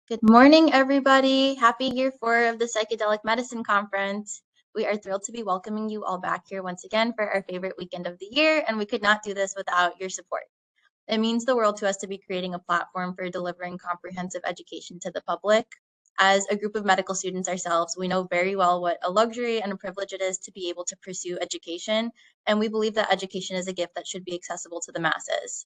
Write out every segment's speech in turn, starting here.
Good morning, everybody. Happy year 4 of the Psychedelic Medicine Conference. We are thrilled to be welcoming you all back here once again for our favorite weekend of the year, and we could not do this without your support. It means the world to us to be creating a platform for delivering comprehensive education to the public. As a group of medical students ourselves, we know very well what a luxury and a privilege it is to be able to pursue education, and we believe that education is a gift that should be accessible to the masses.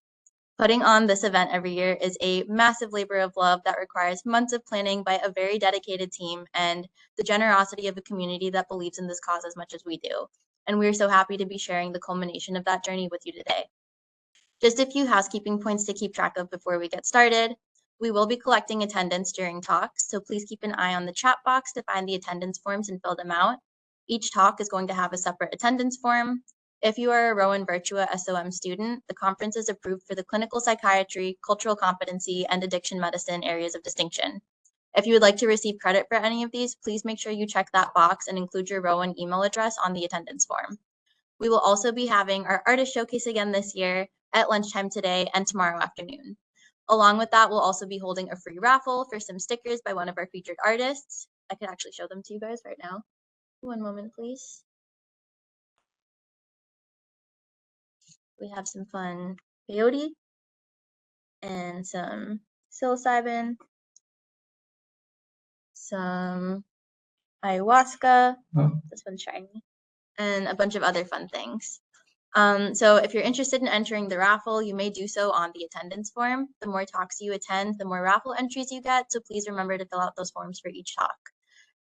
Putting on this event every year is a massive labor of love that requires months of planning by a very dedicated team and the generosity of a community that believes in this cause as much as we do. And we're so happy to be sharing the culmination of that journey with you today. Just a few housekeeping points to keep track of before we get started. We will be collecting attendance during talks, so please keep an eye on the chat box to find the attendance forms and fill them out. Each talk is going to have a separate attendance form. If you are a Rowan-Virtua SOM student, the conference is approved for the clinical psychiatry, cultural competency, and addiction medicine areas of distinction. If you would like to receive credit for any of these, please make sure you check that box and include your Rowan email address on the attendance form. We will also be having our artist showcase again this year at lunchtime today and tomorrow afternoon. Along with that, we'll also be holding a free raffle for some stickers by one of our featured artists. I could actually show them to you guys right now. One moment, please. We have some fun peyote and some psilocybin, some ayahuasca, this one's shiny, and a bunch of other fun things. So if you're interested in entering the raffle, you may do so on the attendance form. The more talks you attend, the more raffle entries you get, so please remember to fill out those forms for each talk.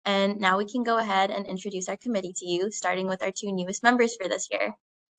And now we can go ahead and introduce our committee to you, starting with our two newest members for this year.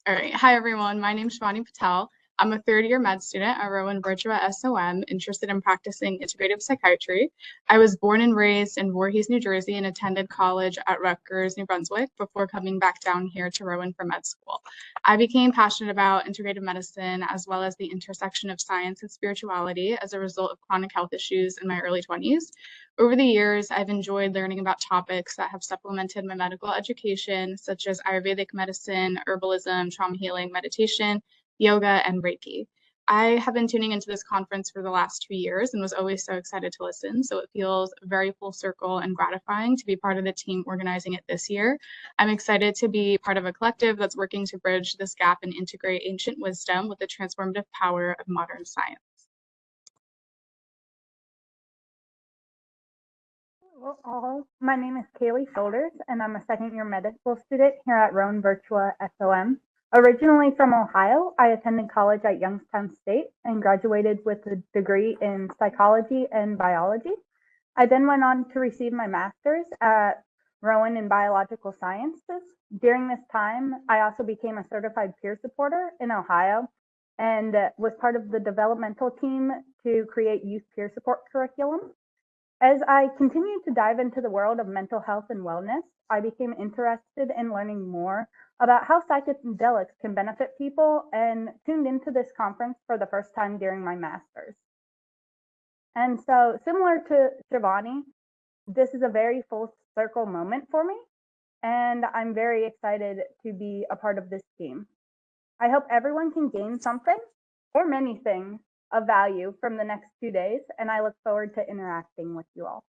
All right. Hi, everyone. My name is Shivani Patel. I'm a third-year med student at Rowan-Virtua SOM, interested in practicing integrative psychiatry. I was born and raised in Voorhees, New Jersey, and attended college at Rutgers, New Brunswick, before coming back down here to Rowan for med school. I became passionate about integrative medicine, as well as the intersection of science and spirituality as a result of chronic health issues in my early 20s. Over the years, I've enjoyed learning about topics that have supplemented my medical education, such as Ayurvedic medicine, herbalism, trauma healing, meditation, yoga, and Reiki. I have been tuning into this conference for the last 2 years and was always so excited to listen, so it feels very full circle and gratifying to be part of the team organizing it this year. I'm excited to be part of a collective that's working to bridge this gap and integrate ancient wisdom with the transformative power of modern science. Hello, my name is Kaylee Shoulders, and I'm a second-year medical student here at Rowan-Virtua SOM. Originally from Ohio, I attended college at Youngstown State and graduated with a degree in psychology and biology. I then went on to receive my master's at Rowan in biological sciences. During this time, I also became a certified peer supporter in Ohio and was part of the developmental team to create youth peer support curriculum. As I continued to dive into the world of mental health and wellness, I became interested in learning more about how psychedelics can benefit people and tuned into this conference for the first time during my master's. And so, similar to Shivani, this is a very full circle moment for me, and I'm very excited to be a part of this team. I hope everyone can gain something or many things of value from the next 2 days, and I look forward to interacting with you all.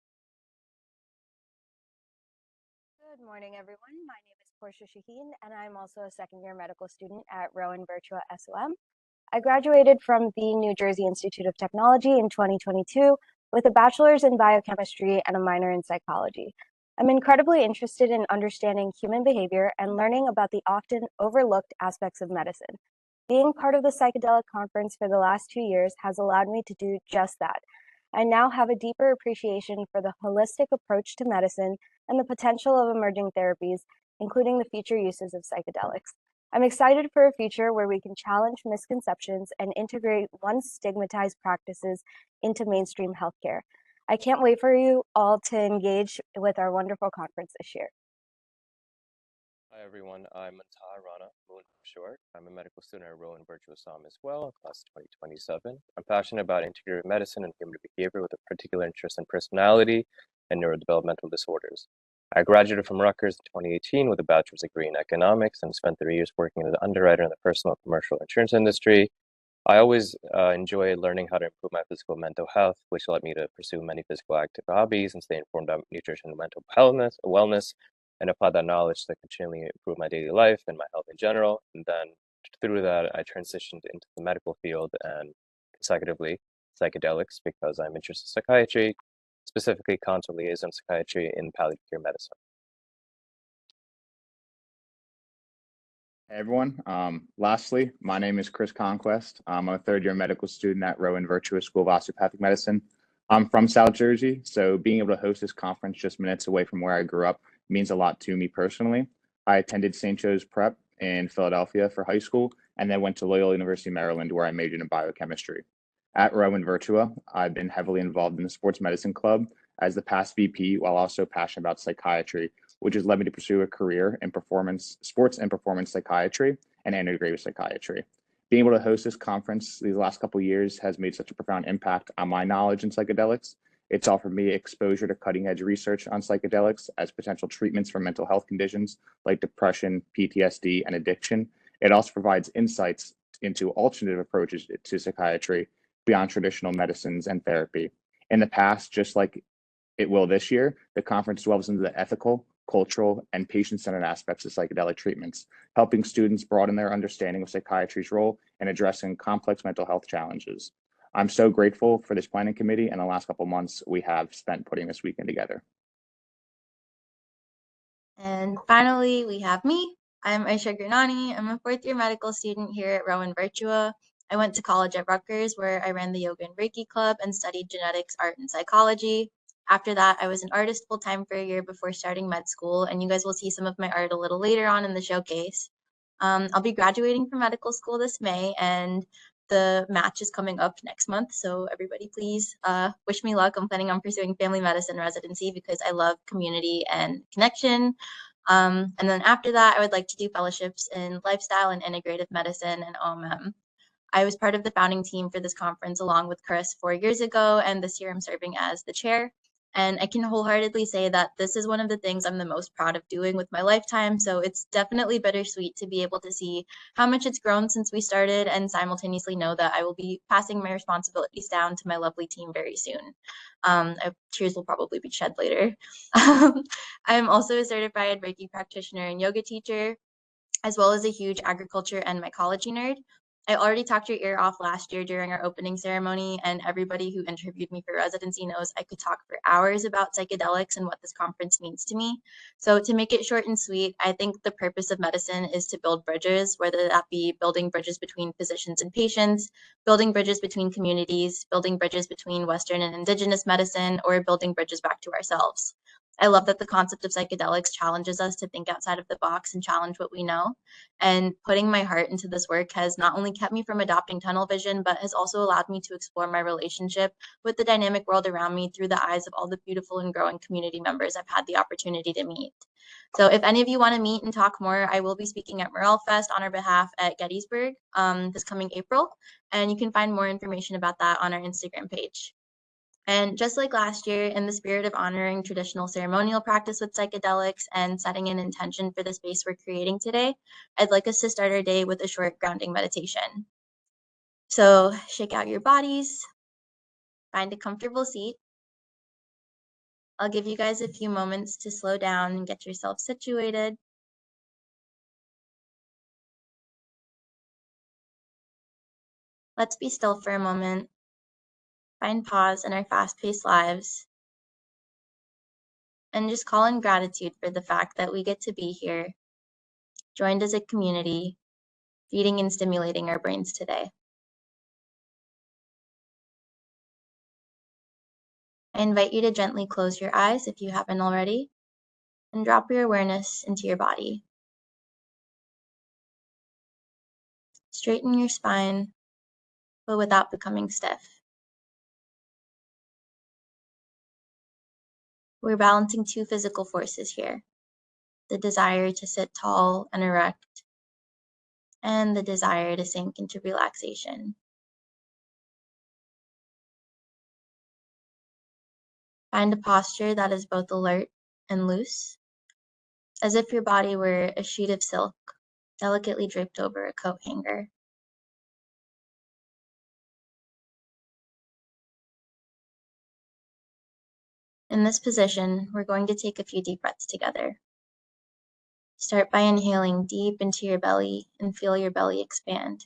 Good morning, everyone. My name is Portia, Shaheed, and I'm also a second-year medical student at Rowan-Virtua SOM. I graduated from the New Jersey Institute of Technology in 2022 with a bachelor's in biochemistry and a minor in psychology. I'm incredibly interested in understanding human behavior and learning about the often overlooked aspects of medicine. Being part of the Psychedelic Conference for the last 2 years has allowed me to do just that. I now have a deeper appreciation for the holistic approach to medicine and the potential of emerging therapies, including the future uses of psychedelics. I'm excited for a future where we can challenge misconceptions and integrate once stigmatized practices into mainstream healthcare. I can't wait for you all to engage with our wonderful conference this year. Hi everyone, I'm Muntaha, Rana, short. I'm a medical student at Rowan-Virtua SOM as well, class 2027. I'm passionate about integrative medicine and human behavior with a particular interest in personality and neurodevelopmental disorders. I graduated from Rutgers in 2018 with a bachelor's degree in economics and spent 3 years working as an underwriter in the personal and commercial insurance industry. I always enjoy learning how to improve my physical and mental health, which led me to pursue many physical active hobbies and stay informed about nutrition and mental wellness, and apply that knowledge to continually improve my daily life and my health in general. And then through that, I transitioned into the medical field and consecutively psychedelics because I'm interested in psychiatry, specifically consult liaison psychiatry in palliative care medicine. Hey everyone. Lastly, my name is Chris Conquest. I'm a third-year medical student at Rowan-Virtua School of Osteopathic Medicine. I'm from South Jersey, so being able to host this conference just minutes away from where I grew up means a lot to me personally. I attended St. Joe's Prep in Philadelphia for high school, and then went to Loyola University, Maryland, where I majored in biochemistry. At Rowan-Virtua, I've been heavily involved in the sports medicine club as the past VP, while also passionate about psychiatry, which has led me to pursue a career in sports and performance psychiatry and integrative psychiatry. Being able to host this conference these last couple of years has made such a profound impact on my knowledge in psychedelics. It's offered me exposure to cutting edge research on psychedelics as potential treatments for mental health conditions like depression, PTSD, and addiction. It also provides insights into alternative approaches to psychiatry beyond traditional medicines and therapy. In the past, just like it will this year, the conference delves into the ethical, cultural, and patient-centered aspects of psychedelic treatments, helping students broaden their understanding of psychiatry's role in addressing complex mental health challenges. I'm so grateful for this planning committee and the last couple months we have spent putting this weekend together. And finally, we have me. I'm Ayesha Gurnani. I'm a fourth-year medical student here at Rowan-Virtua. I went to college at Rutgers, where I ran the Yoga and Reiki Club and studied genetics, art, and psychology. After that, I was an artist full-time for a year before starting med school, and you guys will see some of my art a little later on in the showcase. I'll be graduating from medical school this May, and the match is coming up next month, so everybody please wish me luck. I'm planning on pursuing family medicine residency because I love community and connection. And then after that, I would like to do fellowships in lifestyle and integrative medicine and OMM. I was part of the founding team for this conference along with Chris 4 years ago, and this year I'm serving as the chair. And I can wholeheartedly say that this is one of the things I'm the most proud of doing with my lifetime. So it's definitely bittersweet to be able to see how much it's grown since we started and simultaneously know that I will be passing my responsibilities down to my lovely team very soon. Tears will probably be shed later. I'm also a certified Reiki practitioner and yoga teacher, as well as a huge agriculture and mycology nerd. I already talked your ear off last year during our opening ceremony, and everybody who interviewed me for residency knows I could talk for hours about psychedelics and what this conference means to me. So to make it short and sweet, I think the purpose of medicine is to build bridges, whether that be building bridges between physicians and patients, building bridges between communities, building bridges between Western and Indigenous medicine, or building bridges back to ourselves. I love that the concept of psychedelics challenges us to think outside of the box and challenge what we know. And putting my heart into this work has not only kept me from adopting tunnel vision, but has also allowed me to explore my relationship with the dynamic world around me through the eyes of all the beautiful and growing community members I've had the opportunity to meet. So if any of you want to meet and talk more, I will be speaking at Morel Fest on our behalf at Gettysburg this coming April. And you can find more information about that on our Instagram page. And just like last year, in the spirit of honoring traditional ceremonial practice with psychedelics and setting an intention for the space we're creating today, I'd like us to start our day with a short grounding meditation. So shake out your bodies, find a comfortable seat. I'll give you guys a few moments to slow down and get yourself situated. Let's be still for a moment. Find pause in our fast-paced lives. And just call in gratitude for the fact that we get to be here, joined as a community, feeding and stimulating our brains today. I invite you to gently close your eyes if you haven't already, and drop your awareness into your body. Straighten your spine, but without becoming stiff. We're balancing two physical forces here: the desire to sit tall and erect, and the desire to sink into relaxation. Find a posture that is both alert and loose, as if your body were a sheet of silk delicately draped over a coat hanger. In this position, we're going to take a few deep breaths together. Start by inhaling deep into your belly and feel your belly expand.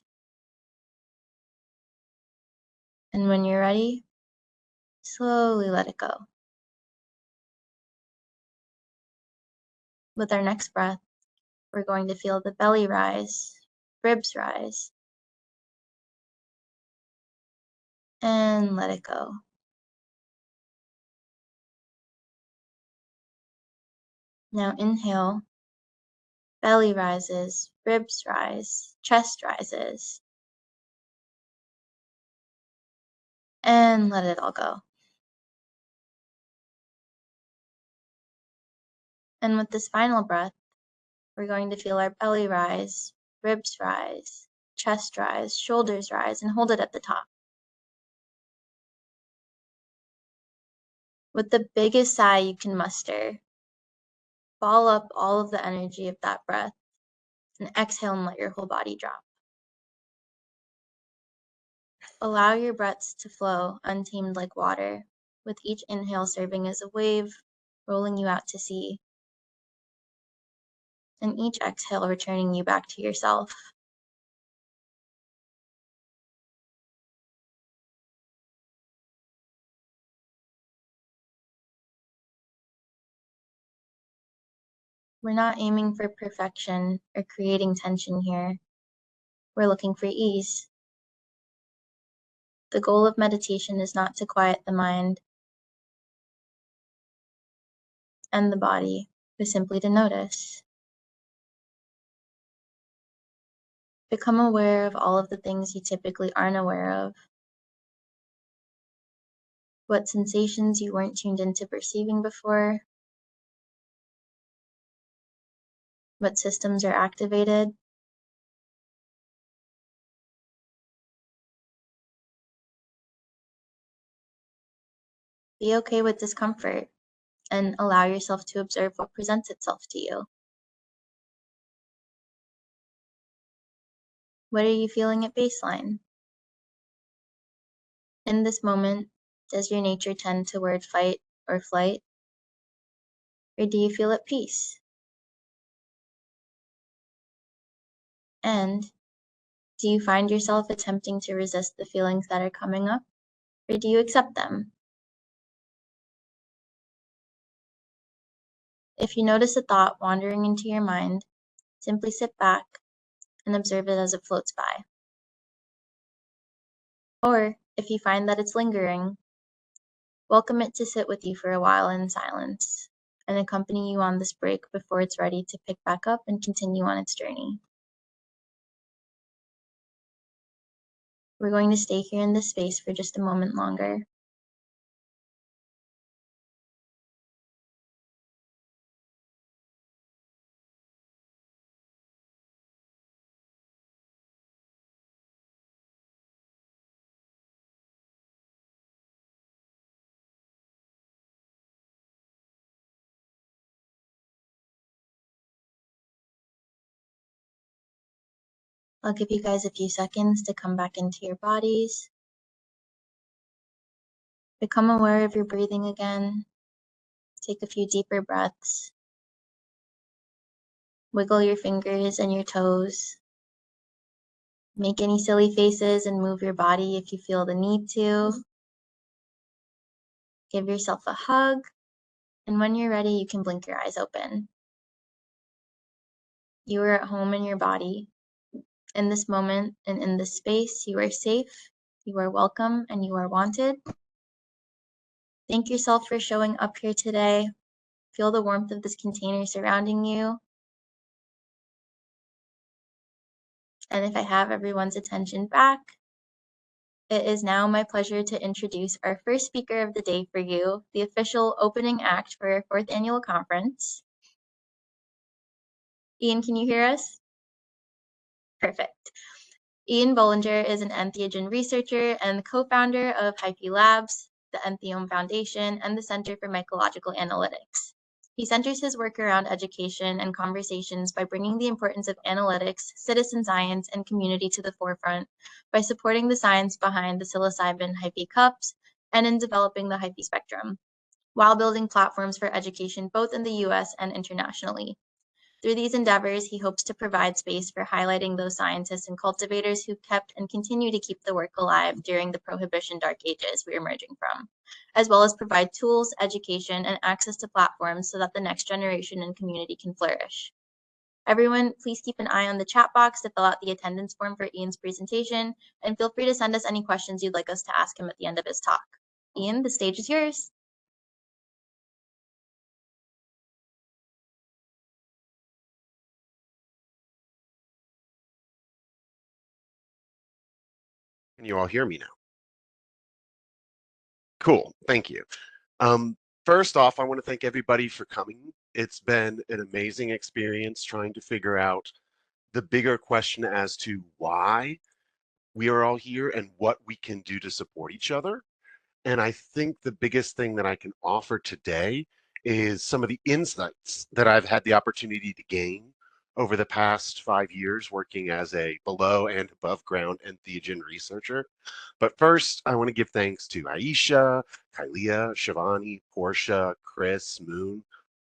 And when you're ready, slowly let it go. With our next breath, we're going to feel the belly rise, ribs rise, and let it go. Now inhale, belly rises, ribs rise, chest rises, and let it all go. And with this final breath, we're going to feel our belly rise, ribs rise, chest rise, shoulders rise, and hold it at the top. With the biggest sigh you can muster, ball up all of the energy of that breath and exhale and let your whole body drop. Allow your breaths to flow untamed like water, with each inhale serving as a wave, rolling you out to sea, and each exhale returning you back to yourself. We're not aiming for perfection or creating tension here. We're looking for ease. The goal of meditation is not to quiet the mind and the body, but simply to notice. Become aware of all of the things you typically aren't aware of. What sensations you weren't tuned into perceiving before. What systems are activated. Be okay with discomfort and allow yourself to observe what presents itself to you. What are you feeling at baseline? In this moment, does your nature tend toward fight or flight? Or do you feel at peace? And do you find yourself attempting to resist the feelings that are coming up? Or do you accept them? If you notice a thought wandering into your mind, simply sit back and observe it as it floats by. Or, if you find that it's lingering, welcome it to sit with you for a while in silence and accompany you on this break before it's ready to pick back up and continue on its journey. We're going to stay here in this space for just a moment longer. I'll give you guys a few seconds to come back into your bodies. Become aware of your breathing again. Take a few deeper breaths. Wiggle your fingers and your toes. Make any silly faces and move your body if you feel the need to. Give yourself a hug. And when you're ready, you can blink your eyes open. You are at home in your body. In this moment and in this space, you are safe, you are welcome, and you are wanted. Thank yourself for showing up here today. Feel the warmth of this container surrounding you. And if I have everyone's attention back, it is now my pleasure to introduce our first speaker of the day for you, the official opening act for our 4th annual conference. Ian, can you hear us? Perfect. Ian Bollinger is an entheogen researcher and the co-founder of Hyphy Labs, the Entheogen Foundation, and the Center for Mycological Analytics. He centers his work around education and conversations by bringing the importance of analytics, citizen science, and community to the forefront by supporting the science behind the psilocybin Hyphy cups and in developing the Hyphy spectrum. while building platforms for education both in the US and internationally. Through these endeavors, he hopes to provide space for highlighting those scientists and cultivators who kept and continue to keep the work alive during the Prohibition dark ages we're emerging from, as well as provide tools, education, and access to platforms so that the next generation and community can flourish. Everyone, please keep an eye on the chat box to fill out the attendance form for Ian's presentation, and feel free to send us any questions you'd like us to ask him at the end of his talk. Ian, the stage is yours. Can you all hear me now? Cool, thank you. First off, I want to thank everybody for coming. It's been an amazing experience trying to figure out the bigger question as to why we are all here and what we can do to support each other. And I think the biggest thing that I can offer today is some of the insights that I've had the opportunity to gain over the past 5 years working as a below and above ground entheogen researcher. But first, I want to give thanks to Ayesha, Kaylea, Shivani, Portia, Chris, Moon,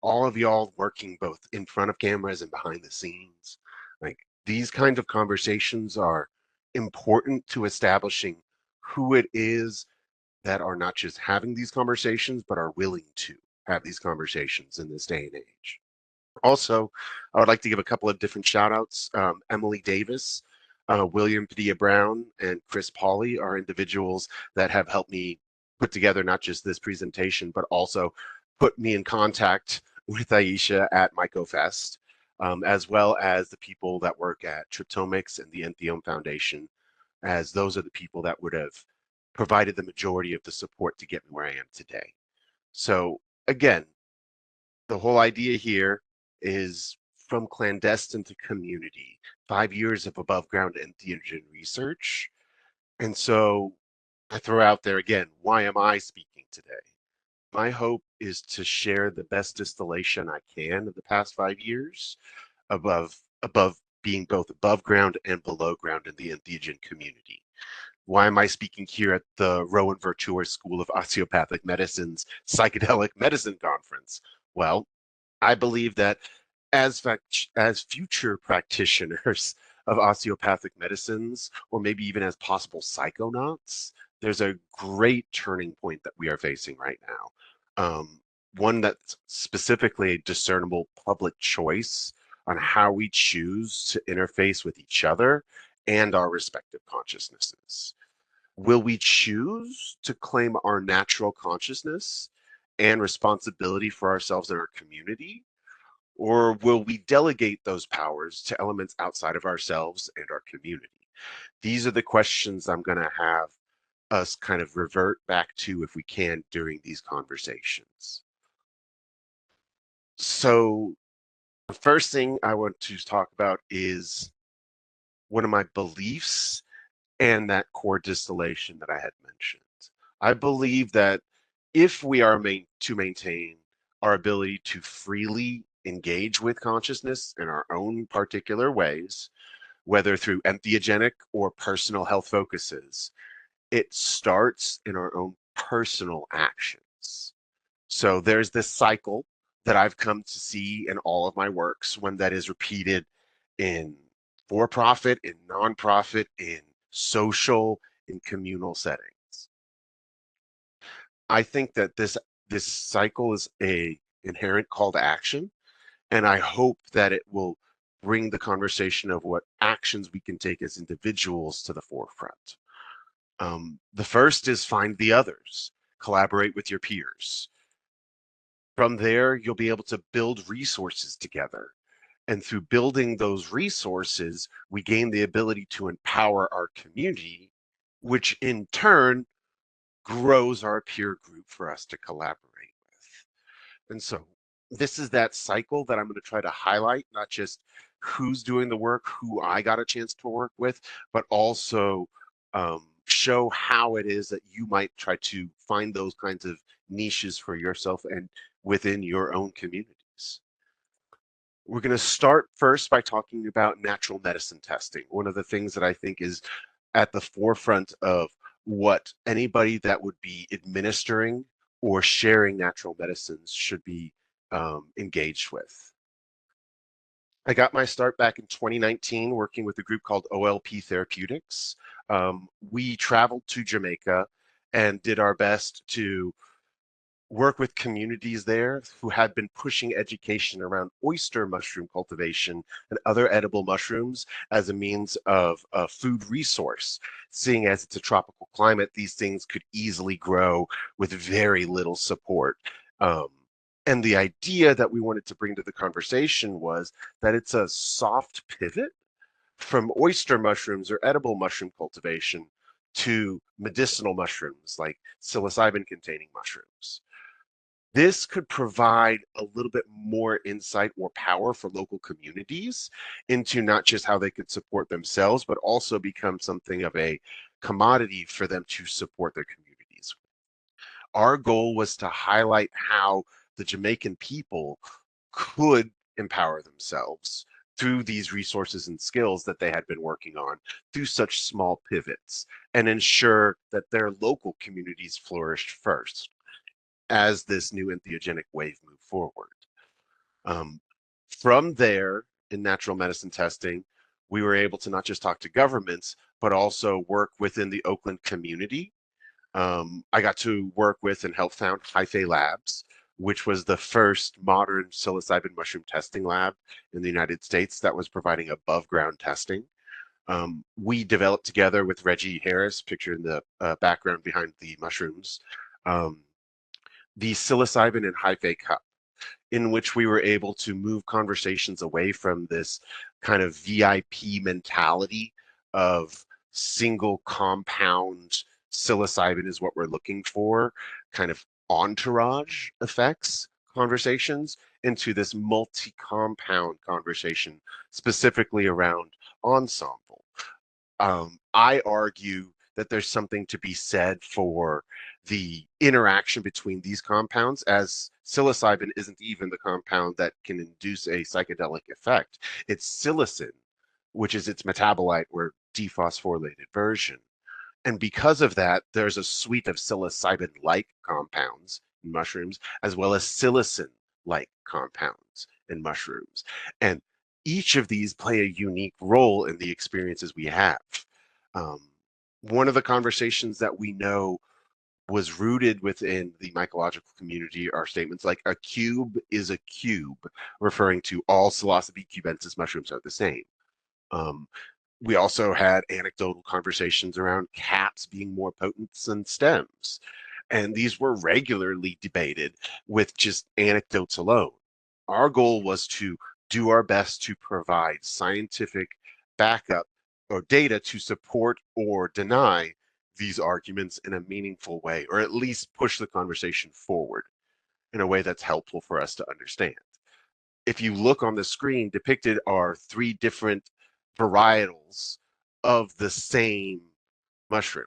all of y'all working both in front of cameras and behind the scenes. Like, these kinds of conversations are important to establishing who it is that are not just having these conversations, but are willing to have these conversations in this day and age. Also, I would like to give a couple of different shout outs. Emily Davis, William Padilla Brown, and Chris Pauley are individuals that have helped me put together not just this presentation, but also put me in contact with Ayesha at MycoFest, as well as the people that work at Triptomics and the Entheogen Foundation, as those are the people that would have provided the majority of the support to get me where I am today. So again, the whole idea here is from clandestine to community, 5 years of above ground entheogen research. And so I throw out there again, why am I speaking today? My hope is to share the best distillation I can of the past 5 years above being both above ground and below ground in the entheogen community. Why am I speaking here at the Rowan-Virtua School of Osteopathic Medicine's Psychedelic Medicine Conference? Well, I believe that as future practitioners of osteopathic medicines, or maybe even as possible psychonauts, there's a great turning point that we are facing right now. One that's specifically a discernible public choice on how we choose to interface with each other and our respective consciousnesses. Will we choose to claim our natural consciousness and responsibility for ourselves and our community? Or will we delegate those powers to elements outside of ourselves and our community? These are the questions I'm going to have us kind of revert back to, if we can, during these conversations. So the first thing I want to talk about is one of my beliefs and that core distillation that I had mentioned. I believe that if we are to maintain our ability to freely engage with consciousness in our own particular ways, whether through entheogenic or personal health focuses, it starts in our own personal actions. So there's this cycle that I've come to see in all of my works, one that is repeated in for-profit, in nonprofit, in social, in communal settings. I think that this cycle is a inherent call to action, and I hope that it will bring the conversation of what actions we can take as individuals to the forefront. The first is find the others, collaborate with your peers. From there, you'll be able to build resources together. And through building those resources, we gain the ability to empower our community, which in turn grows our peer group for us to collaborate with. And so this is that cycle that I'm going to try to highlight, not just who's doing the work, who I got a chance to work with, but also show how it is that you might try to find those kinds of niches for yourself and within your own communities. We're going to start first by talking about natural medicine testing. One of the things that I think is at the forefront of what anybody that would be administering or sharing natural medicines should be engaged with. I got my start back in 2019 working with a group called OLP Therapeutics. We traveled to Jamaica and did our best to work with communities there who had been pushing education around oyster mushroom cultivation and other edible mushrooms as a means of a food resource. Seeing as it's a tropical climate, these things could easily grow with very little support. And the idea that we wanted to bring to the conversation was that it's a soft pivot from oyster mushrooms or edible mushroom cultivation to medicinal mushrooms like psilocybin containing mushrooms. This could provide a little bit more insight or power for local communities into not just how they could support themselves, but also become something of a commodity for them to support their communities. Our goal was to highlight how the Jamaican people could empower themselves through these resources and skills that they had been working on through such small pivots and ensure that their local communities flourished first as this new entheogenic wave moved forward. From there, in natural medicine testing, we were able to not just talk to governments, but also work within the Oakland community. I got to work with and help found Hyphae Labs, which was the first modern psilocybin mushroom testing lab in the United States that was providing above ground testing. We developed together with Reggie Harris, pictured in the background behind the mushrooms, the Psilocybin and Hyphae Cup, in which we were able to move conversations away from this kind of VIP mentality of single compound psilocybin is what we're looking for, kind of entourage effects conversations, into this multi-compound conversation, specifically around ensemble. I argue that there's something to be said for the interaction between these compounds, as psilocybin isn't even the compound that can induce a psychedelic effect. It's psilocin, which is its metabolite or dephosphorylated version. And because of that, there's a suite of psilocybin-like compounds in mushrooms, as well as psilocin-like compounds in mushrooms. And each of these play a unique role in the experiences we have. One of the conversations that we know was rooted within the mycological community are statements like a cube is a cube, referring to all Psilocybe cubensis mushrooms are the same. We also had anecdotal conversations around caps being more potent than stems. And these were regularly debated with just anecdotes alone. Our goal was to do our best to provide scientific backup or data to support or deny these arguments in a meaningful way, or at least push the conversation forward in a way that's helpful for us to understand. If you look on the screen, depicted are 3 different varietals of the same mushroom.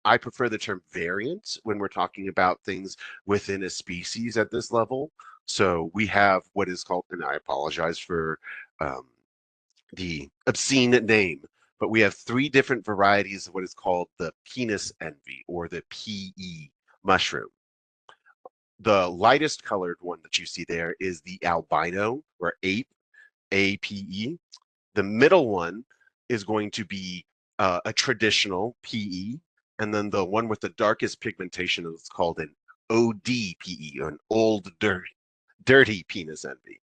I prefer the term variant when we're talking about things within a species at this level. So we have what is called, and I apologize for the obscene name, but we have 3 different varieties of what is called the penis envy, or the PE mushroom. The lightest colored one that you see there is the albino, or ape, APE. The middle one is going to be a traditional PE, and then the one with the darkest pigmentation is called an ODPE, an old dirty penis envy.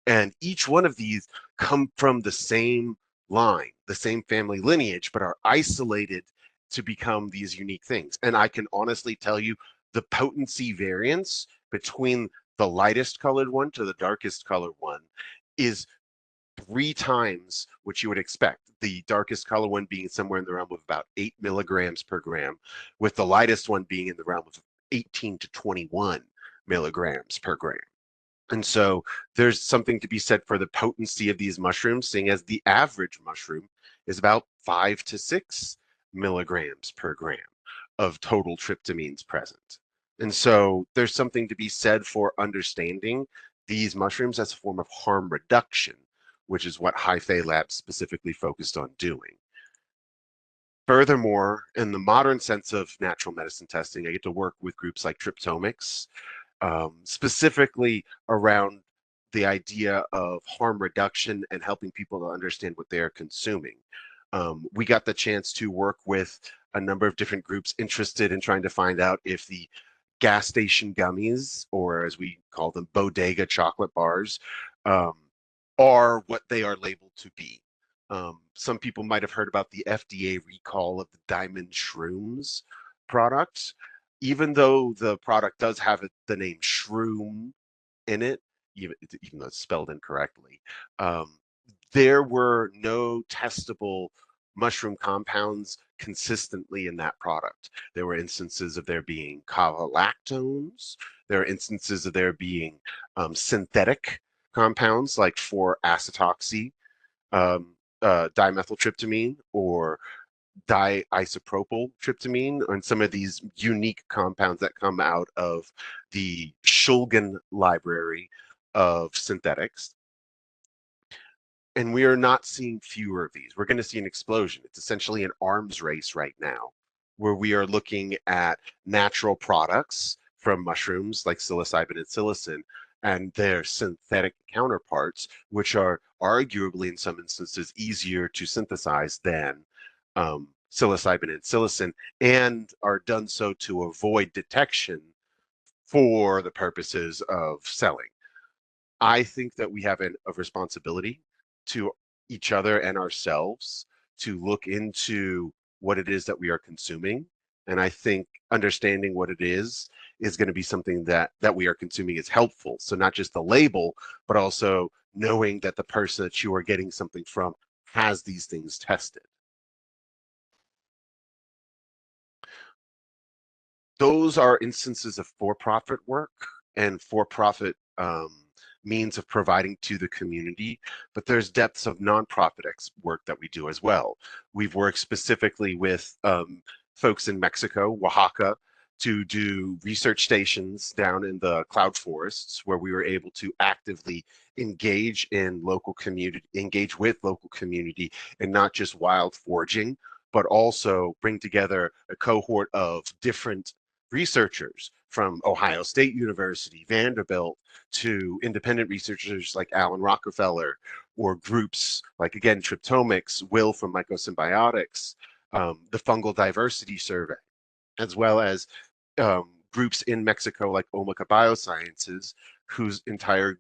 And each one of these come from the same line, the same family lineage, but are isolated to become these unique things. And I can honestly tell you the potency variance between the lightest colored one to the darkest colored one is 3 times what you would expect. The darkest color one being somewhere in the realm of about 8 milligrams per gram, with the lightest one being in the realm of 18 to 21 milligrams per gram. And so there's something to be said for the potency of these mushrooms, seeing as the average mushroom is about 5 to 6 milligrams per gram of total tryptamines present. And so there's something to be said for understanding these mushrooms as a form of harm reduction, which is what Hyphae Labs specifically focused on doing. Furthermore, in the modern sense of natural medicine testing, I get to work with groups like Tryptomics, specifically around the idea of harm reduction and helping people to understand what they are consuming. We got the chance to work with a number of different groups interested in trying to find out if the gas station gummies, or as we call them, bodega chocolate bars, um, are what they are labeled to be. Some people might have heard about the FDA recall of the Diamond Shrooms product. Even though the product does have the name shroom in it, even though it's spelled incorrectly, um, there were no testable mushroom compounds consistently in that product. There were instances of there being kava lactones. There are instances of there being synthetic compounds like 4-acetoxy, dimethyltryptamine, or diisopropyl tryptamine, and some of these unique compounds that come out of the Shulgin library of synthetics. And we are not seeing fewer of these. We're going to see an explosion. It's essentially an arms race right now, where we are looking at natural products from mushrooms like psilocybin and psilocin and their synthetic counterparts, which are arguably in some instances easier to synthesize than psilocybin and psilocin, and are done so to avoid detection for the purposes of selling. I think that we have a responsibility to each other and ourselves to look into what it is that we are consuming. And I think understanding what it is going to be something that we are consuming is helpful. So not just the label, but also knowing that the person that you are getting something from has these things tested. Those are instances of for-profit work and for-profit means of providing to the community, but there's depths of nonprofit work that we do as well. We've worked specifically with folks in Mexico, Oaxaca, to do research stations down in the cloud forests, where we were able to actively engage in local community, engage with local community, and not just wild foraging, but also bring together a cohort of different researchers from Ohio State University, Vanderbilt, to independent researchers like Alan Rockefeller, or groups like, again, Tryptomics, Will from Mycosymbiotics, the Fungal Diversity Survey, as well as groups in Mexico like Omica Biosciences, whose entire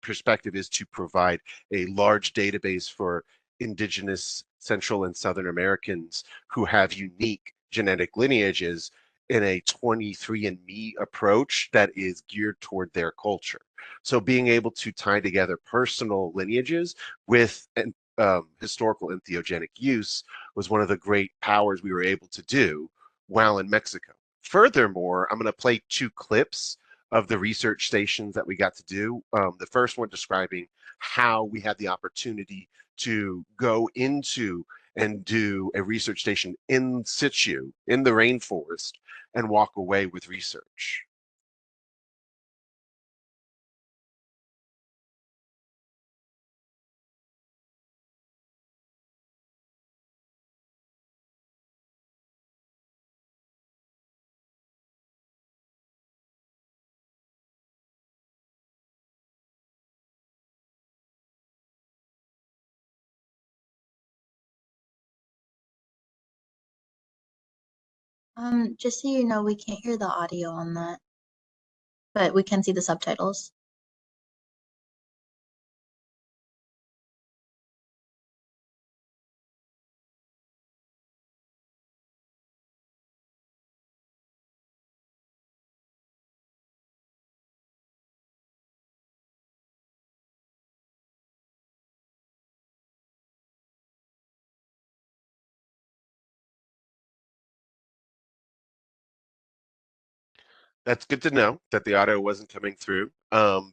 perspective is to provide a large database for indigenous Central and Southern Americans who have unique genetic lineages in a 23andMe approach that is geared toward their culture. So being able to tie together personal lineages with historical entheogenic use was one of the great powers we were able to do while in Mexico. Furthermore, I'm going to play 2 clips of the research stations that we got to do. The first one describing how we had the opportunity to go into and do a research station in situ, in the rainforest, and walk away with research. Just so you know, we can't hear the audio on that, but we can see the subtitles. That's good to know that the audio wasn't coming through,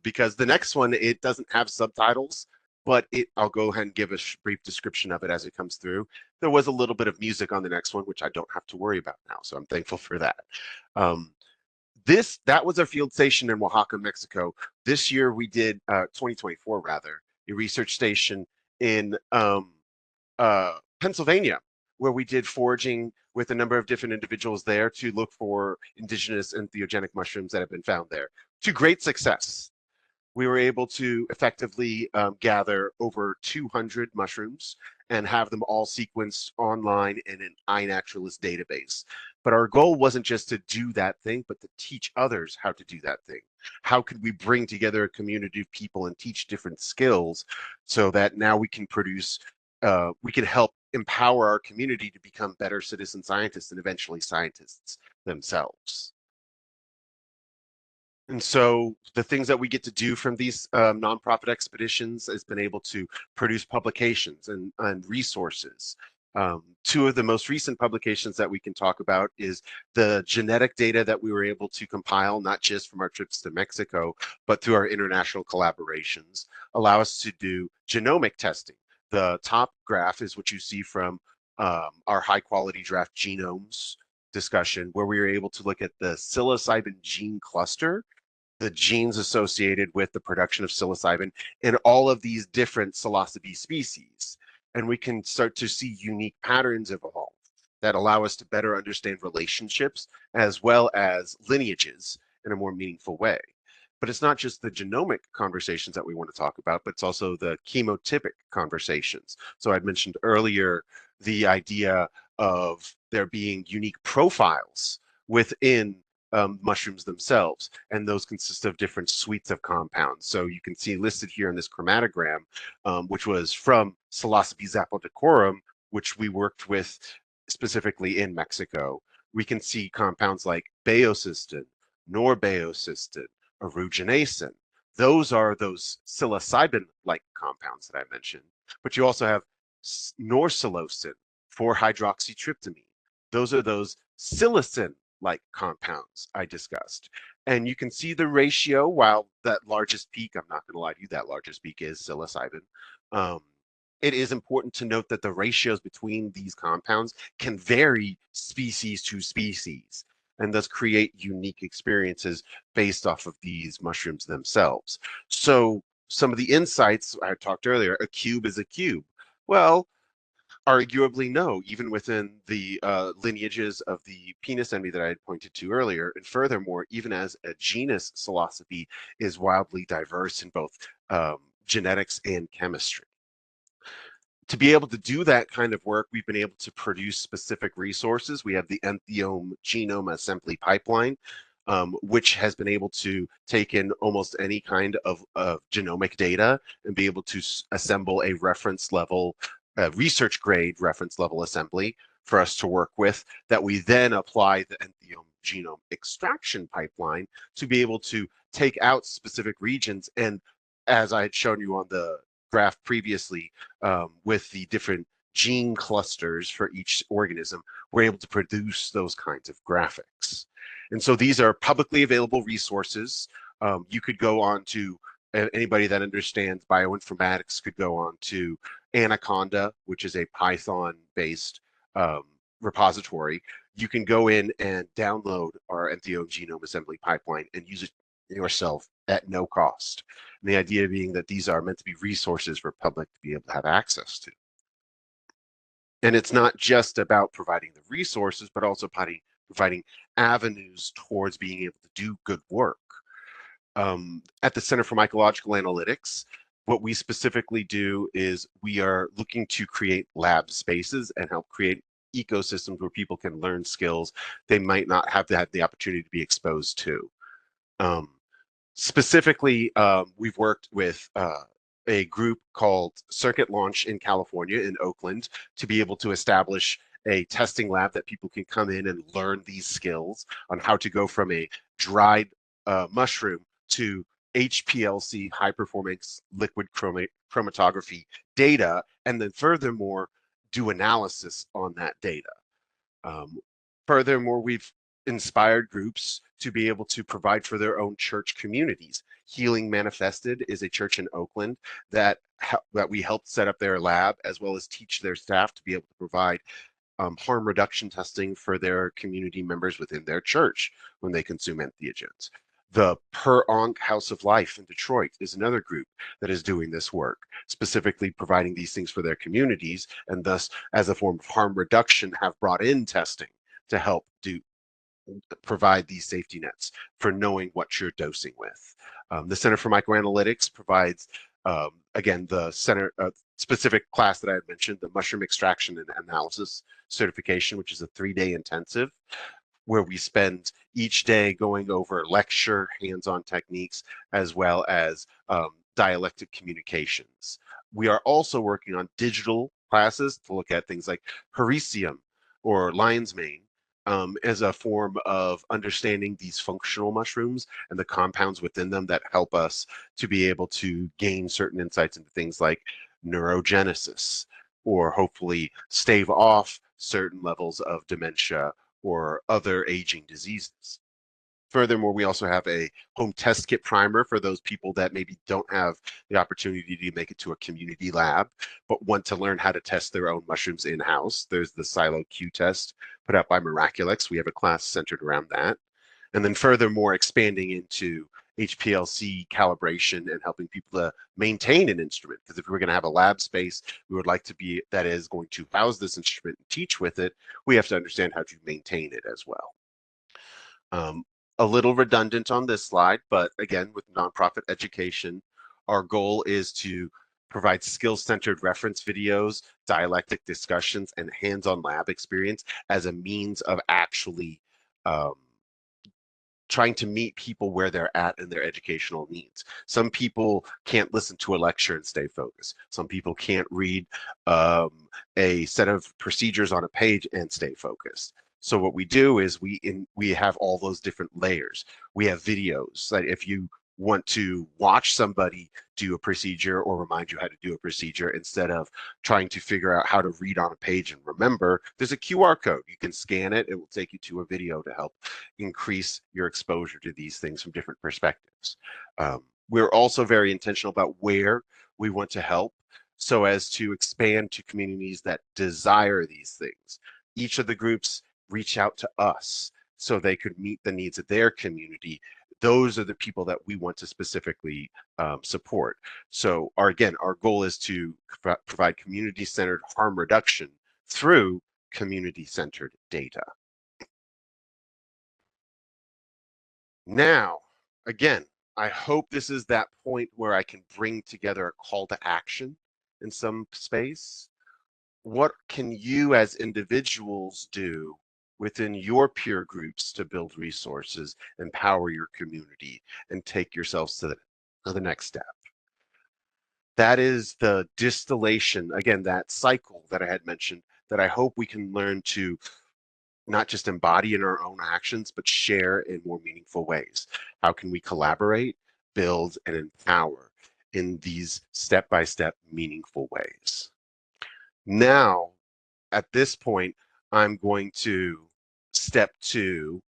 because the next one, it doesn't have subtitles, but I'll go ahead and give a brief description of it as it comes through. There was a little bit of music on the next one, which I don't have to worry about now, so I'm thankful for that. That was our field station in Oaxaca, Mexico. This year we did, 2024 rather, a research station in Pennsylvania, where we did foraging with a number of different individuals there to look for indigenous and entheogenic mushrooms that have been found there, to great success. We were able to effectively gather over 200 mushrooms and have them all sequenced online in an iNaturalist database. But our goal wasn't just to do that thing, but to teach others how to do that thing. How could we bring together a community of people and teach different skills so that now we can produce, we can help empower our community to become better citizen scientists and eventually scientists themselves. And so the things that we get to do from these nonprofit expeditions has been able to produce publications and resources. Two of the most recent publications that we can talk about is the genetic data that we were able to compile, not just from our trips to Mexico, but through our international collaborations, allow us to do genomic testing. The top graph is what you see from our high quality draft genomes discussion, where we were able to look at the psilocybin gene cluster, the genes associated with the production of psilocybin in all of these different psilocybe species. And we can start to see unique patterns evolve that allow us to better understand relationships as well as lineages in a more meaningful way. But it's not just the genomic conversations that we want to talk about, but it's also the chemotypic conversations. So I'd mentioned earlier the idea of there being unique profiles within mushrooms themselves, and those consist of different suites of compounds. So you can see listed here in this chromatogram, which was from Psilocybe zapotecorum, which we worked with specifically in Mexico. We can see compounds like baeocystin, norbaeocystin, aruginacin. Those are those psilocybin-like compounds that I mentioned. But you also have norpsilocin, 4-hydroxytryptamine. Those are those psilocin-like compounds I discussed. And you can see the ratio. While that largest peak, I'm not going to lie to you, that largest peak is psilocybin. It is important to note that the ratios between these compounds can vary species to species, and thus create unique experiences based off of these mushrooms themselves. So some of the insights I talked earlier, a cube is a cube. Well, arguably no, even within the lineages of the penis envy that I had pointed to earlier. And furthermore, even as a genus, psilocybe is wildly diverse in both genetics and chemistry. To be able to do that kind of work, we've been able to produce specific resources. We have the Entheogen genome assembly pipeline, which has been able to take in almost any kind of genomic data and be able to assemble a reference level, research grade reference level assembly for us to work with, that we then apply the Entheogen genome extraction pipeline to be able to take out specific regions. And as I had shown you on the graph previously, with the different gene clusters for each organism, we're able to produce those kinds of graphics. And so these are publicly available resources. You could go on to, anybody that understands bioinformatics could go on to Anaconda, which is a Python-based repository. You can go in and download our Entheogen genome assembly pipeline and use it yourself at no cost. And the idea being that these are meant to be resources for public to be able to have access to. And it's not just about providing the resources, but also providing avenues towards being able to do good work. At the Center for Mycological Analytics, what we specifically do is we are looking to create lab spaces and help create ecosystems where people can learn skills they might not have had the opportunity to be exposed to. Specifically, we've worked with a group called Circuit Launch in California, in Oakland, to be able to establish a testing lab that people can come in and learn these skills on how to go from a dried mushroom to HPLC, high performance liquid chromatography data, and then furthermore do analysis on that data. Furthermore, we've inspired groups to be able to provide for their own church communities. Healing Manifested is a church in Oakland that we helped set up their lab, as well as teach their staff to be able to provide harm reduction testing for their community members within their church when they consume entheogens. The Per Ankh House of Life in Detroit is another group that is doing this work, specifically providing these things for their communities, and thus, as a form of harm reduction, have brought in testing to help provide these safety nets for knowing what you're dosing with. The Center for Microanalytics provides, again, the center specific class that I had mentioned, the Mushroom Extraction and Analysis certification, which is a 3-day intensive, where we spend each day going over lecture, hands-on techniques, as well as dialectic communications. We are also working on digital classes to look at things like hericium or lion's mane as a form of understanding these functional mushrooms and the compounds within them that help us to be able to gain certain insights into things like neurogenesis, or hopefully stave off certain levels of dementia or other aging diseases. Furthermore, we also have a home test kit primer for those people that maybe don't have the opportunity to make it to a community lab, but want to learn how to test their own mushrooms in-house. There's the Silo Q test put out by Miraculix. We have a class centered around that. And then furthermore, expanding into HPLC calibration and helping people to maintain an instrument. Because if we're going to have a lab space, we would like to be, that is going to house this instrument and teach with it, we have to understand how to maintain it as well. A little redundant on this slide, but again, with nonprofit education, our goal is to provide skill-centered reference videos, dialectic discussions, and hands-on lab experience as a means of actually trying to meet people where they're at in their educational needs. Some people can't listen to a lecture and stay focused. Some people can't read a set of procedures on a page and stay focused. So what we do is we have all those different layers. We have videos that if you want to watch somebody do a procedure or remind you how to do a procedure instead of trying to figure out how to read on a page and remember, there's a QR code. You can scan it. It will take you to a video to help increase your exposure to these things from different perspectives. We're also very intentional about where we want to help so as to expand to communities that desire these things. Each of the groups reach out to us so they could meet the needs of their community. Those are the people that we want to specifically support. So our goal is to provide community-centered harm reduction through community-centered data. Now, again, I hope this is that point where I can bring together a call to action in some space. What can you as individuals do within your peer groups to build resources, empower your community, and take yourselves to the next step? That is the distillation, again, that cycle that I had mentioned, that I hope we can learn to not just embody in our own actions, but share in more meaningful ways. How can we collaborate, build, and empower in these step-by-step meaningful ways? Now, at this point, I'm going to step to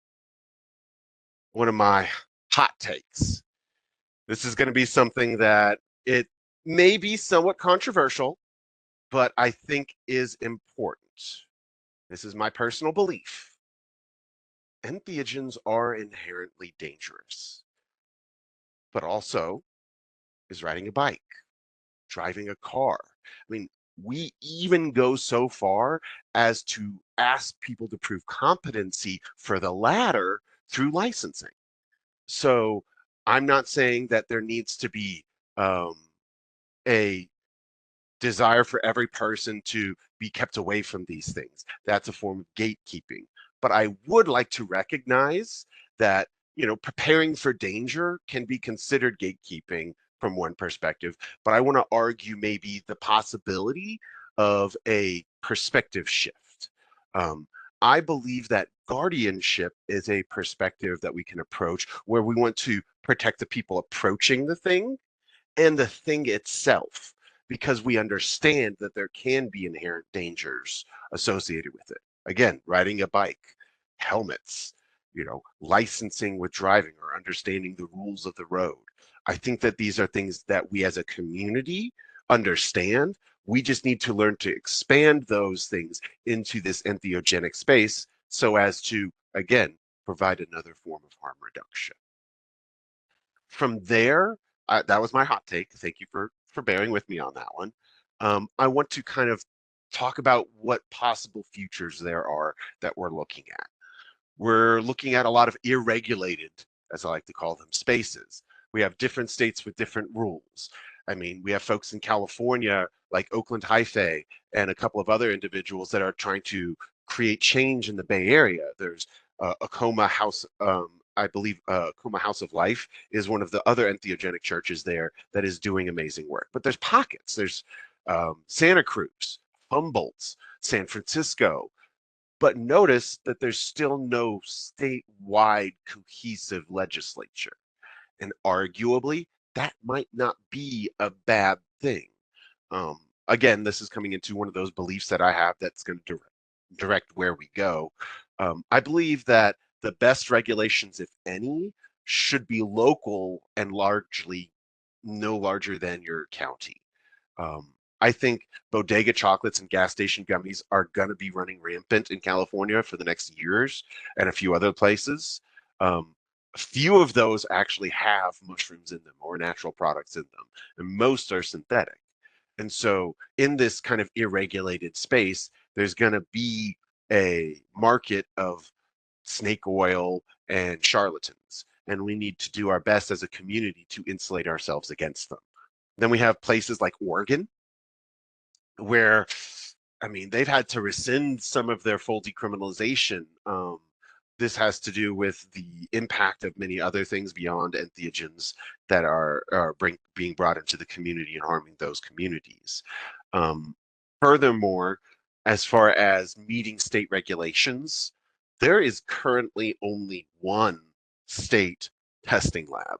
one of my hot takes. This is going to be something that it may be somewhat controversial, but I think is important. This is my personal belief. Entheogens are inherently dangerous, but also is riding a bike, driving a car. I mean, we even go so far as to ask people to prove competency for the latter through licensing. So I'm not saying that there needs to be a desire for every person to be kept away from these things. That's a form of gatekeeping. But I would like to recognize that, you know, preparing for danger can be considered gatekeeping from one perspective, but I want to argue maybe the possibility of a perspective shift. I believe that guardianship is a perspective that we can approach where we want to protect the people approaching the thing and the thing itself, because we understand that there can be inherent dangers associated with it. Again, riding a bike, helmets, you know, licensing with driving or understanding the rules of the road. I think that these are things that we as a community understand. We just need to learn to expand those things into this entheogenic space so as to, again, provide another form of harm reduction. From there, that was my hot take. Thank you for bearing with me on that one. I want to kind of talk about what possible futures there are that we're looking at. We're looking at a lot of irregulated, as I like to call them, spaces. We have different states with different rules. I mean, we have folks in California like Oakland Hyphae and a couple of other individuals that are trying to create change in the Bay Area. There's a Coma House, I believe Coma House of Life is one of the other entheogenic churches there that is doing amazing work. But there's pockets. There's Santa Cruz, Humboldt, San Francisco. But notice that there's still no statewide cohesive legislature. And arguably, that might not be a bad thing. Again, this is coming into one of those beliefs that I have that's going to direct where we go. I believe that the best regulations, if any, should be local and largely no larger than your county. I think bodega chocolates and gas station gummies are going to be running rampant in California for the next years and a few other places. A few of those actually have mushrooms in them or natural products in them, and most are synthetic. And so in this kind of irregulated space, there's going to be a market of snake oil and charlatans, and we need to do our best as a community to insulate ourselves against them. Then we have places like Oregon, where, I mean, they've had to rescind some of their full decriminalization. This has to do with the impact of many other things beyond entheogens that are being brought into the community and harming those communities. Furthermore, as far as meeting state regulations, there is currently only one state testing lab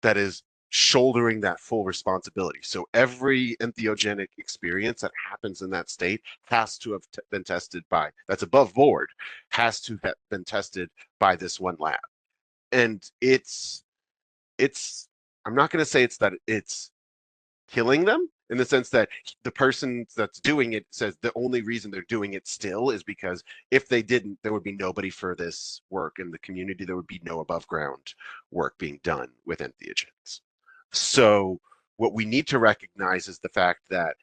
that is shouldering that full responsibility. So every entheogenic experience that happens in that state has to have been tested by, that's above board, has to have been tested by this one lab. And it's, I'm not going to say it's that it's killing them, in the sense that the person that's doing it says the only reason they're doing it still is because if they didn't, there would be nobody for this work in the community. There would be no above ground work being done with entheogens. So what we need to recognize is the fact that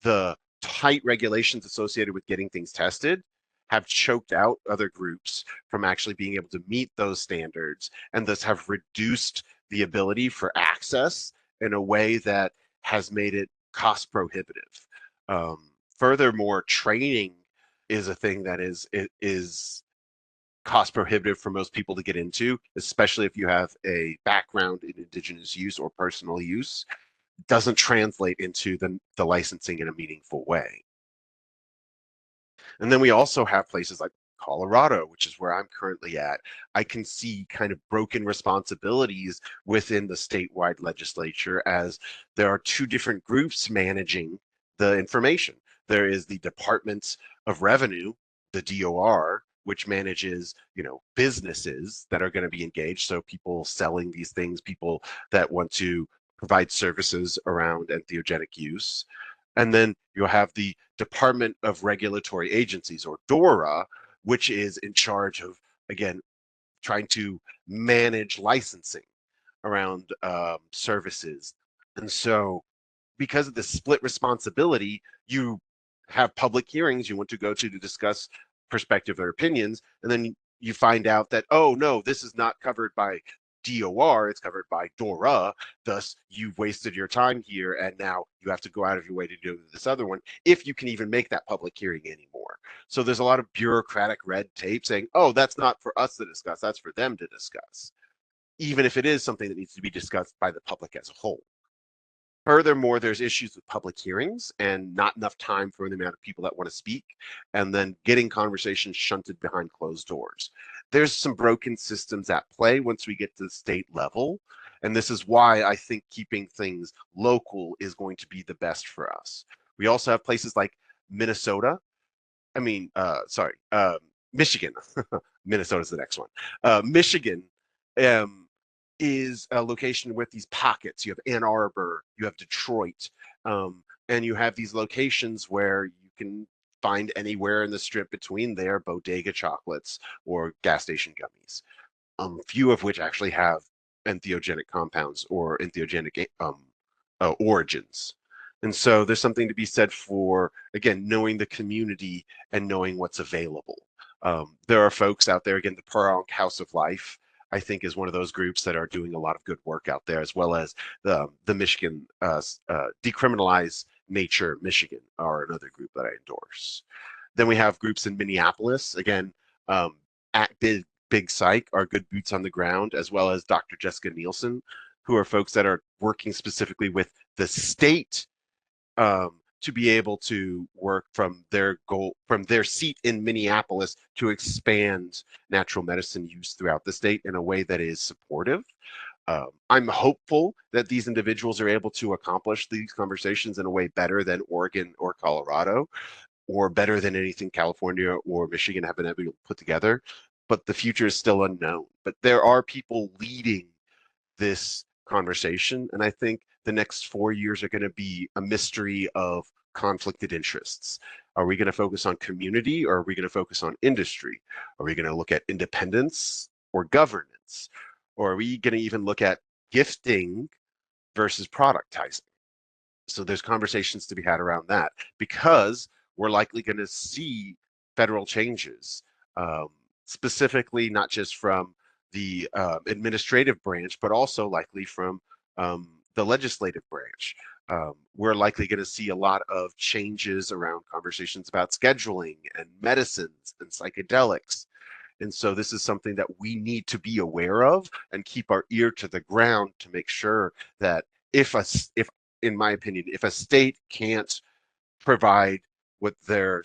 the tight regulations associated with getting things tested have choked out other groups from actually being able to meet those standards, and thus have reduced the ability for access in a way that has made it cost prohibitive. Furthermore, training is a thing that is cost prohibitive for most people to get into, especially if you have a background in indigenous use or personal use. Doesn't translate into the licensing in a meaningful way. And then we also have places like Colorado, which is where I'm currently at. I can see kind of broken responsibilities within the statewide legislature, as there are two different groups managing the information. There is the Department of Revenue, the DOR, which manages, businesses that are going to be engaged. So people selling these things, people that want to provide services around entheogenic use. And then you'll have the Department of Regulatory Agencies, or DORA, which is in charge of, again, trying to manage licensing around services. And so because of the split responsibility, you have public hearings you want to go to discuss perspective or opinions, and then you find out that, oh no, this is not covered by DOR, it's covered by DORA, thus you've wasted your time here, and now you have to go out of your way to do this other one, if you can even make that public hearing anymore. So there's a lot of bureaucratic red tape saying, oh, that's not for us to discuss, that's for them to discuss, even if it is something that needs to be discussed by the public as a whole. Furthermore, there's issues with public hearings and not enough time for the amount of people that want to speak, and then getting conversations shunted behind closed doors. There's some broken systems at play once we get to the state level, and this is why I think keeping things local is going to be the best for us. We also have places like Minnesota. Michigan. Minnesota's the next one. Michigan. Is a location with these pockets. You have Ann Arbor, you have Detroit, and you have these locations where you can find anywhere in the strip between there bodega chocolates or gas station gummies. Few of which actually have entheogenic compounds or entheogenic origins. And so there's something to be said for, again, knowing the community and knowing what's available. There are folks out there, again, the Perronk House of Life, I think, is one of those groups that are doing a lot of good work out there, as well as the Michigan Decriminalize Nature Michigan are another group that I endorse. Then we have groups in Minneapolis, again, at Big Psych are good boots on the ground, as well as Dr. Jessica Nielsen, who are folks that are working specifically with the state to be able to work from their seat in Minneapolis to expand natural medicine use throughout the state in a way that is supportive. I'm hopeful that these individuals are able to accomplish these conversations in a way better than Oregon or Colorado, or better than anything California or Michigan have been able to put together. But the future is still unknown. But there are people leading this conversation, and I think the next 4 years are going to be a mystery of conflicted interests. Are we going to focus on community, or are we going to focus on industry? Are we going to look at independence or governance? Or are we going to even look at gifting versus productizing? So there's conversations to be had around that, because we're likely going to see federal changes, specifically not just from the administrative branch, but also likely from the legislative branch. We're likely going to see a lot of changes around conversations about scheduling and medicines and psychedelics. And so this is something that we need to be aware of and keep our ear to the ground to make sure that if in my opinion, if a state can't provide what their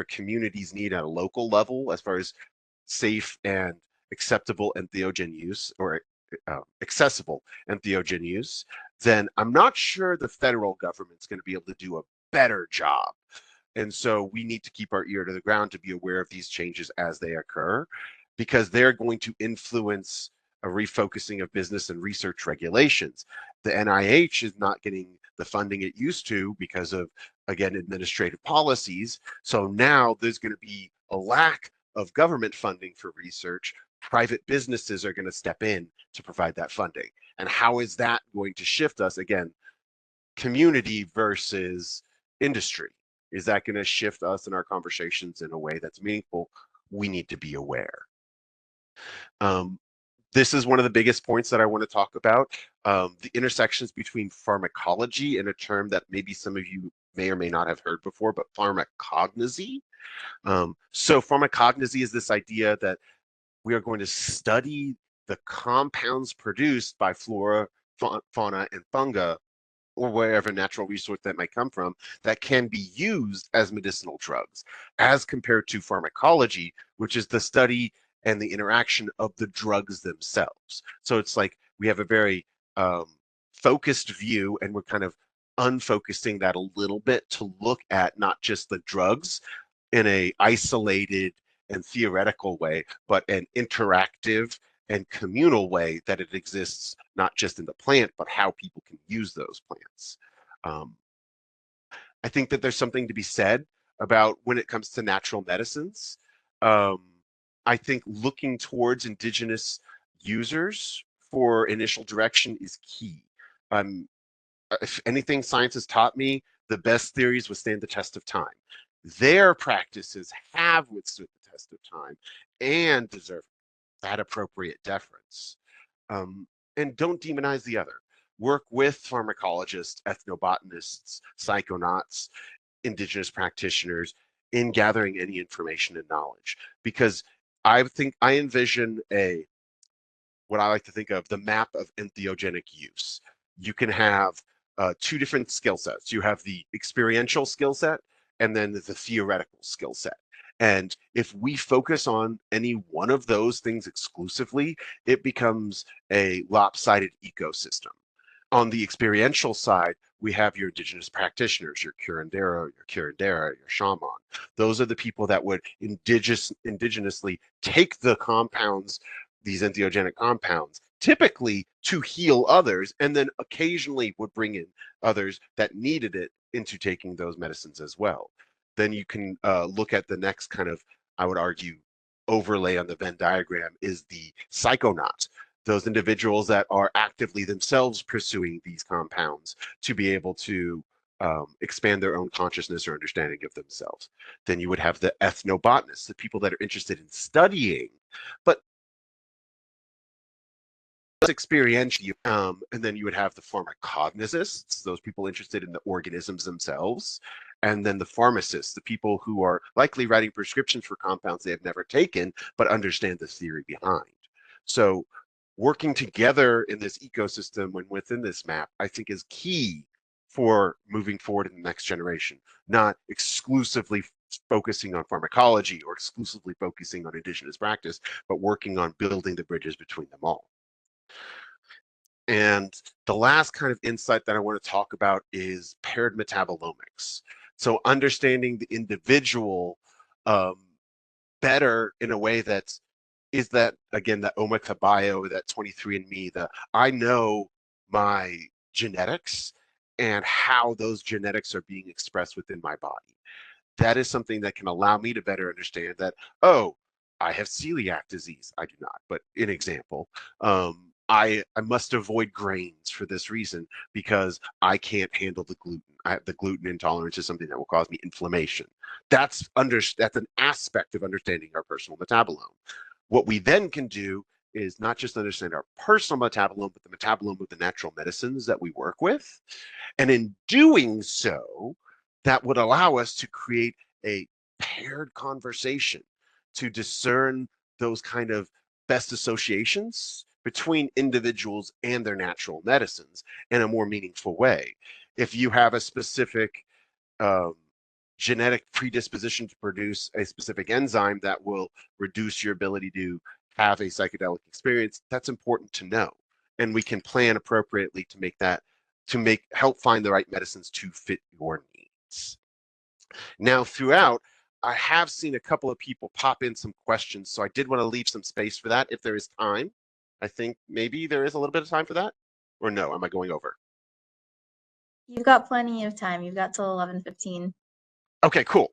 communities need at a local level as far as safe and acceptable entheogen use, or accessible entheogen use, then I'm not sure the federal government's going to be able to do a better job. And so we need to keep our ear to the ground to be aware of these changes as they occur, because they're going to influence a refocusing of business and research regulations. The NIH is not getting the funding it used to because of, again, administrative policies. So now there's going to be a lack of government funding for research. Private businesses are going to step in to provide that funding. And how is that going to shift us? Again, community versus industry. Is that going to shift us in our conversations in a way that's meaningful? We need to be aware. This is one of the biggest points that I want to talk about, the intersections between pharmacology, and a term that maybe some of you may or may not have heard before, but pharmacognosy. So pharmacognosy is this idea that we are going to study the compounds produced by flora, fauna, and fungi, or wherever natural resource that might come from, that can be used as medicinal drugs, as compared to pharmacology, which is the study and the interaction of the drugs themselves. So it's like we have a very focused view, and we're kind of unfocusing that a little bit to look at not just the drugs in a isolated and theoretical way, but an interactive and communal way that it exists, not just in the plant, but how people can use those plants. I think that there's something to be said about when it comes to natural medicines. I think looking towards indigenous users for initial direction is key. If anything science has taught me, the best theories withstand the test of time. Their practices have withstood the test of time and deserve that appropriate deference. And don't demonize the other. Work with pharmacologists, ethnobotanists, psychonauts, indigenous practitioners in gathering any information and knowledge, because I envision what I like to think of the map of entheogenic use. You can have two different skill sets. You have the experiential skill set and then the theoretical skill set. And if we focus on any one of those things exclusively, it becomes a lopsided ecosystem. On the experiential side, we have your indigenous practitioners, your curandero, your shaman. Those are the people that would indigenously take the compounds, these entheogenic compounds, typically to heal others, and then occasionally would bring in others that needed it into taking those medicines as well. Then you can look at the next kind of, I would argue, overlay on the Venn diagram is the psychonaut. those individuals that are actively themselves pursuing these compounds to be able to expand their own consciousness or understanding of themselves. Then you would have the ethnobotanists, the people that are interested in studying, but experientially, and then you would have the pharmacognosists, those people interested in the organisms themselves, and then the pharmacists, the people who are likely writing prescriptions for compounds they have never taken, but understand the theory behind. So working together in this ecosystem and within this map, I think is key for moving forward in the next generation, not exclusively focusing on pharmacology or exclusively focusing on indigenous practice, but working on building the bridges between them all. And the last kind of insight that I want to talk about is paired metabolomics. So understanding the individual better in a way that is that, again, that Omega Bio, that 23andMe, the I know my genetics and how those genetics are being expressed within my body. That is something that can allow me to better understand that, oh, I have celiac disease. I do not, but an example. I must avoid grains for this reason because I can't handle the gluten. The gluten intolerance is something that will cause me inflammation. That's an aspect of understanding our personal metabolome. What we then can do is not just understand our personal metabolome, but the metabolome of the natural medicines that we work with. And in doing so, that would allow us to create a paired conversation to discern those kind of best associations between individuals and their natural medicines in a more meaningful way. If you have a specific genetic predisposition to produce a specific enzyme that will reduce your ability to have a psychedelic experience, that's important to know. And we can plan appropriately to make that, help find the right medicines to fit your needs. Now, throughout, I have seen a couple of people pop in some questions, so I did want to leave some space for that if there is time. I think maybe there is a little bit of time for that, or no, am I going over? You've got plenty of time. You've got till 11:15. Okay, cool.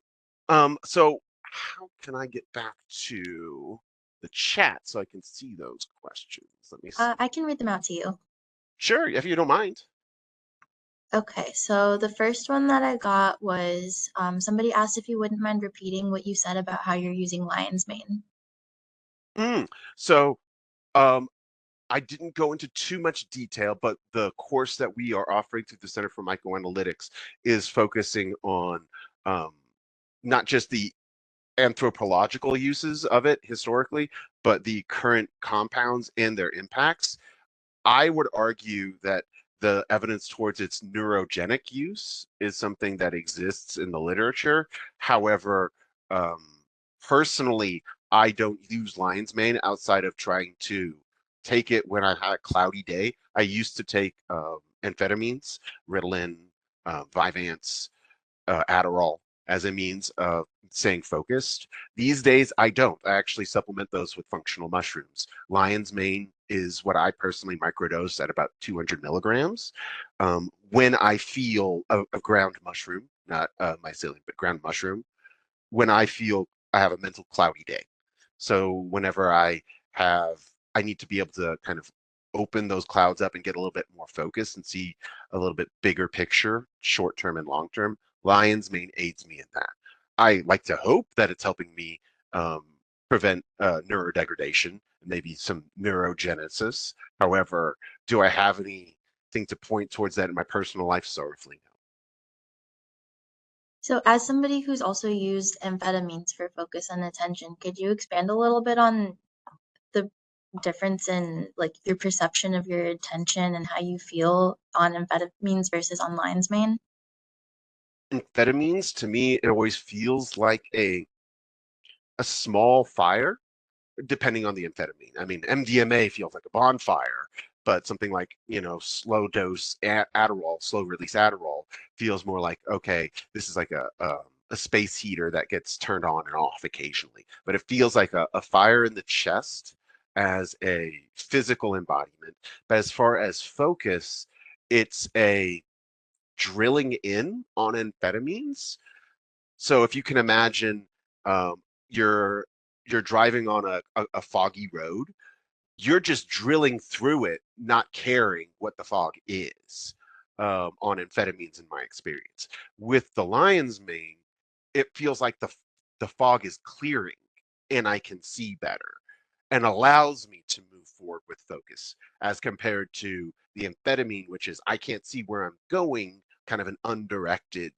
So how can I get back to the chat so I can see those questions? Let me see. I can read them out to you. Sure, if you don't mind. Okay, so the first one that I got was somebody asked if you wouldn't mind repeating what you said about how you're using lion's mane. So I didn't go into too much detail, but the course that we are offering through the Center for Microanalytics is focusing on not just the anthropological uses of it historically, but the current compounds and their impacts. I would argue that the evidence towards its neurogenic use is something that exists in the literature. However, personally, I don't use lion's mane outside of trying to take it when I had a cloudy day. I used to take amphetamines, Ritalin, Vyvanse, Adderall as a means of staying focused. These days, I don't. I actually supplement those with functional mushrooms. Lion's mane is what I personally microdose at about 200 milligrams. When I feel a ground mushroom, not mycelium, but ground mushroom, when I feel I have a mental cloudy day. So whenever I need to be able to kind of open those clouds up and get a little bit more focused and see a little bit bigger picture, short term and long term, lion's mane aids me in that. I like to hope that it's helping me prevent neurodegradation, maybe some neurogenesis. However, do I have anything to point towards that in my personal life? Sorrowfully, no. So as somebody who's also used amphetamines for focus and attention, could you expand a little bit on the difference in like your perception of your attention and how you feel on amphetamines versus on lion's mane? Amphetamines, to me, it always feels like a small fire, depending on the amphetamine. I mean, MDMA feels like a bonfire, but something like, slow dose Adderall, slow release Adderall feels more like, okay, this is like a space heater that gets turned on and off occasionally. But it feels like a fire in the chest as a physical embodiment. But as far as focus, it's a drilling in on amphetamines. So if you can imagine, you're driving on a foggy road, you're just drilling through it, not caring what the fog is on amphetamines, in my experience. With the lion's mane, it feels like the fog is clearing and I can see better and allows me to move forward with focus as compared to the amphetamine, which is I can't see where I'm going, kind of an undirected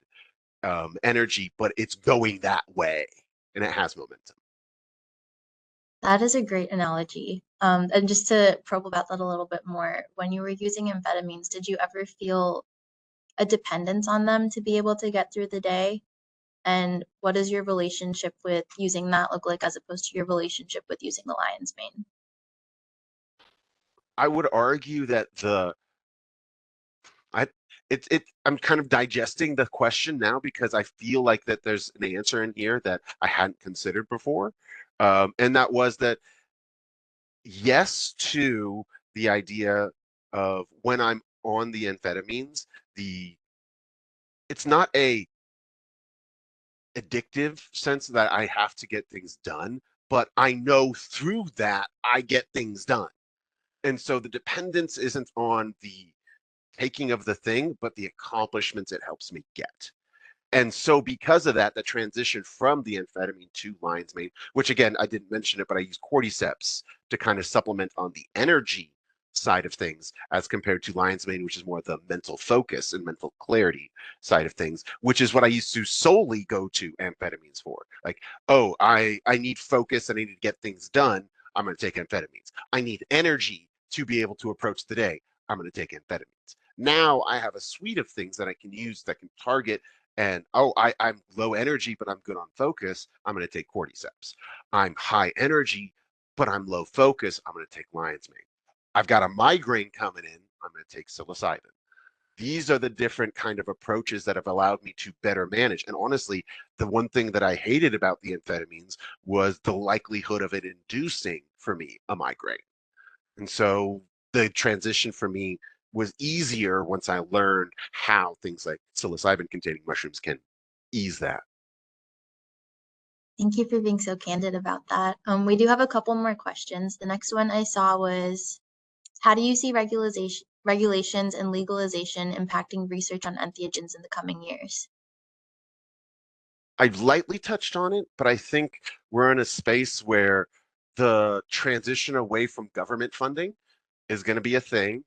energy, but it's going that way and it has momentum. That is a great analogy. And just to probe about that a little bit more, when you were using amphetamines, did you ever feel a dependence on them to be able to get through the day? And what does your relationship with using that look like as opposed to your relationship with using the lion's mane? I would argue that I I'm kind of digesting the question now because I feel like that there's an answer in here that I hadn't considered before. And that was that yes to the idea of when I'm on the amphetamines, it's not a addictive sense that I have to get things done, but I know through that I get things done. And so the dependence isn't on the taking of the thing, but the accomplishments it helps me get. And so because of that, the transition from the amphetamine to lion's mane, which again, I didn't mention it, but I use cordyceps to kind of supplement on the energy side of things as compared to lion's mane, which is more the mental focus and mental clarity side of things, which is what I used to solely go to amphetamines for. Like, oh, I need focus and I need to get things done. I'm going to take amphetamines. I need energy to be able to approach the day. I'm going to take amphetamines. Now I have a suite of things that I can use that can target and oh, I'm low energy, but I'm good on focus. I'm going to take cordyceps. I'm high energy, but I'm low focus. I'm going to take lion's mane. I've got a migraine coming in. I'm going to take psilocybin. These are the different kind of approaches that have allowed me to better manage. And honestly, the one thing that I hated about the amphetamines was the likelihood of it inducing for me a migraine. And so the transition for me was easier once I learned how things like psilocybin containing mushrooms can ease that. Thank you for being so candid about that. We do have a couple more questions. The next one I saw was, how do you see regulations and legalization impacting research on entheogens in the coming years? I've lightly touched on it, but I think we're in a space where the transition away from government funding is going to be a thing.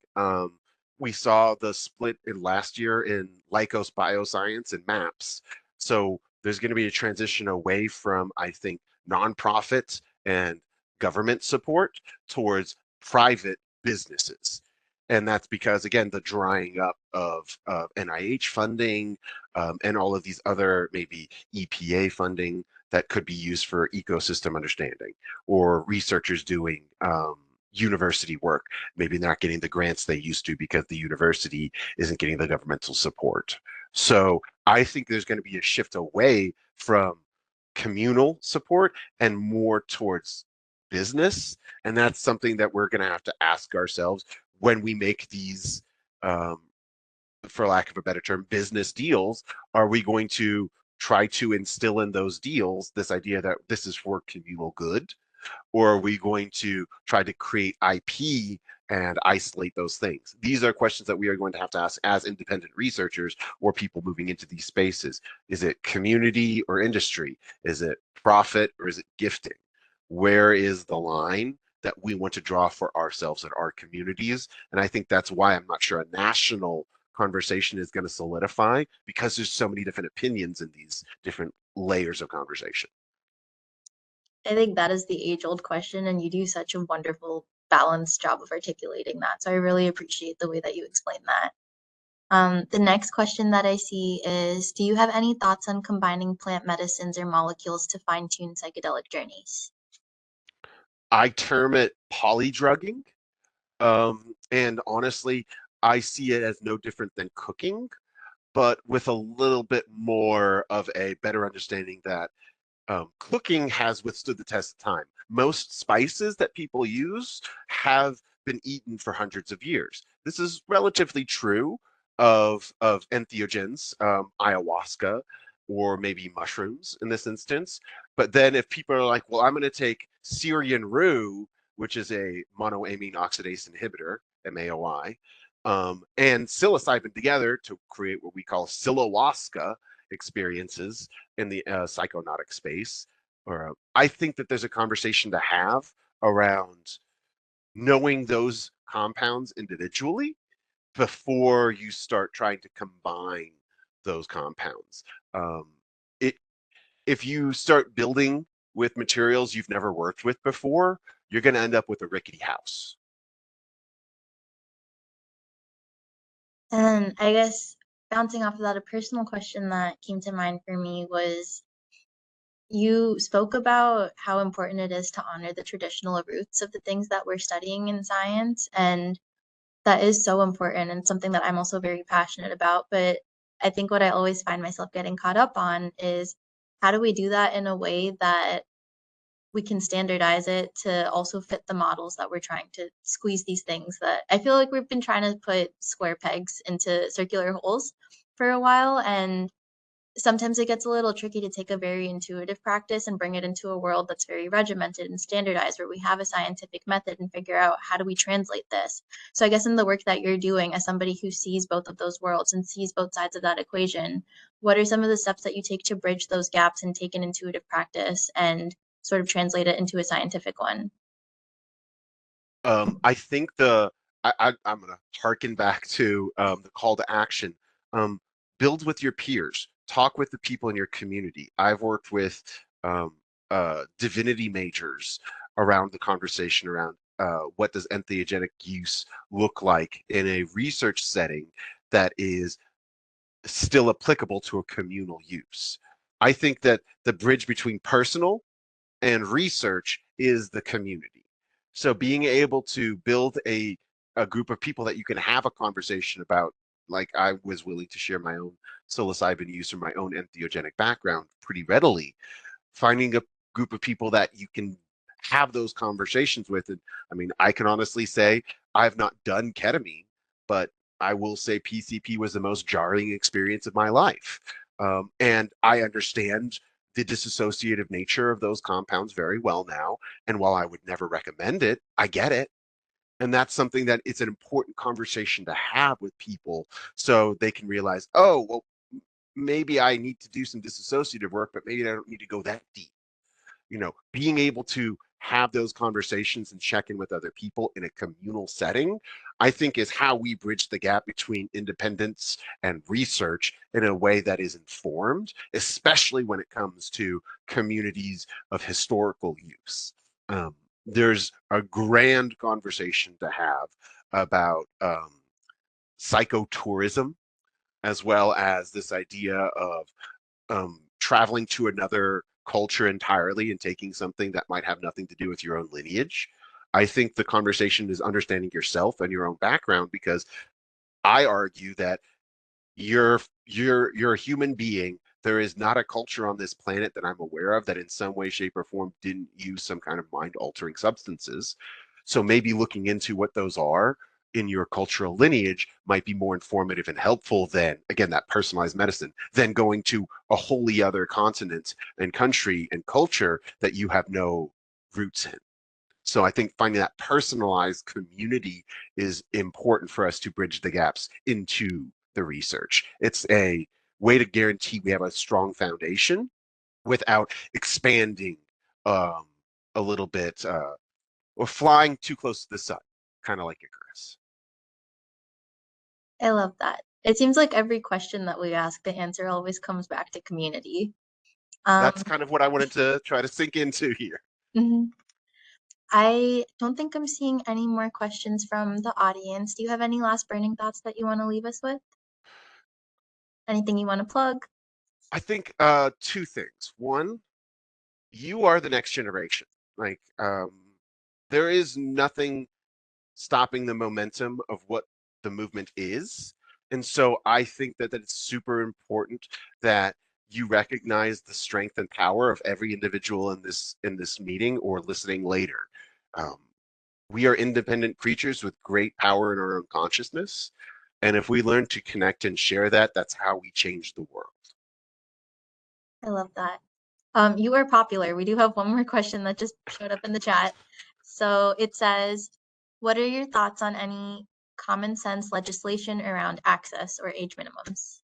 We saw the split in last year in Lycos Bioscience and MAPS. So there's going to be a transition away from, I think, nonprofit and government support towards private businesses. And that's because, again, the drying up of NIH funding and all of these other maybe EPA funding that could be used for ecosystem understanding or researchers doing university work. Maybe not getting the grants they used to because the university isn't getting the governmental support. So I think there's going to be a shift away from communal support and more towards business. And that's something that we're going to have to ask ourselves when we make these, for lack of a better term, business deals. Are we going to try to instill in those deals this idea that this is for communal good? Or are we going to try to create IP and isolate those things? These are questions that we are going to have to ask as independent researchers or people moving into these spaces. Is it community or industry? Is it profit or is it gifting? Where is the line that we want to draw for ourselves and our communities? And I think that's why I'm not sure a national conversation is going to solidify, because there's so many different opinions in these different layers of conversation. I think that is the age-old question, and you do such a wonderful, balanced job of articulating that. So I really appreciate the way that you explain that. The next question that I see is, do you have any thoughts on combining plant medicines or molecules to fine-tune psychedelic journeys? I term it polydrugging. And honestly, I see it as no different than cooking, but with a little bit more of a better understanding that cooking has withstood the test of time. Most spices that people use have been eaten for hundreds of years. This is relatively true of entheogens, ayahuasca, or maybe mushrooms in this instance. But then if people are like, well, I'm going to take Syrian rue which is a monoamine oxidase inhibitor, MAOI, and psilocybin together to create what we call psilowaska experiences in the psychonautic space. I think that there's a conversation to have around knowing those compounds individually before you start trying to combine those compounds. It if you start building with materials you've never worked with before, you're going to end up with a rickety house. And I guess bouncing off of that, a personal question that came to mind for me was you spoke about how important it is to honor the traditional roots of the things that we're studying in science. And that is so important and something that I'm also very passionate about. But I think what I always find myself getting caught up on is how do we do that in a way that we can standardize it to also fit the models that we're trying to squeeze these things that I feel like we've been trying to put square pegs into circular holes for a while. And sometimes it gets a little tricky to take a very intuitive practice and bring it into a world that's very regimented and standardized, where we have a scientific method and figure out how do we translate this. So I guess in the work that you're doing as somebody who sees both of those worlds and sees both sides of that equation, what are some of the steps that you take to bridge those gaps and take an intuitive practice and sort of translate it into a scientific one? I think I'm going to harken back to the call to action. Build with your peers. Talk with the people in your community. I've worked with divinity majors around the conversation around what does entheogenic use look like in a research setting that is still applicable to a communal use. I think that the bridge between personal and research is the community. So being able to build a group of people that you can have a conversation about, like I was willing to share my own psilocybin use or my own entheogenic background pretty readily, finding a group of people that you can have those conversations with. And I mean, I can honestly say I've not done ketamine, but I will say PCP was the most jarring experience of my life. And I understand the dissociative nature of those compounds very well now. And while I would never recommend it, I get it. And that's something that it's an important conversation to have with people so they can realize, oh, well, maybe I need to do some dissociative work, but maybe I don't need to go that deep. Being able to have those conversations and check in with other people in a communal setting, I think is how we bridge the gap between independence and research in a way that is informed, especially when it comes to communities of historical use. There's a grand conversation to have about psychotourism, as well as this idea of traveling to another culture entirely and taking something that might have nothing to do with your own lineage. I think the conversation is understanding yourself and your own background, because I argue that you're a human being. There is not a culture on this planet that I'm aware of that in some way, shape, or form didn't use some kind of mind-altering substances. So maybe looking into what those are in your cultural lineage might be more informative and helpful than, again, that personalized medicine, than going to a wholly other continent and country and culture that you have no roots in. So I think finding that personalized community is important for us to bridge the gaps into the research. It's a way to guarantee we have a strong foundation without expanding a little bit or flying too close to the sun, kind of like Icarus. I love that. It seems like every question that we ask, the answer always comes back to community. That's kind of what I wanted to try to sink into here. Mhm. I don't think I'm seeing any more questions from the audience. Do you have any last burning thoughts that you want to leave us with? Anything you want to plug? I think two things. One, you are the next generation. Like there is nothing stopping the momentum of what the movement is. And so I think that it's super important that you recognize the strength and power of every individual in this meeting or listening later. We are independent creatures with great power in our own consciousness. And if we learn to connect and share that, that's how we change the world. I love that. You are popular. We do have one more question that just showed up in the chat. So it says, what are your thoughts on any common sense legislation around access or age minimums?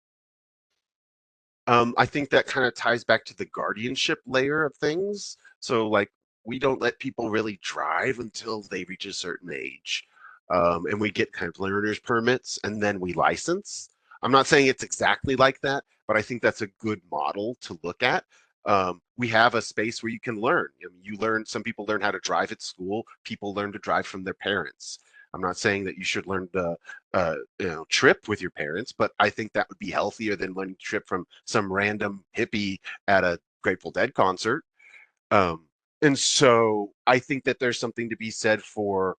I think that kind of ties back to the guardianship layer of things. So, like, we don't let people really drive until they reach a certain age. And we get kind of learner's permits and then we license. I'm not saying it's exactly like that, but I think that's a good model to look at. We have a space where you can learn. I mean, you learn, some people learn how to drive at school, people learn to drive from their parents. I'm not saying that you should learn to trip with your parents, but I think that would be healthier than learning to trip from some random hippie at a Grateful Dead concert. And so I think that there's something to be said for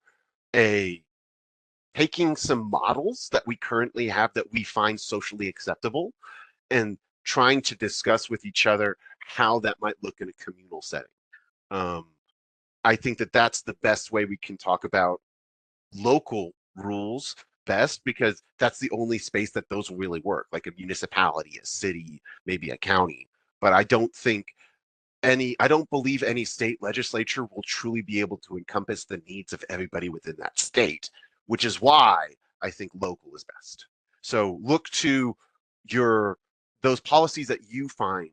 a taking some models that we currently have that we find socially acceptable and trying to discuss with each other how that might look in a communal setting. I think that that's the best way we can talk about local rules best, because that's the only space that those will really work, like a municipality, a city, maybe a county. But I don't believe any state legislature will truly be able to encompass the needs of everybody within that state, which is why I think local is best. So look to your those policies that you find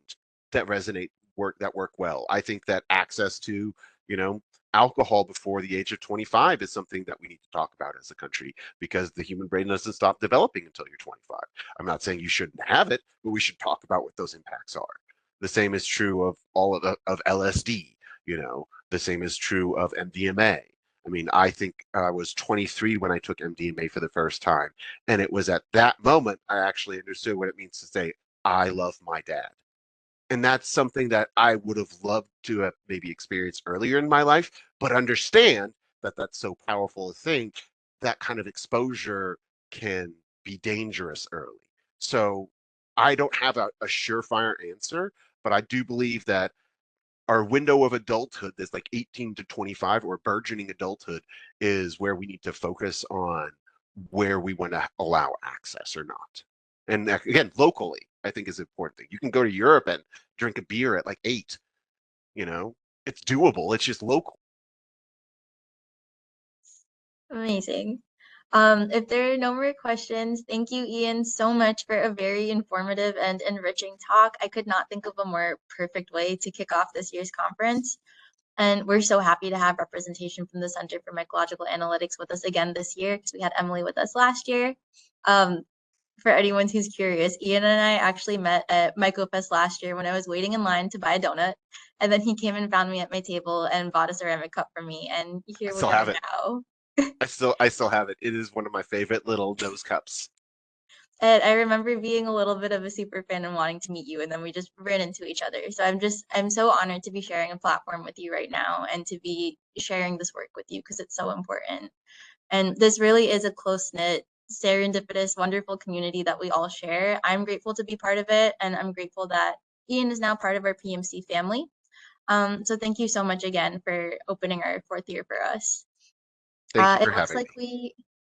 that resonate, that work well. I think that access to, you know, alcohol before the age of 25 is something that we need to talk about as a country, because the human brain doesn't stop developing until you're 25. I'm not saying you shouldn't have it, but we should talk about what those impacts are. The same is true of all of LSD, the same is true of MDMA. I mean, I think I was 23 when I took MDMA for the first time. And it was at that moment I actually understood what it means to say, I love my dad. And that's something that I would have loved to have maybe experienced earlier in my life, but understand that that's so powerful a thing, that kind of exposure can be dangerous early. So I don't have a surefire answer, but I do believe that our window of adulthood, that's like 18 to 25 or burgeoning adulthood, is where we need to focus on where we want to allow access or not. And again, locally, I think is an important thing. You can go to Europe and drink a beer at like 8, it's doable. It's just local. Amazing. If there are no more questions, thank you, Ian, so much for a very informative and enriching talk. I could not think of a more perfect way to kick off this year's conference. And we're so happy to have representation from the Center for Mycological Analytics with us again this year, because we had Emily with us last year. For anyone who's curious, Ian and I actually met at MycoFest last year when I was waiting in line to buy a donut. And then he came and found me at my table and bought a ceramic cup for me. And here I we still are have it. now. I still have it. It is one of my favorite little nose cups. And I remember being a little bit of a super fan and wanting to meet you, and then we just ran into each other. So I'm so honored to be sharing a platform with you right now and to be sharing this work with you, because it's so important. And this really is a close-knit, serendipitous, wonderful community that we all share. I'm grateful to be part of it, and I'm grateful that Ian is now part of our PMC family. So thank you so much again for opening our 4th year for us. Thank you It for looks having like me.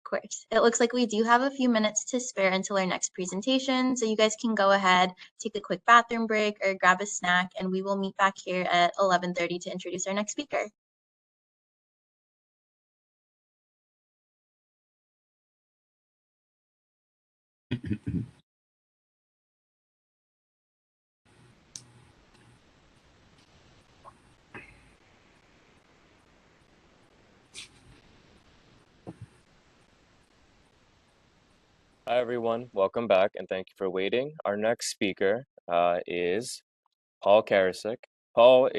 of course, it looks like we do have a few minutes to spare until our next presentation. So you guys can go ahead, take a quick bathroom break or grab a snack, and we will meet back here at 11:30 to introduce our next speaker. Hi, everyone. Welcome back, and thank you for waiting. Our next speaker is Paul Karasik. Paul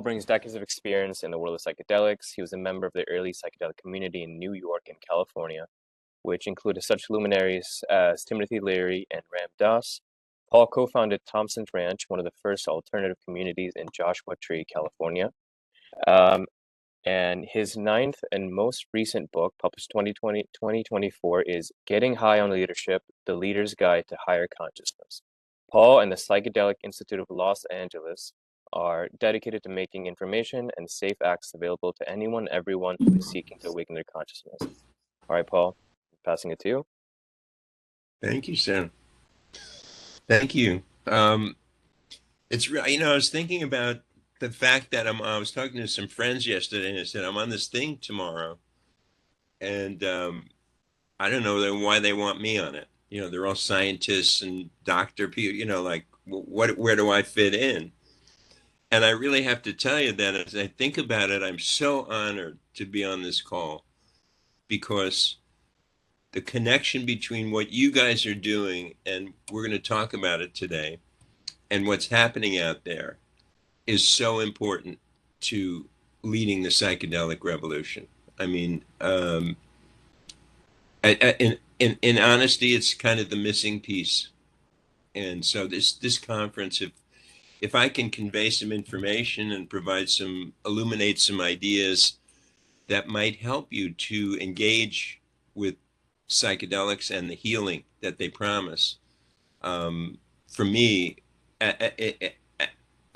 brings decades of experience in the world of psychedelics. He was a member of the early psychedelic community in New York and California, which included such luminaries as Timothy Leary and Ram Dass. Paul co-founded Thompson's Ranch, one of the first alternative communities in Joshua Tree, California. And his 9th and most recent book, published 2024, is Getting High on Leadership, The Leader's Guide to Higher Consciousness. Paul and the Psychedelic Institute of Los Angeles are dedicated to making information and safe access available to anyone, everyone who is seeking to awaken their consciousness. All right, Paul, passing it to you. Thank you, Sam. Thank you. It's I was thinking about the fact that I was talking to some friends yesterday, and I said I'm on this thing tomorrow, and I don't know why they want me on it. You know, they're all scientists and doctor people. You know, like where do I fit in? And I really have to tell you that as I think about it, I'm so honored to be on this call, because the connection between what you guys are doing, and we're going to talk about it today, and what's happening out there is so important to leading the psychedelic revolution. I mean, in honesty, it's kind of the missing piece. And so this conference, if I can convey some information and illuminate some ideas that might help you to engage with psychedelics and the healing that they promise, for me,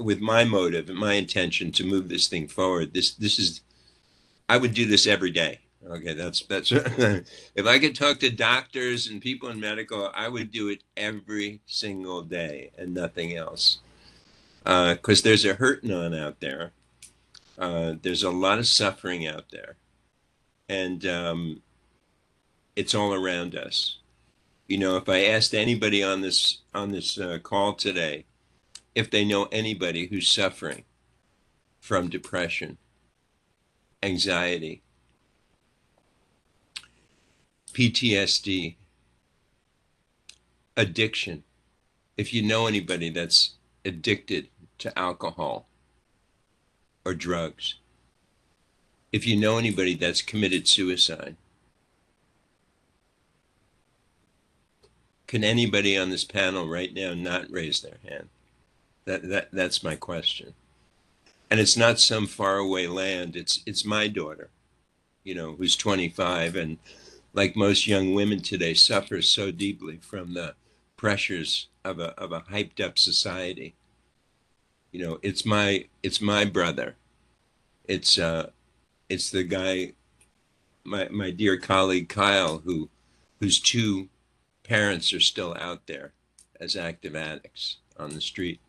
with my motive and my intention to move this thing forward, this is, I would do this every day. Okay, that's if I could talk to doctors and people in medical, I would do it every single day and nothing else. Because there's a hurting on out there. There's a lot of suffering out there, and it's all around us. You know, if I asked anybody on this call today if they know anybody who's suffering from depression, anxiety, PTSD, addiction, if you know anybody that's addicted to alcohol or drugs, if you know anybody that's committed suicide, can anybody on this panel right now not raise their hand? That's my question. And it's not some faraway land. It's my daughter, you know, who's 25, and like most young women today, suffers so deeply from the pressures of a hyped up society. You know, it's my brother. It's the guy, my dear colleague Kyle, whose two parents are still out there as active addicts on the street.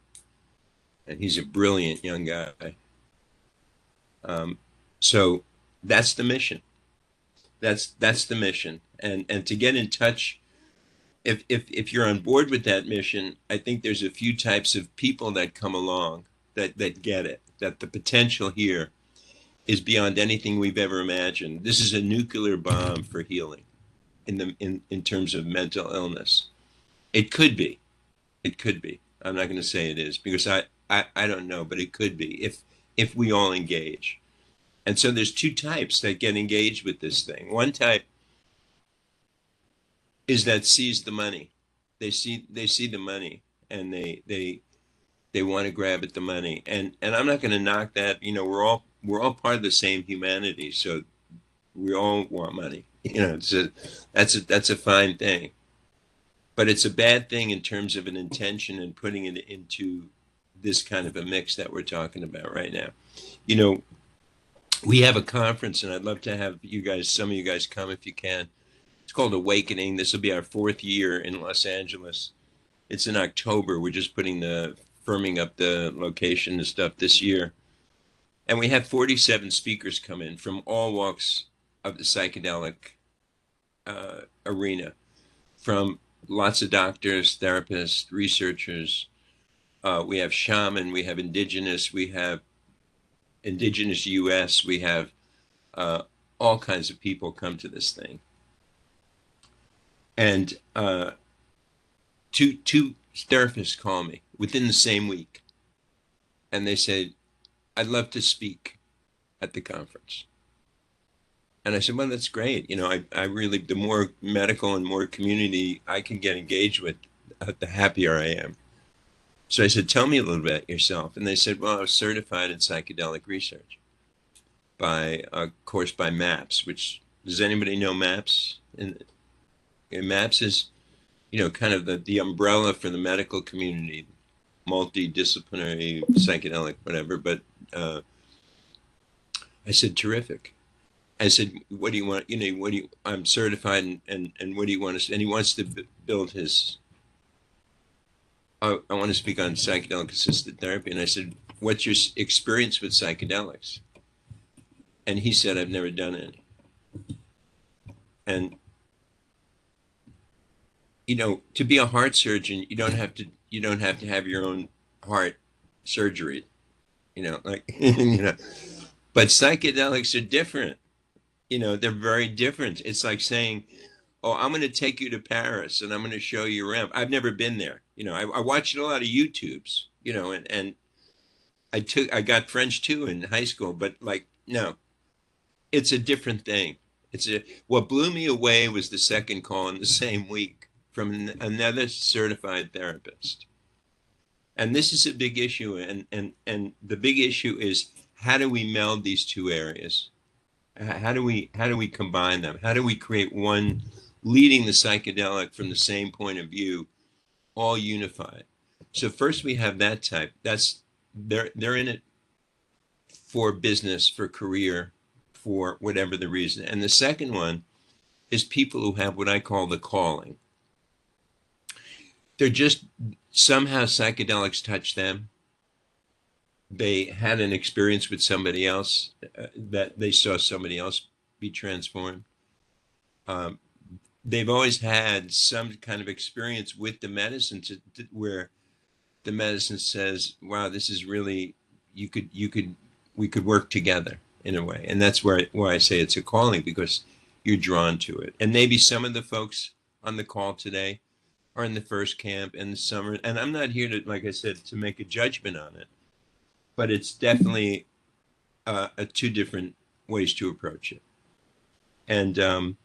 And he's a brilliant young guy. So that's the mission. That's the mission. And to get in touch, if you're on board with that mission, I think there's a few types of people that come along that get it, that the potential here is beyond anything we've ever imagined. This is a nuclear bomb for healing in terms of mental illness. It could be. I'm not going to say it is, because I don't know, but it could be if we all engage. And so there's two types that get engaged with this thing. One type is that sees the money. They see the money, and they want to grab at the money. And I'm not going to knock that. You know, we're all part of the same humanity, so we all want money. You know, that's a fine thing. But it's a bad thing in terms of an intention and putting it into this kind of a mix that we're talking about right now. You know, we have a conference, and I'd love to have some of you guys come if you can. It's called Awakening. This will be our 4th year in Los Angeles. It's in October. We're just firming up the location and stuff this year. And we have 47 speakers come in from all walks of the psychedelic arena, from lots of doctors, therapists, researchers. We have shaman, we have indigenous US, we have all kinds of people come to this thing. And two therapists call me within the same week, and they said, I'd love to speak at the conference. And I said, well, that's great. You know, I really, the more medical and more community I can get engaged with, the happier I am. So I said, tell me a little bit about yourself. And they said, well, I was certified in psychedelic research by a course by MAPS, which, does anybody know MAPS? And MAPS is, you know, kind of the umbrella for the medical community, multidisciplinary, psychedelic, whatever. But I said, terrific. I said, what do you want? You know, I'm certified, and what do you want to, and he wants to build his I want to speak on psychedelic assisted therapy. And I said, what's your experience with psychedelics? And he said, I've never done any. And, you know, to be a heart surgeon, you don't have to have your own heart surgery, you know, like, you know, but psychedelics are different. You know, they're very different. It's like saying, oh, I'm going to take you to Paris and I'm going to show you around. I've never been there. You know, I watched a lot of YouTubes, you know, and I got French too in high school, but like, no, it's a different thing. What blew me away was the second call in the same week from another certified therapist. And this is a big issue. And the big issue is, how do we meld these two areas? How do we combine them? How do we create one leading the psychedelic from the same point of view, all unified? So first we have that type. They're in it for business, for career, for whatever the reason. And the second one is people who have what I call the calling. They're just somehow psychedelics touch them. They had an experience with somebody else, that they saw somebody else be transformed. They've always had some kind of experience with the medicine where the medicine says, wow, this is really, we could work together in a way. And that's why I say it's a calling, because you're drawn to it. And maybe some of the folks on the call today are in the first camp in the summer. And I'm not here to, like I said, to make a judgment on it, but it's definitely two different ways to approach it. And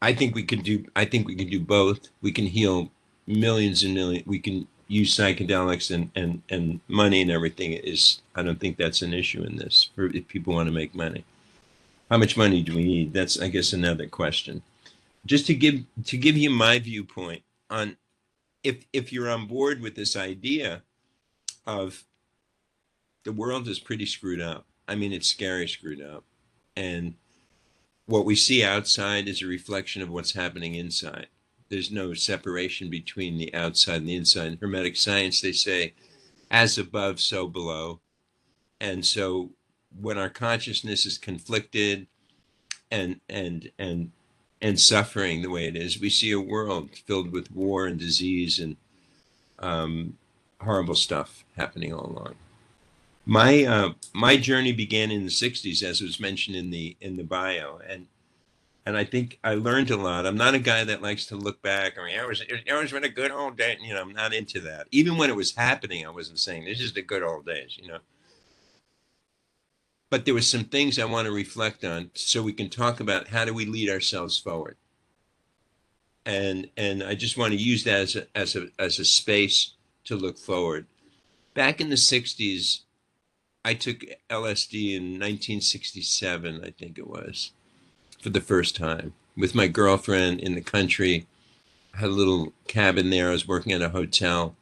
I think we can do both. We can heal millions and millions. We can use psychedelics and money and everything. I don't think that's an issue in this, for if people want to make money. How much money do we need? That's, I guess, another question. Just to give you my viewpoint on, if you're on board with this idea of the world is pretty screwed up. I mean, it's scary screwed up. And what we see outside is a reflection of what's happening inside. There's no separation between the outside and the inside. In Hermetic science, they say, as above, so below. And so when our consciousness is conflicted and suffering the way it is, we see a world filled with war and disease and horrible stuff happening all along. My journey began in the 60s, as was mentioned in the bio, and I think I learned a lot. I'm not a guy that likes to look back. I mean, it was been a good old day. You know, I'm not into that. Even when it was happening, I wasn't saying this is the good old days. You know, but there were some things I want to reflect on, so we can talk about how do we lead ourselves forward. And I just want to use that as a space to look forward. Back in the 60s, I took LSD in 1967, I think it was, for the first time with my girlfriend in the country. I had a little cabin there. I was working at a hotel,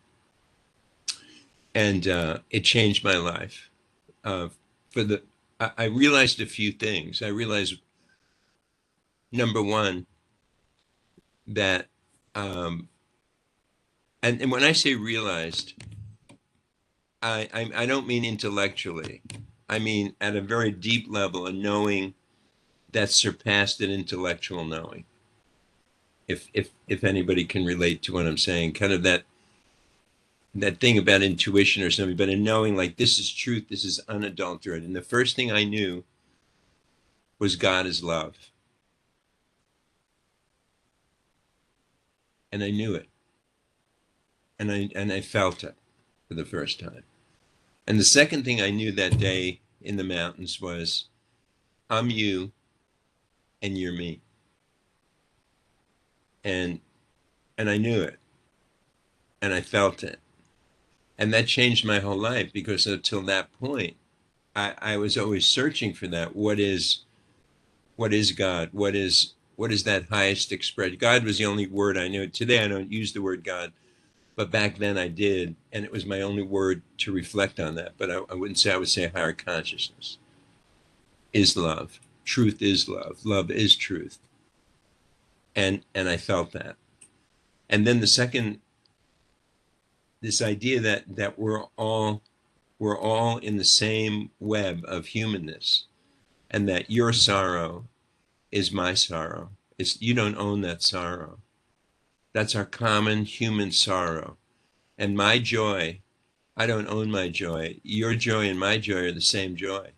and it changed my life. I realized a few things. I realized, number one, that, and when I say realized, I don't mean intellectually. I mean at a very deep level, a knowing that surpassed an intellectual knowing. If anybody can relate to what I'm saying, kind of that thing about intuition or something, but a knowing like this is truth, this is unadulterated. And the first thing I knew was God is love. And I knew it. And I felt it for the first time. And the second thing I knew that day in the mountains was, I'm you and you're me. And I knew it. And I felt it. And that changed my whole life, because until that point, I was always searching for that. What is God? What is that highest expression? God was the only word I knew. Today I don't use the word God, but back then I did, and it was my only word to reflect on that. But I wouldn't say, I would say higher consciousness is love. Truth is love. Love is truth. And I felt that. And then the second this idea that we're all in the same web of humanness, and that your sorrow is my sorrow. You don't own that sorrow. That's our common human sorrow. And my joy, I don't own my joy. Your joy and my joy are the same joy.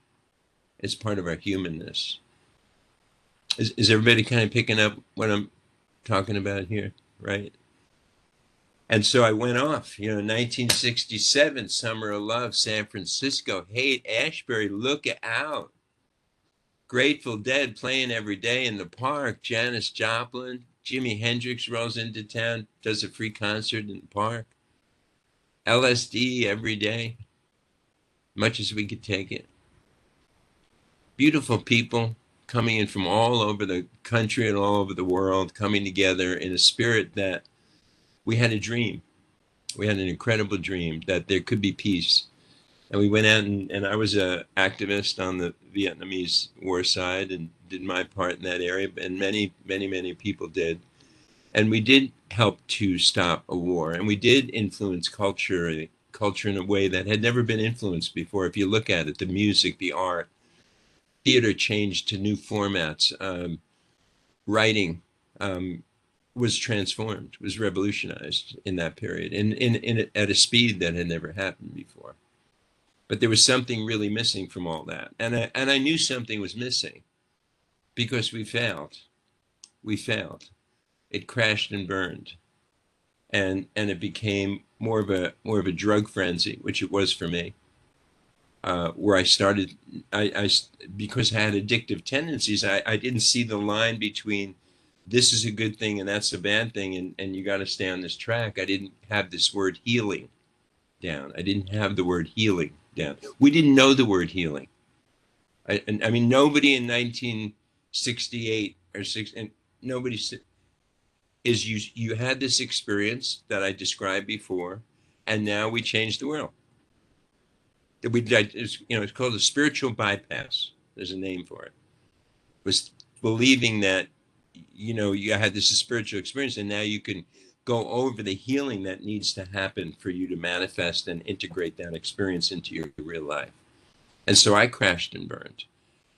It's part of our humanness. Is everybody kind of picking up what I'm talking about here, right? And so I went off, 1967, Summer of Love, San Francisco, Haight-Ashbury, look out. Grateful Dead playing every day in the park. Janis Joplin, Jimi Hendrix rolls into town, does a free concert in the park. LSD every day, much as we could take it. Beautiful people coming in from all over the country and all over the world, coming together in a spirit that we had a dream. We had an incredible dream that there could be peace. And we went out and I was an activist on the Vietnamese war side and did my part in that area, and many, many, many people did. And we did help to stop a war, and we did influence culture in a way that had never been influenced before. If you look at it, the music, the art, theater changed to new formats, writing was transformed, was revolutionized in that period, at a speed that had never happened before. But there was something really missing from all that. And I knew something was missing because we failed. We failed. It crashed and burned. And it became more of a drug frenzy, which it was for me, where I started, because I had addictive tendencies, I didn't see the line between this is a good thing and that's a bad thing, and you got to stay on this track. I didn't have this word healing down. I didn't have the word healing down. We didn't know the word healing. I mean, nobody in 1968 or six, and nobody is you had this experience that I described before, and now we changed the world. It's called a spiritual bypass. There's a name for it. It was believing that, you had this spiritual experience, and now you can go over the healing that needs to happen for you to manifest and integrate that experience into your real life. And so I crashed and burned.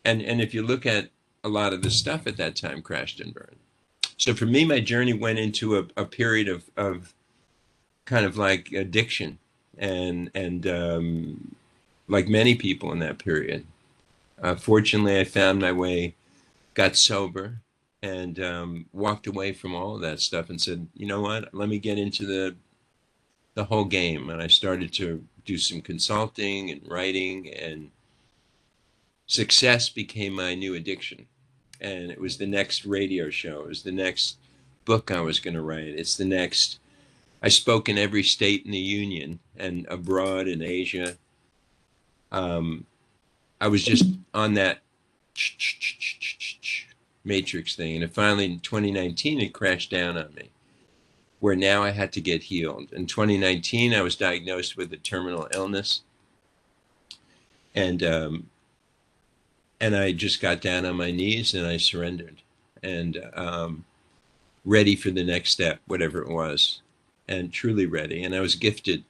And if you look at a lot of the stuff at that time, crashed and burned. So for me, my journey went into a period of kind of like addiction and like many people in that period. Fortunately, I found my way, got sober, and walked away from all of that stuff and said, you know what, let me get into the whole game. And I started to do some consulting and writing, and success became my new addiction. And it was the next radio show. It was the next book I was going to write. It's the next, I spoke in every state in the Union and abroad in Asia. I was just on that matrix thing. And finally in 2019, it crashed down on me, where now I had to get healed. In 2019, I was diagnosed with a terminal illness. And I just got down on my knees and I surrendered, and ready for the next step, whatever it was, and truly ready. And I was gifted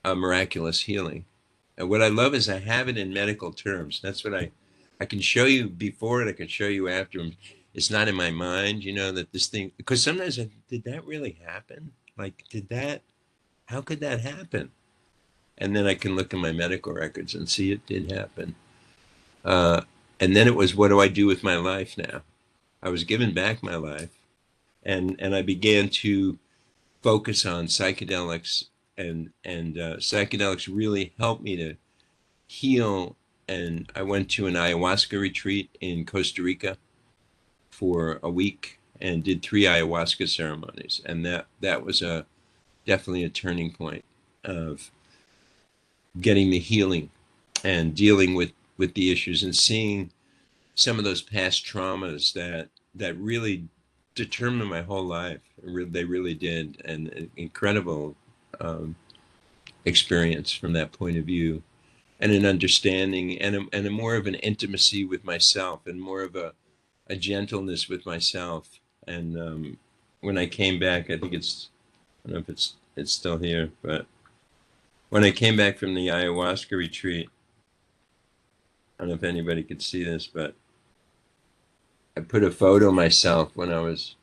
a miraculous healing. And what I love is I have it in medical terms. That's what I can show you before and I can show you after. It's not in my mind, that this thing, because sometimes did that really happen? Like, how could that happen? And then I can look in my medical records and see it did happen. And then it was, what do I do with my life now? I was given back my life, and I began to focus on psychedelics, and psychedelics really helped me to heal. And I went to an ayahuasca retreat in Costa Rica for a week and did 3 ayahuasca ceremonies, and that was definitely a turning point of getting the healing and dealing with the issues and seeing some of those past traumas that really determined my whole life. They really did. And an incredible experience from that point of view, and an understanding and a more of an intimacy with myself, and more of a gentleness with myself. And when I came back, I think I don't know if it's it's still here. But when I came back from the ayahuasca retreat, I don't know if anybody could see this, but I put a photo of myself when I was,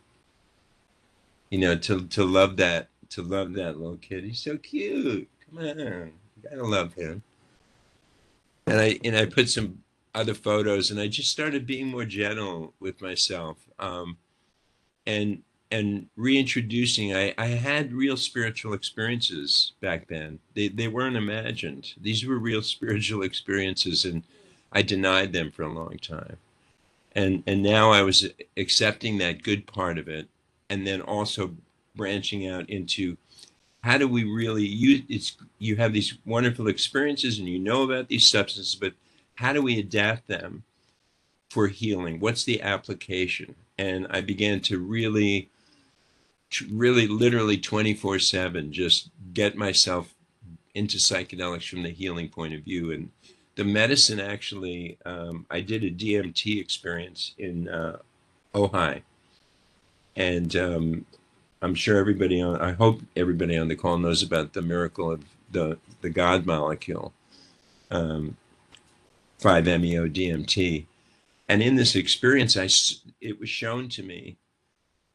to love that little kid. He's so cute. Come on, you gotta love him. And I put some other photos, and I just started being more gentle with myself, and reintroducing. I had real spiritual experiences back then. They weren't imagined. These were real spiritual experiences, and I denied them for a long time. And now I was accepting that good part of it, and then also branching out into how do we really use you have these wonderful experiences and you know about these substances, but how do we adapt them for healing? What's the application? And I began to really literally 24/7 just get myself into psychedelics from the healing point of view. And the medicine actually, I did a DMT experience in Ojai, and I'm sure I hope everybody on the call knows about the miracle of the God molecule, 5-MeO DMT. And in this experience, it was shown to me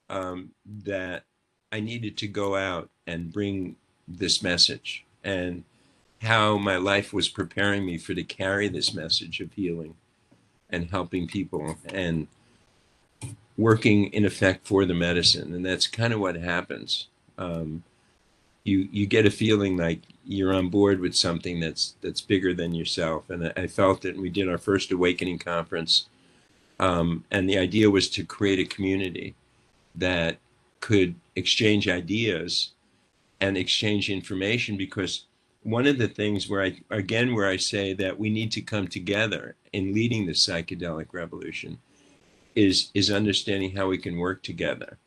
that I needed to go out and bring this message, and how my life was preparing me to carry this message of healing and helping people and working in effect for the medicine. And that's kind of what happens. You get a feeling like you're on board with something that's bigger than yourself. And I felt it. And we did our first awakening conference. And the idea was to create a community that could exchange ideas and exchange information, because one of the things where I say that we need to come together in leading the psychedelic revolution is understanding how we can work together.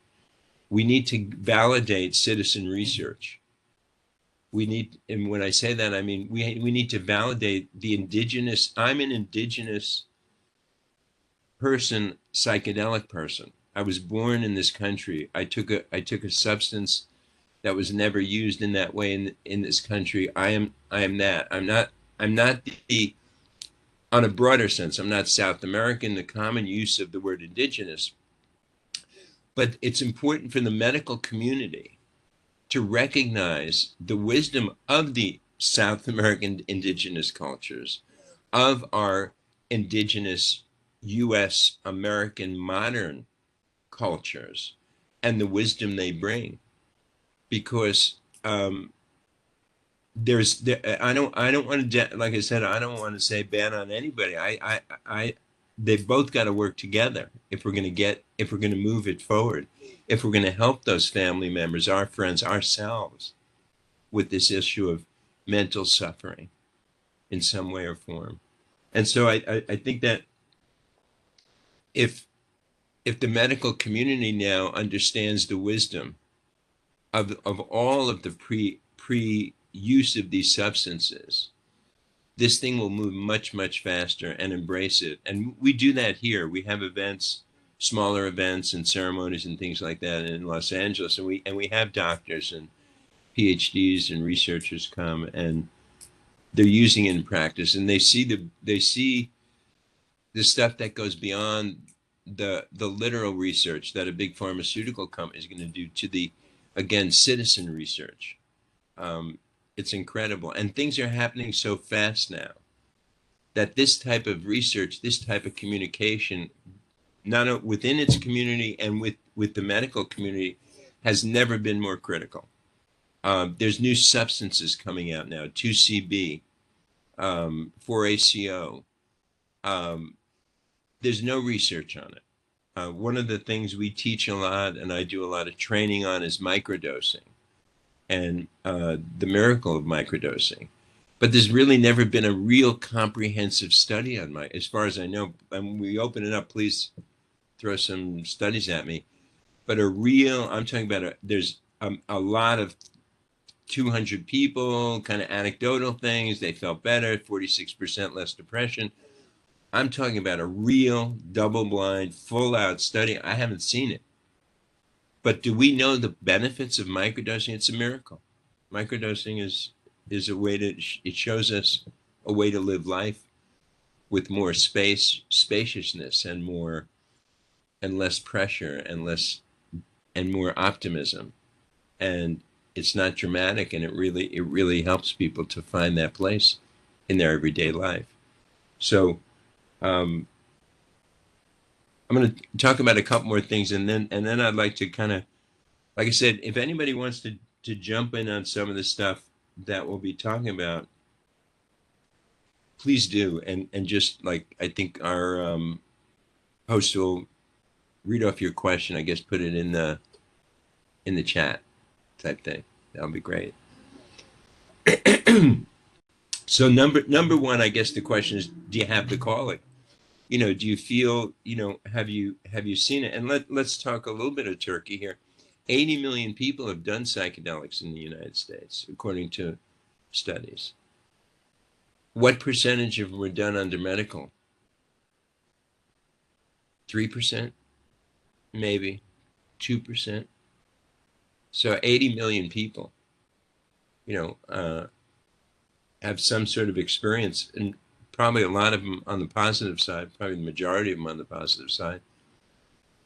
We need to validate citizen research. And when I say that, I mean, we need to validate the indigenous. I'm an indigenous person, psychedelic person. I was born in this country. I took a substance that was never used in that way in this country. I am that. I'm not the, on a broader sense, I'm not South American, the common use of the word indigenous. But it's important for the medical community to recognize the wisdom of the South American indigenous cultures, of our indigenous US American modern cultures, and the wisdom they bring. Because I don't want to, like I said, I don't want to say ban on anybody. They've both got to work together if we're going to move it forward, if we're going to help those family members, our friends, ourselves, with this issue of mental suffering in some way or form. And so I think that if the medical community now understands the wisdom of all of the pre use of these substances, this thing will move much, much faster and embrace it. And we do that here. We have events, smaller events and ceremonies and things like that in Los Angeles. And we have doctors and PhDs and researchers come, and they're using it in practice, and they see the stuff that goes beyond the literal research that a big pharmaceutical company is going to do to the, again, citizen research. It's incredible. And things are happening so fast now that this type of research, this type of communication, not within its community and with the medical community, has never been more critical. There's new substances coming out now, 2CB, 4-ACO. There's no research on it. One of the things we teach a lot, and I do a lot of training on, is microdosing and the miracle of microdosing. But there's really never been a real comprehensive study on as far as I know. And we open it up, please throw some studies at me. But I'm talking about there's a lot of 200 people, kind of anecdotal things. They felt better, 46% less depression. I'm talking about a real double-blind, full-out study. I haven't seen it. But do we know the benefits of microdosing? It's a miracle. Microdosing is a way to, it shows us a way to live life with more spaciousness and more, and less pressure and more optimism. And it's not dramatic, and it really helps people to find that place in their everyday life. So I'm going to talk about a couple more things, and then I'd like to kind of, like I said, if anybody wants to jump in on some of the stuff that we'll be talking about, please do. And just like, I think our host will read off your question, I guess, put it in the chat type thing. That would be great. So number one, I guess the question is, do you have the calling? You know, do you feel, you know, have you seen it? And let's talk a little bit of Turkey here. 80 million people have done psychedelics in the United States, according to studies. What percentage of them were done under medical? 3%, maybe 2%. So 80 million people, you know, have some sort of experience, and probably a lot of them on the positive side, probably the majority of them on the positive side.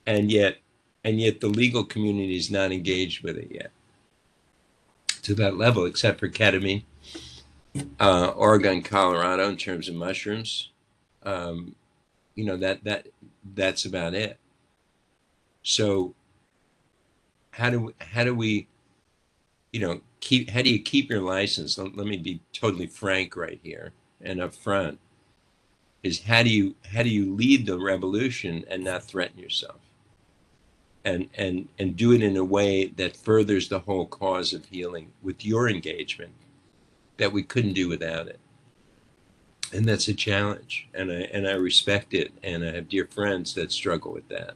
And yet the legal community is not engaged with it yet to that level, except for ketamine, Oregon, Colorado, in terms of mushrooms. You know, that's about it. So how do we, you know, how do you keep your license? Let me be totally frank right here and up front, is how do you lead the revolution and not threaten yourself, and do it in a way that furthers the whole cause of healing with your engagement that we couldn't do without it. And that's a challenge, and I respect it, and I have dear friends that struggle with that,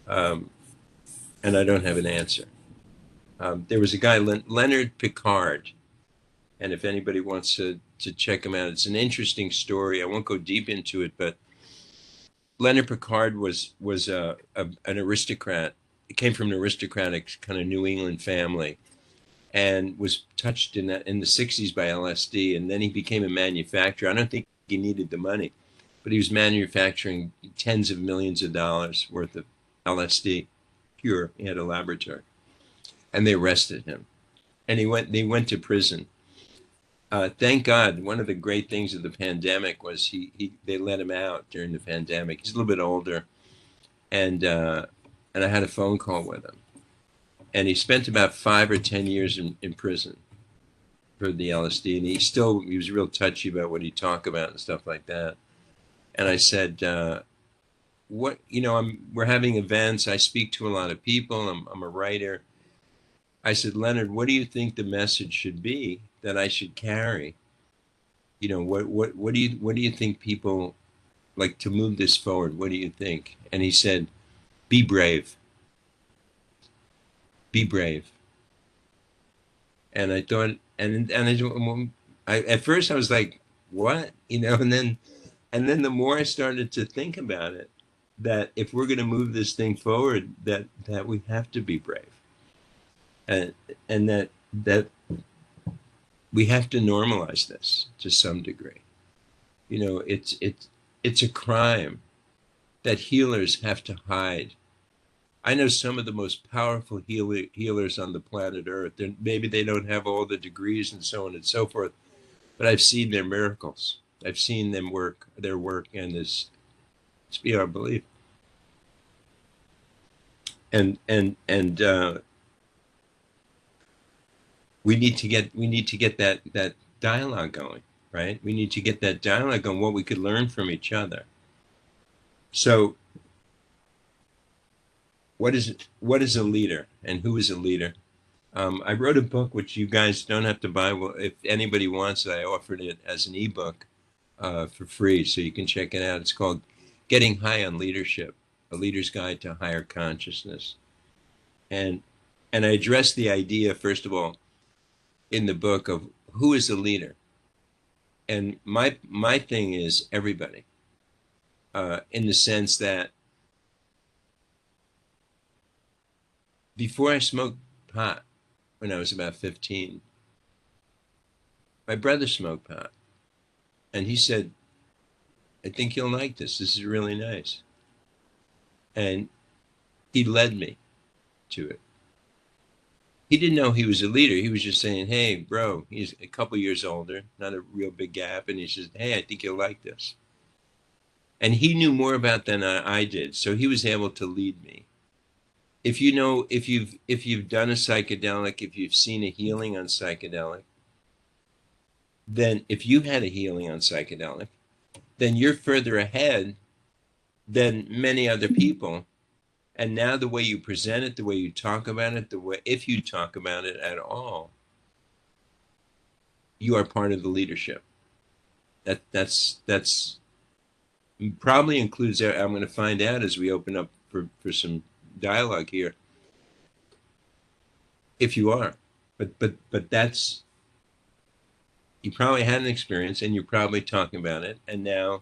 and I don't have an answer. There was a guy, Leonard Picard, and if anybody wants to check him out, it's an interesting story. I won't go deep into it, but Leonard Picard was an aristocrat. He came from an aristocratic kind of New England family, and was touched in the 60s by LSD, and then he became a manufacturer. I don't think he needed the money, but he was manufacturing tens of millions of dollars worth of LSD, pure. He had a laboratory, and they arrested him, and they went to prison. Thank God, one of the great things of the pandemic was they let him out during the pandemic. He's a little bit older, and I had a phone call with him, and he spent about 5 or 10 years in prison for the LSD, and he was real touchy about what he talked about and stuff like that. And I said, what, you know, we're having events. I speak to a lot of people. I'm a writer. I said, Leonard, what do you think the message should be that I should carry? You know, what do you think people like to move this forward? What do you think? And he said, be brave. Be brave. And I thought, and I at first I was like, what? You know, and then the more I started to think about it, that if we're going to move this thing forward, that we have to be brave. And that we have to normalize this to some degree. You know, it's a crime that healers have to hide. I know some of the most powerful healers on the planet Earth. Maybe they don't have all the degrees and so on and so forth, but I've seen their miracles. I've seen them their work, and it's beyond belief. And we need to get that dialogue going, right? We need to get that dialogue on what we could learn from each other. So what is a leader, and who is a leader? I wrote a book which you guys don't have to buy. Well, if anybody wants it, I offered it as an ebook for free, so you can check it out. It's called Getting High on Leadership, A Leader's Guide to Higher Consciousness. And I address the idea, first of all, in the book of who is a leader. And my thing is everybody, in the sense that before I smoked pot when I was about 15, My brother smoked pot, and he said, I think you'll like this. This is really nice. And he led me to it. He didn't know he was a leader. He was just saying, hey, bro, he's a couple years older, not a real big gap. And he says, hey, I think you'll like this. And he knew more about than I did. So he was able to lead me. If you know, if you've done a psychedelic, if you've seen a healing on psychedelic, then if you had a healing on psychedelic, then you're further ahead than many other people. And now the way you present it, the way you talk about it, the way, if you talk about it at all, you are part of the leadership. That's probably includes, I'm going to find out as we open up for some dialogue here, if you are, but that's, you probably had an experience and you're probably talking about it. And now,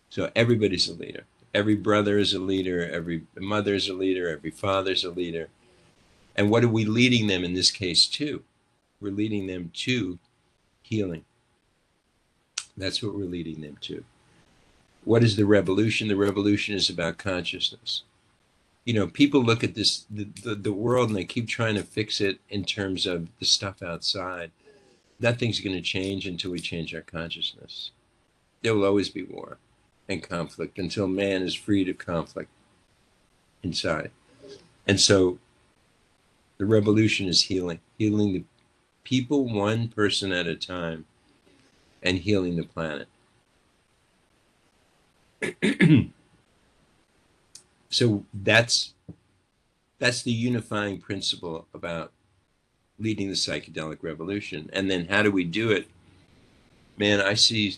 so everybody's a leader. Every brother is a leader. Every mother is a leader. Every father's a leader. And what are we leading them in this case to? We're leading them to healing. That's what we're leading them to. What is the revolution? The revolution is about consciousness. You know, people look at this, the world, and they keep trying to fix it in terms of the stuff outside. Nothing's going to change until we change our consciousness. There will always be war and conflict until man is freed of conflict inside. And so the revolution is healing the people one person at a time, and healing the planet. So that's the unifying principle about leading the psychedelic revolution. And then how do we do it? Man, I see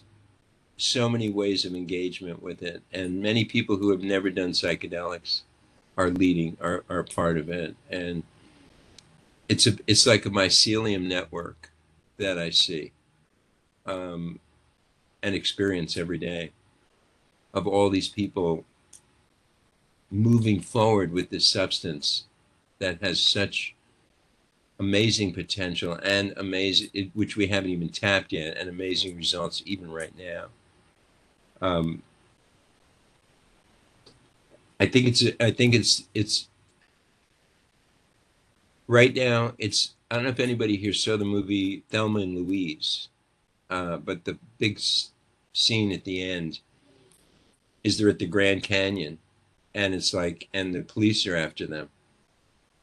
so many ways of engagement with it, and many people who have never done psychedelics are leading, are part of it. And it's like a mycelium network that I see and experience every day of all these people moving forward with this substance that has such amazing potential and amazing, which we haven't even tapped yet, and amazing results even right now. I think it's right now. I don't know if anybody here saw the movie Thelma and Louise, but the big scene at the end is they're at the Grand Canyon, and it's like, and the police are after them,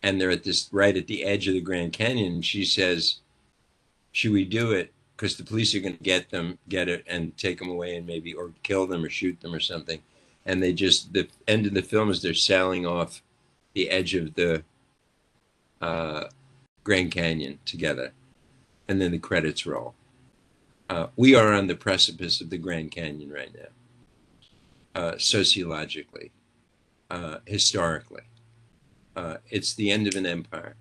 and they're at this right at the edge of the Grand Canyon. And she says, "Should we do it? Because the police are going to get it, and take them away, and maybe or kill them or shoot them or something." And they just, the end of the film is they're sailing off the edge of the Grand Canyon together, and then the credits roll. We are on the precipice of the Grand Canyon right now, sociologically, historically. It's the end of an empire.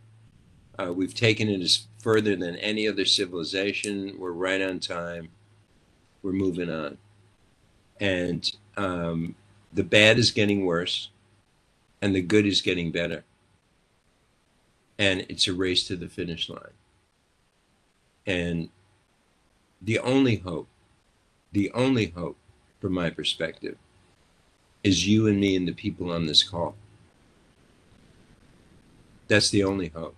We've taken it as further than any other civilization. We're right on time. We're moving on. And the bad is getting worse, and the good is getting better. And it's a race to the finish line. And the only hope from my perspective, is you and me and the people on this call. That's the only hope.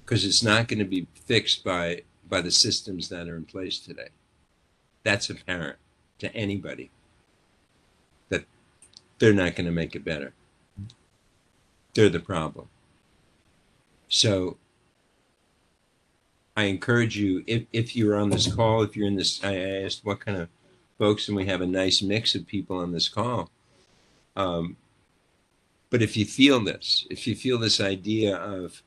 Because it's not going to be fixed by the systems that are in place today. That's apparent to anybody, that they're not going to make it better. They're the problem. So I encourage you, if you're on this call, if you're in this, I asked what kind of folks, and we have a nice mix of people on this call. But if you feel this idea of,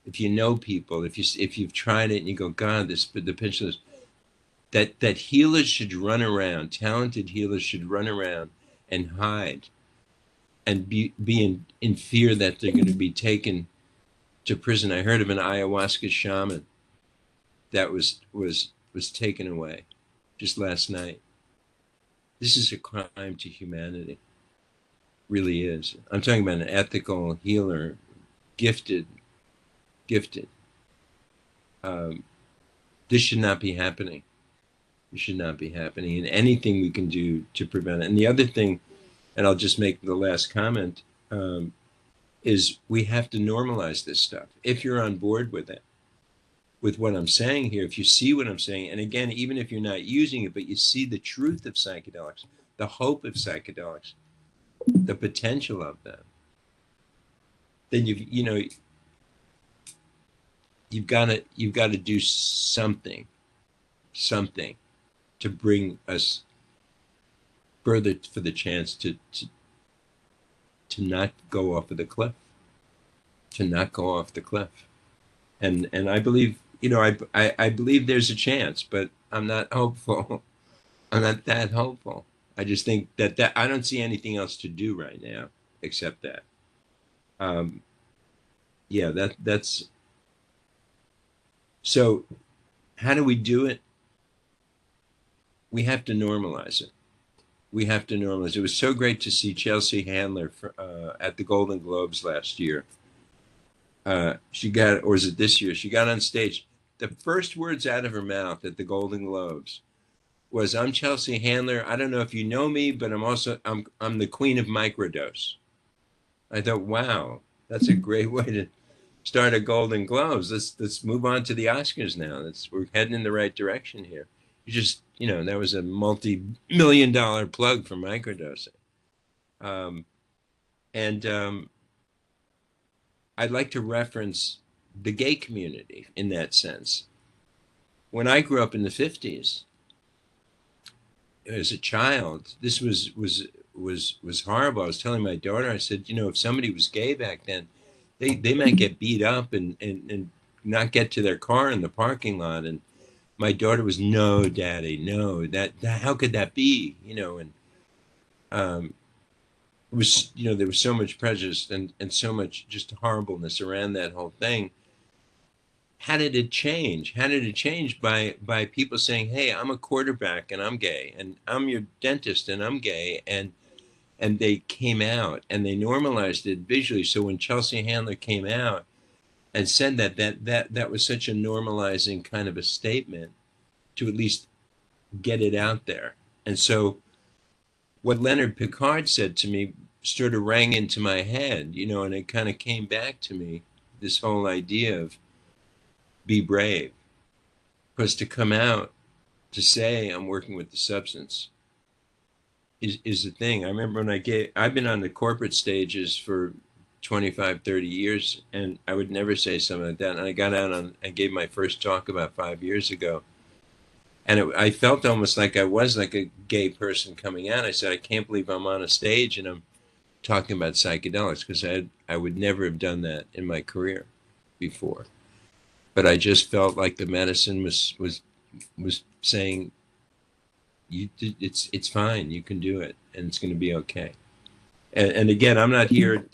if you know people, if you've tried it and you go, God, the potential is that healers should run around, talented healers should run around and hide and be in fear that they're going to be taken to prison. I heard of an ayahuasca shaman that was taken away just last night. This is a crime to humanity. Really is. I'm talking about an ethical healer, gifted. This should not be happening. It should not be happening, and anything we can do to prevent it. And the other thing, and I'll just make the last comment, is we have to normalize this stuff. If you're on board with it, with what I'm saying here, if you see what I'm saying, and again, even if you're not using it, but you see the truth of psychedelics, the hope of psychedelics, the potential of them, then you've got to do something to bring us further for the chance to not go off of the cliff, and I believe, I believe there's a chance, but I'm not hopeful. I'm not that hopeful. I just think that I don't see anything else to do right now except that. Yeah, that's. So how do we do it? We have to normalize it. It was so great to see Chelsea Handler at the Golden Globes last year. She got, or was it this year? She got on stage. The first words out of her mouth at the Golden Globes was, "I'm Chelsea Handler. I don't know if you know me, but I'm the queen of microdose." I thought, wow, that's a great way to start a Golden Globes. Let's move on to the Oscars now. We're heading in the right direction here. That was a multi-million-dollar plug for microdosing. I'd like to reference the gay community in that sense. When I grew up in the 50s, as a child, this was horrible. I was telling my daughter, I said, if somebody was gay back then, they might get beat up and not get to their car in the parking lot. And my daughter was, "No, Daddy, no, that how could that be?" It was, there was so much prejudice and so much just horribleness around that whole thing. How did it change? How did it change by people saying, "Hey, I'm a quarterback and I'm gay, and I'm your dentist and I'm gay," and they came out and they normalized it visually. So when Chelsea Handler came out and said that was such a normalizing kind of a statement to at least get it out there. And so what Leonard Picard said to me sort of rang into my head, and it kind of came back to me, this whole idea of be brave. Because to come out to say I'm working with the substance is the thing. I remember when I've been on the corporate stages for 25, 30 years, and I would never say something like that. And I got out and gave my first talk about 5 years ago. And I felt almost like I was like a gay person coming out. I said, I can't believe I'm on a stage and I'm talking about psychedelics, because I would never have done that in my career before. But I just felt like the medicine was saying, it's fine, you can do it, and it's going to be okay. And again, I'm not here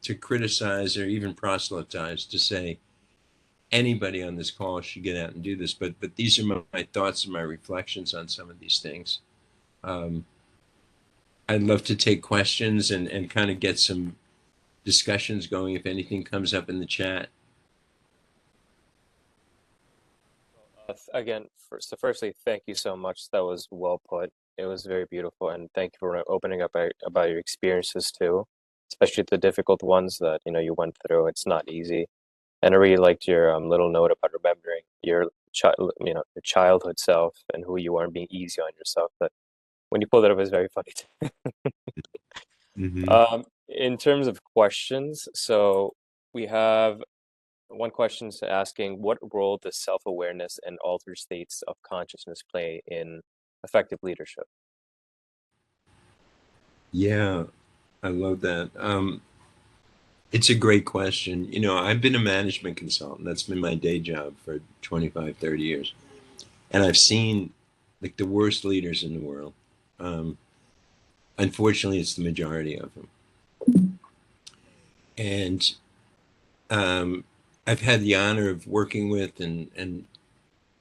to criticize or even proselytize, to say anybody on this call should get out and do this, but these are my thoughts and my reflections on some of these things. I'd love to take questions and kind of get some discussions going if anything comes up in the chat. Again, firstly, thank you so much. That was well put. It was very beautiful, and thank you for opening up about your experiences too, especially the difficult ones that you went through. It's not easy, and I really liked your little note about remembering your your childhood self and who you are, and being easy on yourself. That when you pulled it up, it was very funny too. Mm-hmm. In terms of questions, so we have one question asking, what role does self-awareness and altered states of consciousness play in effective leadership? Yeah, I love that. It's a great question. I've been a management consultant. That's been my day job for 25, 30 years. And I've seen like the worst leaders in the world. Unfortunately, it's the majority of them. And I've had the honor of working with and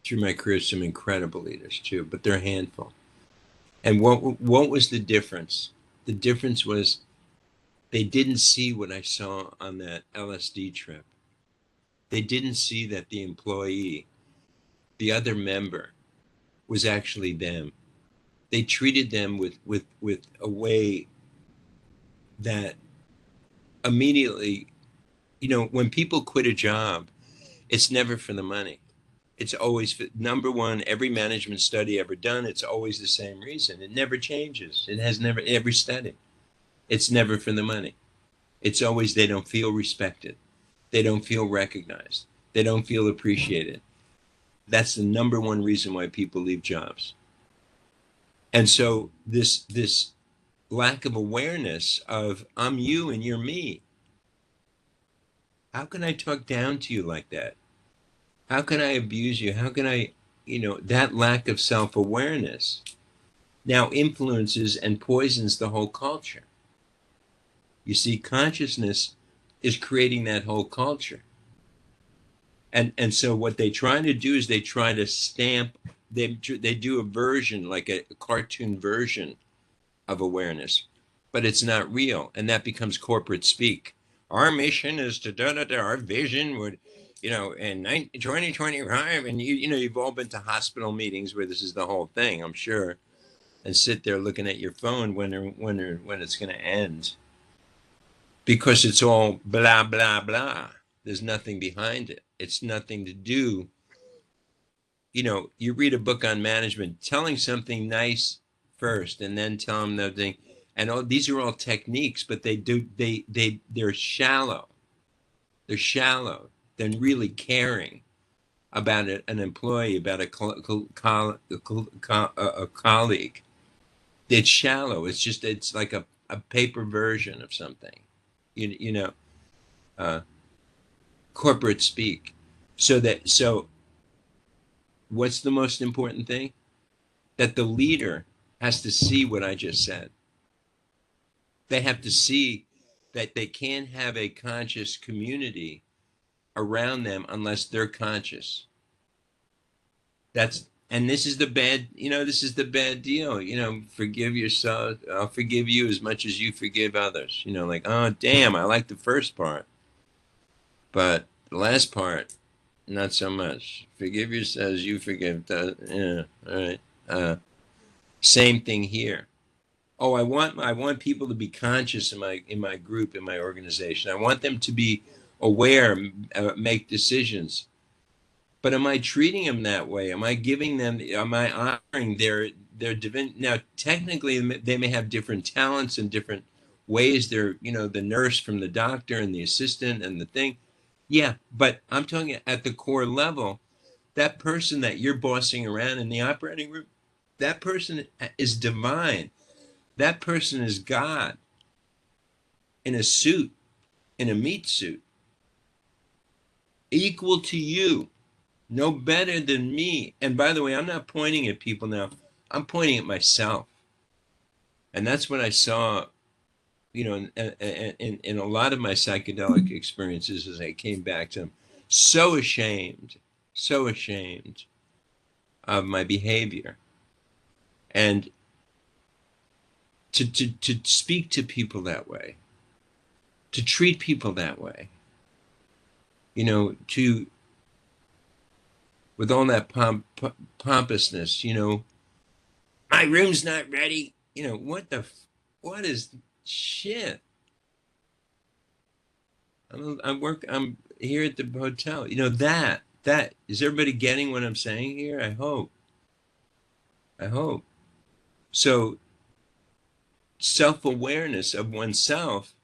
through my career some incredible leaders too, but they're a handful. And what was the difference? The difference was they didn't see what I saw on that LSD trip. They didn't see that the employee the other member was actually them. They treated them with a way that immediately, when people quit a job, it's never for the money. It's always for, number one, every management study ever done, it's always the same reason. It never changes. It has never, every study. It's never for the money. It's always they don't feel respected. They don't feel recognized. They don't feel appreciated. That's the number one reason why people leave jobs. And so this lack of awareness of I'm you and you're me. How can I talk down to you like that? How can I abuse you? How can I, that lack of self-awareness now influences and poisons the whole culture. You see, consciousness is creating that whole culture. And so what they try to do is they try to stamp, they do a version, like a cartoon version of awareness, but it's not real. And that becomes corporate speak. Our mission is to our vision would, in 2025, and you've all been to hospital meetings where this is the whole thing, I'm sure, and sit there looking at your phone when it's going to end, because it's all blah blah blah. There's nothing behind it. It's nothing to do. You read a book on management, telling something nice first, and then tell them the thing. And all these are all techniques, but they're shallow. They're shallow than really caring about an employee, about a colleague. It's shallow. It's like a paper version of something, corporate speak. So what's the most important thing? That the leader has to see what I just said. They have to see that they can't have a conscious community around them unless they're conscious. And this is the bad deal. Forgive yourself. I'll forgive you as much as you forgive others. Like, oh, damn, I like the first part, but the last part, not so much. Forgive yourself as you forgive. Yeah, all right. Same thing here. Oh, I want people to be conscious in my group, in my organization. I want them to be aware, make decisions. But am I treating them that way? Am I giving them? Am I honoring their divine? Now, technically, they may have different talents and different ways. They're the nurse from the doctor and the assistant and the thing. Yeah, but I'm talking at the core level. That person that you're bossing around in the operating room, that person is divine. That person is God in a suit, in a meat suit, equal to you, no better than me. And by the way, I'm not pointing at people now. I'm pointing at myself. And that's what I saw, in a lot of my psychedelic experiences as I came back to them. So ashamed of my behavior. And to speak to people that way, to treat people that way, with all that pompousness, my room's not ready. What is shit? I'm here at the hotel. That is everybody getting what I'm saying here? I hope. So self-awareness of oneself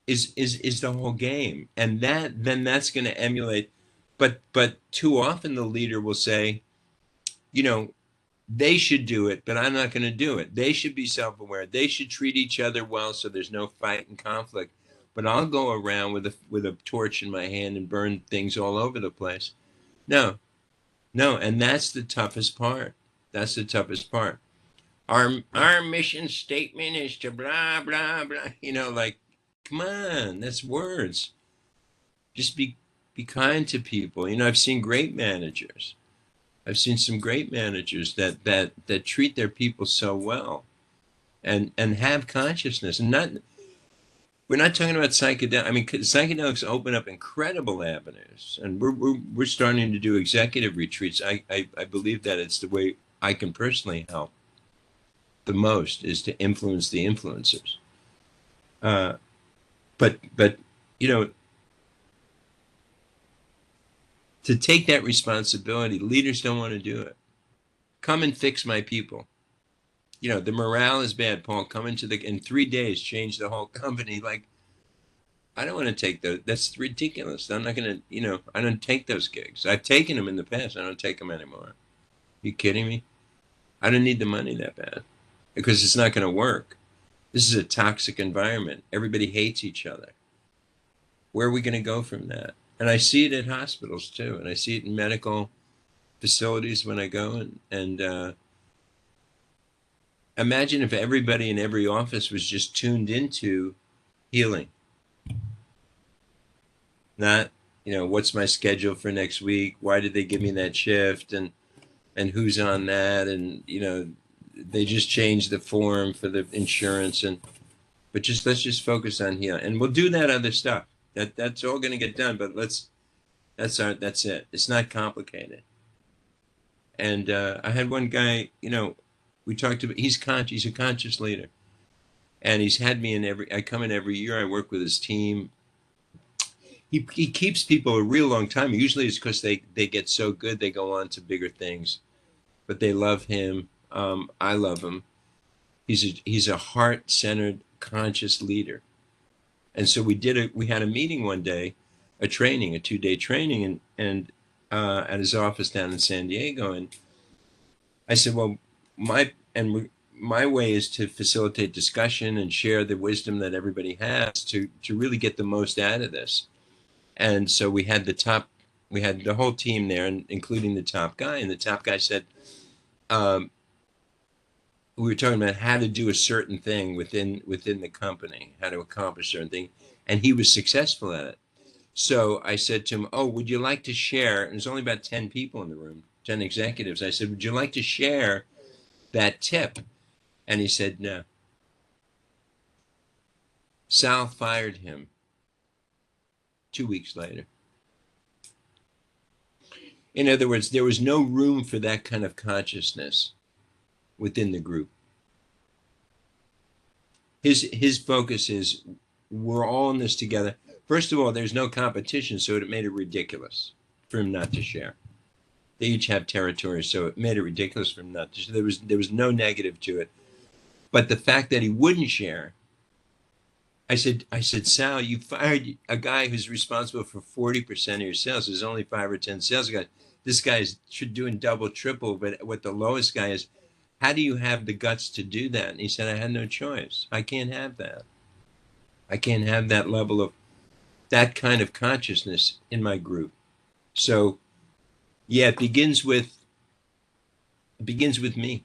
is the whole game. And that's going to emulate. But too often the leader will say, they should do it, but I'm not going to do it. They should be self-aware. They should treat each other well so there's no fight and conflict. But I'll go around with a torch in my hand and burn things all over the place. No. And that's the toughest part. Our mission statement is to blah, blah, blah. Like, come on, that's words. Just be kind to people. I've seen great managers. I've seen some great managers that treat their people so well and have consciousness. And we're not talking about psychedelics. I mean, psychedelics open up incredible avenues, and we're starting to do executive retreats. I believe that it's the way I can personally help the most is to influence the influencers. But you know, to take that responsibility, leaders don't want to do it. Come and fix my people. You know, the morale is bad, Paul. Come into in 3 days, change the whole company. Like, I don't want to take those. That's ridiculous. I'm not going to, you know, I don't take those gigs. I've taken them in the past. I don't take them anymore. You kidding me? I don't need the money that bad because it's not going to work. This is a toxic environment. Everybody hates each other. Where are we going to go from that? And I see it at hospitals too. And I see it in medical facilities when I go and imagine if everybody in every office was just tuned into healing. Not, you know, what's my schedule for next week? Why did they give me that shift? And who's on that? And, you know, they just changed the form for the insurance but let's just focus on healing. And we'll do that other stuff. That's all going to get done, but that's it. It's not complicated. And I had one guy, you know, we talked about, he's a conscious leader. And he's had me I come in every year, I work with his team. He keeps people a real long time. Usually it's because they get so good, they go on to bigger things. But they love him. I love him. He's a heart-centered, conscious leader. And so we had a meeting one day, a 2-day training, and at his office down in San Diego. And I said, well, my way is to facilitate discussion and share the wisdom that everybody has to really get the most out of this. And so we had the whole team there, including the top guy. And the top guy said, we were talking about how to do a certain thing within the company, how to accomplish certain thing, and he was successful at it. So I said to him, oh, would you like to share? And there's only about 10 people in the room, 10 executives. I said, would you like to share that tip? And he said, no. Sal fired him 2 weeks later. In other words, there was no room for that kind of consciousness within the group. His focus is, we're all in this together. First of all, there's no competition, so it made it ridiculous for him not to share. They each have territory, so it made it ridiculous for him not to share. There was no negative to it. But the fact that he wouldn't share, I said, Sal, you fired a guy who's responsible for 40% of your sales. There's only 5 or 10 sales guys. This guy's doing double, triple, but what the lowest guy is, how do you have the guts to do that? And he said, I had no choice. I can't have that. I can't have that level of, that kind of consciousness in my group. So, yeah, it begins with me.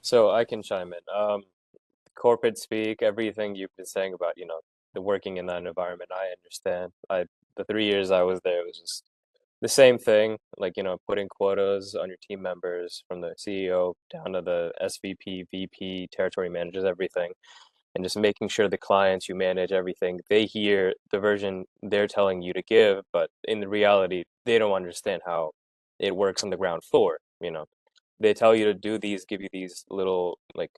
So I can chime in. Corporate speak, everything you've been saying about, you know, the working in that environment, I understand. The 3 years I was there, it was just the same thing, like, you know, putting quotas on your team members from the CEO down to the SVP, VP, territory managers, everything, and just making sure the clients you manage, everything, they hear the version they're telling you to give, but in the reality, they don't understand how it works on the ground floor, you know. They tell you to do these, give you these little like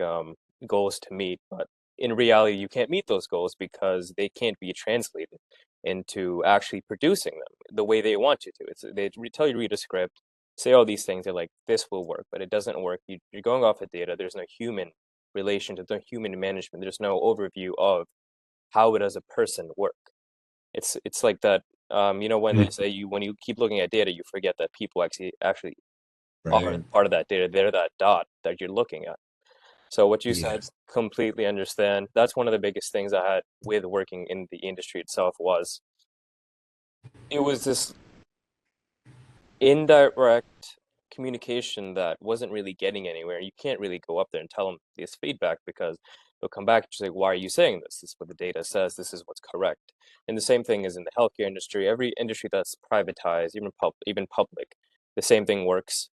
goals to meet, but in reality, you can't meet those goals because they can't be translated into actually producing them the way they want you to. Tell you to read a script, say all these things, they're like, this will work, but it doesn't work. You're going off of data. There's no human relation, there's no human management. There's no overview of how does a person work. It's like that. You know, when they say when you keep looking at data, you forget that people actually are part of that data. They're that dot that you're looking at. So what you said, completely understand. That's one of the biggest things I had with working in the industry itself was it was this indirect communication that wasn't really getting anywhere. You can't really go up there and tell them this feedback because they'll come back and say, why are you saying this? This is what the data says. This is what's correct. And the same thing is in the healthcare industry. Every industry that's privatized, even public, the same thing works.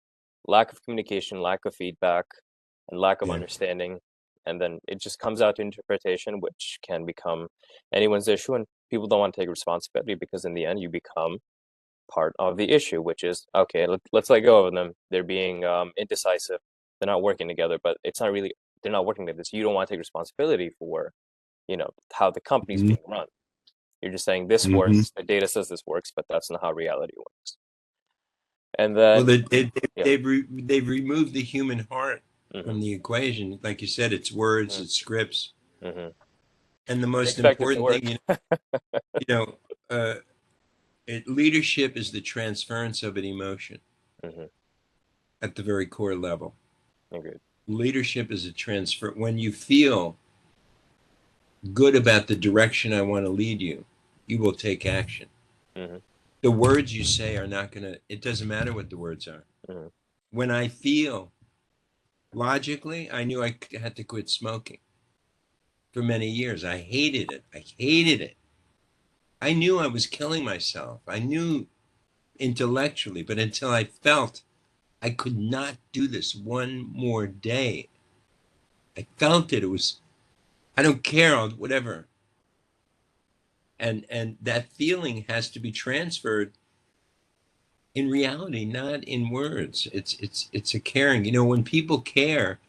Lack of communication, lack of feedback. and lack of Yeah. understanding. And then it just comes out to interpretation, which can become anyone's issue. And people don't want to take responsibility because in the end, you become part of the issue, which is, okay, let's let go of them. They're being indecisive. They're not working together, but it's not really, they're not working together. So you don't want to take responsibility for, how the company's being run. You're just saying this works, the data says this works, but that's not how reality works. And Well, then, yeah. they've removed the human heart Mhm. from the equation. Like you said, it's words, Mhm. it's scripts, Mm-hmm. and the They most expect it to important work. thing, leadership is the transference of an emotion Mm-hmm. at the very core level. Agreed. Leadership is a transfer. When you feel good about the direction I want to lead you, you will take action. Mm-hmm. The words you say are not going to, it doesn't matter what the words are. Mm-hmm. When I feel logically, I knew I had to quit smoking for many years. I hated it. I hated it. I knew I was killing myself. I knew intellectually, but until I felt I could not do this one more day, I felt it. It was, I don't care, whatever. And that feeling has to be transferred in reality, not in words. It's a caring. When people care,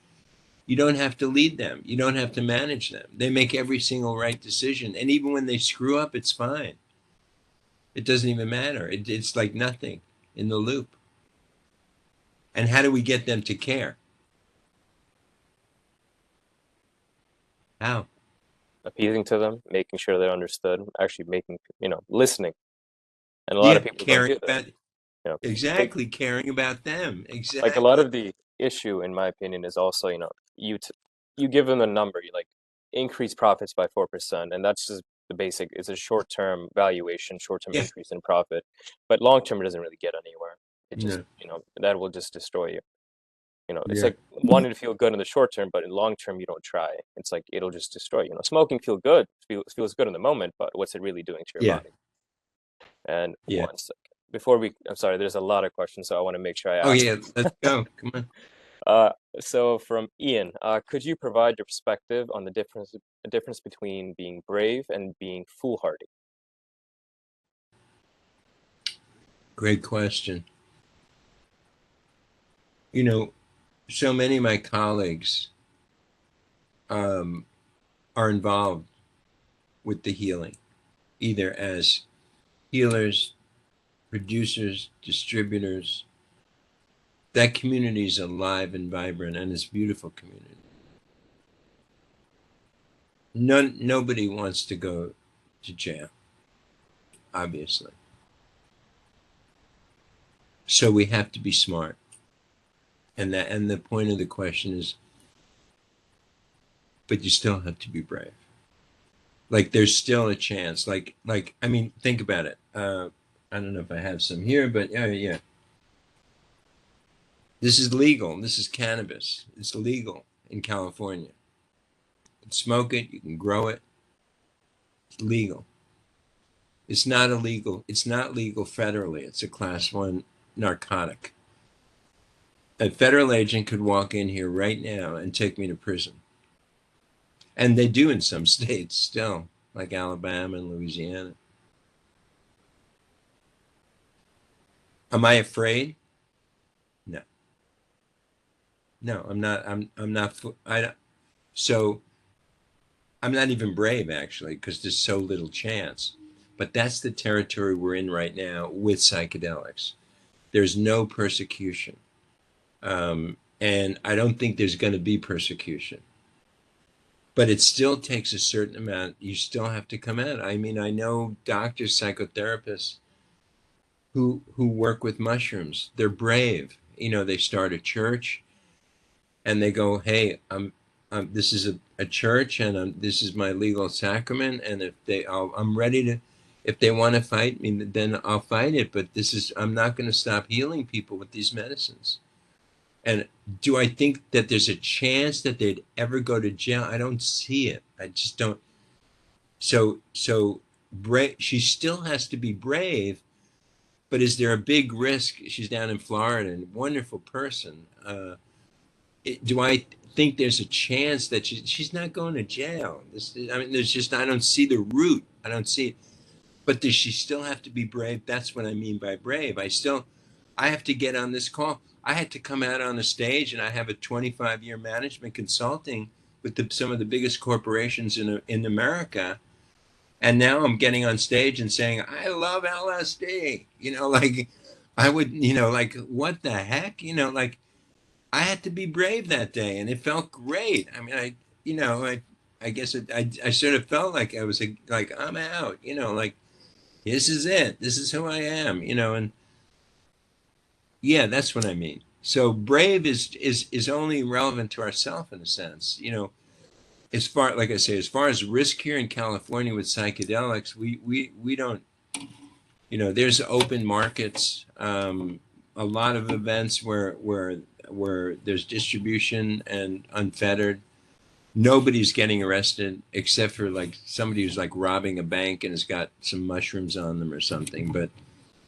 you don't have to lead them. You don't have to manage them. They make every single right decision. And even when they screw up, it's fine. It doesn't even matter. It's like nothing in the loop. And how do we get them to care? How? Appeasing to them, making sure they're understood, actually listening. And a lot Yeah, of people don't caring do that. about, Take, exactly, caring about them. like a lot Exactly. of the issue, in my opinion, is also, you give them a number, you like increase profits by 4%, and that's just the basic. It's a short-term valuation, short-term Yeah. increase in profit, but long-term it doesn't really get anywhere. It just, No. that will just destroy you. It's Yeah. like wanting to feel good in the short term, but in long term you don't try. It's like it'll just destroy you. Smoking feels good in the moment, but what's it really doing to your Yeah. body? And Yeah. one second. I'm sorry, there's a lot of questions, so I want to make sure I Oh, ask. yeah. Let's go. Come on. So from Ian, could you provide your perspective on the difference between being brave and being foolhardy? Great question. So many of my colleagues are involved with the healing, either as healers, producers, distributors. That community is alive and vibrant, and it's a beautiful community. Nobody wants to go to jail, obviously. So we have to be smart. And the point of the question is, but you still have to be brave. Like there's still a chance. I mean, think about it. I don't know if I have some here, but yeah. This is legal. This is cannabis. It's legal in California. You can smoke it. You can grow it. It's legal. It's not illegal. It's not legal federally. It's a class 1 narcotic. A federal agent could walk in here right now and take me to prison. And they do in some states still, like Alabama and Louisiana. Am I afraid? No. No, I'm not. I'm not. So I'm not even brave, actually, because there's so little chance. But that's the territory we're in right now with psychedelics. There's no persecution. And I don't think there's going to be persecution. But it still takes a certain amount. You still have to come out. I mean, I know doctors, psychotherapists who work with mushrooms. They're brave. They start a church and they go, hey, this is a church and this is my legal sacrament. And I'm ready to, if they want to fight me, then I'll fight it. But I'm not going to stop healing people with these medicines. And do I think that there's a chance that they'd ever go to jail? I don't see it. I just don't. So she still has to be brave, but is there a big risk? She's down in Florida and wonderful person. Do I think there's a chance that she's not going to jail? I mean, there's just, I don't see the route. I don't see it. But does she still have to be brave? That's what I mean by brave. I have to get on this call. I had to come out on the stage, and I have a 25-year management consulting with some of the biggest corporations in America. And now I'm getting on stage and saying, I love LSD. Like I would, like, what the heck? Like, I had to be brave that day, and it felt great. I mean, I guess I sort of felt like I was like, I'm out, like, this is it. This is who I am, and yeah, that's what I mean. So brave is only relevant to ourselves in a sense, as far, like I say, as far as risk here in California with psychedelics, we don't, there's open markets, a lot of events where there's distribution and unfettered. Nobody's getting arrested except for like somebody who's like robbing a bank and has got some mushrooms on them or something. But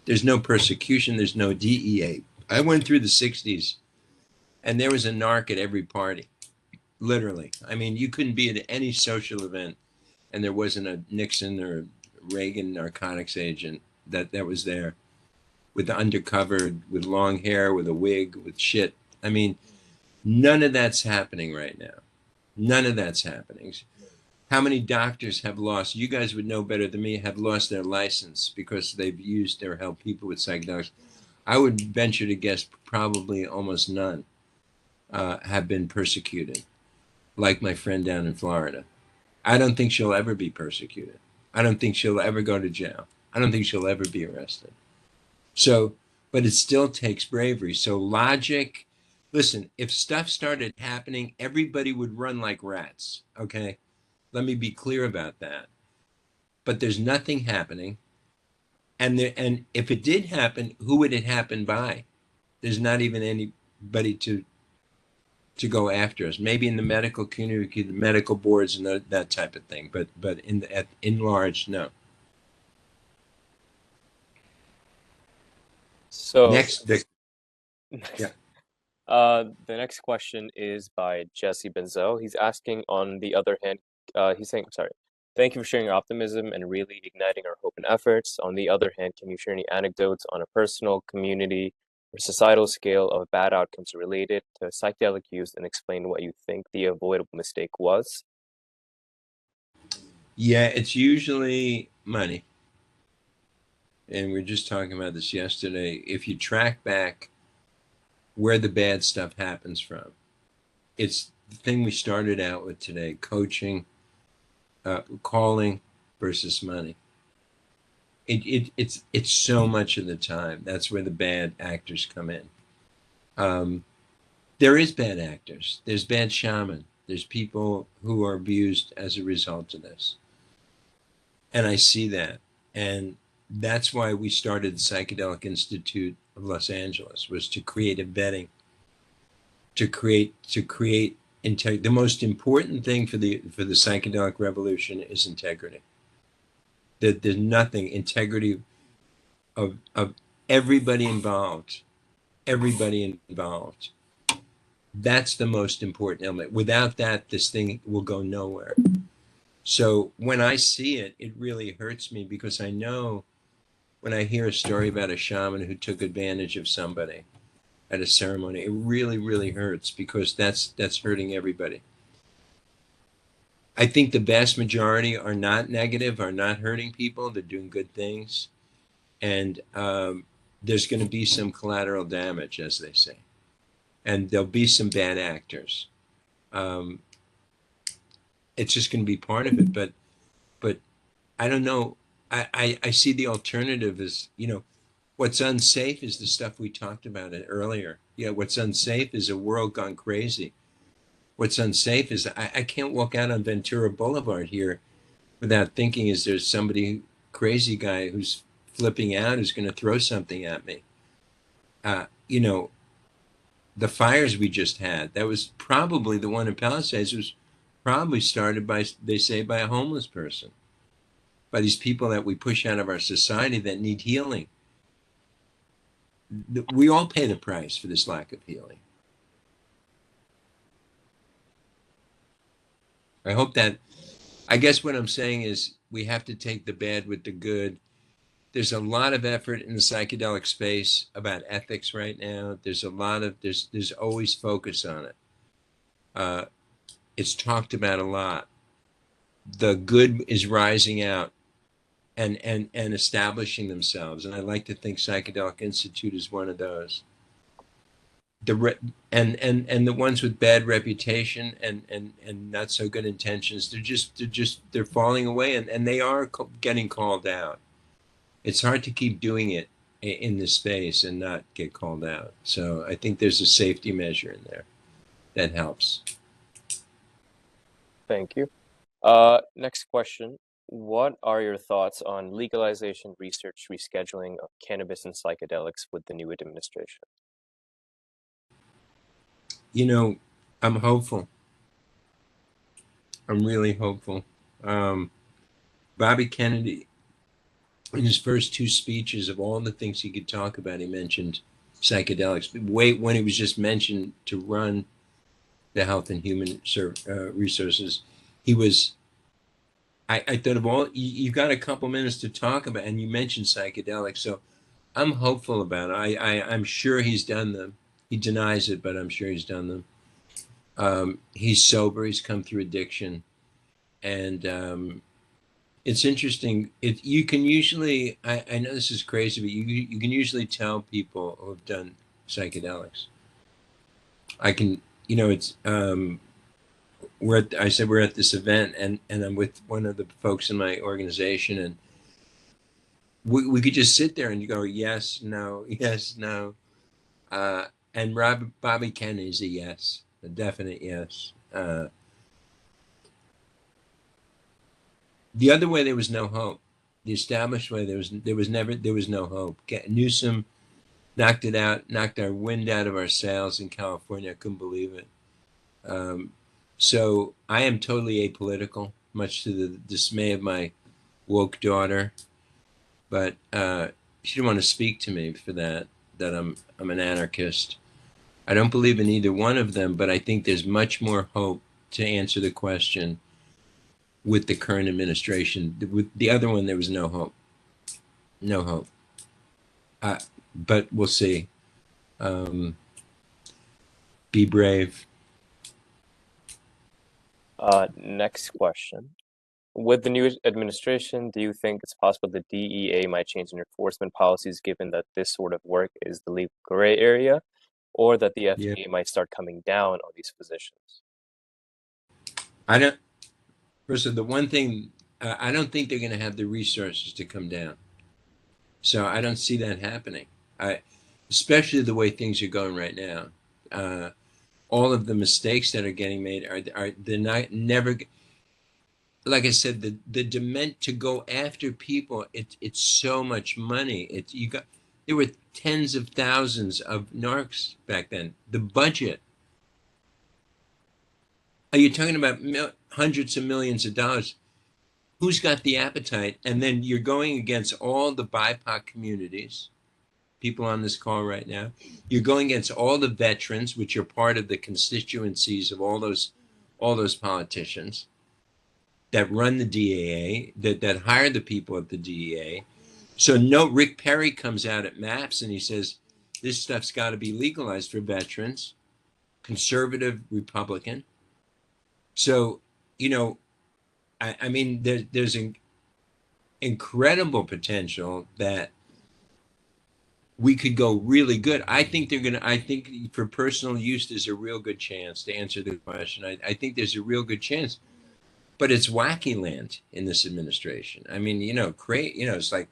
there's no persecution. There's no DEA. I went through the 60s and there was a narc at every party, literally. I mean, you couldn't be at any social event and there wasn't a Nixon or Reagan narcotics agent that was there with the undercover, with long hair, with a wig, with shit. I mean, none of that's happening right now. None of that's happening. How many doctors have lost, you guys would know better than me, have lost their license because they've used or helped people with psychedelics? I would venture to guess probably almost none have been persecuted, like my friend down in Florida. I don't think she'll ever be persecuted. I don't think she'll ever go to jail. I don't think she'll ever be arrested. So, but it still takes bravery. So logic, listen, if stuff started happening, everybody would run like rats, okay? Let me be clear about that. But there's nothing happening. And if it did happen, who would it happen by? There's not even anybody to go after us. Maybe in the medical community, the medical boards and that type of thing. But in large, no. So Next, yeah. The next question is by Jesse Benzel. He's asking, on the other hand, he's saying, sorry, thank you for sharing your optimism and really igniting our hope and efforts. On the other hand, can you share any anecdotes on a personal, community, or societal scale of bad outcomes related to psychedelic use and explain what you think the avoidable mistake was? Yeah, it's usually money. And we were just talking about this yesterday. If you track back where the bad stuff happens from, it's the thing we started out with today: coaching, calling versus money. It's so much of the time that's where the bad actors come in. There is bad actors. There's bad shaman. There's people who are abused as a result of this, and I see that. And that's why we started the Psychedelic Institute of Los Angeles, was to create a vetting, to create integrity. The most important thing for the psychedelic revolution is integrity. That there's nothing, integrity of everybody involved. Everybody involved. That's the most important element. Without that, this thing will go nowhere. So when I see it, it really hurts me, because I know when I hear a story about a shaman who took advantage of somebody at a ceremony, it really, really hurts, because that's hurting everybody. I think the vast majority are not negative, are not hurting people. They're doing good things. And there's going to be some collateral damage, as they say. And there'll be some bad actors. It's just going to be part of it. But I don't know. I see the alternative as, what's unsafe is the stuff we talked about it earlier. What's unsafe is a world gone crazy. What's unsafe is I can't walk out on Ventura Boulevard here without thinking, is there somebody, crazy guy who's flipping out, who's going to throw something at me? The fires we just had, that was probably the one in Palisades, was probably started by, they say, by a homeless person, by these people that we push out of our society that need healing. We all pay the price for this lack of healing. I hope that, I guess what I'm saying is we have to take the bad with the good. There's a lot of effort in the psychedelic space about ethics right now. There's a lot of, there's always focus on it. It's talked about a lot. The good is rising out and establishing themselves. And I like to think Psychedelic Institute is one of those. And the ones with bad reputation and not so good intentions, they're falling away, and they are getting called out. It's hard to keep doing it in this space and not get called out. So I think there's a safety measure in there that helps. Thank you. Next question. What are your thoughts on legalization research rescheduling of cannabis and psychedelics with the new administration? You know, I'm hopeful. I'm really hopeful. Bobby Kennedy, in his first two speeches, of all the things he could talk about, he mentioned psychedelics. When he was just mentioned to run the Health and Human Resources, he was, I thought of all, you got a couple minutes to talk about, and you mentioned psychedelics. So I'm hopeful about it. I'm sure he's done them. He denies it, but I'm sure he's done them. He's sober. He's come through addiction. And it's interesting. You can usually, I know this is crazy, but you can usually tell people who have done psychedelics. I can, it's, I said we're at this event, and I'm with one of the folks in my organization, and we could just sit there and you go, yes, no, yes, no. And Bobby Kennedy is a yes, a definite yes. The other way, there was no hope. The established way, there was no hope. Newsom knocked it out, knocked our wind out of our sails in California. I couldn't believe it. So I am totally apolitical, much to the dismay of my woke daughter. But she didn't want to speak to me for that I'm an anarchist. I don't believe in either one of them, but I think there's much more hope to answer the question with the current administration. With the other one, there was no hope. No hope. But we'll see. Be brave. Next question. With the new administration, do you think it's possible the DEA might change enforcement policies given that this sort of work is the legal gray area, or that the FDA might start coming down on these positions? First of all, the one thing, I don't think they're going to have the resources to come down. So I don't see that happening. Especially the way things are going right now. All of the mistakes that are getting made they're never. Like I said, the dement to go after people, it's so much money. There were tens of thousands of narcs back then. The budget. Are you talking about hundreds of millions of dollars? Who's got the appetite? And then you're going against all the BIPOC communities, people on this call right now. You're going against all the veterans, which are part of the constituencies of all those politicians that run the DEA, that hire the people at the DEA. So Rick Perry comes out at MAPS and he says, this stuff's got to be legalized for veterans, conservative Republican. So, I mean, there's an incredible potential that we could go really good. I think for personal use, there's a real good chance to answer the question. I think there's a real good chance. But it's wacky land in this administration. I mean, it's like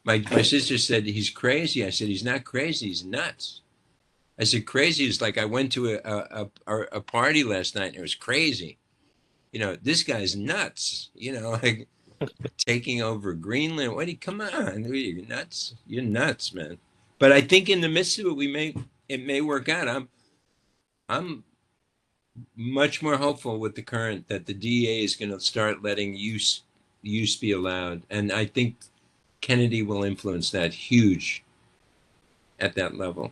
my sister said he's crazy. I said he's not crazy. He's nuts. I said crazy is like I went to a party last night and it was crazy. This guy's nuts. Like taking over Greenland. Come on, you're nuts. You're nuts, man. But I think in the midst of it, it may work out. I'm much more hopeful with the current that the DEA is going to start letting use be allowed. And I think Kennedy will influence that huge at that level.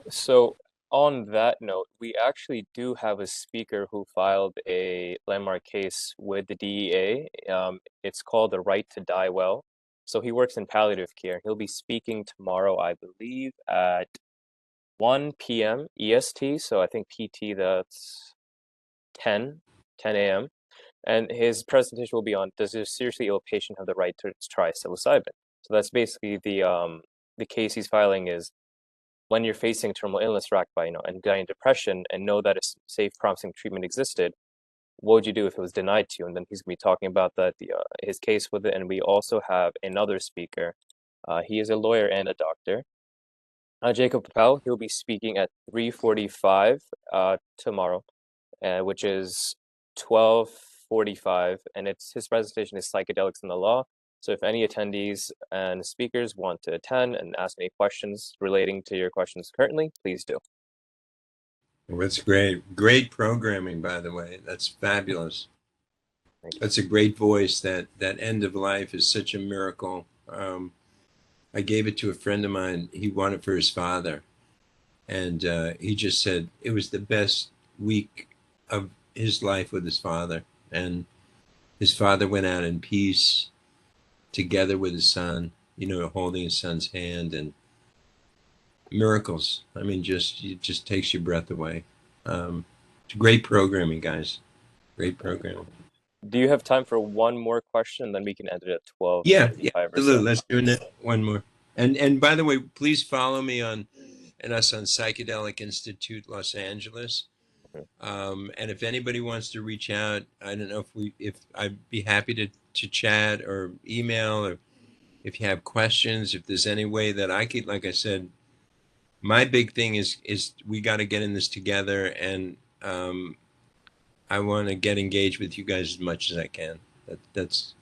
So On that note, we actually do have a speaker who filed a landmark case with the DEA. It's called The Right to Die Well. So he works in palliative care. He'll be speaking tomorrow, I believe, at 1 p.m. EST. So I think PT, that's 10 a.m. And his presentation will be on, does a seriously ill patient have the right to try psilocybin? So that's basically the case he's filing is, when you're facing terminal illness racked by anxiety and depression and know that a safe, promising treatment existed, what would you do if it was denied to you? And then he's going to be talking about that, his case with it. And we also have another speaker. He is a lawyer and a doctor. Jacob Patel. He'll be speaking at 3:45 tomorrow, which is 12:45, and his presentation is Psychedelics in the Law. So if any attendees and speakers want to attend and ask any questions relating to your questions currently, please do. Well, that's great. Great programming, by the way. That's fabulous. That's a great voice. That end of life is such a miracle. I gave it to a friend of mine. He wanted it for his father. And he just said it was the best week of his life with his father. And his father went out in peace, together with his son, holding his son's hand, and miracles. I mean, it just takes your breath away. It's great programming, guys. Great programming. Do you have time for one more question, and then we can end it at 12? Yeah, absolutely. Let's do one more. And by the way, please follow me on Psychedelic Institute Los Angeles. And if anybody wants to reach out, I don't know if I'd be happy to chat or email, or if you have questions, if there's any way that I could, like I said, my big thing is we got to get in this together, and I want to get engaged with you guys as much as I can. That's.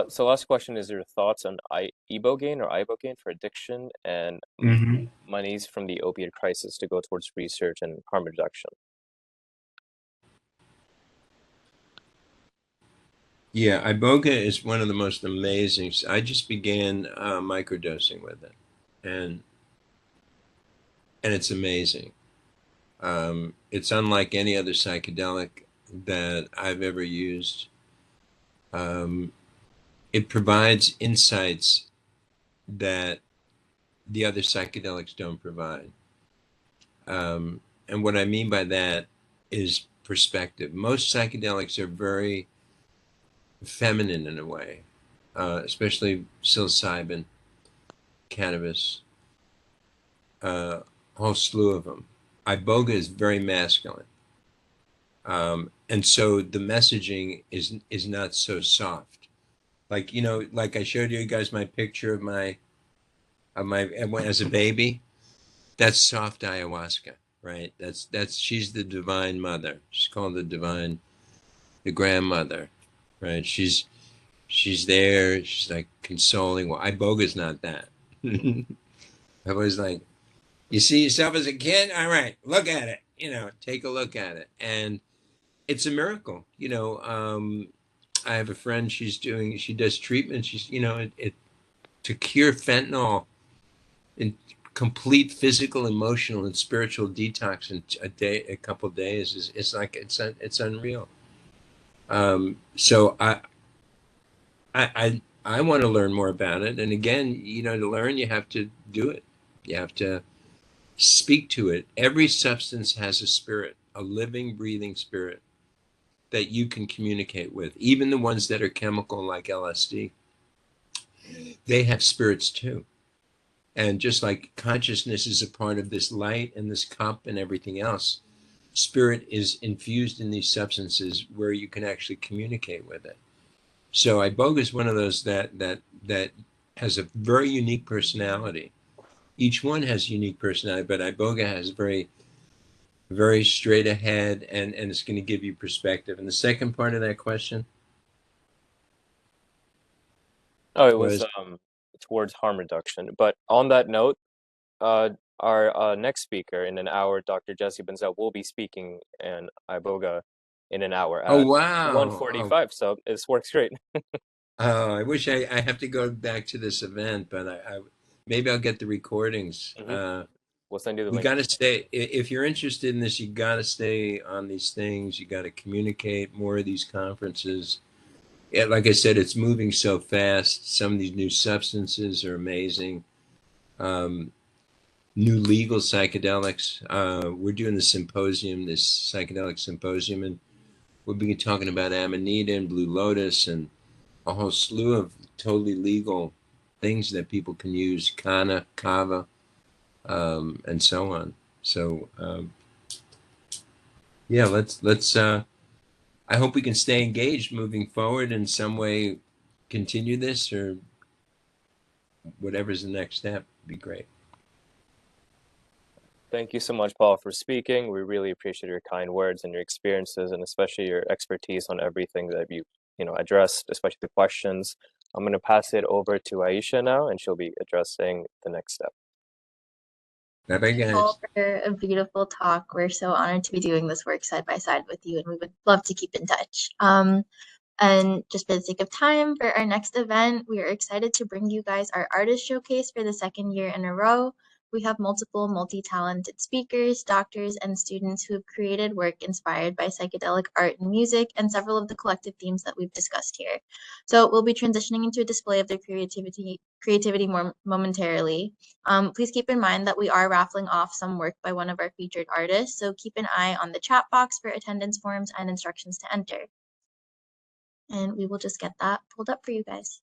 So last question is your thoughts on Ibogaine for addiction, and monies from the opioid crisis to go towards research and harm reduction. Yeah, Iboga is one of the most amazing. I just began microdosing with it, and it's amazing. It's unlike any other psychedelic that I've ever used. It provides insights that the other psychedelics don't provide. And what I mean by that is perspective. Most psychedelics are very feminine in a way, especially psilocybin, cannabis, a whole slew of them. Iboga is very masculine. And so the messaging is not so soft. Like, like I showed you guys my picture of my as a baby. That's soft ayahuasca, right? She's the divine mother. She's called the grandmother, right? She's there. She's like consoling. Well, Iboga's not that. I was like, you see yourself as a kid? All right, look at it. Take a look at it, and it's a miracle. I have a friend. She does treatment. She's to cure fentanyl in complete physical, emotional, and spiritual detox in a couple of days it's unreal. So I want to learn more about it. And again, to learn, you have to do it. You have to speak to it. Every substance has a spirit, a living, breathing spirit that you can communicate with. Even the ones that are chemical, like LSD, they have spirits too. And just like consciousness is a part of this light and this cup and everything else, spirit is infused in these substances where you can actually communicate with it. So Iboga is one of those that has a very unique personality. Each one has unique personality, but Iboga has very, very straight ahead, and it's going to give you perspective. And the second part of that question? Oh, it was towards harm reduction. But on that note, our next speaker in an hour, Dr. Jesse Benzel, will be speaking in Iboga in an hour at 1:45. So this works great. I wish I have to go back to this event, but I maybe I'll get the recordings. We'll send you the You link. got to stay. If you're interested in this, you got to stay on these things. You got to communicate more of these conferences. Yeah, like I said, it's moving so fast. Some of these new substances are amazing. New legal psychedelics. We're doing the symposium, this psychedelic symposium, and we'll be talking about Amanita and Blue Lotus and a whole slew of totally legal things that people can use, kava, and so on. So yeah, let's. I hope we can stay engaged moving forward in some way. Continue this or whatever's the next step. Would be great. Thank you so much, Paul, for speaking. We really appreciate your kind words and your experiences, and especially your expertise on everything that you addressed, especially the questions. I'm going to pass it over to Ayesha now, and she'll be addressing the next step. Bye bye, guys. All for a beautiful talk. We're so honored to be doing this work side by side with you, and we would love to keep in touch. And just for the sake of time, for our next event, we are excited to bring you guys our artist showcase for the second year in a row. We have multiple multi-talented speakers, doctors, and students who have created work inspired by psychedelic art and music and several of the collective themes that we've discussed here. So we'll be transitioning into a display of their creativity more momentarily. Please keep in mind that we are raffling off some work by one of our featured artists, so keep an eye on the chat box for attendance forms and instructions to enter. And we will just get that pulled up for you guys.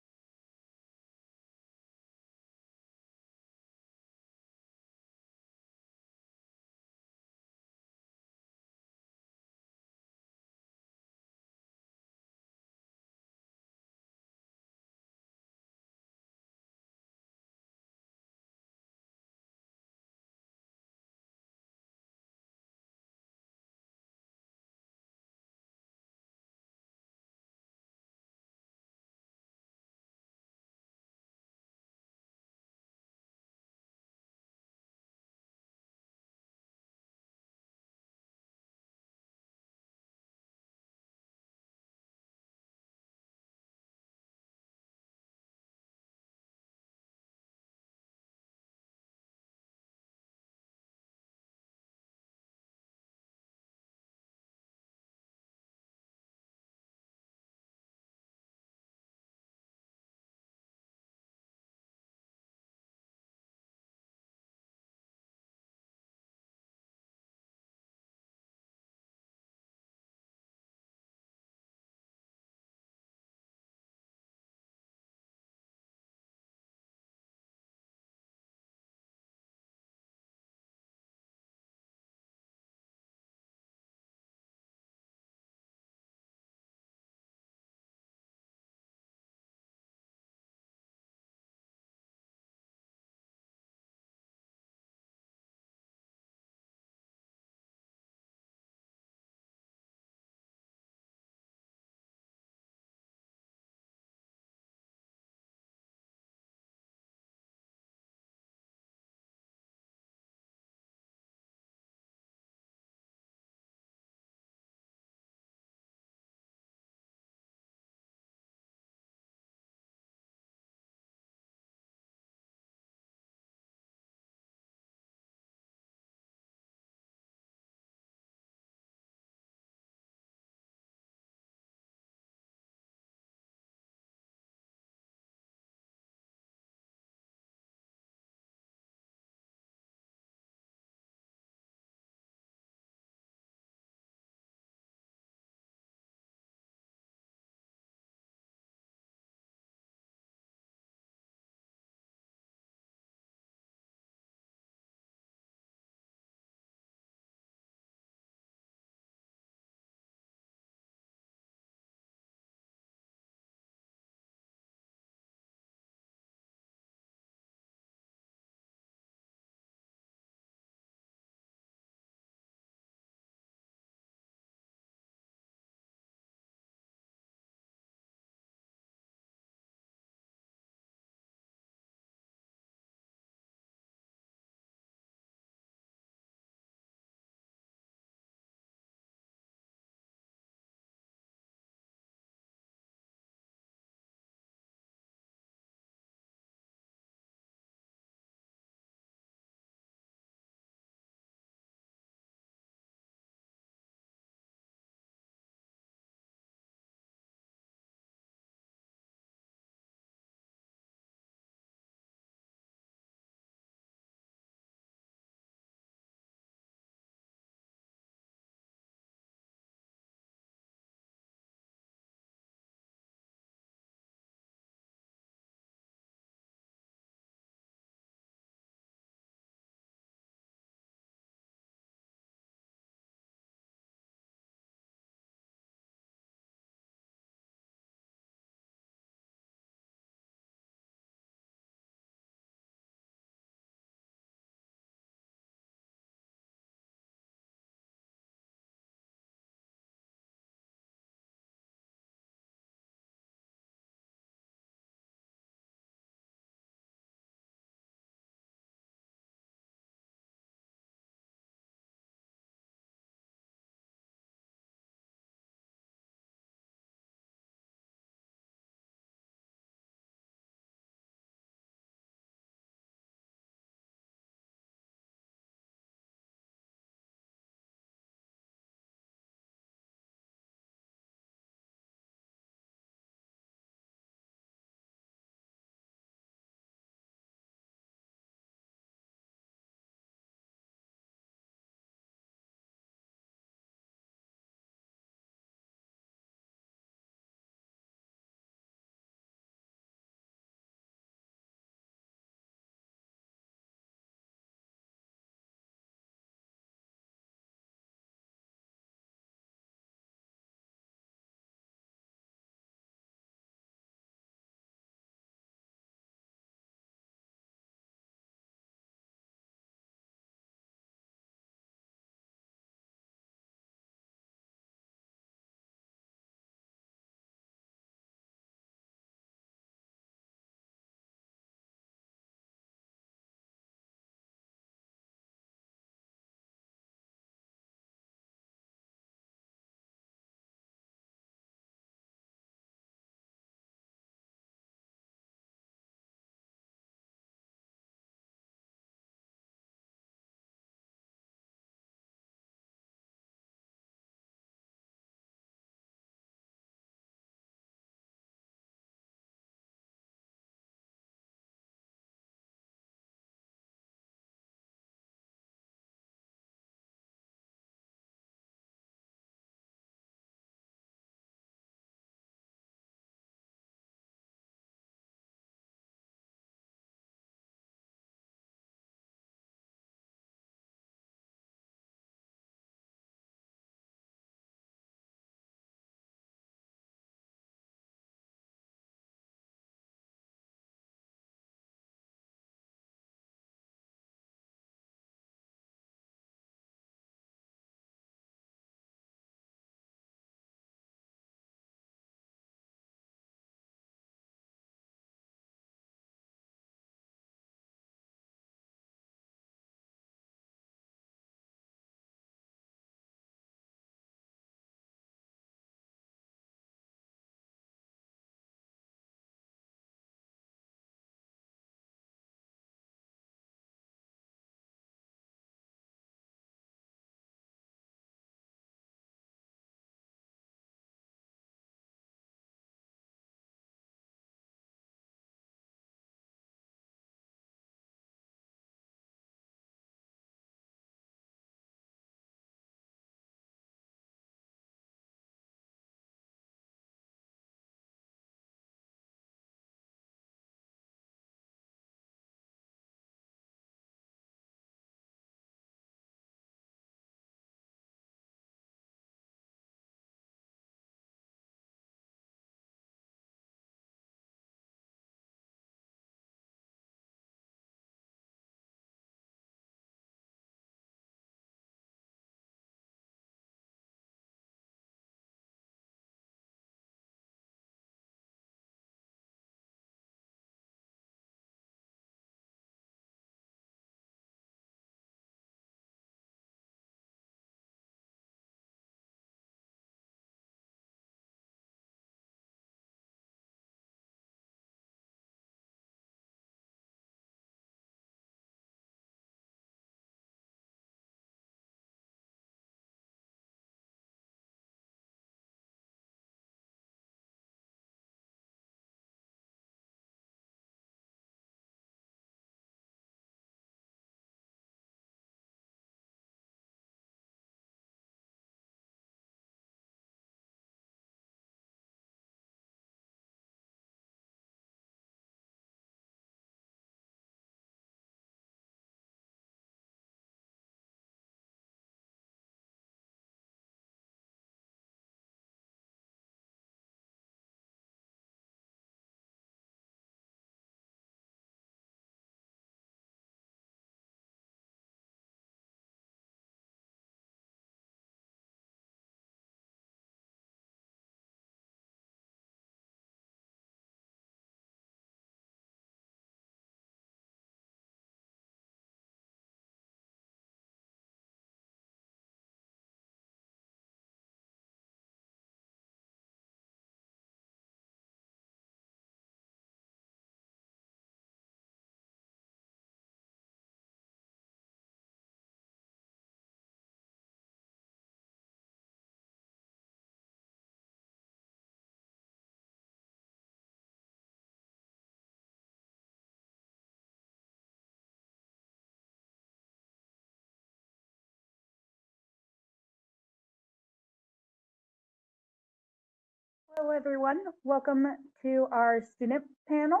Hello, everyone. Welcome to our student panel.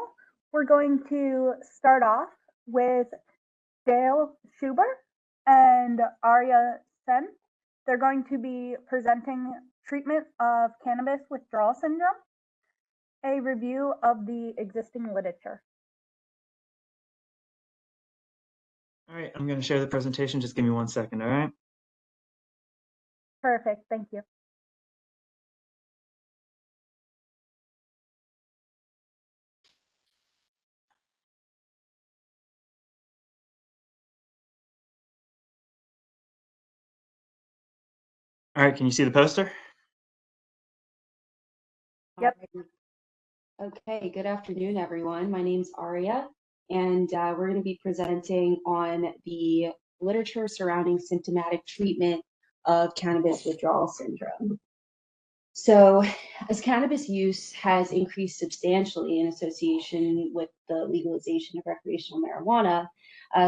We're going to start off with Dale Shober and Aria Sen. They're going to be presenting treatment of cannabis withdrawal syndrome, a review of the existing literature. All right, I'm going to share the presentation. Just give me 1 second, all right? Perfect, thank you. All right, can you see the poster? Yep. Okay, good afternoon, everyone. My name's Aria, and we're going to be presenting on the literature surrounding symptomatic treatment of cannabis withdrawal syndrome. So, as cannabis use has increased substantially in association with the legalization of recreational marijuana,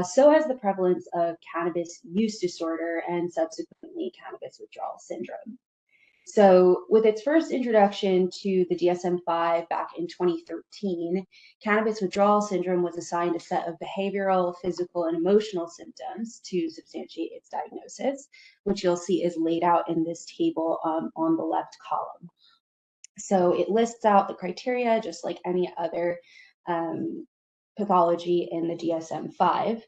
so has the prevalence of cannabis use disorder and subsequently cannabis withdrawal syndrome. So, with its first introduction to the DSM-5 back in 2013, cannabis withdrawal syndrome was assigned a set of behavioral, physical, and emotional symptoms to substantiate its diagnosis, which you'll see is laid out in this table on the left column. So, it lists out the criteria just like any other pathology in the DSM-5.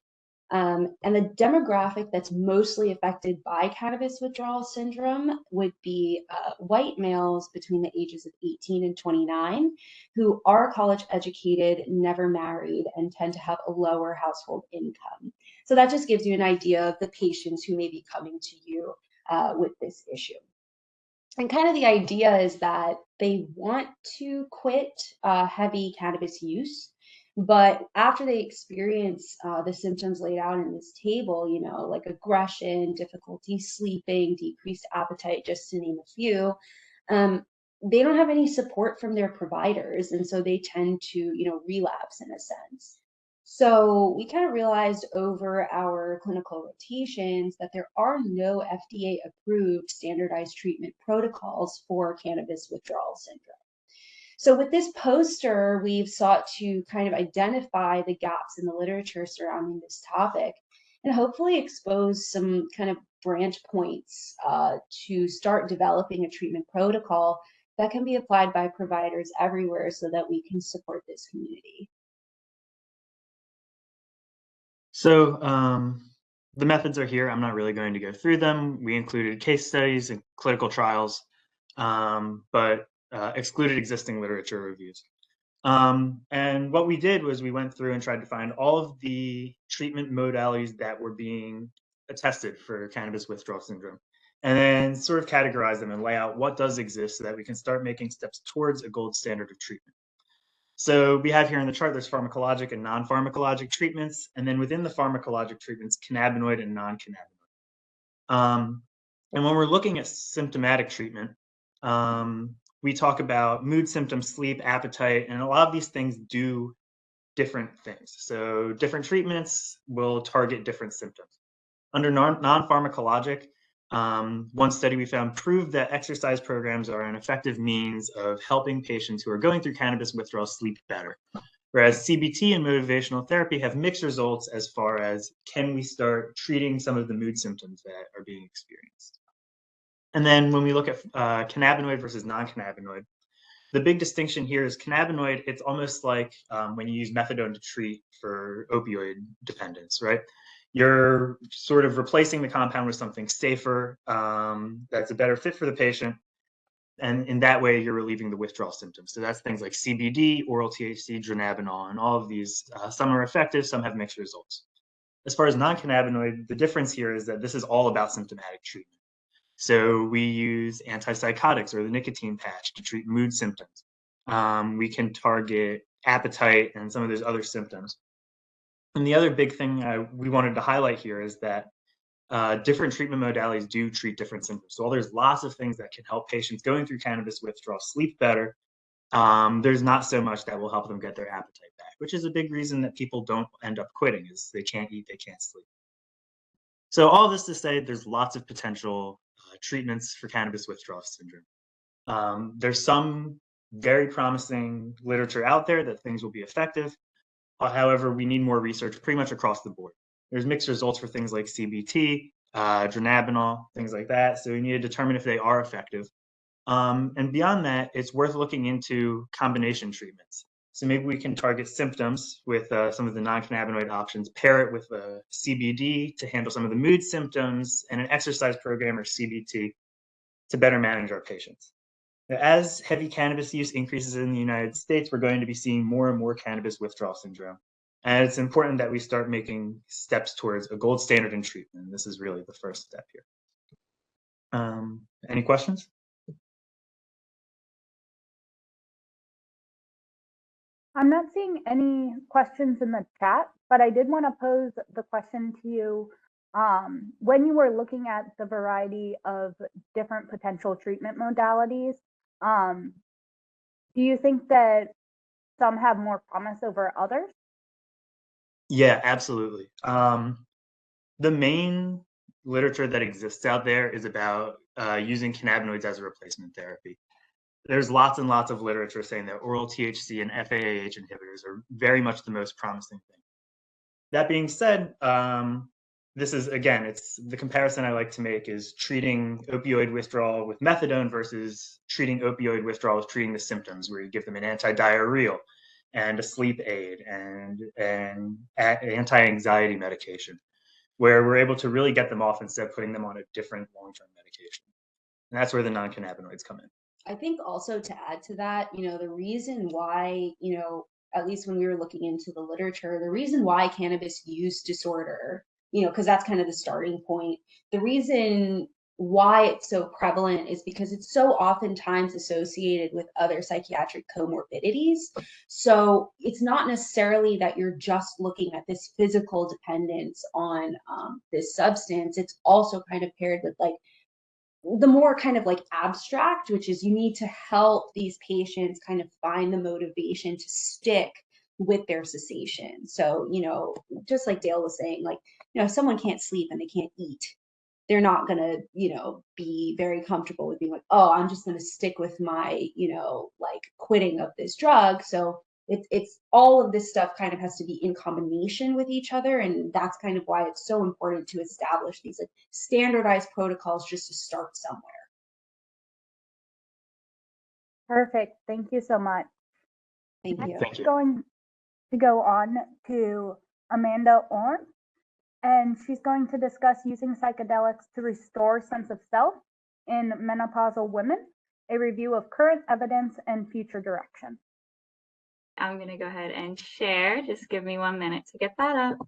And the demographic that's mostly affected by cannabis withdrawal syndrome would be white males between the ages of 18 and 29 who are college educated, never married, and tend to have a lower household income. So that just gives you an idea of the patients who may be coming to you with this issue. And kind of the idea is that they want to quit heavy cannabis use, but after they experience the symptoms laid out in this table, you know, like aggression, difficulty sleeping, decreased appetite, just to name a few, they don't have any support from their providers. And so they tend to, you know, relapse in a sense. So we kind of realized over our clinical rotations that there are no FDA approved standardized treatment protocols for cannabis withdrawal syndrome. So with this poster, we've sought to kind of identify the gaps in the literature surrounding this topic and hopefully expose some kind of branch points to start developing a treatment protocol that can be applied by providers everywhere so that we can support this community. So the methods are here. I'm not really going to go through them. We included case studies and clinical trials, but excluded existing literature reviews. And what we did was we went through and tried to find all of the treatment modalities that were being attested for cannabis withdrawal syndrome, and then sort of categorize them and lay out what does exist so that we can start making steps towards a gold standard of treatment. So we have here in the chart, there's pharmacologic and non-pharmacologic treatments, and then within the pharmacologic treatments, cannabinoid and non-cannabinoid. And when we're looking at symptomatic treatment, we talk about mood symptoms, sleep, appetite, and a lot of these things do different things. So different treatments will target different symptoms. Under non-pharmacologic, one study we found proved that exercise programs are an effective means of helping patients who are going through cannabis withdrawal sleep better. Whereas CBT and motivational therapy have mixed results as far as can we start treating some of the mood symptoms that are being experienced. And then when we look at cannabinoid versus non-cannabinoid, the big distinction here is cannabinoid, it's almost like when you use methadone to treat for opioid dependence, right? You're sort of replacing the compound with something safer that's a better fit for the patient. And in that way, you're relieving the withdrawal symptoms. So that's things like CBD, oral THC, dronabinol, and all of these, some are effective, some have mixed results. As far as non-cannabinoid, the difference here is that this is all about symptomatic treatment. So we use antipsychotics or the nicotine patch to treat mood symptoms. We can target appetite and some of those other symptoms. And the other big thing we wanted to highlight here is that different treatment modalities do treat different symptoms. So while there's lots of things that can help patients going through cannabis withdrawal sleep better, there's not so much that will help them get their appetite back, which is a big reason that people don't end up quitting is they can't eat, they can't sleep. So all this to say, there's lots of potential treatments for cannabis withdrawal syndrome. There's some very promising literature out there that things will be effective. However, we need more research pretty much across the board. There's mixed results for things like CBT, dronabinol, things like that. So we need to determine if they are effective. And beyond that, it's worth looking into combination treatments. So maybe we can target symptoms with some of the non-cannabinoid options, pair it with CBD to handle some of the mood symptoms, and an exercise program or CBT to better manage our patients. As heavy cannabis use increases in the United States, we're going to be seeing more and more cannabis withdrawal syndrome. And it's important that we start making steps towards a gold standard in treatment. This is really the first step here. Any questions? I'm not seeing any questions in the chat, but I did want to pose the question to you. When you were looking at the variety of different potential treatment modalities, do you think that some have more promise over others? Yeah, absolutely. The main literature that exists out there is about using cannabinoids as a replacement therapy. There's lots and lots of literature saying that oral THC and FAAH inhibitors are very much the most promising thing. That being said, this is, again, it's the comparison I like to make is treating opioid withdrawal with methadone versus treating opioid withdrawal with treating the symptoms, where you give them an antidiarrheal and a sleep aid and an anti-anxiety medication, where we're able to really get them off instead of putting them on a different long-term medication. And that's where the non-cannabinoids come in. I think also to add to that, the reason why, at least when we were looking into the literature, the reason why cannabis use disorder, because that's kind of the starting point, the reason why it's so prevalent is because it's so oftentimes associated with other psychiatric comorbidities. So it's not necessarily that you're just looking at this physical dependence on this substance. It's also kind of paired with like the more kind of like abstract, which is you need to help these patients kind of find the motivation to stick with their cessation. So, just like Dale was saying, like, if someone can't sleep and they can't eat, they're not going to, be very comfortable with being like, oh, I'm just going to stick with my, like quitting of this drug. So it's all of this stuff kind of has to be in combination with each other. And that's kind of why it's so important to establish these like standardized protocols just to start somewhere. Perfect. Thank you so much. Thank you. Next, going to go on to Amanda Orme, and she's going to discuss using psychedelics to restore sense of self in menopausal women, a review of current evidence and future direction. I'm going to go ahead and share. Just give me 1 minute to get that up.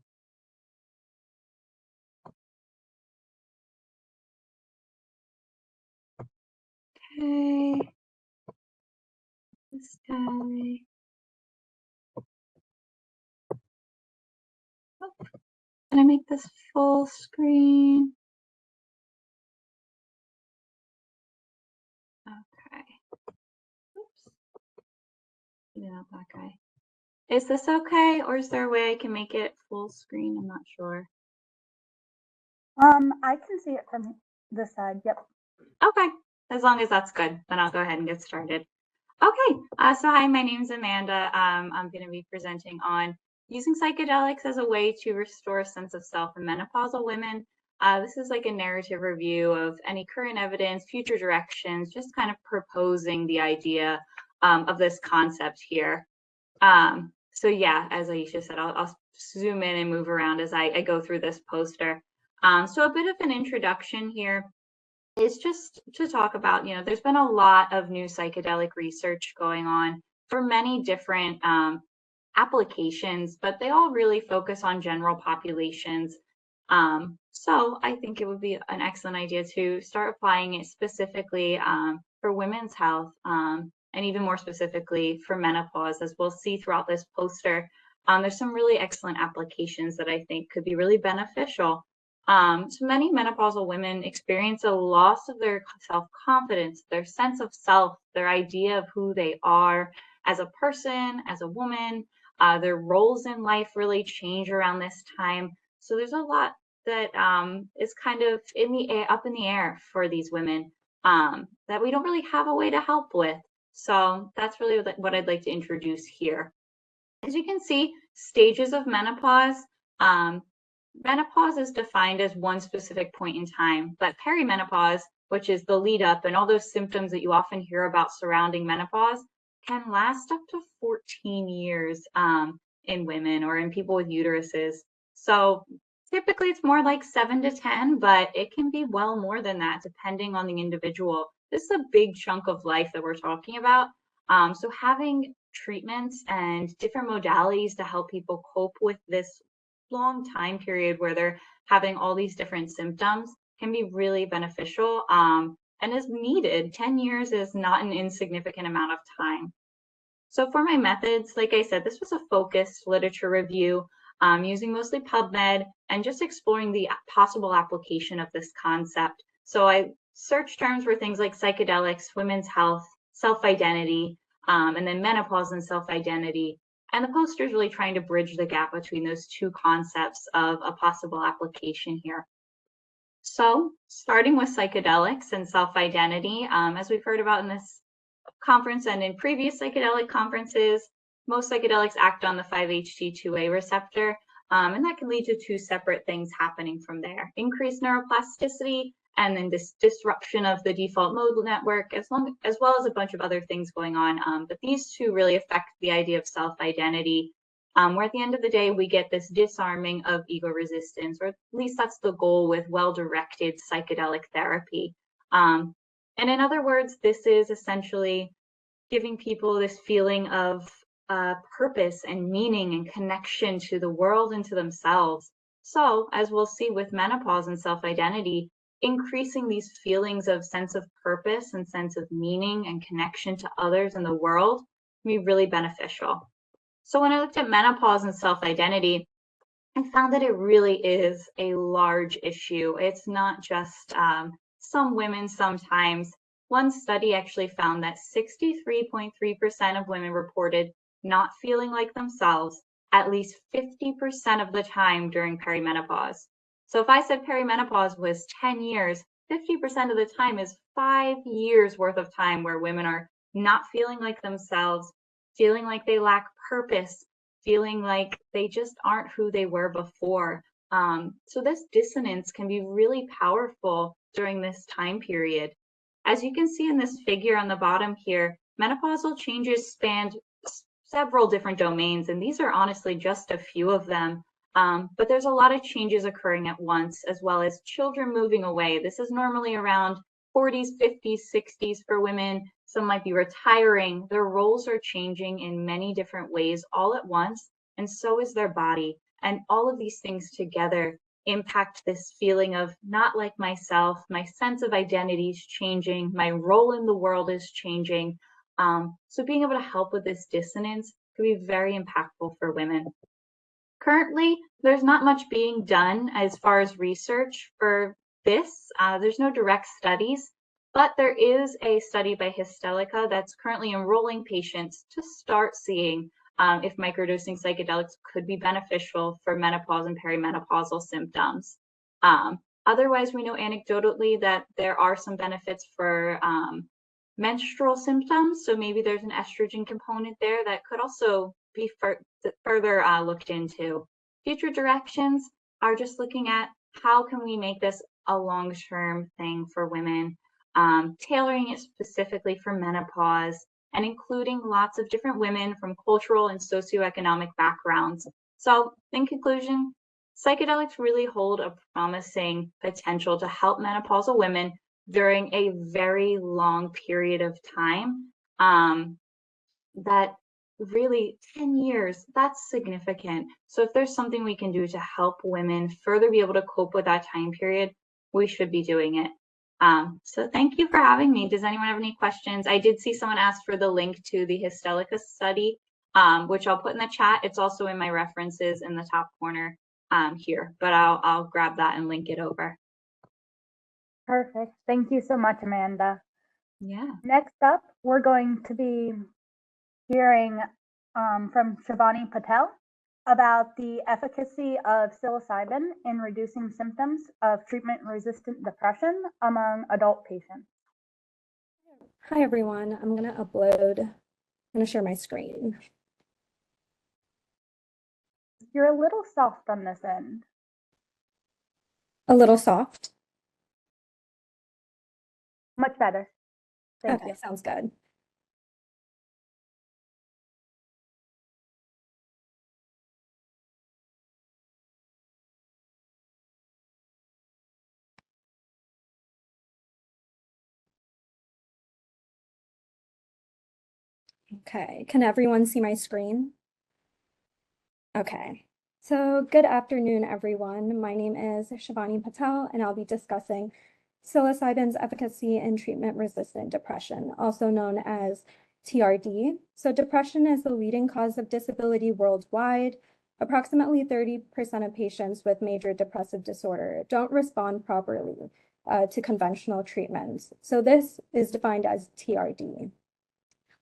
Okay. This guy. Oh, can I make this full screen? Okay. Oops. Yeah, that guy. Is this okay, or is there a way I can make it full screen? I'm not sure. I can see it from this side. Yep. Okay. As long as that's good, then I'll go ahead and get started. Okay. So hi, my name's Amanda. I'm going to be presenting on using psychedelics as a way to restore a sense of self in menopausal women. This is like a narrative review of any current evidence, future directions, just kind of proposing the idea of this concept here. So yeah, as Ayesha said, I'll zoom in and move around as I go through this poster. So a bit of an introduction here is just to talk about, there's been a lot of new psychedelic research going on for many different applications, but they all really focus on general populations. So I think it would be an excellent idea to start applying it specifically for women's health, and even more specifically for menopause, as we'll see throughout this poster. There's some really excellent applications that I think could be really beneficial. So many menopausal women experience a loss of their self-confidence, their sense of self, their idea of who they are as a person, as a woman. Their roles in life really change around this time. So there's a lot that is kind of up in the air for these women. that we don't really have a way to help with. So that's really what I'd like to introduce here. As you can see, stages of menopause. Menopause is defined as one specific point in time, but perimenopause, which is the lead up and all those symptoms that you often hear about surrounding menopause, can last up to 14 years in women or in people with uteruses. So typically it's more like 7 to 10, but it can be well more than that depending on the individual. This is a big chunk of life that we're talking about. So having treatments and different modalities to help people cope with this long time period where they're having all these different symptoms can be really beneficial and is needed. 10 years is not an insignificant amount of time. So for my methods, like I said, this was a focused literature review using mostly PubMed and just exploring the possible application of this concept. So I search terms were things like psychedelics, women's health, self-identity, and then menopause and self-identity. And the poster is really trying to bridge the gap between those two concepts of a possible application here. So starting with psychedelics and self-identity, as we've heard about in this conference and in previous psychedelic conferences, most psychedelics act on the 5-HT2A receptor, and that can lead to two separate things happening from there. Increased neuroplasticity and then this disruption of the default mode network, as well as a bunch of other things going on. But these two really affect the idea of self-identity, where at the end of the day, we get this disarming of ego resistance, or at least that's the goal with well-directed psychedelic therapy. And in other words, this is essentially giving people this feeling of purpose and meaning and connection to the world and to themselves. So, as we'll see with menopause and self-identity, increasing these feelings of sense of purpose and sense of meaning and connection to others in the world can be really beneficial. So when I looked at menopause and self-identity, I found that it really is a large issue. It's not just some women sometimes. One study actually found that 63.3% of women reported not feeling like themselves at least 50% of the time during perimenopause. So if I said perimenopause was 10 years, 50% of the time is 5 years worth of time where women are not feeling like themselves, feeling like they lack purpose, feeling like they just aren't who they were before. So this dissonance can be really powerful during this time period. As you can see in this figure on the bottom here, menopausal changes spanned several different domains, and these are honestly just a few of them. But there's a lot of changes occurring at once, as well as children moving away. This is normally around 40s, 50s, 60s for women. Some might be retiring. Their roles are changing in many different ways all at once, and so is their body. And all of these things together impact this feeling of not like myself. My sense of identity is changing. My role in the world is changing. So being able to help with this dissonance can be very impactful for women. Currently, there's not much being done as far as research for this. There's no direct studies, but there is a study by Histelica that's currently enrolling patients to start seeing if microdosing psychedelics could be beneficial for menopause and perimenopausal symptoms. Otherwise, we know anecdotally that there are some benefits for menstrual symptoms. So maybe there's an estrogen component there that could also be further looked into. Future directions are just looking at how can we make this a long-term thing for women, tailoring it specifically for menopause, and including lots of different women from cultural and socioeconomic backgrounds. So in conclusion, psychedelics really hold a promising potential to help menopausal women during a very long period of time. That really 10 years, that's significant. So if there's something we can do to help women further be able to cope with that time period, we should be doing it. So thank you for having me. Does anyone have any questions? I did see someone ask for the link to the Histelica study, which I'll put in the chat. It's also in my references in the top corner here, but I'll grab that and link it over. Perfect. Thank you so much, Amanda. Yeah. Next up, we're going to be hearing from Shivani Patel about the efficacy of psilocybin in reducing symptoms of treatment-resistant depression among adult patients. Hi everyone, I'm gonna share my screen. You're a little soft on this end. A little soft? Much better. Thank Okay, you. sounds good. Okay, can everyone see my screen? Okay, so good afternoon, everyone. My name is Shivani Patel, and I'll be discussing psilocybin's efficacy in treatment-resistant depression, also known as TRD. So depression is the leading cause of disability worldwide. Approximately 30% of patients with major depressive disorder don't respond properly to conventional treatments. So this is defined as TRD.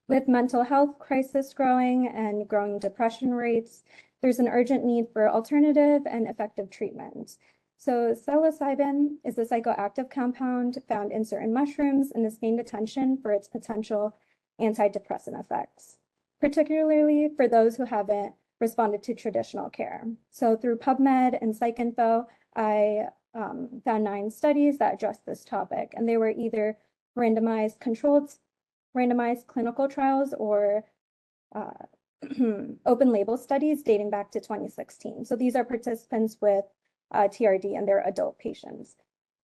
With mental health crisis growing and growing depression rates, there's an urgent need for alternative and effective treatments. So psilocybin is a psychoactive compound found in certain mushrooms and has gained attention for its potential antidepressant effects, particularly for those who haven't responded to traditional care. So through PubMed and PsycInfo, I found 9 studies that addressed this topic, and they were either randomized clinical trials or open label studies dating back to 2016. So these are participants with TRD and they're adult patients.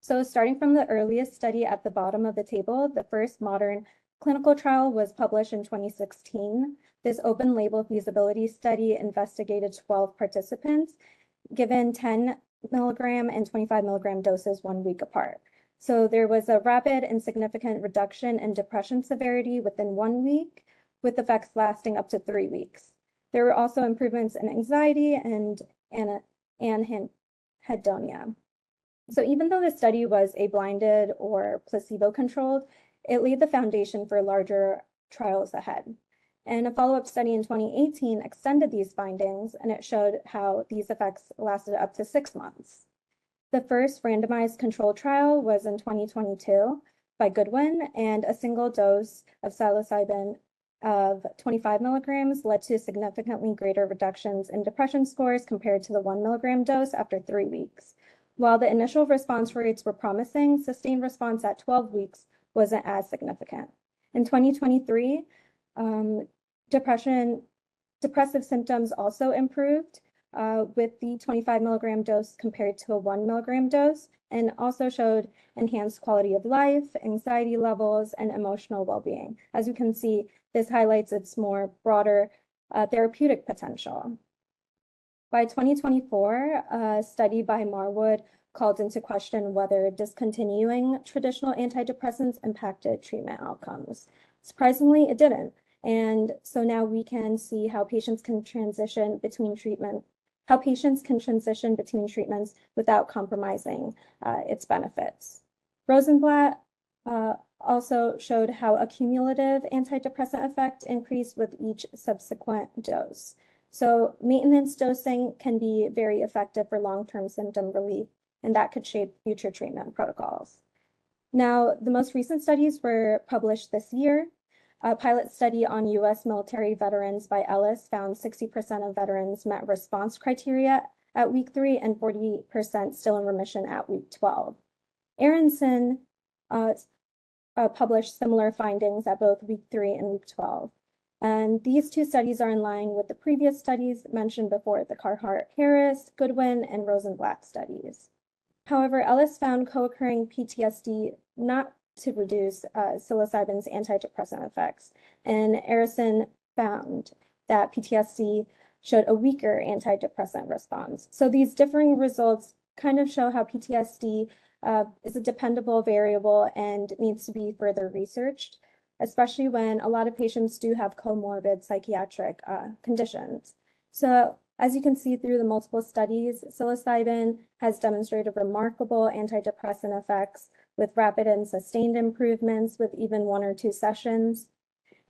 So starting from the earliest study at the bottom of the table, the first modern clinical trial was published in 2016. This open label feasibility study investigated 12 participants given 10 milligram and 25 milligram doses 1 week apart. So there was a rapid and significant reduction in depression severity within 1 week, with effects lasting up to 3 weeks. There were also improvements in anxiety and anhedonia. So even though the study was a blinded or placebo-controlled, it laid the foundation for larger trials ahead. And a follow-up study in 2018 extended these findings, and it showed how these effects lasted up to 6 months. The first randomized controlled trial was in 2022 by Goodwin, and a single dose of psilocybin of 25 milligrams led to significantly greater reductions in depression scores compared to the 1 milligram dose after 3 weeks. While the initial response rates were promising, sustained response at 12 weeks wasn't as significant. In 2023, depressive symptoms also improved with the 25 milligram dose compared to a 1 milligram dose, and also showed enhanced quality of life, anxiety levels, and emotional well-being. As you can see, this highlights its more broader therapeutic potential. By 2024, a study by Marwood called into question whether discontinuing traditional antidepressants impacted treatment outcomes. Surprisingly, it didn't. And so now we can see how patients can transition between treatments without compromising its benefits. Rosenblatt also showed how a cumulative antidepressant effect increased with each subsequent dose. So maintenance dosing can be very effective for long-term symptom relief, and that could shape future treatment protocols. Now, the most recent studies were published this year. A pilot study on US military veterans by Ellis found 60% of veterans met response criteria at week 3 and 40% still in remission at week 12. Aronson published similar findings at both week 3 and week 12. And these 2 studies are in line with the previous studies mentioned before, the Carhart-Harris, Goodwin, and Rosenblatt studies. However, Ellis found co-occurring PTSD not to reduce psilocybin's antidepressant effects, and Aronson found that PTSD showed a weaker antidepressant response. So these differing results kind of show how PTSD is a dependable variable and needs to be further researched, especially when a lot of patients do have comorbid psychiatric conditions. So as you can see through the multiple studies, psilocybin has demonstrated remarkable antidepressant effects with rapid and sustained improvements with even 1 or 2 sessions.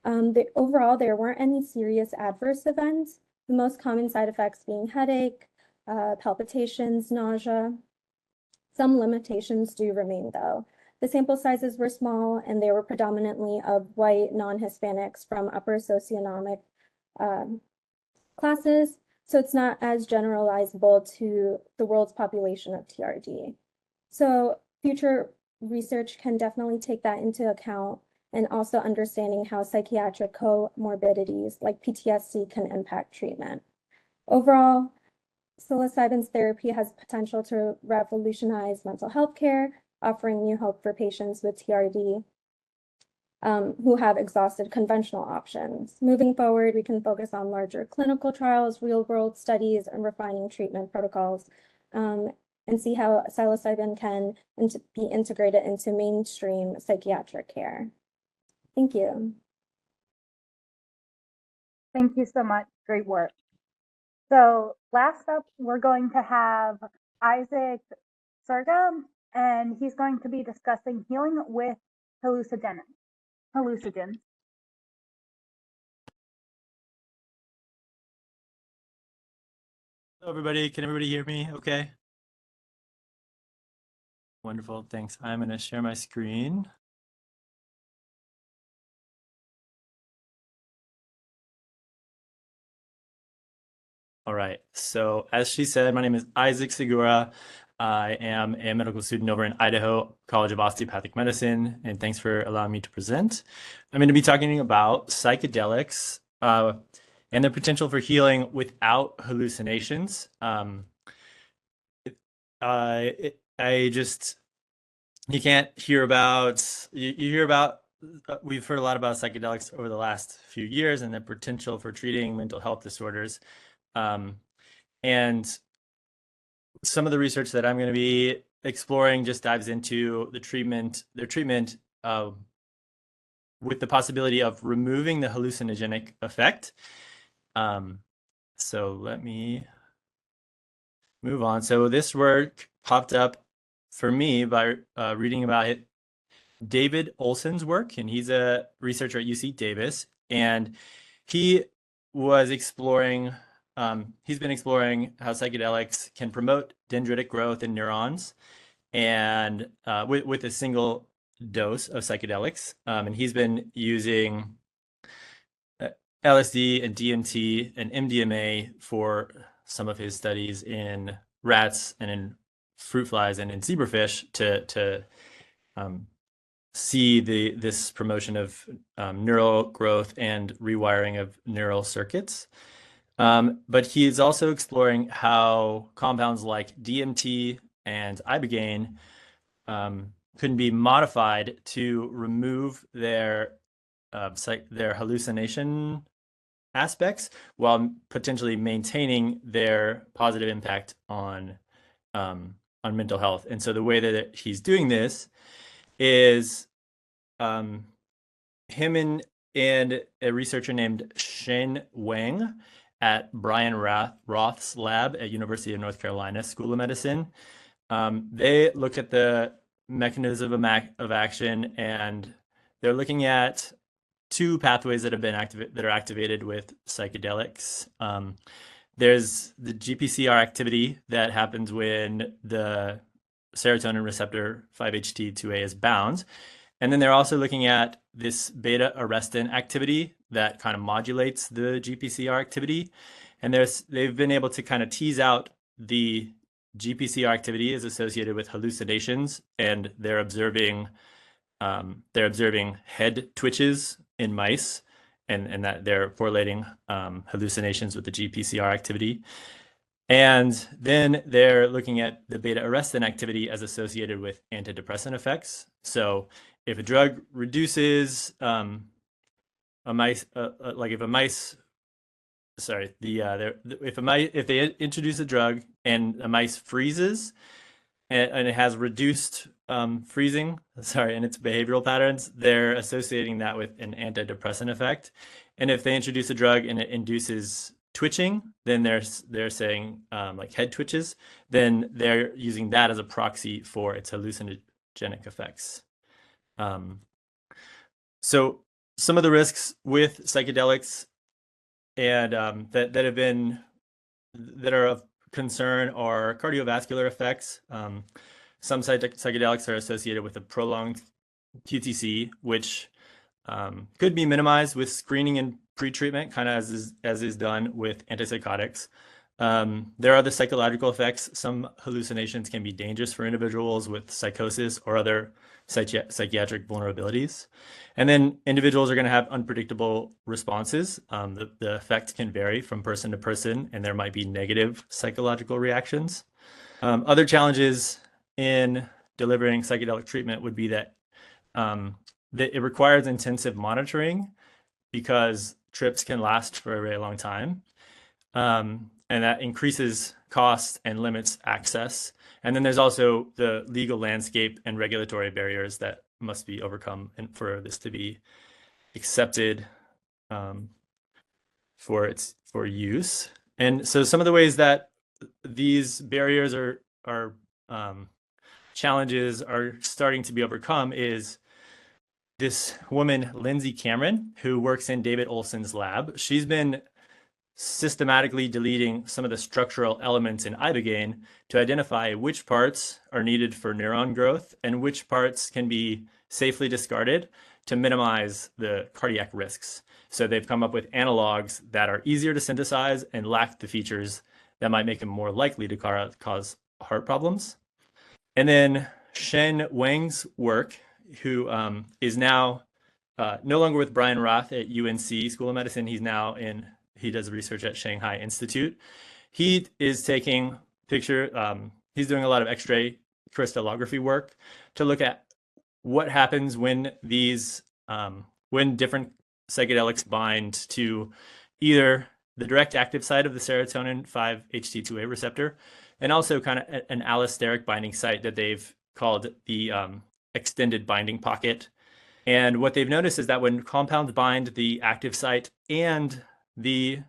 Overall, there weren't any serious adverse events, the most common side effects being headache, palpitations, nausea. Some limitations do remain though. The sample sizes were small and they were predominantly of white non-Hispanics from upper socioeconomic classes. So it's not as generalizable to the world's population of TRD. So future research can definitely take that into account, and also understanding how psychiatric comorbidities like PTSD can impact treatment. Overall, psilocybin's therapy has potential to revolutionize mental health care, offering new hope for patients with TRD who have exhausted conventional options. Moving forward, we can focus on larger clinical trials, real-world studies, and refining treatment protocols, and see how psilocybin can be integrated into mainstream psychiatric care. Thank you. Thank you so much. Great work. So last up, we're going to have Isaac Serga, and he's going to be discussing healing with hallucinogens. Hello, everybody. Can everybody hear me okay? Wonderful. Thanks. I'm going to share my screen. All right. So as she said, my name is Isaac Segura. I am a medical student over in Idaho College of Osteopathic Medicine, and thanks for allowing me to present. I'm going to be talking about psychedelics and their potential for healing without hallucinations. You can't hear about, you hear about, we've heard a lot about psychedelics over the last few years and the potential for treating mental health disorders. And some of the research that I'm going to be exploring just dives into their treatment with the possibility of removing the hallucinogenic effect. So let me move on. So this work popped up for me by reading about it. David Olson's work, and he's a researcher at UC Davis, and he was exploring, he's been exploring how psychedelics can promote dendritic growth in neurons, and with a single dose of psychedelics. And he's been using LSD and DMT and MDMA for some of his studies in rats and in fruit flies and in zebrafish to see this promotion of neural growth and rewiring of neural circuits. But he is also exploring how compounds like DMT and Ibogaine can be modified to remove their hallucination aspects while potentially maintaining their positive impact on mental health. And so the way that he's doing this is him and a researcher named Shane Wang at Brian Roth's lab at University of North Carolina School of Medicine. They looked at the mechanism of action, and they're looking at two pathways that have been activated with psychedelics. There's the GPCR activity that happens when the serotonin receptor 5-HT2A is bound. And then they're also looking at this beta-arrestin activity that kind of modulates the GPCR activity. And they've been able to kind of tease out the GPCR activity is associated with hallucinations, and they're observing head twitches in mice, and that they're correlating hallucinations with the GPCR activity. And then they're looking at the beta-arrestin activity as associated with antidepressant effects. So if a drug reduces if they introduce a drug and a mice freezes and it has reduced freezing, and its behavioral patterns, they're associating that with an antidepressant effect. And if they introduce a drug and it induces twitching, then they're saying like head twitches, then they're using that as a proxy for its hallucinogenic effects. So some of the risks with psychedelics and that are of concern are cardiovascular effects. some psychedelics are associated with a prolonged QTC, which could be minimized with screening and pretreatment, kind of as is done with antipsychotics. There are the psychological effects. Some hallucinations can be dangerous for individuals with psychosis or other psychiatric vulnerabilities. And then individuals are going to have unpredictable responses. The effect can vary from person to person, and there might be negative psychological reactions. Other challenges in delivering psychedelic treatment would be that it requires intensive monitoring because trips can last for a very long time. And that increases costs and limits access. And then there's also the legal landscape and regulatory barriers that must be overcome and for this to be accepted for use. And so some of the ways that these barriers are challenges are starting to be overcome is this woman, Lindsay Cameron, who works in David Olson's lab. She's been systematically deleting some of the structural elements in Ibogaine to identify which parts are needed for neuron growth and which parts can be safely discarded to minimize the cardiac risks. So they've come up with analogs that are easier to synthesize and lack the features that might make them more likely to cause heart problems. And then Shen Wang's work, who is now no longer with Brian Roth at UNC School of Medicine. He does research at Shanghai Institute. He is taking he's doing a lot of X-ray crystallography work to look at what happens when when different psychedelics bind to either the direct active site of the serotonin 5-HT2A receptor, and also kind of an allosteric binding site that they've called the extended binding pocket. And what they've noticed is that when compounds bind the active site and the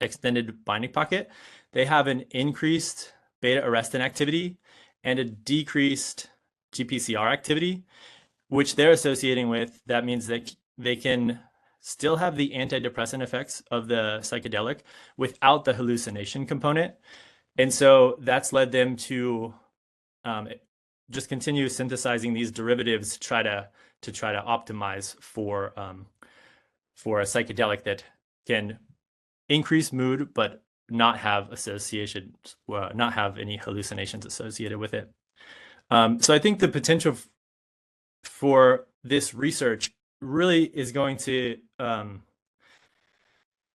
extended binding pocket, they have an increased beta-arrestin activity and a decreased GPCR activity, which they're associating with. That means that they can still have the antidepressant effects of the psychedelic without the hallucination component. And so that's led them to just continue synthesizing these derivatives to try to optimize for a psychedelic that can increase mood but not have not have any hallucinations associated with it. So I think the potential for this research really is going to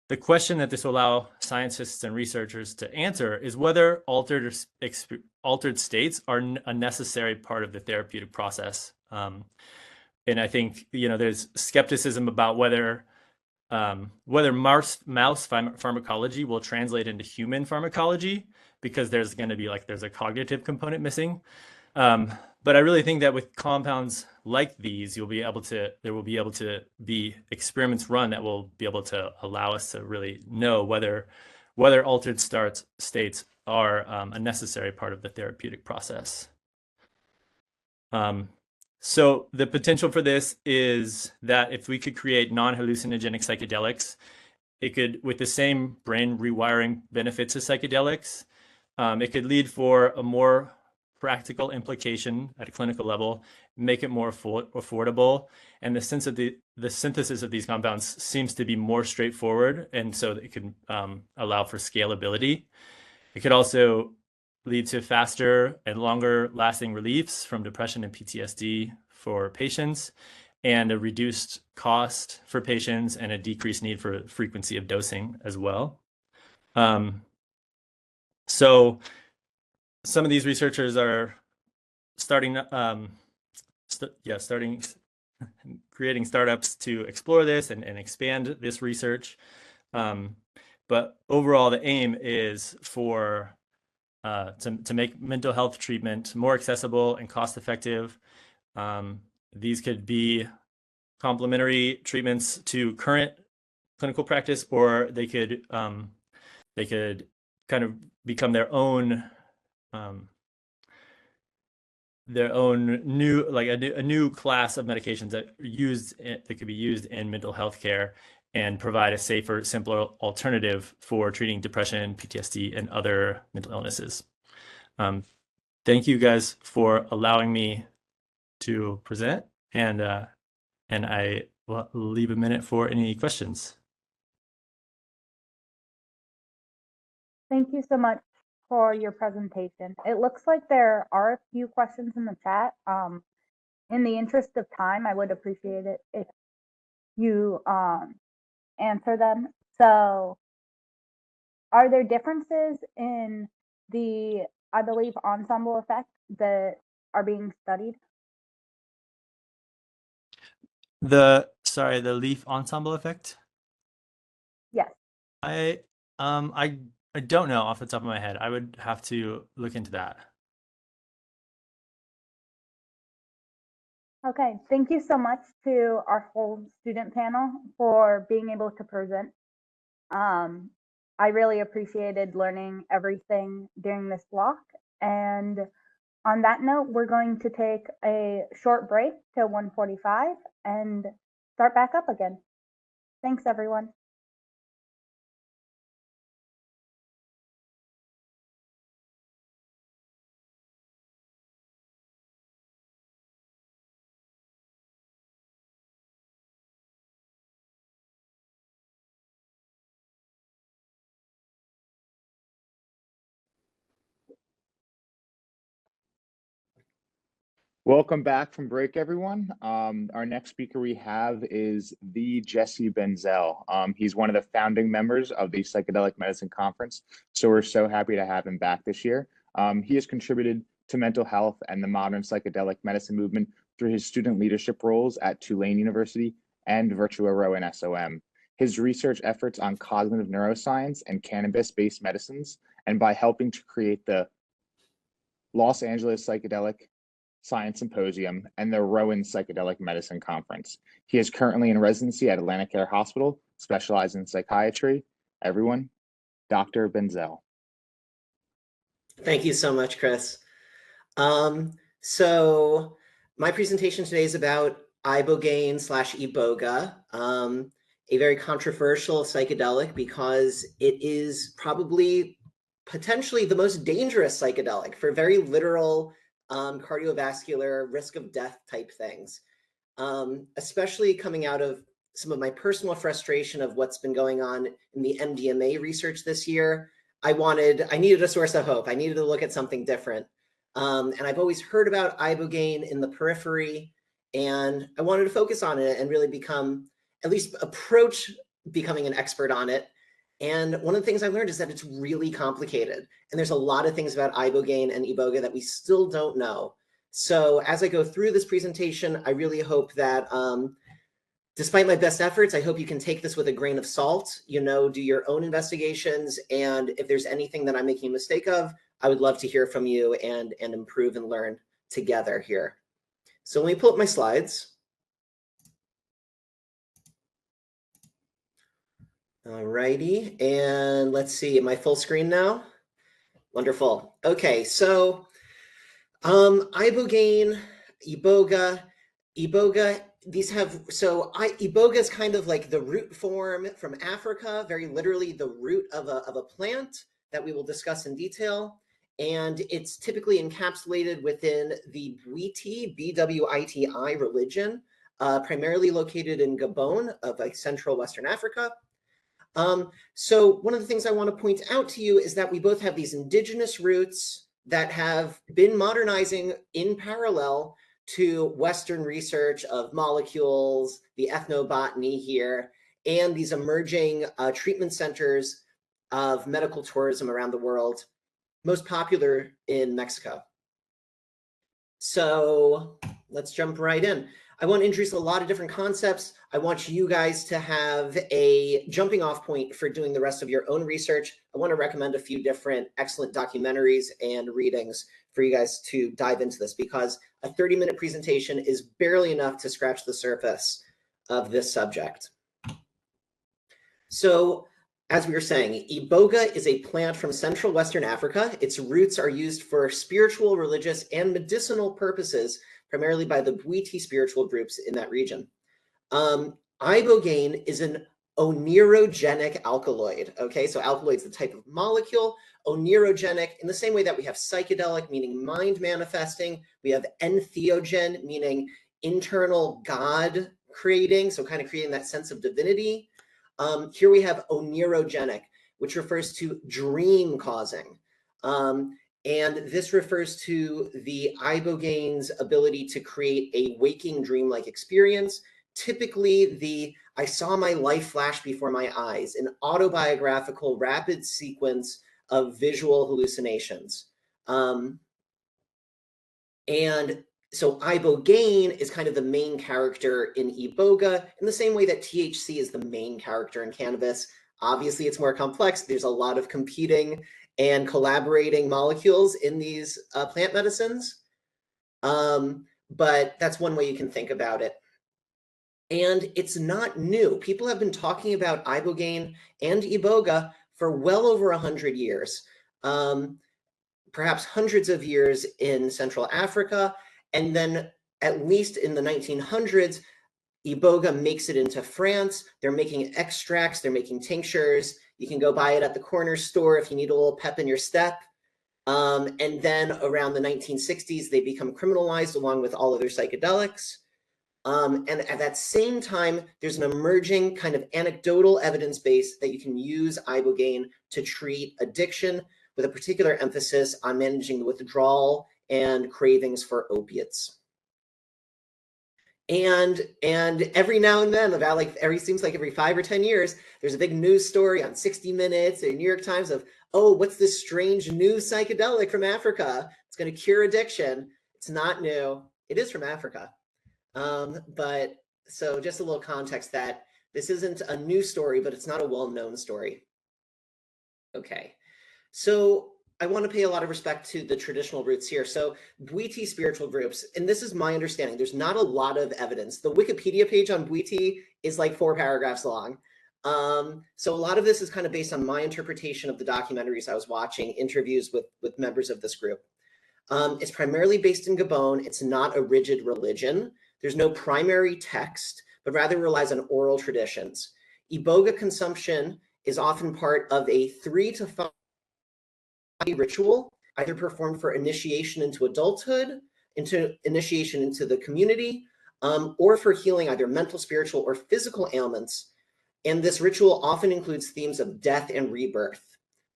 the question that this will allow scientists and researchers to answer is whether altered states are a necessary part of the therapeutic process. And I think there's skepticism about whether mouse pharmacology will translate into human pharmacology, because there's going to be there's a cognitive component missing. But I really think that with compounds like these, there will be able to be experiments run that will be able to allow us to really know whether altered states are a necessary part of the therapeutic process. So the potential for this is that if we could create non-hallucinogenic psychedelics, it could, with the same brain rewiring benefits as psychedelics, it could lead for a more practical implication at a clinical level, make it more affordable, and the synthesis of these compounds seems to be more straightforward, and so it can allow for scalability. It could also lead to faster and longer lasting reliefs from depression and PTSD for patients, and a reduced cost for patients and a decreased need for frequency of dosing as well. So some of these researchers are creating startups to explore this and expand this research. But overall, the aim is for to make mental health treatment more accessible and cost effective. These could be complementary treatments to current clinical practice, or they could kind of become their own new, a new class of medications that could be used in mental health care and provide a safer, simpler alternative for treating depression, PTSD, and other mental illnesses. thank you guys for allowing me to present, and I will leave a minute for any questions. Thank you so much for your presentation. It looks like there are a few questions in the chat. In the interest of time, I would appreciate it if you answer them. So, are there differences in the, I believe, ensemble effect that are being studied? The leaf ensemble effect? Yes. I don't know off the top of my head. I would have to look into that. Okay, thank you so much to our whole student panel for being able to present. I really appreciated learning everything during this block. And on that note, we're going to take a short break till 1:45 and start back up again. Thanks, everyone. Welcome back from break, everyone. Our next speaker we have is the Jesse Benzel. He's one of the founding members of the Psychedelic Medicine Conference, so we're so happy to have him back this year. He has contributed to mental health and the modern psychedelic medicine movement through his student leadership roles at Tulane University and Virtua Rowan SOM. His research efforts on cognitive neuroscience and cannabis-based medicines, and by helping to create the Los Angeles Psychedelic Science Symposium and the Rowan Psychedelic Medicine Conference. He is currently in residency at Atlantic Care Hospital, specializing in psychiatry. Everyone, Dr. Benzel. Thank you so much, Chris. So my presentation today is about Ibogaine / Iboga, a very controversial psychedelic because it is probably potentially the most dangerous psychedelic for very literal cardiovascular risk of death type things, especially coming out of some of my personal frustration of what's been going on in the MDMA research this year. I needed a source of hope. I needed to look at something different. And I've always heard about Ibogaine in the periphery, and I wanted to focus on it and really at least approach becoming an expert on it. And one of the things I learned is that it's really complicated. And there's a lot of things about Ibogaine and Iboga that we still don't know. So as I go through this presentation, I really hope that despite my best efforts, I hope you can take this with a grain of salt, do your own investigations. And if there's anything that I'm making a mistake of, I would love to hear from you and improve and learn together here. So let me pull up my slides. All righty, and let's see, am I full screen now? Wonderful. Okay, so Ibogaine, Iboga, Iboga, Iboga is kind of like the root form from Africa, very literally the root of a plant that we will discuss in detail. And it's typically encapsulated within the Bwiti, B-W-I-T-I religion, primarily located in Gabon of Central Western Africa. So one of the things I want to point out to you is that we both have these indigenous roots that have been modernizing in parallel to Western research of molecules, the ethnobotany here, and these emerging treatment centers of medical tourism around the world, most popular in Mexico. So let's jump right in. I want to introduce a lot of different concepts. I want you guys to have a jumping off point for doing the rest of your own research. I want to recommend a few different excellent documentaries and readings for you guys to dive into this, because a 30-minute presentation is barely enough to scratch the surface of this subject. So as we were saying, Iboga is a plant from Central Western Africa. Its roots are used for spiritual, religious, and medicinal purposes, primarily by the Bwiti spiritual groups in that region. Ibogaine is an onirogenic alkaloid. Okay, so alkaloid's the type of molecule. Onirogenic, in the same way that we have psychedelic, meaning mind manifesting. We have entheogen, meaning internal God creating, so kind of creating that sense of divinity. Here we have onirogenic, which refers to dream causing. And this refers to the Ibogaine's ability to create a waking dream-like experience. Typically, I saw my life flash before my eyes, an autobiographical rapid sequence of visual hallucinations. And so Ibogaine is kind of the main character in Iboga, in the same way that THC is the main character in cannabis. Obviously, it's more complex. There's a lot of competing and collaborating molecules in these plant medicines. But that's one way you can think about it. And it's not new. People have been talking about Ibogaine and Iboga for well over 100 years, perhaps hundreds of years in Central Africa. And then at least in the 1900s, Iboga makes it into France. They're making extracts, they're making tinctures. You can go buy it at the corner store if you need a little pep in your step. And then around the 1960s, they become criminalized along with all other psychedelics. And at that same time, there's an emerging kind of anecdotal evidence base that you can use Ibogaine to treat addiction, with a particular emphasis on managing the withdrawal and cravings for opiates. And every now and then, about like seems like every 5 or 10 years, there's a big news story on 60 Minutes or New York Times of, oh, what's this strange new psychedelic from Africa? It's going to cure addiction. It's not new. It is from Africa. But so just a little context that this isn't a new story, but it's not a well-known story. Okay, so I want to pay a lot of respect to the traditional roots here. So Bwiti spiritual groups, and this is my understanding, there's not a lot of evidence. The Wikipedia page on Bwiti is like 4 paragraphs long. So a lot of this is kind of based on my interpretation of the documentaries I was watching, interviews with members of this group. It's primarily based in Gabon. It's not a rigid religion. There's no primary text, but rather relies on oral traditions. Iboga consumption is often part of a 3 to 5 ritual, either performed for initiation into adulthood, into initiation into the community, or for healing either mental, spiritual, or physical ailments. And this ritual often includes themes of death and rebirth.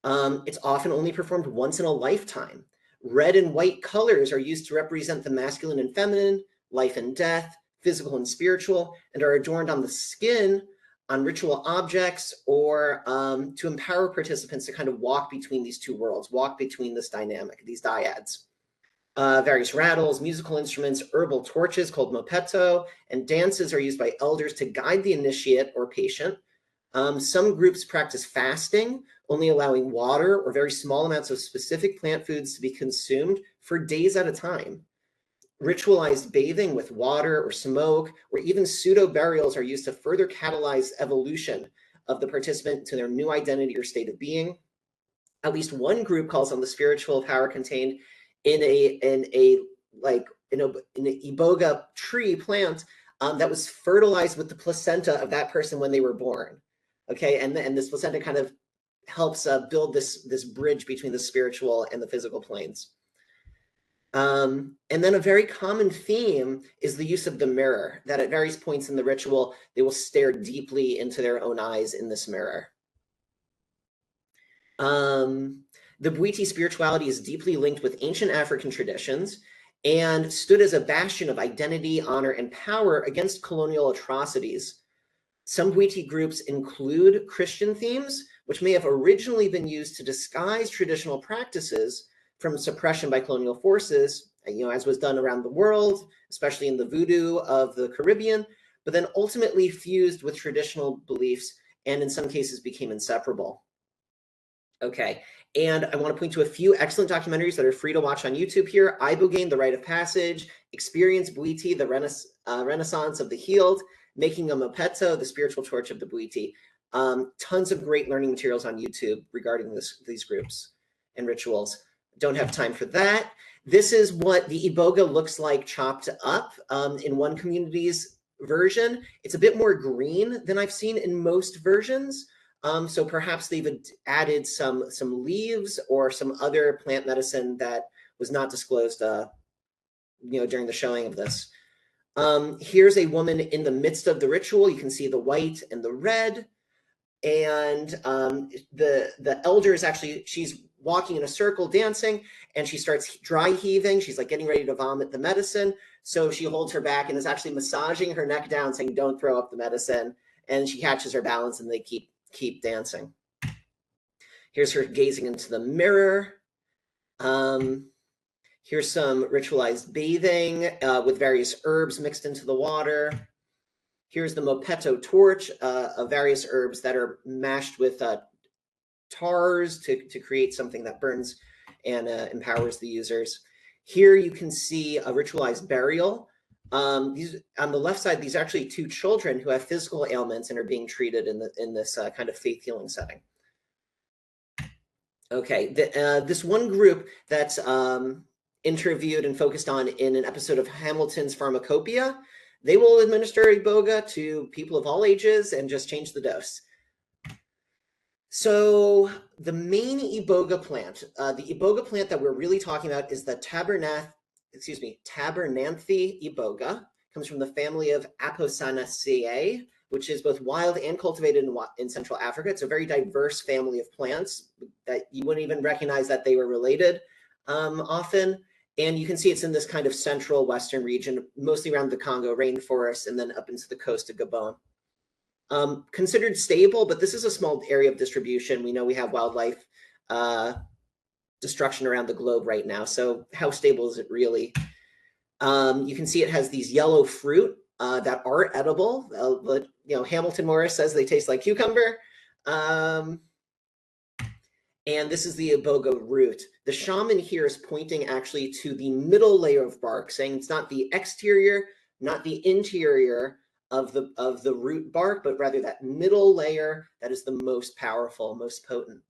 It's often only performed once in a lifetime. Red and white colors are used to represent the masculine and feminine, life and death, physical and spiritual, and are adorned on the skin, on ritual objects, or to empower participants to kind of walk between these two worlds, walk between this dynamic, these dyads. Various rattles, musical instruments, herbal torches called mopeto, and dances are used by elders to guide the initiate or patient. Some groups practice fasting, only allowing water or very small amounts of specific plant foods to be consumed for days at a time. Ritualized bathing with water or smoke, or even pseudo-burials are used to further catalyze evolution of the participant to their new identity or state of being. At least one group calls on the spiritual power contained in an Iboga tree plant that was fertilized with the placenta of that person when they were born. Okay, and this placenta kind of helps build this bridge between the spiritual and the physical planes. And then a very common theme is the use of the mirror, that at various points in the ritual, they will stare deeply into their own eyes in this mirror. The Bwiti spirituality is deeply linked with ancient African traditions and stood as a bastion of identity, honor, and power against colonial atrocities. Some Bwiti groups include Christian themes, which may have originally been used to disguise traditional practices from suppression by colonial forces, as was done around the world, especially in the voodoo of the Caribbean, but then ultimately fused with traditional beliefs and in some cases became inseparable. Okay, and I want to point to a few excellent documentaries that are free to watch on YouTube here. Ibogaine, The Rite of Passage, Experience Bwiti, The Renaissance of the Healed, Making a Mopeto, The Spiritual Torch of the Bwiti. Tons of great learning materials on YouTube regarding these groups and rituals. Don't have time for that. This is what the Iboga looks like chopped up. In one community's version, it's a bit more green than I've seen in most versions. So perhaps they've added some leaves or some other plant medicine that was not disclosed, during the showing of this. Here's a woman in the midst of the ritual. You can see the white and the red, and the elder is actually, she's walking in a circle dancing, and she starts dry heaving. She's like getting ready to vomit the medicine. So she holds her back and is actually massaging her neck down, saying, "Don't throw up the medicine." And she catches her balance, and they keep dancing. Here's her gazing into the mirror. Here's some ritualized bathing with various herbs mixed into the water. Here's the Mopeto torch of various herbs that are mashed with tars to create something that burns and empowers the users. Here you can see a ritualized burial. These on the left side, these are actually two children who have physical ailments and are being treated in this kind of faith healing setting. Okay, this one group that's interviewed and focused on in an episode of Hamilton's Pharmacopoeia, they will administer Iboga to people of all ages and just change the dose. So the main Iboga plant, the Iboga plant that we're really talking about is the Tabernanthe Iboga. Comes from the family of Aposanaceae, which is both wild and cultivated in Central Africa. It's a very diverse family of plants that you wouldn't even recognize that they were related often. And you can see it's in this kind of central western region, mostly around the Congo rainforest and then up into the coast of Gabon. Considered stable, but this is a small area of distribution. We know we have wildlife destruction around the globe right now. So how stable is it really? You can see it has these yellow fruit that are edible. But, Hamilton Morris says they taste like cucumber. And this is the Iboga root. The shaman here is pointing actually to the middle layer of bark, saying it's not the exterior, not the interior of the root bark, but rather that middle layer that is the most powerful, most potent.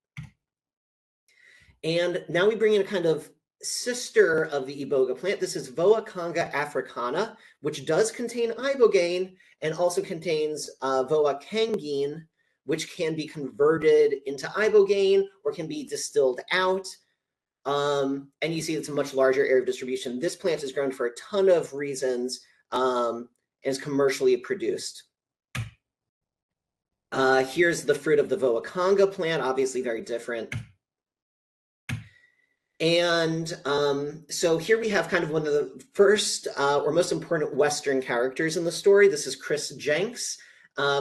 And now we bring in a kind of sister of the Iboga plant. This is Voacanga africana, which does contain ibogaine and also contains voacangine, which can be converted into ibogaine or can be distilled out. And you see it's a much larger area of distribution. This plant is grown for a ton of reasons and is commercially produced. Here's the fruit of the Voacanga plant, obviously very different. And so here we have kind of one of the first or most important Western characters in the story. This is Chris Jenks,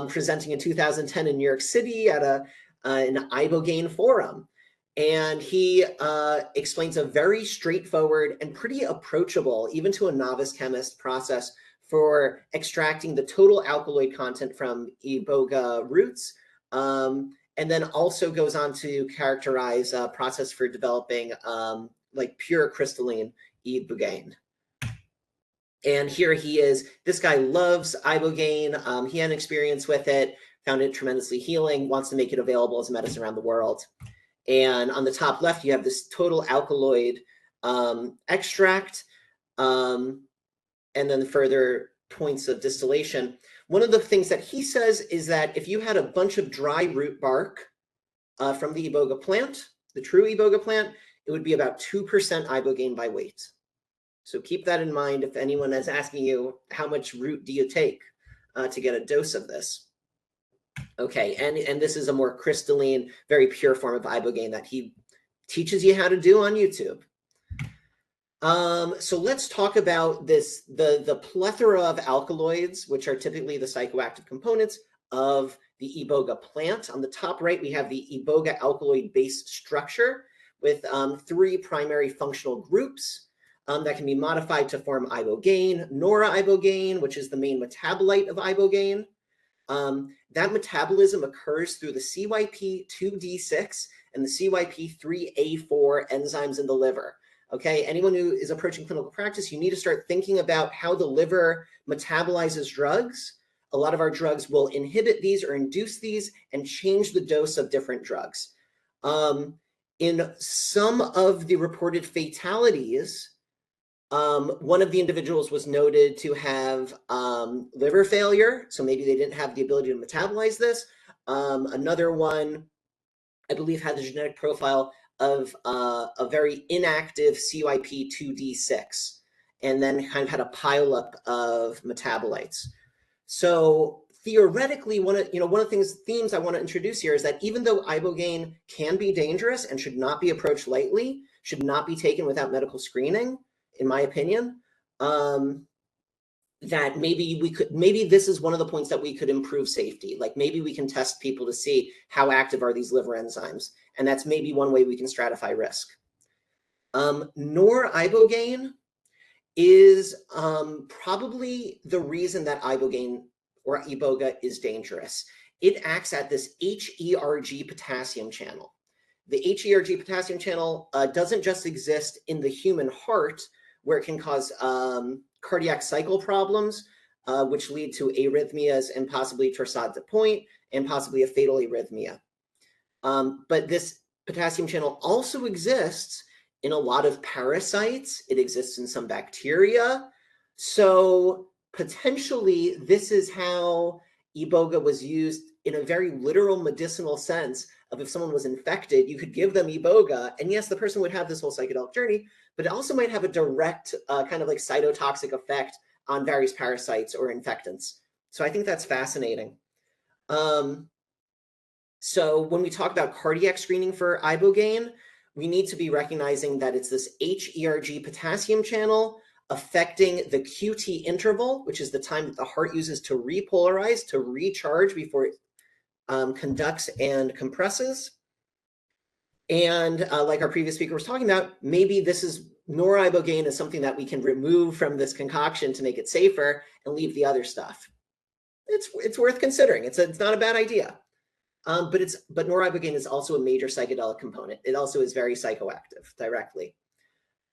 presenting in 2010 in New York City at an Ibogaine forum. And he explains a very straightforward and pretty approachable, even to a novice chemist, process for extracting the total alkaloid content from Iboga roots. And then also goes on to characterize a process for developing like pure crystalline Ibogaine. And here he is. This guy loves Ibogaine. He had an experience with it, found it tremendously healing, wants to make it available as medicine around the world. And on the top left, you have this total alkaloid extract, and then further points of distillation. One of the things that he says is that if you had a bunch of dry root bark from the Iboga plant, the true Iboga plant, it would be about 2% Ibogaine by weight. So keep that in mind if anyone is asking you, how much root do you take to get a dose of this? Okay, and this is a more crystalline, very pure form of Ibogaine that he teaches you how to do on YouTube. So let's talk about this, the plethora of alkaloids, which are typically the psychoactive components of the Iboga plant. On the top right, we have the Iboga alkaloid base structure with 3 primary functional groups that can be modified to form ibogaine, nora-ibogaine, which is the main metabolite of ibogaine. That metabolism occurs through the CYP2D6 and the CYP3A4 enzymes in the liver. Okay, anyone who is approaching clinical practice, you need to start thinking about how the liver metabolizes drugs. A lot of our drugs will inhibit these or induce these and change the dose of different drugs. In some of the reported fatalities One of the individuals was noted to have liver failure, so maybe they didn't have the ability to metabolize this. Another one, I believe, had the genetic profile of a very inactive CYP2D6, and then kind of had a pileup of metabolites. So theoretically, one of the themes I want to introduce here is that even though Ibogaine can be dangerous and should not be approached lightly, should not be taken without medical screening, in my opinion, that maybe this is one of the points that we could improve safety. Like maybe we can test people to see how active are these liver enzymes, and that's maybe one way we can stratify risk. Nor-Ibogaine is probably the reason that Ibogaine or Iboga is dangerous. It acts at this HERG potassium channel. The HERG potassium channel doesn't just exist in the human heart, where it can cause cardiac cycle problems, which lead to arrhythmias and possibly torsade de pointe and possibly a fatal arrhythmia. But this potassium channel also exists in a lot of parasites. It exists in some bacteria. So potentially this is how Iboga was used in a very literal medicinal sense of if someone was infected, you could give them Iboga, and yes, the person would have this whole psychedelic journey, but it also might have a direct kind of like cytotoxic effect on various parasites or infectants. So I think that's fascinating. So when we talk about cardiac screening for Ibogaine, we need to be recognizing that it's this HERG potassium channel affecting the QT interval, which is the time that the heart uses to repolarize, to recharge before it conducts and compresses. And like our previous speaker was talking about, maybe this is nor-Ibogaine is something that we can remove from this concoction to make it safer and leave the other stuff. It's worth considering. It's not a bad idea. But nor-Ibogaine is also a major psychedelic component. It also is very psychoactive directly.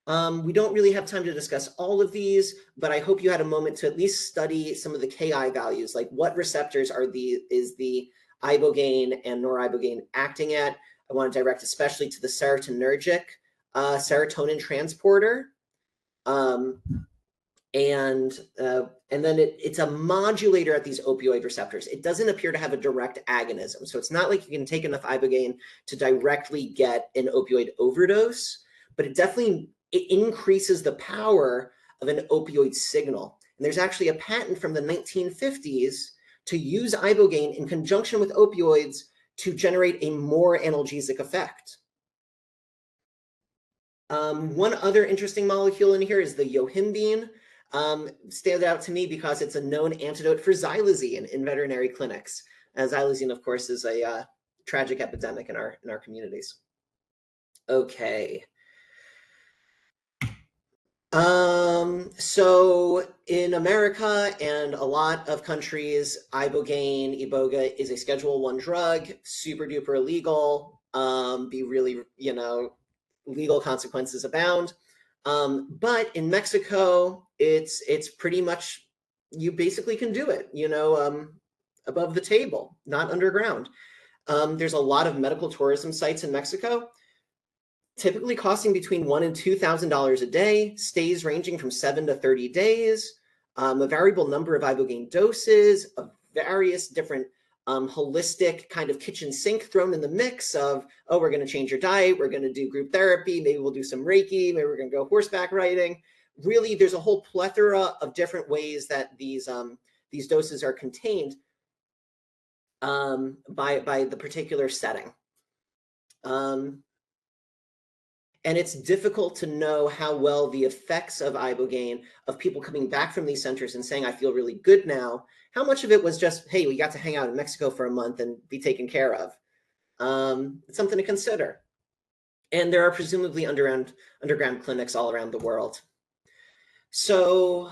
We don't really have time to discuss all of these, but I hope you had a moment to at least study some of the Ki values, like what receptors is the Ibogaine and nor-Ibogaine acting at. I want to direct especially to the serotonergic serotonin transporter. And then it's a modulator at these opioid receptors. It doesn't appear to have a direct agonism. So it's not like you can take enough Ibogaine to directly get an opioid overdose, but it increases the power of an opioid signal. And there's actually a patent from the 1950s to use Ibogaine in conjunction with opioids to generate a more analgesic effect. One other interesting molecule in here is the yohimbine. Stands out to me because it's a known antidote for xylazine in veterinary clinics. Xylazine, of course, is a tragic epidemic in our communities. Okay. So in America and a lot of countries, Iboga is a Schedule I drug, super duper illegal. Be really, legal consequences abound. But in Mexico, it's pretty much, you basically can do it, above the table, not underground. There's a lot of medical tourism sites in Mexico, typically costing between $1,000 and $2,000 a day, stays ranging from 7 to 30 days, a variable number of Ibogaine doses, of various different holistic kind of kitchen sink thrown in the mix of, oh, we're going to change your diet, we're going to do group therapy, maybe we'll do some Reiki, maybe we're going to go horseback riding. Really, there's a whole plethora of different ways that these doses are contained by the particular setting. And it's difficult to know how well the effects of Ibogaine, of people coming back from these centers and saying, I feel really good now, how much of it was just, hey, we got to hang out in Mexico for a month and be taken care of. It's something to consider. And there are presumably underground clinics all around the world. So,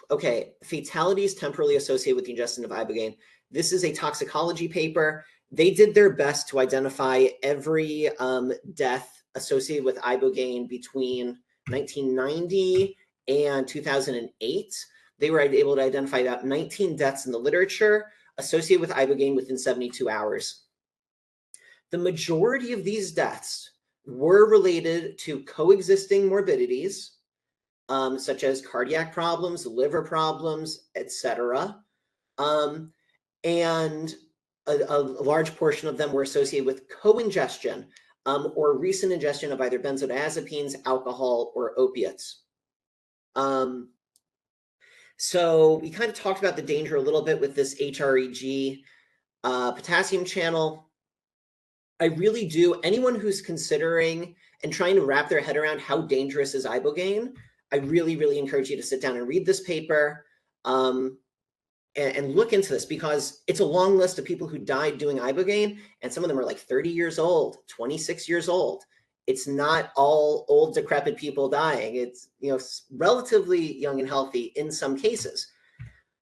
okay, fatalities temporally associated with the ingestion of Ibogaine. This is a toxicology paper. They did their best to identify every death associated with Ibogaine between 1990 and 2008. They were able to identify about 19 deaths in the literature associated with Ibogaine within 72 hours. The majority of these deaths were related to coexisting morbidities, such as cardiac problems, liver problems, etc. And a large portion of them were associated with co-ingestion or recent ingestion of either benzodiazepines, alcohol, or opiates. So we kind of talked about the danger a little bit with this HREG potassium channel. I really do. Anyone who's considering and trying to wrap their head around how dangerous is Ibogaine, I really, really encourage you to sit down and read this paper and look into this, because it's a long list of people who died doing Ibogaine, and some of them are like 30 years old, 26 years old. It's not all old, decrepit people dying. It's, you know, relatively young and healthy in some cases.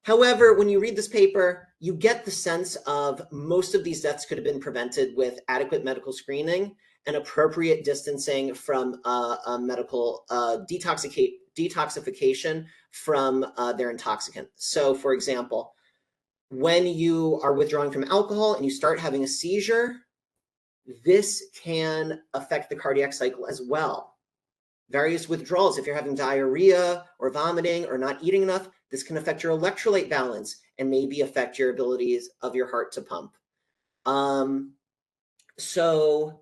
However, when you read this paper, you get the sense of most of these deaths could have been prevented with adequate medical screening and appropriate distancing from medical detoxification from their intoxicant. So, for example, when you are withdrawing from alcohol and you start having a seizure, this can affect the cardiac cycle as well. Various withdrawals, if you're having diarrhea or vomiting or not eating enough, this can affect your electrolyte balance and maybe affect your abilities of your heart to pump. So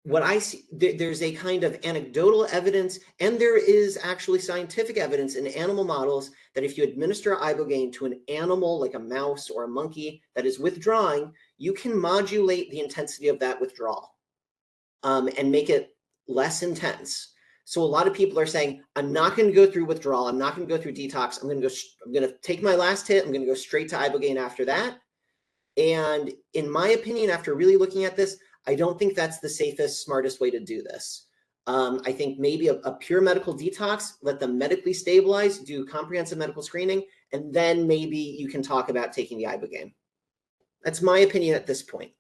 what I see, there's a kind of anecdotal evidence, and there is actually scientific evidence in animal models that if you administer Ibogaine to an animal like a mouse or a monkey that is withdrawing, you can modulate the intensity of that withdrawal and make it less intense. So a lot of people are saying, I'm not going to go through withdrawal. I'm not going to go through detox. I'm going to take my last hit. I'm going to go straight to Ibogaine after that. And in my opinion, after really looking at this, I don't think that's the safest, smartest way to do this. I think maybe a pure medical detox, let them medically stabilize, do comprehensive medical screening, and then maybe you can talk about taking the Ibogaine. That's my opinion at this point.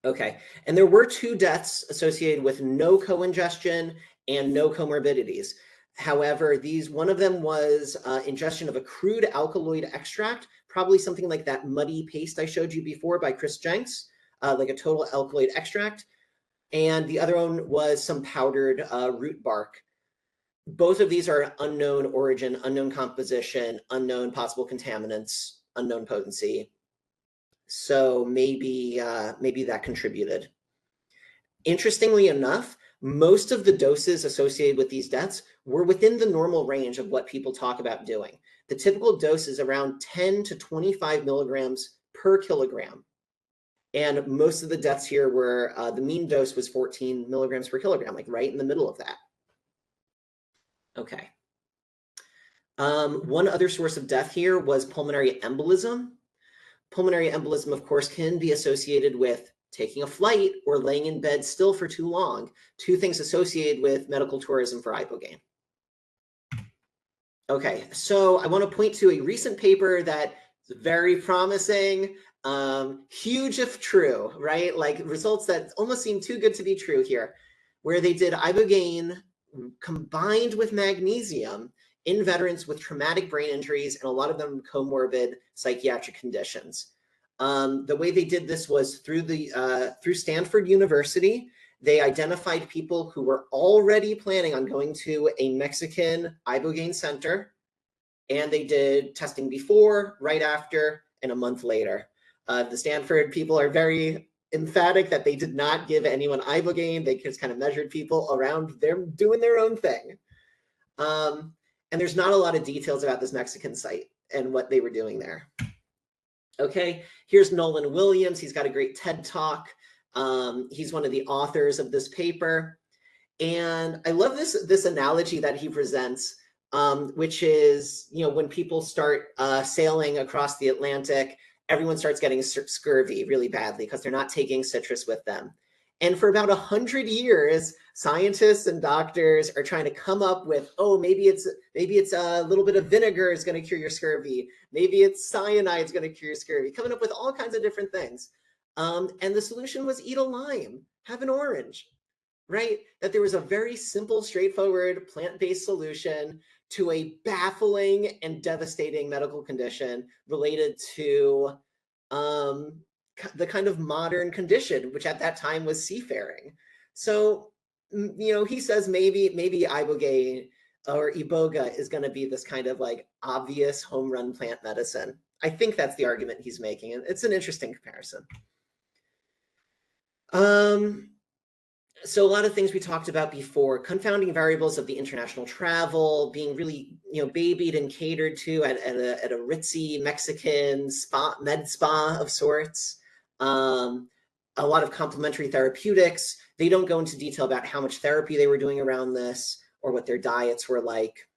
Okay, and there were 2 deaths associated with no co-ingestion and no comorbidities. However, one of them was ingestion of a crude alkaloid extract, probably something like that muddy paste I showed you before by Chris Jenks, like a total alkaloid extract. And the other one was some powdered root bark. Both of these are unknown origin, unknown composition, unknown possible contaminants, unknown potency. So maybe that contributed. Interestingly enough, most of the doses associated with these deaths were within the normal range of what people talk about doing. The typical dose is around 10 to 25 milligrams per kilogram. And most of the deaths here were, the mean dose was 14 milligrams per kilogram, like right in the middle of that. Okay. One other source of death here was pulmonary embolism. Pulmonary embolism, of course, can be associated with taking a flight or laying in bed still for too long, 2 things associated with medical tourism for Ibogaine. Okay, so I want to point to a recent paper that is very promising, huge if true, right? Like results that almost seem too good to be true here, where they did Ibogaine combined with magnesium in veterans with traumatic brain injuries and a lot of them comorbid psychiatric conditions. The way they did this was through Stanford University. They identified people who were already planning on going to a Mexican Ibogaine center, and they did testing before, right after, and a month later. The Stanford people are very emphatic that they did not give anyone Ibogaine. They just kind of measured people around them doing their own thing. And there's not a lot of details about this Mexican site and what they were doing there. Okay, here's Nolan Williams. He's got a great TED Talk. He's one of the authors of this paper. And I love this analogy that he presents, which is, you know, when people start sailing across the Atlantic, everyone starts getting scurvy really badly because they're not taking citrus with them. And for about 100 years, scientists and doctors are trying to come up with, oh, maybe it's a little bit of vinegar is going to cure your scurvy. Maybe it's cyanide is going to cure your scurvy. Coming up with all kinds of different things. And the solution was eat a lime, have an orange, right? That there was a very simple, straightforward, plant-based solution to a baffling and devastating medical condition related to the kind of modern condition, which at that time was seafaring. So you know, he says maybe Ibogaine or Iboga is going to be this kind of like obvious home run plant medicine. I think that's the argument he's making, and it's an interesting comparison. So a lot of things we talked about before, confounding variables of the international travel, being really, you know, babied and catered to at a ritzy Mexican med spa of sorts. A lot of complementary therapeutics. They don't go into detail about how much therapy they were doing around this or what their diets were like.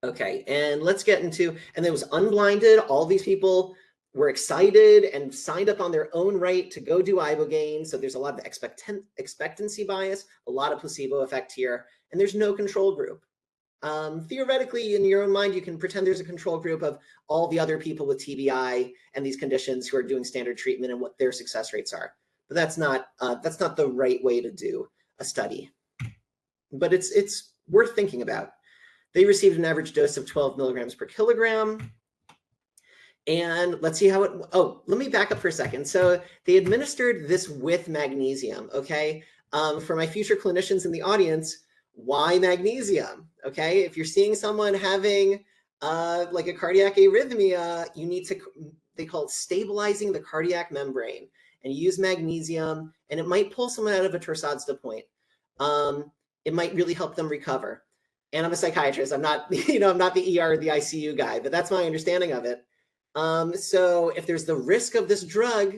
Okay, and let's get into, and it was unblinded. All these people were excited and signed up on their own right to go do Ibogaine. So there's a lot of expectancy bias, a lot of placebo effect here, and there's no control group. Theoretically, in your own mind, you can pretend there's a control group of all the other people with TBI and these conditions who are doing standard treatment and what their success rates are. But that's not the right way to do a study. But it's worth thinking about. They received an average dose of 12 milligrams per kilogram. And let's see how it, oh, let me back up for a second. So they administered this with magnesium, okay? For my future clinicians in the audience, why magnesium, okay? If you're seeing someone having like a cardiac arrhythmia, you need to, they call it stabilizing the cardiac membrane, and use magnesium, and it might pull someone out of a Torsades point. It might really help them recover. And I'm a psychiatrist. I'm not, you know, I'm not the ER or the ICU guy, but that's my understanding of it. So if there's the risk of this drug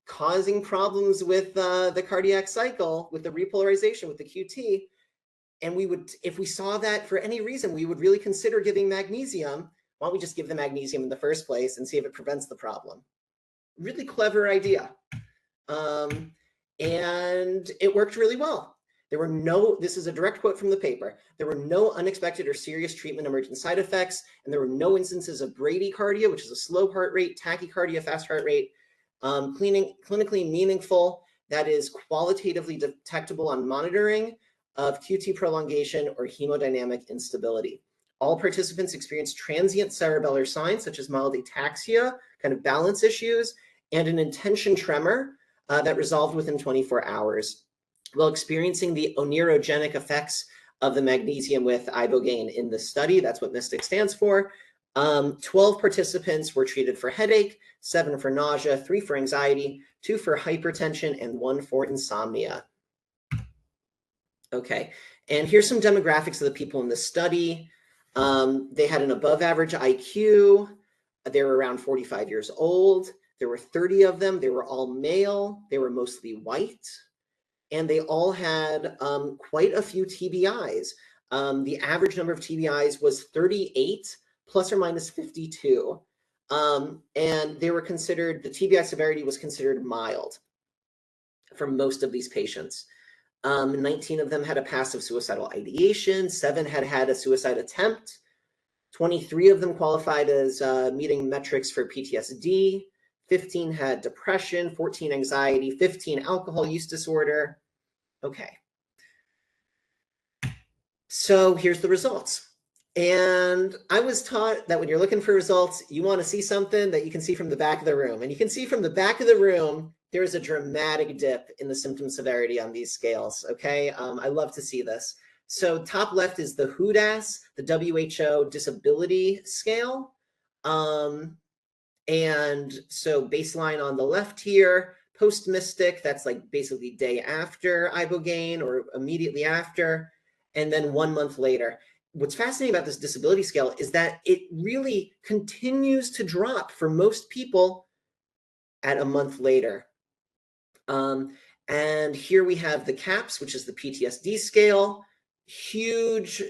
causing problems with the cardiac cycle, with the repolarization, with the QT, and we would, if we saw that for any reason, we would really consider giving magnesium. Why don't we just give the magnesium in the first place and see if it prevents the problem? Really clever idea. And it worked really well. There were no, this is a direct quote from the paper, there were no unexpected or serious treatment emergent side effects, and there were no instances of bradycardia, which is a slow heart rate, tachycardia, fast heart rate, clinically meaningful, that is qualitatively detectable on monitoring of QT prolongation or hemodynamic instability. All participants experienced transient cerebellar signs such as mild ataxia, kind of balance issues, and an intention tremor that resolved within 24 hours. While experiencing the oneirogenic effects of the magnesium with Ibogaine in the study, that's what MYSTIC stands for. 12 participants were treated for headache, 7 for nausea, 3 for anxiety, 2 for hypertension, and 1 for insomnia. Okay, and here's some demographics of the people in the study. They had an above average IQ. They were around 45 years old. There were 30 of them. They were all male. They were mostly white. And they all had quite a few TBIs. The average number of TBIs was 38 plus or minus 52. And they were considered, the TBI severity was considered mild for most of these patients. 19 of them had a passive suicidal ideation. 7 had had a suicide attempt. 23 of them qualified as meeting metrics for PTSD. 15 had depression, 14 anxiety, 15 alcohol use disorder. Okay. So here's the results. And I was taught that when you're looking for results, you want to see something that you can see from the back of the room. And you can see from the back of the room, there's a dramatic dip in the symptom severity on these scales. Okay. I love to see this. So top left is the HUDAS, the WHO disability scale. And so baseline on the left here, post-MYSTIC, that's like basically day after Ibogaine or immediately after, and then 1 month later. What's fascinating about this disability scale is that it really continues to drop for most people at a month later. And here we have the CAPS, which is the PTSD scale, huge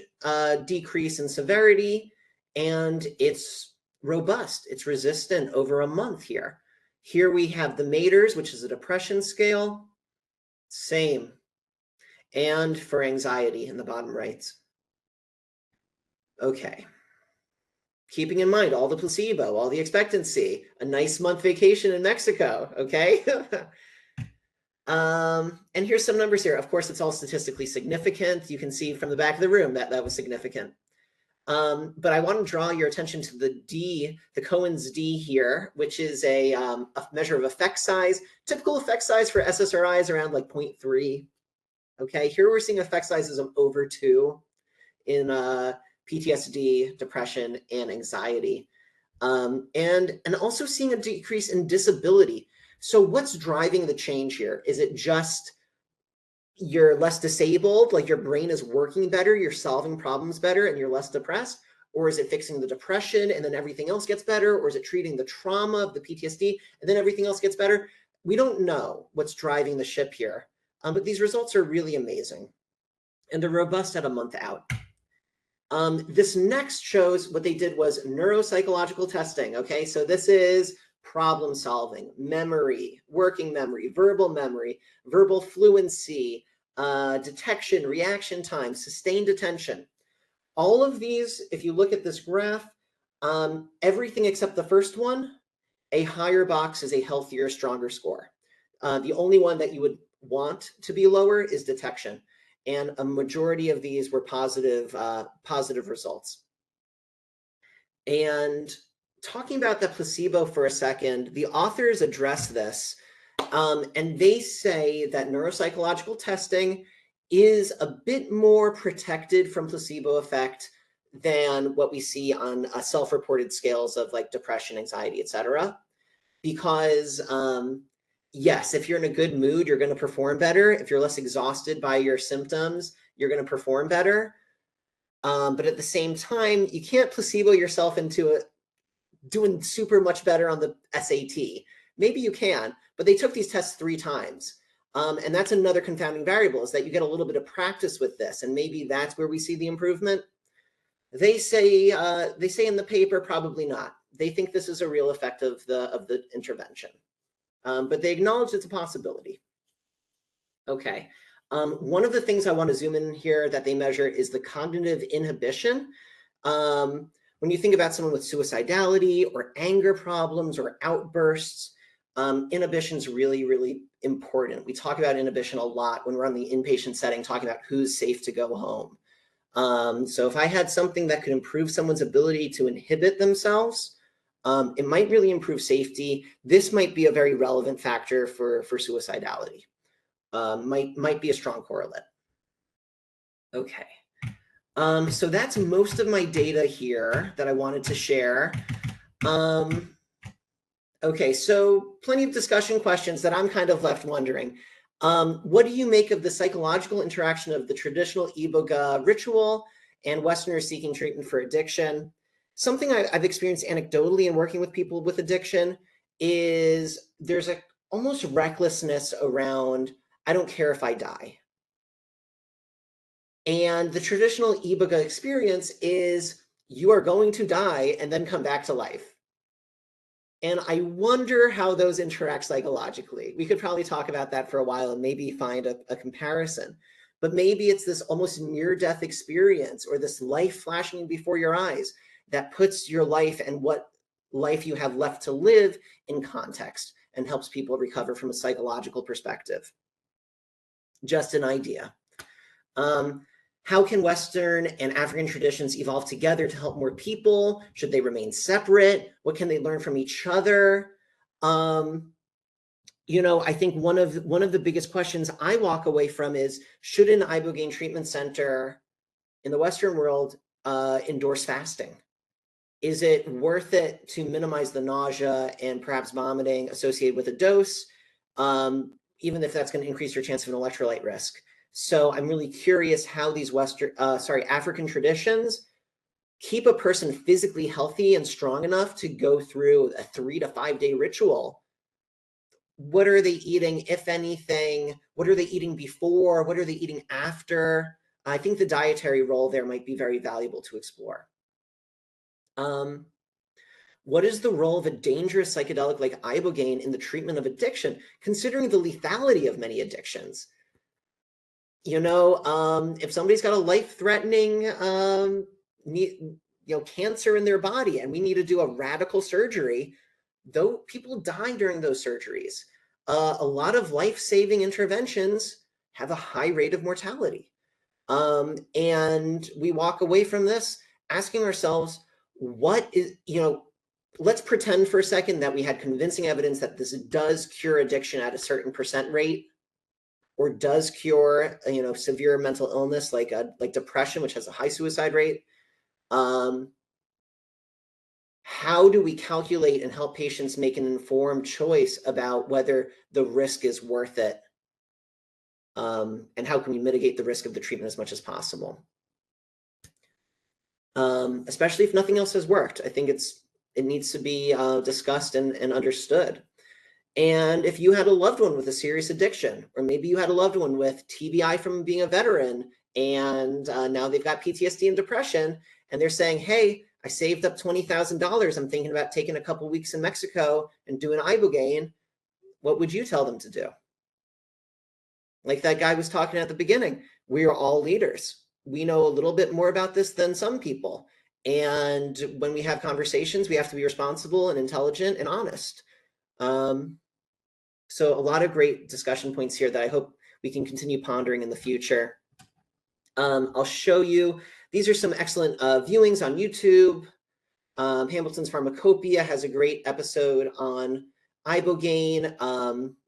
decrease in severity, and it's robust, it's resistant over a month here. Here we have the MATERS, which is a depression scale, same. And for anxiety in the bottom right. Okay. Keeping in mind all the placebo, all the expectancy, a nice month vacation in Mexico, okay? And here's some numbers here. Of course, it's all statistically significant. You can see from the back of the room that that was significant. But I want to draw your attention to the D, the Cohen's D here, which is a measure of effect size. Typical effect size for SSRI is around like 0.3. Okay, here we're seeing effect sizes of over 2 in PTSD, depression, and anxiety. And also seeing a decrease in disability. So what's driving the change here? Is it just you're less disabled, like your brain is working better, you're solving problems better, and you're less depressed? Or is it fixing the depression and then everything else gets better? Or is it treating the trauma of the PTSD and then everything else gets better? We don't know what's driving the ship here, but these results are really amazing. And they're robust at a month out. This next shows what they did was neuropsychological testing. Okay, so this is problem solving, memory, working memory, verbal fluency, detection, reaction time, sustained attention. All of these, if you look at this graph, everything except the first one, a higher box is a healthier, stronger score. The only one that you would want to be lower is detection. And a majority of these were positive results. And talking about the placebo for a second, the authors address this, and they say that neuropsychological testing is a bit more protected from placebo effect than what we see on self-reported scales of like depression, anxiety, etc. Because yes, if you're in a good mood, you're going to perform better. If you're less exhausted by your symptoms, you're going to perform better. But at the same time, you can't placebo yourself into doing super much better on the SAT. Maybe you can, but they took these tests 3 times. And that's another confounding variable, is that you get a little bit of practice with this, and maybe that's where we see the improvement. They say in the paper, probably not. They think this is a real effect of the intervention. But they acknowledge it's a possibility. Okay. One of the things I want to zoom in here that they measure is the cognitive inhibition. When you think about someone with suicidality or anger problems or outbursts, inhibition is really, really important. We talk about inhibition a lot when we're on the inpatient setting, talking about who's safe to go home. So if I had something that could improve someone's ability to inhibit themselves, it might really improve safety. This might be a very relevant factor for suicidality. Might be a strong correlate. Okay. So that's most of my data here that I wanted to share. Okay, so plenty of discussion questions that I'm kind of left wondering. What do you make of the psychological interaction of the traditional Iboga ritual and Westerners seeking treatment for addiction? Something I've experienced anecdotally in working with people with addiction is there's a almost recklessness around, I don't care if I die. And the traditional Iboga experience is you are going to die and then come back to life. And I wonder how those interact psychologically. We could probably talk about that for a while and maybe find a comparison. But maybe it's this almost near-death experience or this life flashing before your eyes that puts your life and what life you have left to live in context and helps people recover from a psychological perspective. Just an idea. How can Western and African traditions evolve together to help more people? Should they remain separate? What can they learn from each other? You know, I think one of the biggest questions I walk away from is, should an Ibogaine treatment center in the Western world endorse fasting? Is it worth it to minimize the nausea and perhaps vomiting associated with a dose, even if that's going to increase your chance of an electrolyte risk? So I'm really curious how these African traditions keep a person physically healthy and strong enough to go through a 3 to 5 day ritual. What are they eating, if anything? What are they eating before? What are they eating after? I think the dietary role there might be very valuable to explore. What is the role of a dangerous psychedelic like Ibogaine in the treatment of addiction, considering the lethality of many addictions? You know, if somebody's got a life-threatening, cancer in their body and we need to do a radical surgery, though people die during those surgeries. A lot of life-saving interventions have a high rate of mortality. And we walk away from this asking ourselves, what is, let's pretend for a second that we had convincing evidence that this does cure addiction at a certain % rate. or does cure, severe mental illness like depression, which has a high suicide rate. How do we calculate and help patients make an informed choice about whether the risk is worth it? And how can we mitigate the risk of the treatment as much as possible? Especially if nothing else has worked. I think it needs to be discussed and understood. And if you had a loved one with a serious addiction, or maybe you had a loved one with TBI from being a veteran, and now they've got PTSD and depression, and they're saying, hey, I saved up $20,000. I'm thinking about taking a couple weeks in Mexico and doing Ibogaine. What would you tell them to do? Like that guy was talking at the beginning, we are all leaders. We know a little bit more about this than some people. And when we have conversations, we have to be responsible and intelligent and honest. So a lot of great discussion points here that I hope we can continue pondering in the future. I'll show you, these are some excellent viewings on YouTube. Hamilton's Pharmacopoeia has a great episode on Ibogaine.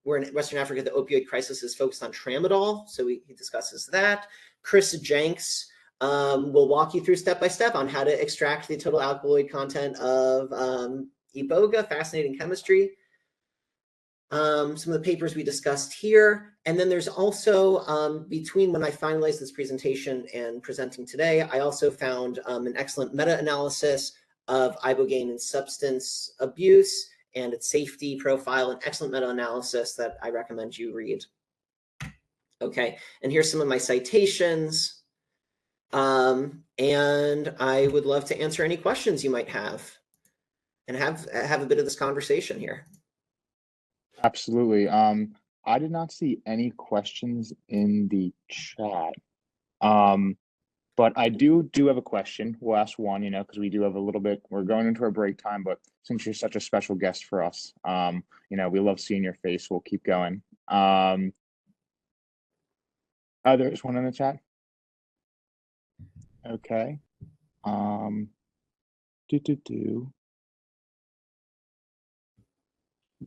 We're in Western Africa, the opioid crisis is focused on tramadol, so he discusses that. Chris Jenks will walk you through step by step on how to extract the total alkaloid content of Iboga, fascinating chemistry. Some of the papers we discussed here. And then there's also, between when I finalized this presentation and presenting today, I also found an excellent meta-analysis of Ibogaine and substance abuse and its safety profile, an excellent meta-analysis that I recommend you read. Okay, and here's some of my citations. And I would love to answer any questions you might have and have a bit of this conversation here. Absolutely. I did not see any questions in the chat. But I do have a question. We'll ask one, because we do have a little bit, we're going into our break time, but since you're such a special guest for us, we love seeing your face. We'll keep going. There's one in the chat. Okay.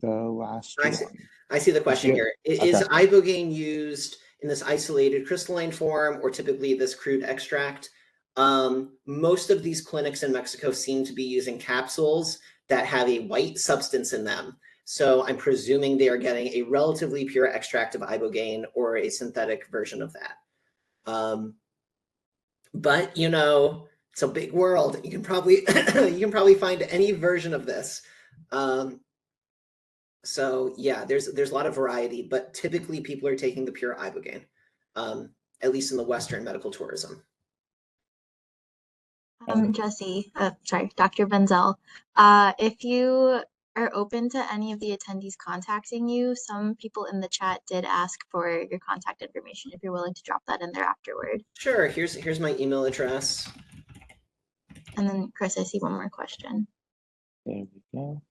The last one. I see the question here. Is Ibogaine used in this isolated crystalline form or typically this crude extract? Most of these clinics in Mexico seem to be using capsules that have a white substance in them. So I'm presuming they are getting a relatively pure extract of Ibogaine or a synthetic version of that. But it's a big world. You can probably find any version of this. So yeah, there's a lot of variety, but typically people are taking the pure Ibogaine, at least in the Western medical tourism. Jesse, Dr. Benzel, if you are open to any of the attendees contacting you, some people in the chat did ask for your contact information, if you're willing to drop that in there afterward. Sure, here's my email address. And then Chris, I see one more question. There we go.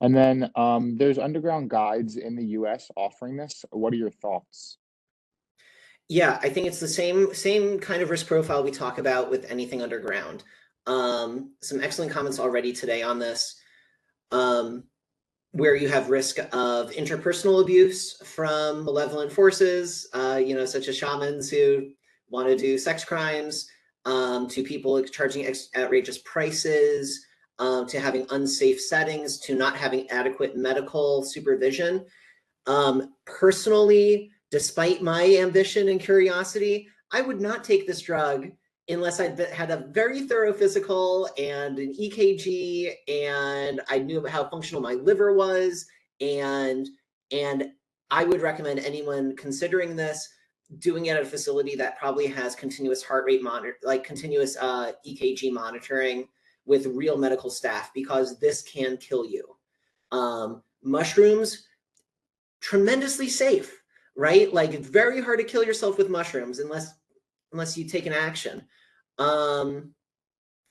And then there's underground guides in the US offering this. What are your thoughts? Yeah, I think it's the same kind of risk profile we talk about with anything underground. Some excellent comments already today on this, where you have risk of interpersonal abuse from malevolent forces, such as shamans who want to do sex crimes, to people charging outrageous prices, to having unsafe settings, to not having adequate medical supervision. Personally, despite my ambition and curiosity, I would not take this drug unless I'd had a very thorough physical and an EKG, and I knew how functional my liver was. And I would recommend anyone considering this doing it at a facility that probably has continuous heart rate monitor, like continuous EKG monitoring with real medical staff, because this can kill you. Mushrooms, tremendously safe, right? Like it's very hard to kill yourself with mushrooms unless you take an action.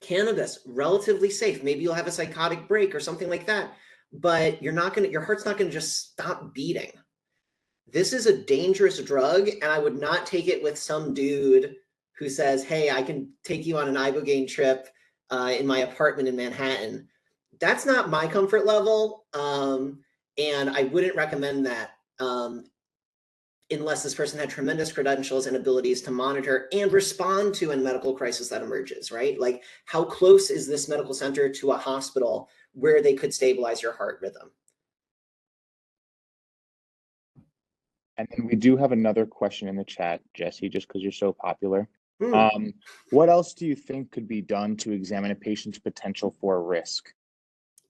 Cannabis, relatively safe. Maybe you'll have a psychotic break or something like that, but your heart's not gonna just stop beating. This is a dangerous drug, and I would not take it with some dude who says, hey, I can take you on an Ibogaine trip in my apartment in Manhattan. That's not my comfort level, and I wouldn't recommend that unless this person had tremendous credentials and abilities to monitor and respond to a medical crisis that emerges, right? Like, how close is this medical center to a hospital where they could stabilize your heart rhythm? And then we do have another question in the chat, Jesse, just because you're so popular. What else do you think could be done to examine a patient's potential for risk?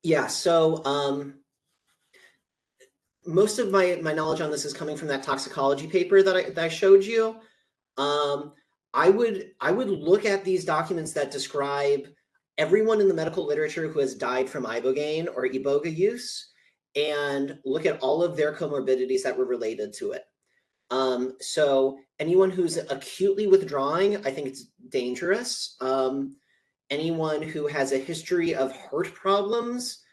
Yeah, so most of my knowledge on this is coming from that toxicology paper that I showed you. I would look at these documents that describe everyone in the medical literature who has died from Ibogaine or Iboga use, and look at all of their comorbidities that were related to it. So anyone who's acutely withdrawing, I think it's dangerous. Anyone who has a history of heart problems,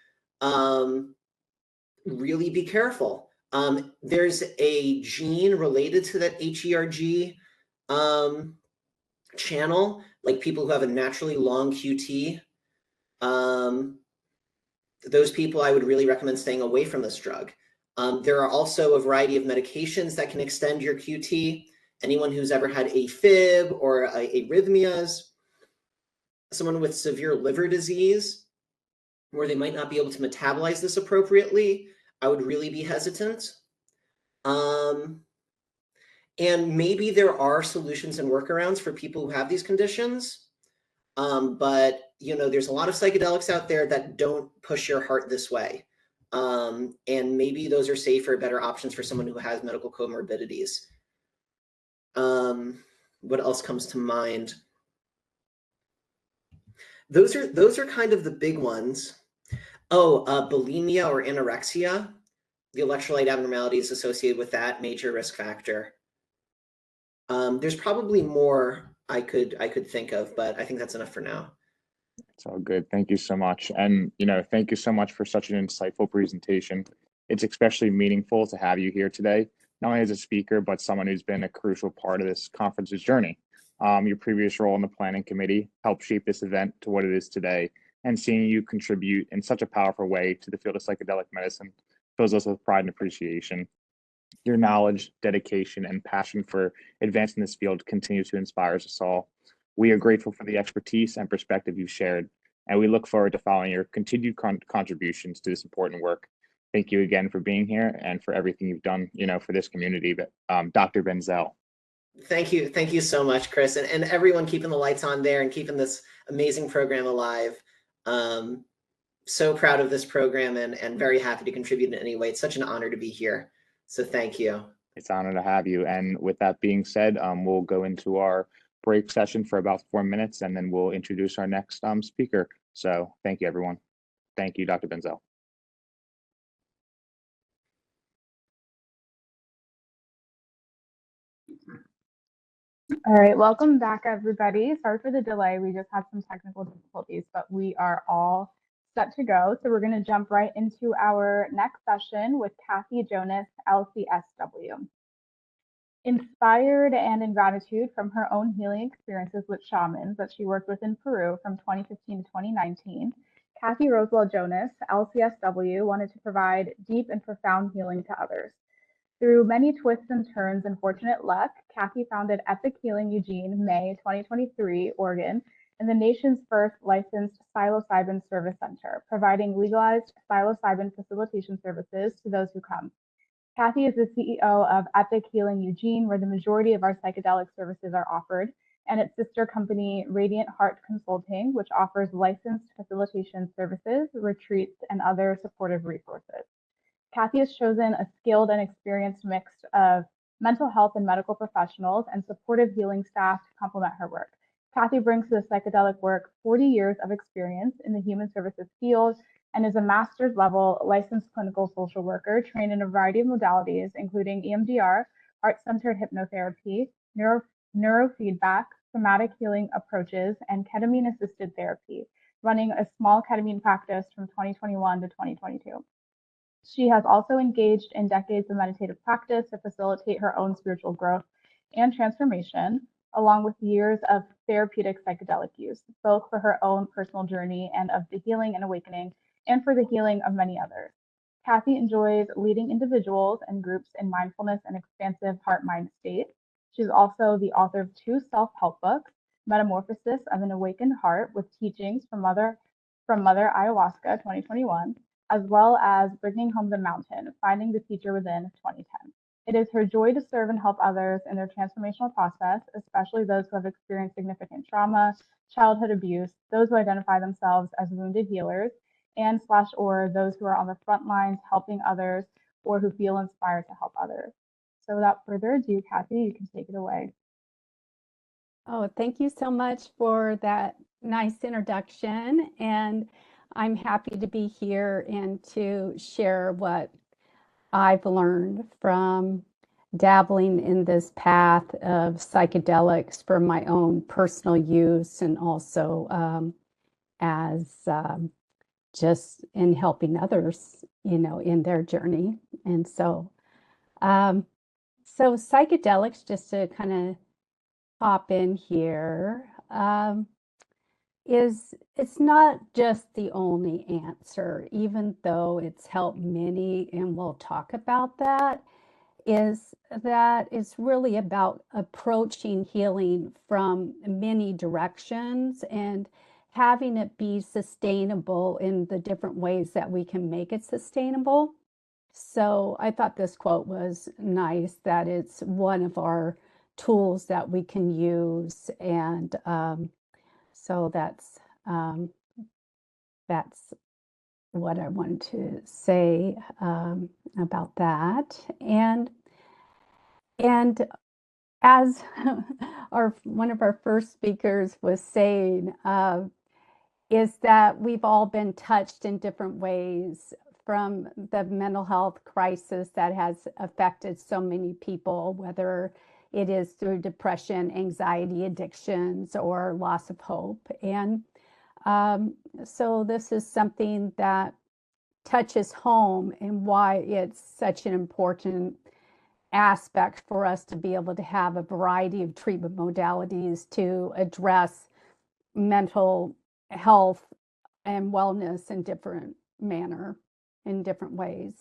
really be careful. There's a gene related to that HERG channel, like people who have a naturally long QT. Those people, I would really recommend staying away from this drug. There are also a variety of medications that can extend your QT. Anyone who's ever had AFib or arrhythmias, someone with severe liver disease, where they might not be able to metabolize this appropriately, I would really be hesitant. And maybe there are solutions and workarounds for people who have these conditions. But there's a lot of psychedelics out there that don't push your heart this way. And maybe those are safer, better options for someone who has medical comorbidities. What else comes to mind? Those are kind of the big ones. Bulimia or anorexia, the electrolyte abnormalities associated with that, major risk factor. There's probably more I could think of, but I think that's enough for now. It's all good. Thank you so much. And, thank you so much for such an insightful presentation. It's especially meaningful to have you here today, not only as a speaker, but someone who's been a crucial part of this conference's journey. Your previous role in the planning committee helped shape this event to what it is today, and seeing you contribute in such a powerful way to the field of psychedelic medicine fills us with pride and appreciation. Your knowledge, dedication, and passion for advancing this field continue to inspire us all. We are grateful for the expertise and perspective you've shared, and we look forward to following your continued contributions to this important work. Thank you again for being here and for everything you've done, for this community. Dr. Benzel. Thank you so much, Chris, and everyone keeping the lights on there and keeping this amazing program alive. So proud of this program and very happy to contribute in any way. It's such an honor to be here. So thank you. It's an honor to have you. And with that being said, we'll go into our break session for about 4 minutes, and then we'll introduce our next speaker. So thank you, everyone. Thank you, Dr. Benzel. All right, welcome back, everybody. Sorry for the delay. We just had some technical difficulties, but we are all set to go. So we're going to jump right into our next session with Kathy Jonas, LCSW. Inspired and in gratitude from her own healing experiences with shamans that she worked with in Peru from 2015 to 2019, Kathy Rosewell Jonas, LCSW, wanted to provide deep and profound healing to others. Through many twists and turns and fortunate luck, Kathy founded Epic Healing Eugene, May 2023, Oregon, and the nation's first licensed psilocybin service center, providing legalized psilocybin facilitation services to those who come. Kathy is the CEO of Epic Healing Eugene, where the majority of our psychedelic services are offered, and its sister company, Radiant Heart Consulting, which offers licensed facilitation services, retreats, and other supportive resources. Kathy has chosen a skilled and experienced mix of mental health and medical professionals and supportive healing staff to complement her work. Kathy brings to the psychedelic work 40 years of experience in the human services field and is a master's level licensed clinical social worker trained in a variety of modalities, including EMDR, heart-centered hypnotherapy, neurofeedback, somatic healing approaches, and ketamine-assisted therapy, running a small ketamine practice from 2021 to 2022. She has also engaged in decades of meditative practice to facilitate her own spiritual growth and transformation, along with years of therapeutic psychedelic use, both for her own personal journey and of the healing and awakening, and for the healing of many others. Kathy enjoys leading individuals and groups in mindfulness and expansive heart-mind states. She's also the author of 2 self-help books, Metamorphosis of an Awakened Heart with Teachings from Mother Ayahuasca 2021, as well as Bringing Home the Mountain, Finding the Teacher Within 2010. It is her joy to serve and help others in their transformational process, especially those who have experienced significant trauma, childhood abuse, those who identify themselves as wounded healers, and or those who are on the front lines helping others or who feel inspired to help others. So without further ado, Kathy, you can take it away. Oh, thank you so much for that nice introduction. And I'm happy to be here and to share what I've learned from dabbling in this path of psychedelics for my own personal use and also as just in helping others, you know, in their journey. And so psychedelics, just to kind of pop in here, it's not just the only answer, even though it's helped many, and we'll talk about that, is that it's really about approaching healing from many directions and having it be sustainable in the different ways that we can make it sustainable. So I thought this quote was nice, that it's one of our tools that we can use. And so that's what I wanted to say about that. And as one of our first speakers was saying, is that we've all been touched in different ways from the mental health crisis that has affected so many people, whether it is through depression, anxiety, addictions, or loss of hope. And so this is something that touches home and why it's such an important aspect for us to be able to have a variety of treatment modalities to address mental health and wellness in different ways.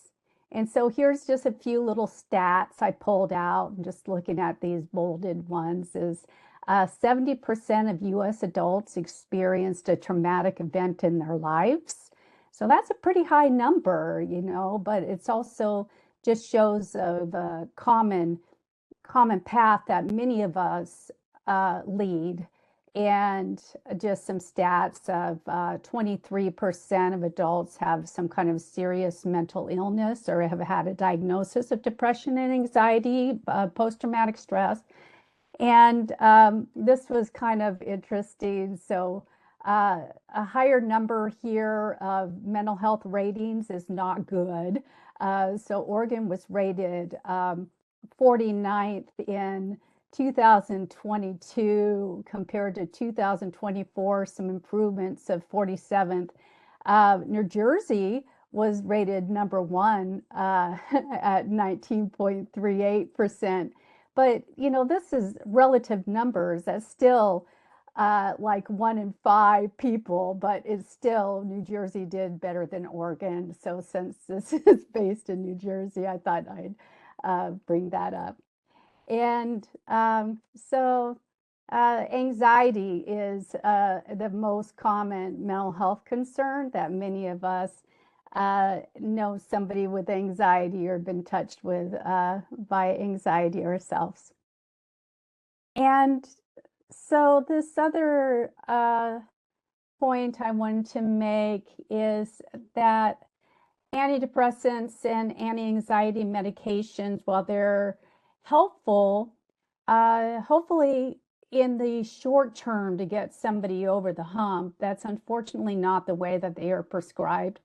And so here's just a few little stats I pulled out, and just looking at these bolded ones, is 70% of US adults experienced a traumatic event in their lives. So that's a pretty high number, you know, but it's also just shows of a common path that many of us lead. And just some stats of 23% of adults have some kind of serious mental illness or have had a diagnosis of depression and anxiety, post-traumatic stress. And this was kind of interesting. So a higher number here of mental health ratings is not good. So Oregon was rated 49th in 2022 compared to 2024, some improvements of 47th. New Jersey was rated number 1 at 19.38%. But, you know, this is relative numbers. That's still like 1 in 5 people, but it's still, New Jersey did better than Oregon. So since this is based in New Jersey, I thought I'd bring that up. And anxiety is the most common mental health concern that many of us know somebody with anxiety or been touched with by anxiety ourselves. And so this other point I wanted to make is that antidepressants and anti-anxiety medications, while they're helpful, hopefully in the short term to get somebody over the hump, that's unfortunately not the way that they are prescribed.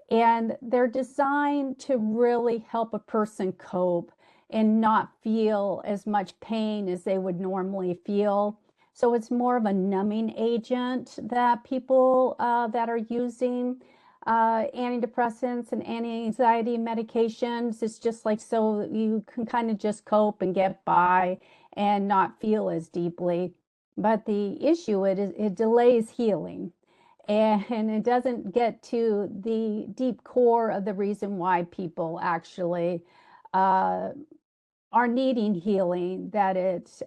And they're designed to really help a person cope and not feel as much pain as they would normally feel. So it's more of a numbing agent that people that are using antidepressants and anti-anxiety medications. It's just like, so you can kind of just cope and get by and not feel as deeply. But the issue it delays healing. and it doesn't get to the deep core of the reason why people actually are needing healing. That it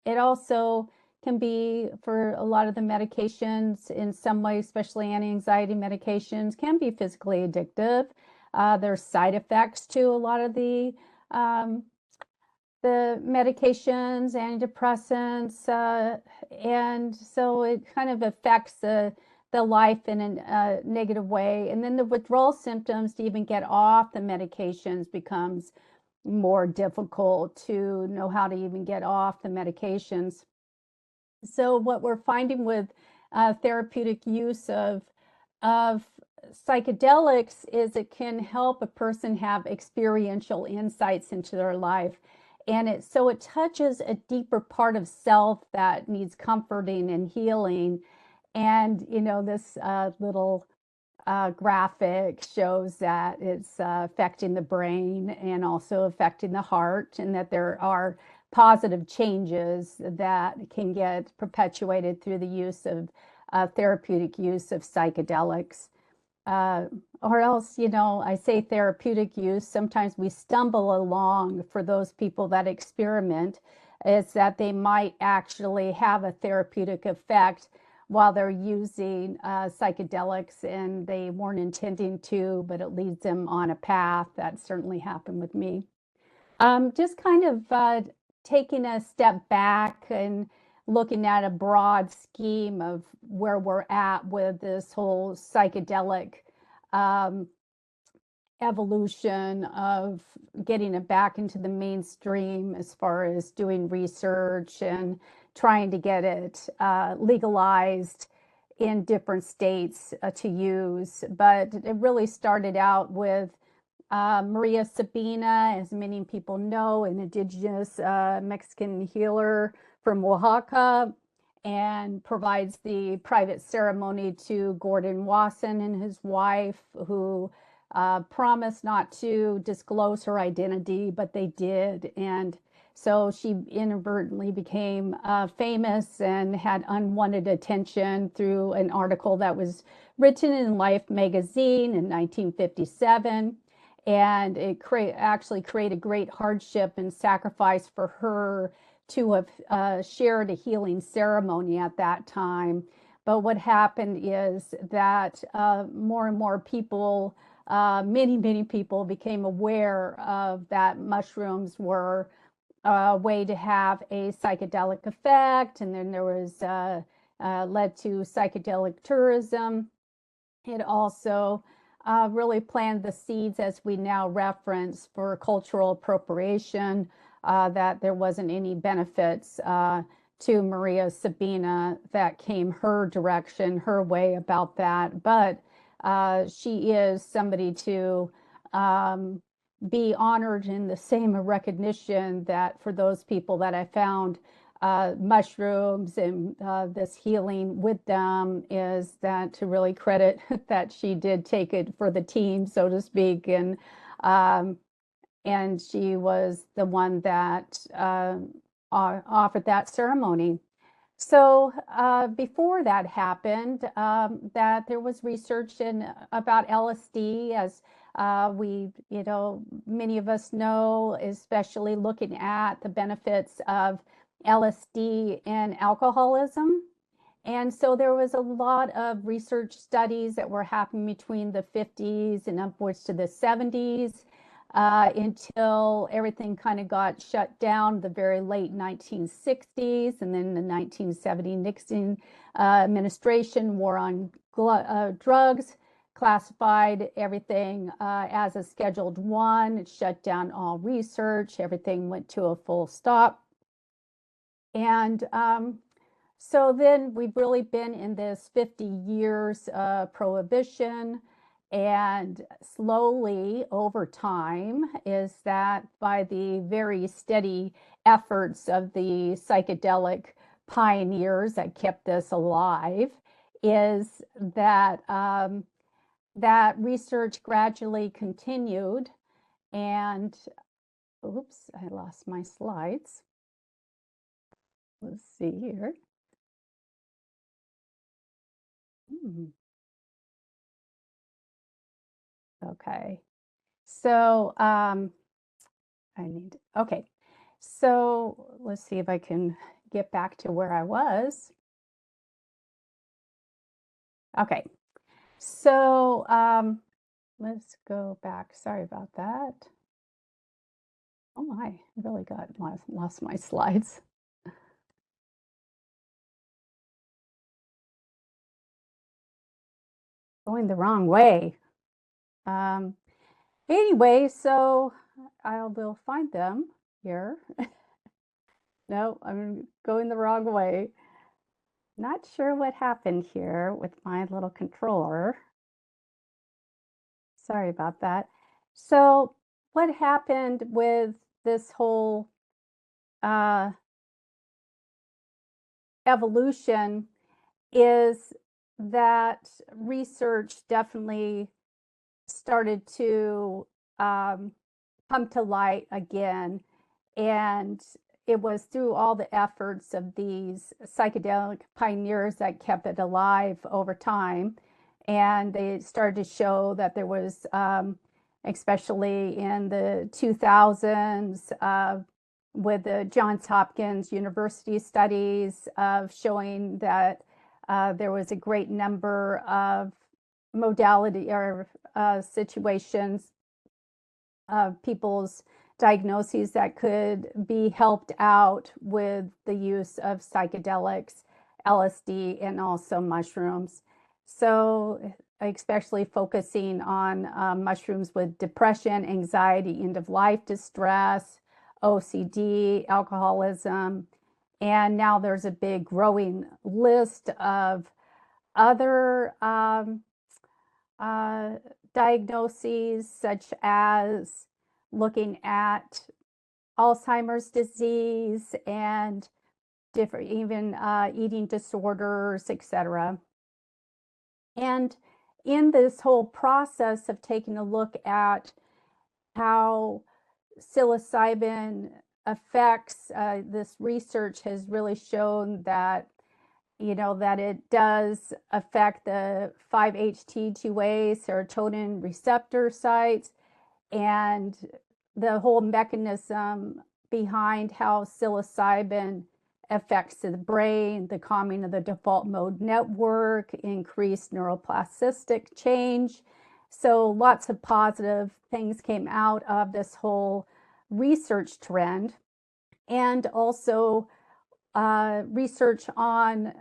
also can be, for a lot of the medications in some way, especially anti-anxiety medications, can be physically addictive. There's side effects to a lot of the medications, antidepressants, and so it kind of affects the life in a negative way. And then the withdrawal symptoms to even get off the medications becomes more difficult, to know how to even get off the medications. So what we're finding with therapeutic use of psychedelics is it can help a person have experiential insights into their life. And it touches a deeper part of self that needs comforting and healing. And, this little graphic shows that it's affecting the brain and also affecting the heart, and that there are positive changes that can get perpetuated through the use of therapeutic use of psychedelics. Or else, I say therapeutic use, sometimes we stumble along for those people that experiment, is that they might actually have a therapeutic effect while they're using psychedelics, and they weren't intending to, but it leads them on a path. That certainly happened with me. Just kind of taking a step back and looking at a broad scheme of where we're at with this whole psychedelic evolution of getting it back into the mainstream, as far as doing research and trying to get it legalized in different states to use. But it really started out with Maria Sabina, as many people know, an indigenous Mexican healer from Oaxaca, and provides the private ceremony to Gordon Wasson and his wife, who promised not to disclose her identity, but they did. And so she inadvertently became famous and had unwanted attention through an article that was written in Life magazine in 1957. And it actually created great hardship and sacrifice for her to have shared a healing ceremony at that time. But what happened is that more and more people, many people, became aware of that mushrooms were a way to have a psychedelic effect. And then there was led to psychedelic tourism. It also really planted the seeds, as we now reference, for cultural appropriation, that there wasn't any benefits to Maria Sabina that came her direction, her way about that. But she is somebody to be honored in the same recognition that for those people that I found mushrooms and this healing with them, is that to really credit that she did take it for the team, so to speak. And she was the one that offered that ceremony. So before that happened, that there was research about LSD, as many of us know, especially looking at the benefits of LSD in alcoholism. And so there was a lot of research studies that were happening between the 50s and upwards to the 70s, until everything kind of got shut down the very late 1960s. And then the 1970 Nixon administration, war on drugs, classified everything as a Scheduled 1. It shut down all research. Everything went to a full stop. And so then we've really been in this 50 years prohibition. And slowly over time, is that by the very steady efforts of the psychedelic pioneers that kept this alive, is that that research gradually continued. And oops, I lost my slides. Let's see here. Okay. So okay. So let's see if I can get back to where I was. Okay. So let's go back. Sorry about that. Oh my, I really lost my slides. Going the wrong way. Anyway, so I will find them here. No, I'm going the wrong way. Not sure what happened here with my little controller. Sorry about that. So what happened with this whole evolution is that research definitely started to come to light again. And it was through all the efforts of these psychedelic pioneers that kept it alive over time. And they started to show that there was, especially in the 2000s, with the Johns Hopkins University studies of showing that there was a great number of modality or situations of people's diagnoses that could be helped out with the use of psychedelics, LSD, and also mushrooms. So especially focusing on mushrooms with depression, anxiety, end-of-life distress, OCD, alcoholism, and now there's a big growing list of other diagnoses, such as looking at Alzheimer's disease and different, even eating disorders, etc. And in this whole process of taking a look at how psilocybin affects, this research has really shown that that it does affect the 5-HT2A serotonin receptor sites, and the whole mechanism behind how psilocybin affects the brain, the calming of the default mode network, increased neuroplastic change. So lots of positive things came out of this whole research trend, and also research on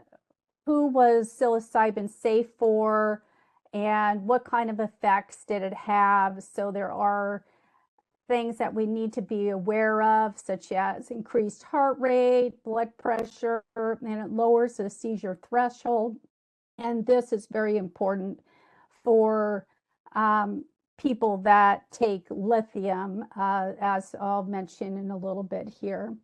who was psilocybin safe for and what kind of effects did it have. So there are things that we need to be aware of, such as increased heart rate, blood pressure, and it lowers the seizure threshold. And this is very important for people that take lithium, as I'll mention in a little bit here.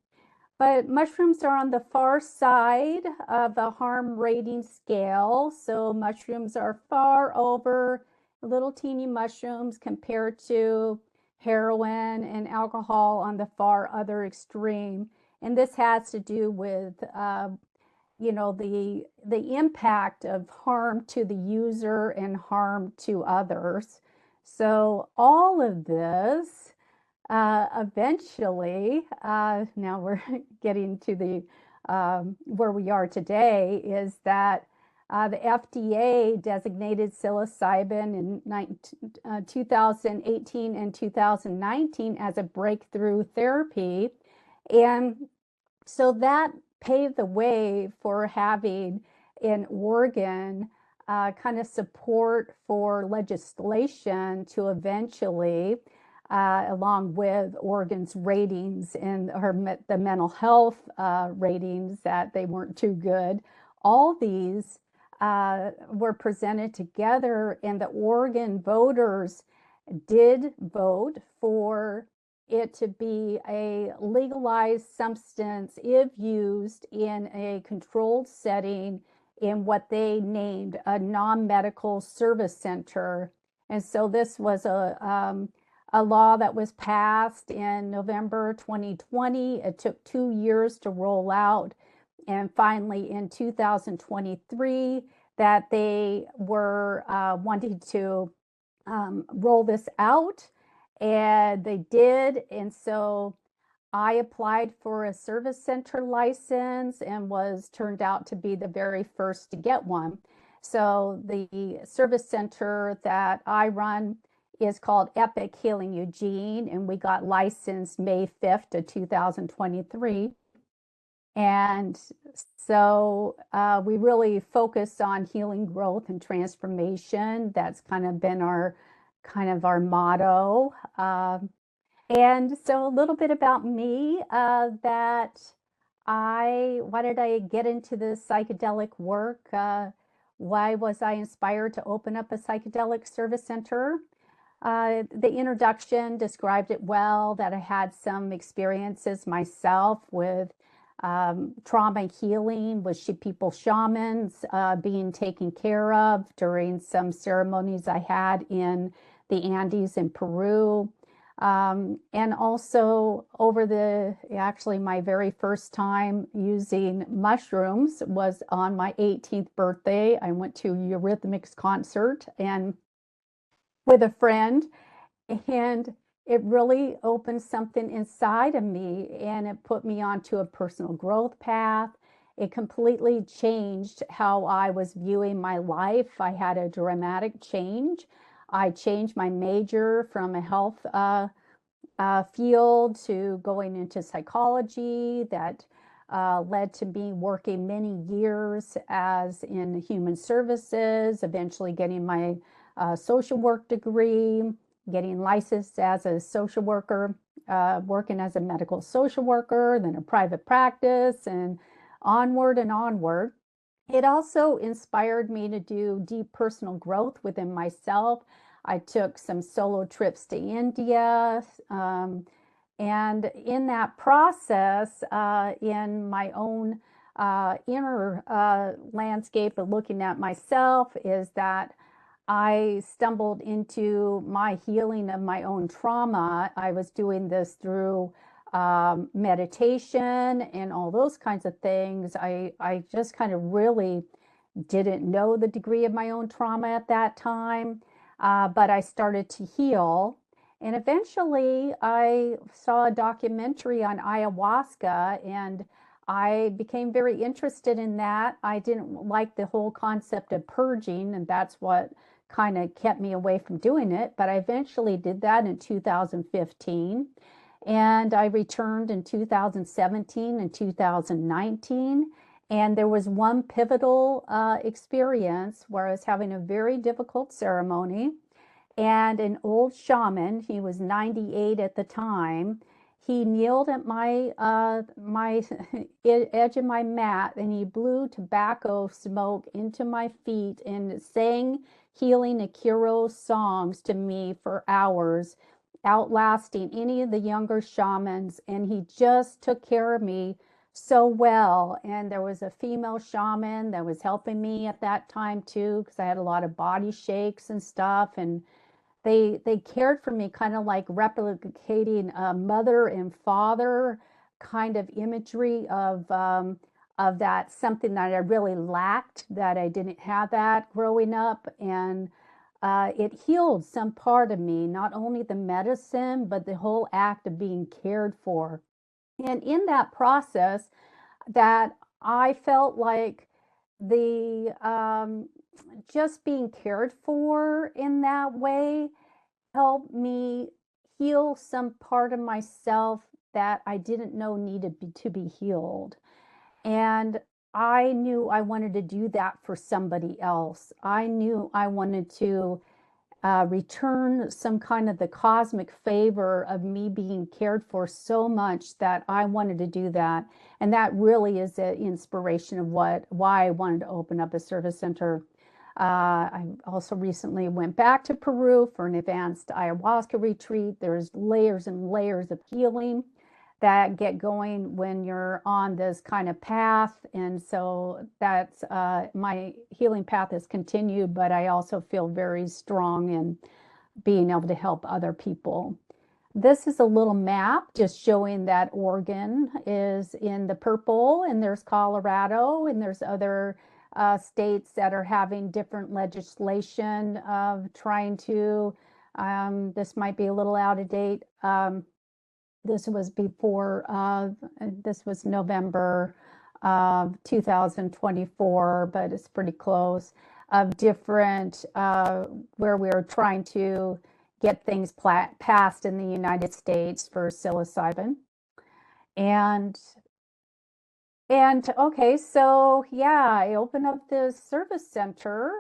But mushrooms are on the far side of the harm rating scale. So mushrooms are far over, little teeny mushrooms compared to heroin and alcohol on the far other extreme. And this has to do with, the impact of harm to the user and harm to others. So all of this eventually, now we're getting to the where we are today, is that the FDA designated psilocybin in 2018 and 2019 as a breakthrough therapy. And so that paved the way for having in Oregon kind of support for legislation to eventually, along with Oregon's ratings and the mental health ratings that they weren't too good. All these were presented together, and the Oregon voters did vote for it to be a legalized substance if used in a controlled setting in what they named a non-medical service center. And so this was a law that was passed in November 2020. It took 2 years to roll out. And finally, in 2023, that they were wanting to roll this out, and they did. And so I applied for a service center license and was turned out to be the very first to get one. So the service center that I run is called Epic Healing Eugene, and we got licensed May 5th of 2023. And so we really focus on healing, growth, and transformation. That's kind of been our motto. And so a little bit about me, why did I get into the psychedelic work? Why was I inspired to open up a psychedelic service center? The introduction described it well, that I had some experiences myself with trauma healing with people shamans being taken care of during some ceremonies I had in the Andes in Peru. And also actually my very first time using mushrooms was on my 18th birthday. I went to a Eurythmics concert and with a friend, and it really opened something inside of me, and it put me onto a personal growth path. It completely changed how I was viewing my life. I had a dramatic change. I changed my major from a health field to going into psychology. That led to me working many years as in human services, eventually getting my social work degree, getting licensed as a social worker, working as a medical social worker, then a private practice, and onward and onward. It also inspired me to do deep personal growth within myself. I took some solo trips to India. And in that process, in my own inner landscape of looking at myself, is that I stumbled into my healing of my own trauma. I was doing this through meditation and all those kinds of things. I just kind of really didn't know the degree of my own trauma at that time, but I started to heal. And eventually I saw a documentary on ayahuasca, and I became very interested in that. I didn't like the whole concept of purging, and that's what kind of kept me away from doing it. But I eventually did that in 2015. And I returned in 2017 and 2019. And there was one pivotal experience where I was having a very difficult ceremony. And an old shaman, he was 98 at the time, he kneeled at my edge of my mat, and he blew tobacco smoke into my feet and sang healing Akiro songs to me for hours, outlasting any of the younger shamans. And he just took care of me so well. And there was a female shaman that was helping me at that time too, because I had a lot of body shakes and stuff. And they cared for me, kind of like replicating a mother and father kind of imagery of that, something that I really lacked, that I didn't have that growing up. And it healed some part of me, not only the medicine, but the whole act of being cared for. And in that process, that I felt like the just being cared for in that way helped me heal some part of myself that I didn't know needed to be healed. And I knew I wanted to do that for somebody else. I knew I wanted to return some kind of the cosmic favor of me being cared for so much that I wanted to do that. And that really is the inspiration of why I wanted to open up a service center. I also recently went back to Peru for an advanced ayahuasca retreat. There's layers and layers of healing that get going when you're on this kind of path. And so that's my healing path has continued, but I also feel very strong in being able to help other people. This is a little map just showing that Oregon is in the purple, and there's Colorado, and there's other states that are having different legislation of trying to, this might be a little out of date. This was before, this was November of 2024, but it's pretty close, of different, where we are trying to get things passed in the United States for psilocybin. And okay, so yeah, I opened up the service center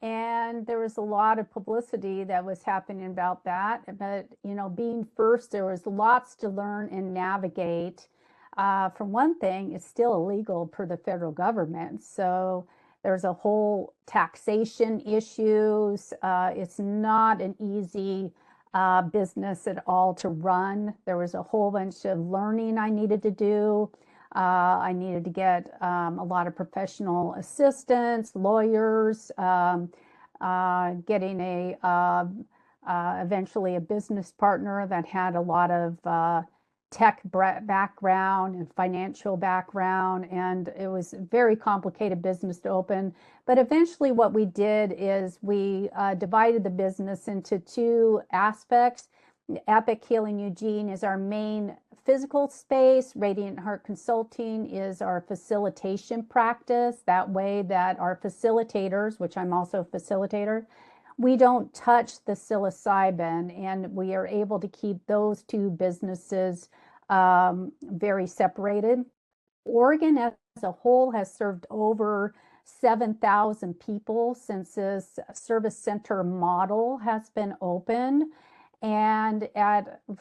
and there was a lot of publicity that was happening about that. But, you know, being first, there was lots to learn and navigate. For one thing, it's still illegal per the federal government. So there's a whole taxation issues. It's not an easy business at all to run. There was a whole bunch of learning I needed to do. I needed to get a lot of professional assistance, lawyers, getting eventually a business partner that had a lot of tech background and financial background, and it was a very complicated business to open. But eventually what we did is we divided the business into two aspects. Epic Healing Eugene is our main physical space. Radiant Heart Consulting is our facilitation practice. That way that our facilitators, which I'm also a facilitator, we don't touch the psilocybin, and we are able to keep those two businesses very separated. Oregon as a whole has served over 7,000 people since this service center model has been open. And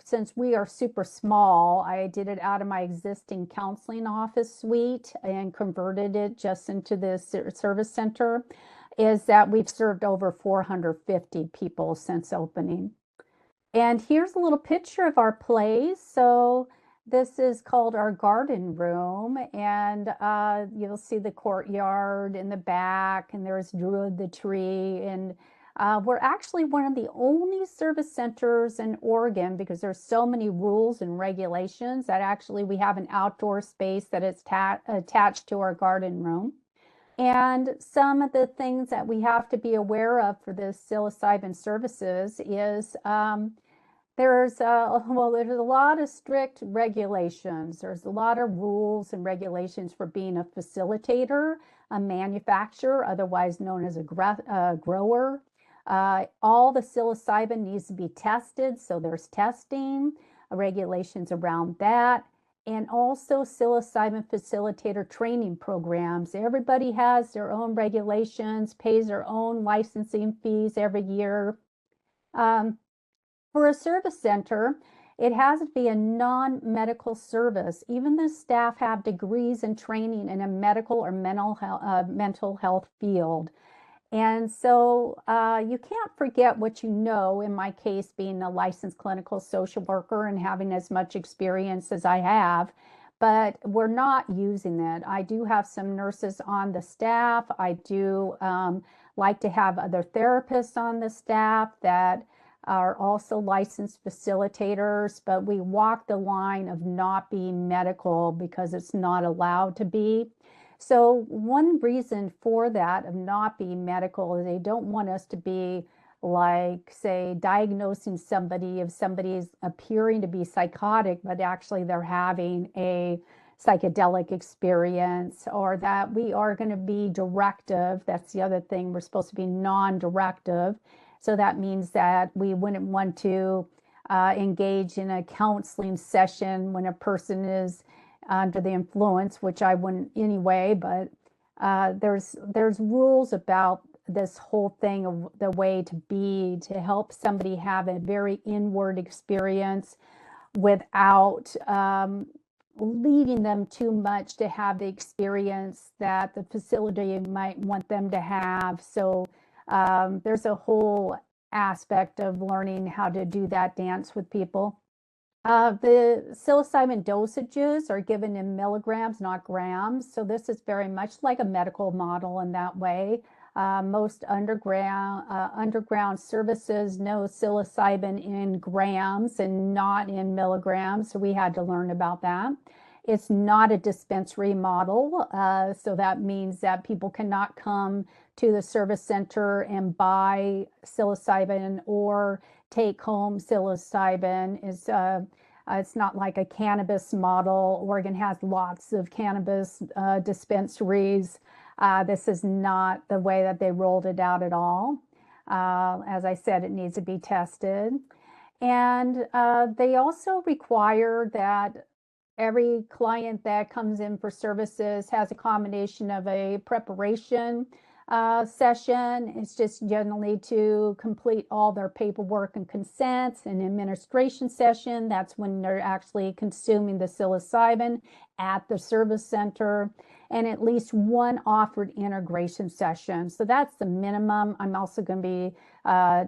since we are super small, I did it out of my existing counseling office suite and converted it just into this service center, is that we've served over 450 people since opening. And here's a little picture of our place. So this is called our garden room, and you'll see the courtyard in the back, and there's Druid the tree, and we're actually one of the only service centers in Oregon, because there's so many rules and regulations, that actually we have an outdoor space that is attached to our garden room. And some of the things that we have to be aware of for the psilocybin services is there's a lot of strict regulations. There's a lot of rules and regulations for being a facilitator, a manufacturer, otherwise known as a grower. All the psilocybin needs to be tested, so there's testing, regulations around that, and also psilocybin facilitator training programs. Everybody has their own regulations, pays their own licensing fees every year. For a service center, it has to be a non-medical service. Even the staff have degrees and training in a medical or mental health field. And so you can't forget what you know, in my case, being a licensed clinical social worker and having as much experience as I have, but we're not using it. I do have some nurses on the staff. I do like to have other therapists on the staff that are also licensed facilitators, but we walk the line of not being medical because it's not allowed to be. So one reason for that of not being medical is they don't want us to be like, say, diagnosing somebody if somebody is appearing to be psychotic, but actually they're having a psychedelic experience, or that we are going to be directive. That's the other thing. We're supposed to be non-directive. So that means that we wouldn't want to engage in a counseling session when a person is under the influence, which I wouldn't anyway, but there's rules about this whole thing of the way to be, to help somebody have a very inward experience without leading them too much to have the experience that the facility might want them to have. So there's a whole aspect of learning how to do that dance with people. The psilocybin dosages are given in milligrams, not grams. So this is very much like a medical model in that way. Most underground services know psilocybin in grams and not in milligrams. So we had to learn about that. It's not a dispensary model, so that means that people cannot come to the service center and buy psilocybin or take home psilocybin. It's not like a cannabis model. Oregon has lots of cannabis dispensaries. This is not the way that they rolled it out at all. As I said, it needs to be tested. And they also require that every client that comes in for services has a combination of a preparation session. It's just generally to complete all their paperwork and consents. An administration session, that's when they're actually consuming the psilocybin at the service center, and at least one offered integration session. So that's the minimum. I'm also going to be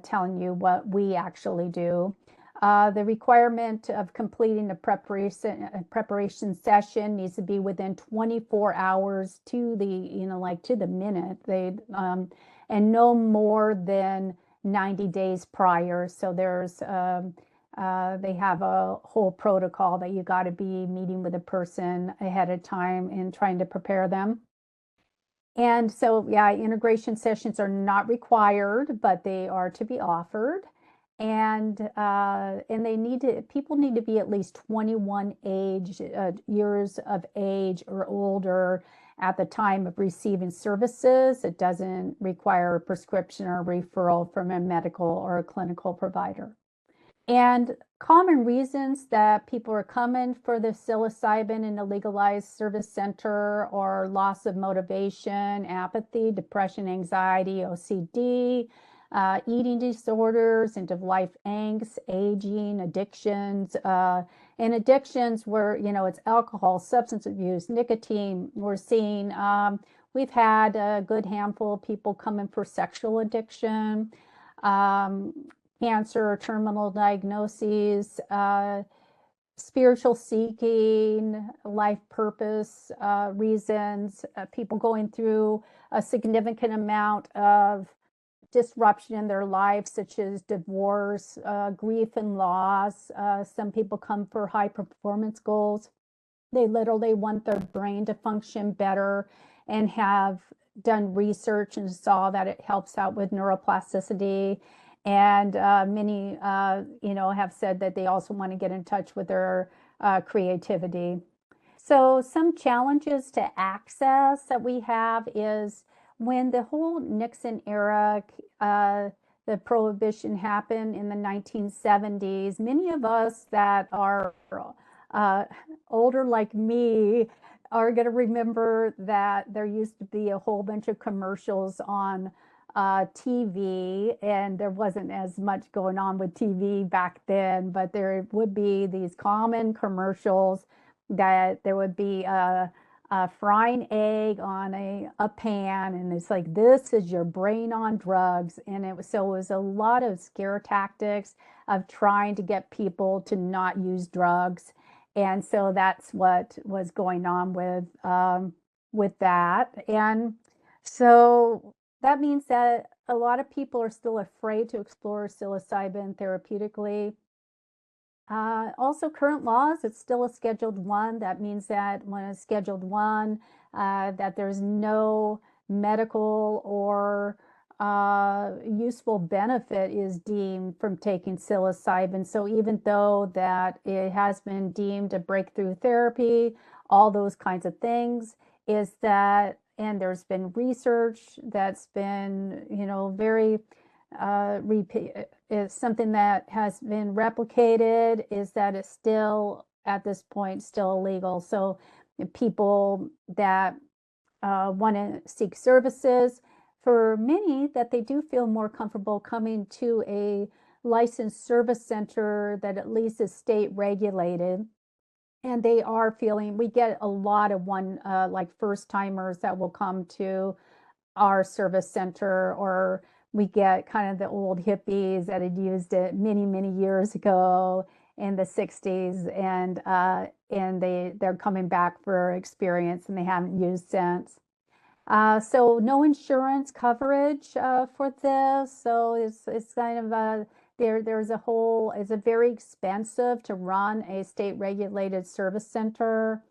telling you what we actually do. The requirement of completing the preparation session needs to be within 24 hours to the, to the minute. And no more than 90 days prior. So they have a whole protocol that you got to be meeting with a person ahead of time and trying to prepare them. And so, yeah, integration sessions are not required, but they are to be offered. And people need to be at least 21 years of age or older at the time of receiving services. It doesn't require a prescription or referral from a medical or a clinical provider. And common reasons that people are coming for the psilocybin in a legalized service center are loss of motivation, apathy, depression, anxiety, OCD, eating disorders, end-of-life angst, aging, addictions, and addictions where, it's alcohol, substance abuse, nicotine. We're seeing, we've had a good handful of people coming for sexual addiction, cancer or terminal diagnoses, spiritual seeking, life purpose reasons, people going through a significant amount of disruption in their lives, such as divorce, grief and loss. Some people come for high performance goals. They literally want their brain to function better and have done research and saw that it helps out with neuroplasticity. And many, have said that they also want to get in touch with their creativity. So some challenges to access that we have is when the whole Nixon era, the prohibition happened in the 1970s, many of us that are older like me are going to remember that there used to be a whole bunch of commercials on TV, and there wasn't as much going on with TV back then, but there would be these common commercials that there would be a frying egg on a pan, and it's like, this is your brain on drugs. And it was a lot of scare tactics of trying to get people to not use drugs. And so that's what was going on with that. And so that means that a lot of people are still afraid to explore psilocybin therapeutically. Also, current laws, it's still a Scheduled 1. That means that when it's Scheduled 1, that there's no medical or useful benefit is deemed from taking psilocybin. So even though that it has been deemed a breakthrough therapy, all those kinds of things, is that, and there's been research that's been, very is something that has been replicated, is that it's still at this point still illegal. So people that want to seek services, for many, that they do feel more comfortable coming to a licensed service center that at least is state regulated. And they are feeling, we get a lot of like first timers that will come to our service center, or we get kind of the old hippies that had used it many, many years ago in the 60s, and they're coming back for experience and they haven't used since. So no insurance coverage for this. So it's kind of there's a whole, it's a very expensive to run a state regulated service center.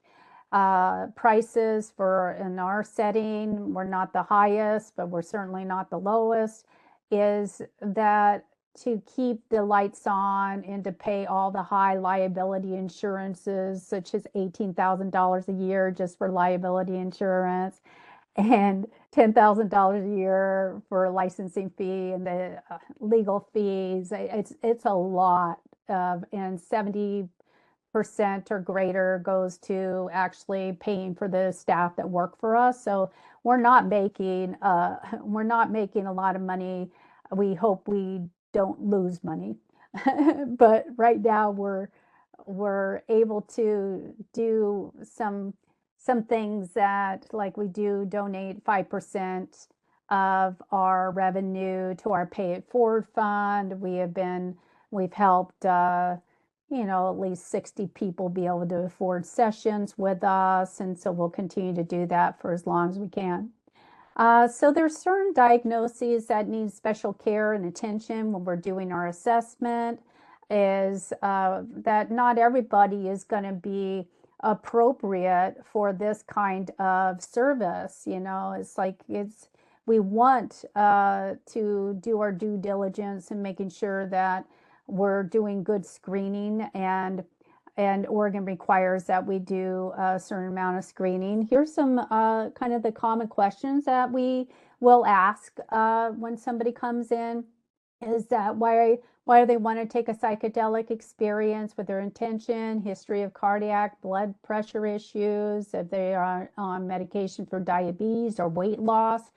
prices for in our setting, we're not the highest, but we're certainly not the lowest, is that to keep the lights on and to pay all the high liability insurances, such as $18,000 a year just for liability insurance, and $10,000 a year for a licensing fee and the legal fees. It's a lot of, and 70% or greater goes to actually paying for the staff that work for us. So we're not making a lot of money. We hope we don't lose money, but right now we're able to do some things that, like, we do donate 5% of our revenue to our Pay It Forward fund. We've helped at least 60 people be able to afford sessions with us, and so we'll continue to do that for as long as we can. So there's certain diagnoses that need special care and attention when we're doing our assessment, is that not everybody is going to be appropriate for this kind of service. It's like we want to do our due diligence and making sure that we're doing good screening, and Oregon requires that we do a certain amount of screening. Here's some kind of the common questions that we will ask when somebody comes in, is that why do they want to take a psychedelic experience, with their intention, history of cardiac blood pressure issues, if they are on medication for diabetes or weight loss.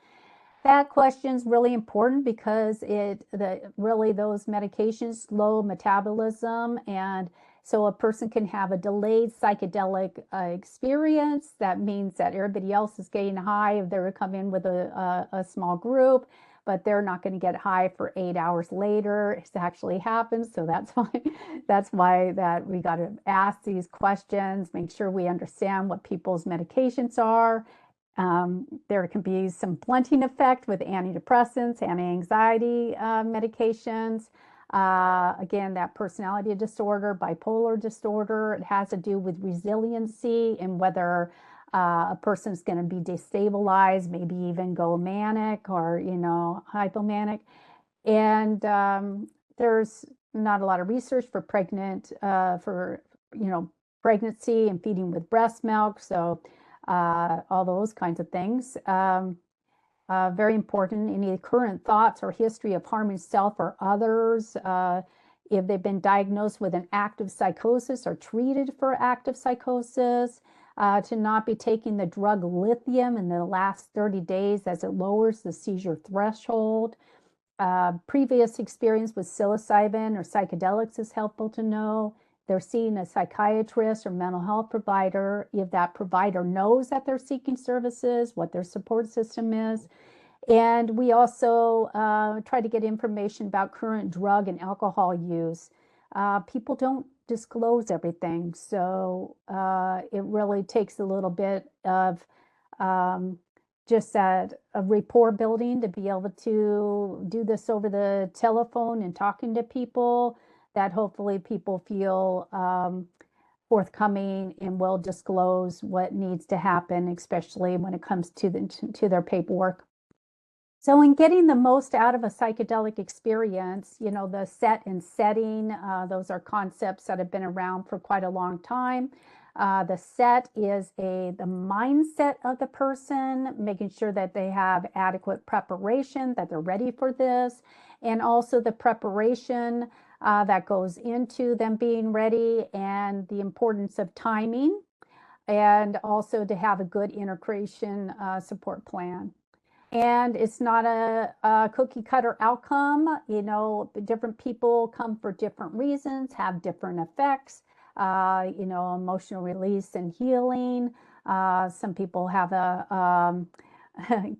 That question is really important because really those medications slow metabolism, and so a person can have a delayed psychedelic experience. That means that everybody else is getting high if they're coming in with a small group, but they're not going to get high for 8 hours later. It actually happens. So that's why that we got to ask these questions, make sure we understand what people's medications are. There can be some blunting effect with antidepressants, anti-anxiety medications. Again, that personality disorder, bipolar disorder, it has to do with resiliency and whether a person's going to be destabilized, maybe even go manic or, hypomanic. And there's not a lot of research for pregnancy and feeding with breast milk. So all those kinds of things. Very important, any current thoughts or history of harming self or others, if they've been diagnosed with an active psychosis or treated for active psychosis, to not be taking the drug lithium in the last 30 days as it lowers the seizure threshold. Previous experience with psilocybin or psychedelics is helpful to know. They're seeing a psychiatrist or mental health provider, if that provider knows that they're seeking services, what their support system is. And we also try to get information about current drug and alcohol use. People don't disclose everything, so it really takes a little bit of just a rapport building to be able to do this over the telephone and talking to people, that hopefully people feel forthcoming and will disclose what needs to happen, especially when it comes to their paperwork. So in getting the most out of a psychedelic experience, the set and setting, those are concepts that have been around for quite a long time. The set is the mindset of the person, making sure that they have adequate preparation, that they're ready for this, and also the preparation that goes into them being ready, and the importance of timing, and also to have a good integration support plan. And it's not a cookie cutter outcome. Different people come for different reasons, have different effects, emotional release and healing. Some people have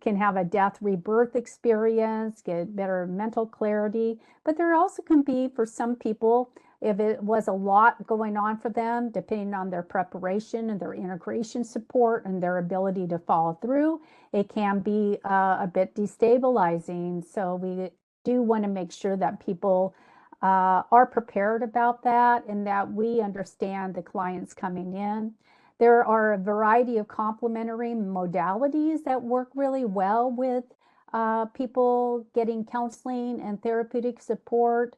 can have a death rebirth experience, get better mental clarity. But there also can be, for some people, if it was a lot going on for them, depending on their preparation and their integration support and their ability to follow through, it can be a bit destabilizing. So we do want to make sure that people are prepared about that, and that we understand the clients coming in. There are a variety of complementary modalities that work really well with people getting counseling and therapeutic support.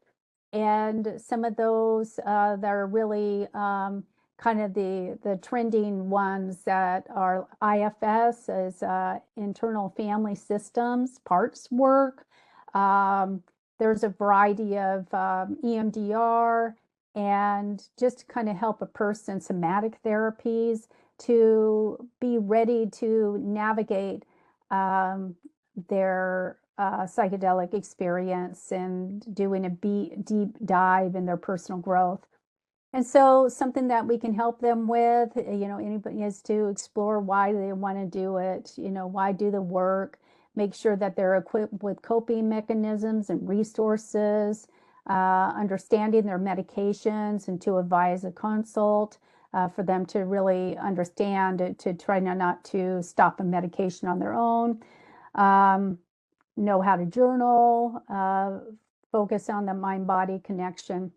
And some of those that are really kind of the trending ones that are IFS, as internal family systems, parts work. There's a variety of EMDR, and just to kind of help a person, somatic therapies, to be ready to navigate their psychedelic experience and doing a deep dive in their personal growth. And so something that we can help them with, anybody, is to explore why they want to do it, why do the work, make sure that they're equipped with coping mechanisms and resources, understanding their medications, and to advise a consult for them to really understand, to try not to stop a medication on their own, know how to journal, focus on the mind-body connection.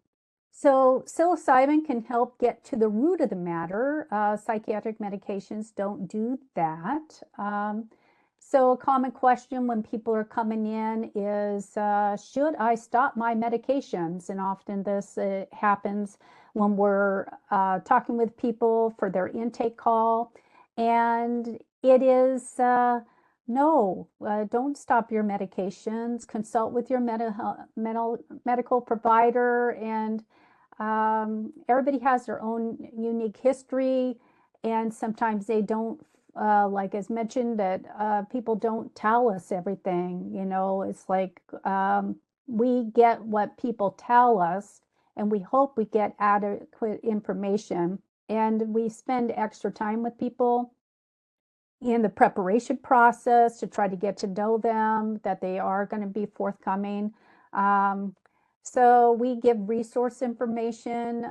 So psilocybin can help get to the root of the matter. Psychiatric medications don't do that. So a common question when people are coming in is, should I stop my medications? And often this happens when we're talking with people for their intake call. And it is, no, don't stop your medications. Consult with your medical provider. And everybody has their own unique history. And sometimes they don't, like as mentioned, that people don't tell us everything. It's like we get what people tell us, and we hope we get adequate information. And we spend extra time with people in the preparation process to try to get to know them, that they are going to be forthcoming. So we give resource information.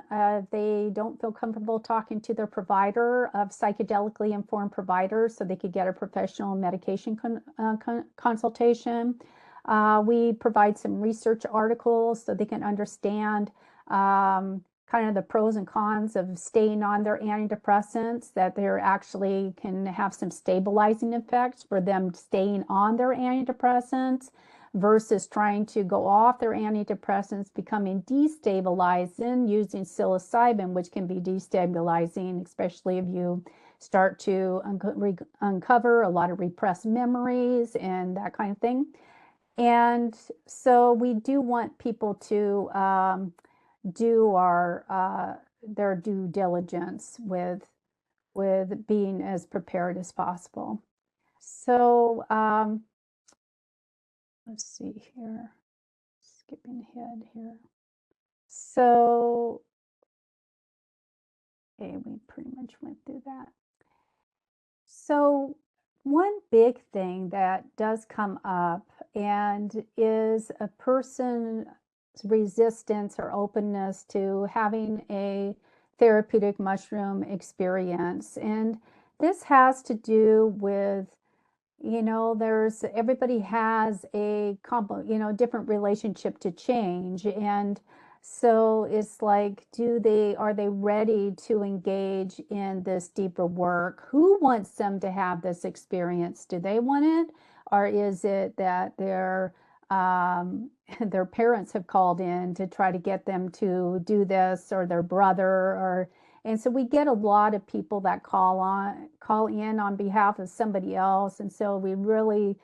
They don't feel comfortable talking to their provider, of psychedelically informed providers, so they could get a professional medication consultation. We provide some research articles so they can understand kind of the pros and cons of staying on their antidepressants, that they're actually can have some stabilizing effects for them staying on their antidepressants versus trying to go off their antidepressants, becoming destabilized, and using psilocybin, which can be destabilizing, especially if you start to uncover a lot of repressed memories and that kind of thing. And so we do want people to do their due diligence with being as prepared as possible. So let's see here, skipping ahead here. So, okay, we pretty much went through that. So one big thing that does come up and is a person's resistance or openness to having a therapeutic mushroom experience. And this has to do with, everybody has a different relationship to change. And so it's like, are they ready to engage in this deeper work? Who wants them to have this experience? Do they want it? Or is it that their parents have called in to try to get them to do this, or their brother, and so we get a lot of people that call in on behalf of somebody else. And so we really,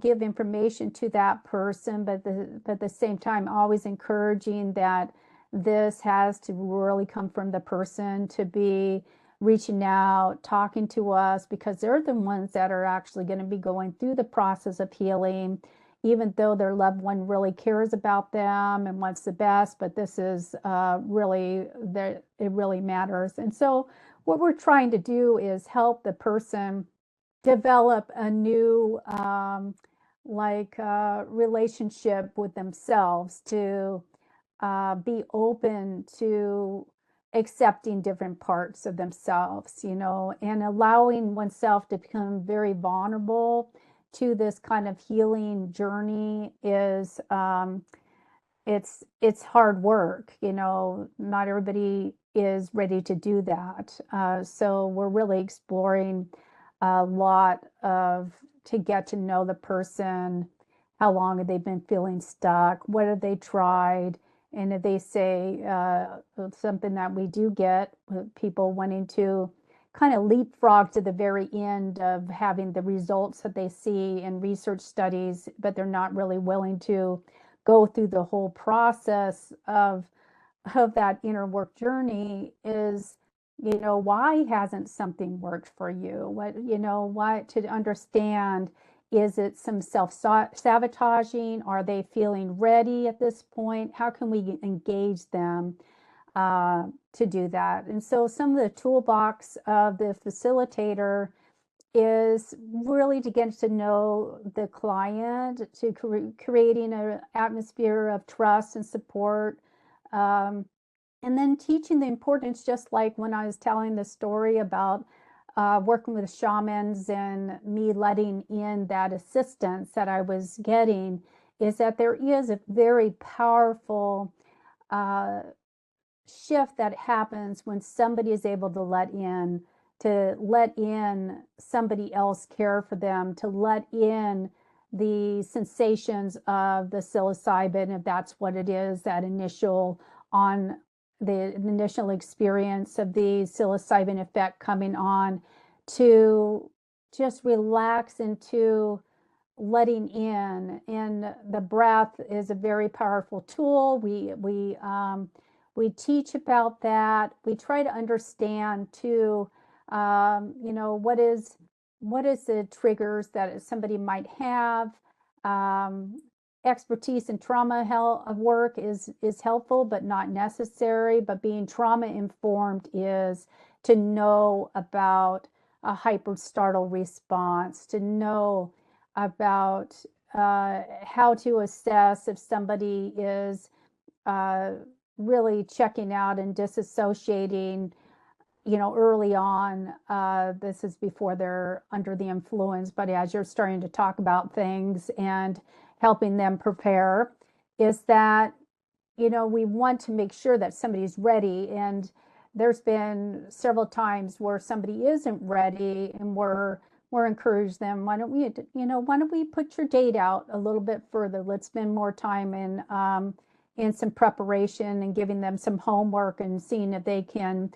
give information to that person, but at the same time, always encouraging that this has to really come from the person, to be reaching out, talking to us, because they're the ones that are actually going to be going through the process of healing, even though their loved one really cares about them and wants the best. But this is it really matters. And so what we're trying to do is help the person develop a new relationship with themselves, to be open to accepting different parts of themselves, and allowing oneself to become very vulnerable to this kind of healing journey is it's hard work. Not everybody is ready to do that. So we're really exploring a lot to get to know the person. How long have they been feeling stuck? What have they tried? And if they say something that we do get, people wanting to kind of leapfrog to the very end of having the results that they see in research studies, but they're not really willing to go through the whole process of that inner work journey is, why hasn't something worked for you? Why, to understand, is it some self-sabotaging? Are they feeling ready at this point? How can we engage them to do that? And so some of the toolbox of the facilitator is really to get to know the client, to creating an atmosphere of trust and support, and then teaching the importance, just like when I was telling the story about working with shamans and me letting in that assistance that I was getting, is that there is a very powerful shift that happens when somebody is able to let in somebody else care for them, to let in the sensations of the psilocybin, if that's what it is, that initial experience of the psilocybin effect coming on, to just relax into letting in. And the breath is a very powerful tool. We teach about that. We try to understand too, what is the triggers that somebody might have. Expertise in trauma work is helpful, but not necessary. But being trauma informed is to know about a hyperstartle response, to know about how to assess if somebody is really checking out and disassociating, early on. This is before they're under the influence, but as you're starting to talk about things and helping them prepare, is that, we want to make sure that somebody's ready. And there's been several times where somebody isn't ready, and we're encourage them, why don't we put your date out a little bit further? Let's spend more time in some preparation and giving them some homework and seeing if they can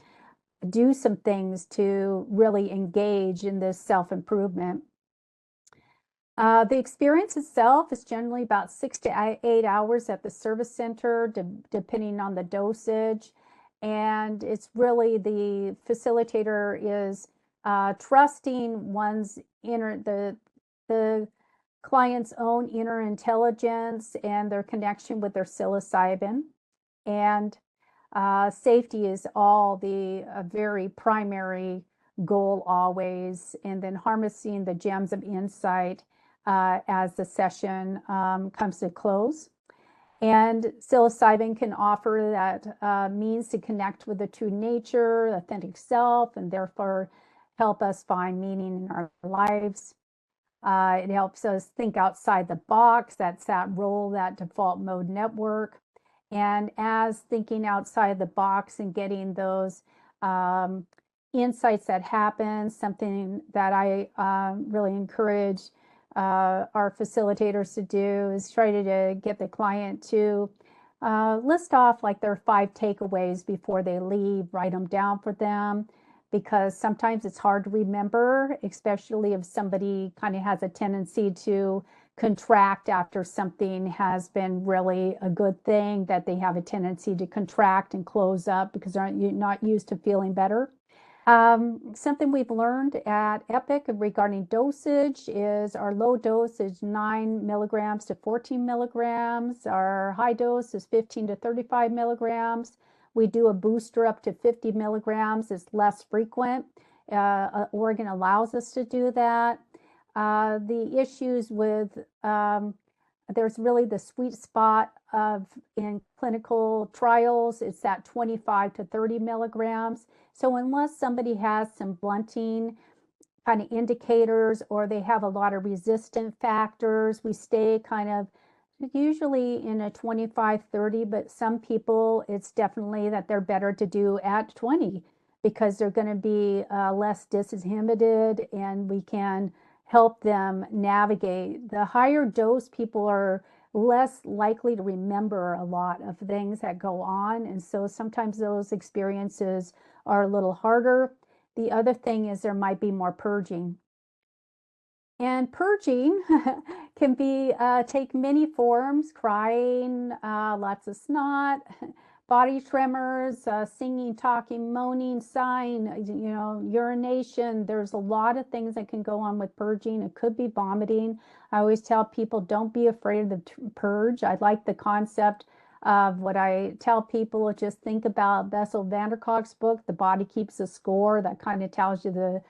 do some things to really engage in this self-improvement. The experience itself is generally about 6 to 8 hours at the service center, depending on the dosage. And it's really, the facilitator is trusting one's the client's own inner intelligence and their connection with their psilocybin. And safety is all the very primary goal always, and then harnessing the gems of insight as the session comes to close. And psilocybin can offer that means to connect with the true nature, authentic self, and therefore help us find meaning in our lives. It helps us think outside the box. That's that role, that default mode network. And as thinking outside the box and getting those insights that happen, something that I really encourage our facilitators to do is try to get the client to list off like their 5 takeaways before they leave, write them down for them, because sometimes it's hard to remember, especially if somebody kind of has a tendency to contract after something has been really a good thing, that they have a tendency to contract and close up because they're not used to feeling better. Something we've learned at Epic regarding dosage is our low dose is 9 milligrams to 14 milligrams. Our high dose is 15 to 35 milligrams. We do a booster up to 50 milligrams. It's less frequent. Oregon allows us to do that. The issues with, there's really the sweet spot of in clinical trials, it's that 25 to 30 milligrams. So unless somebody has some blunting kind of indicators, or they have a lot of resistant factors, we stay kind of, usually in a 25, 30, but some people, it's definitely that they're better to do at 20 because they're going to be less disinhibited and we can help them navigate. The higher dose, people are less likely to remember a lot of things that go on. And so sometimes those experiences are a little harder. The other thing is there might be more purging. And purging can be take many forms: crying, lots of snot, body tremors, singing, talking, moaning, sighing, urination. There's a lot of things that can go on with purging. It could be vomiting. I always tell people, don't be afraid of the purge. I like the concept of what I tell people. Just think about Bessel van der Kolk's book, The Body Keeps a Score. That kind of tells you the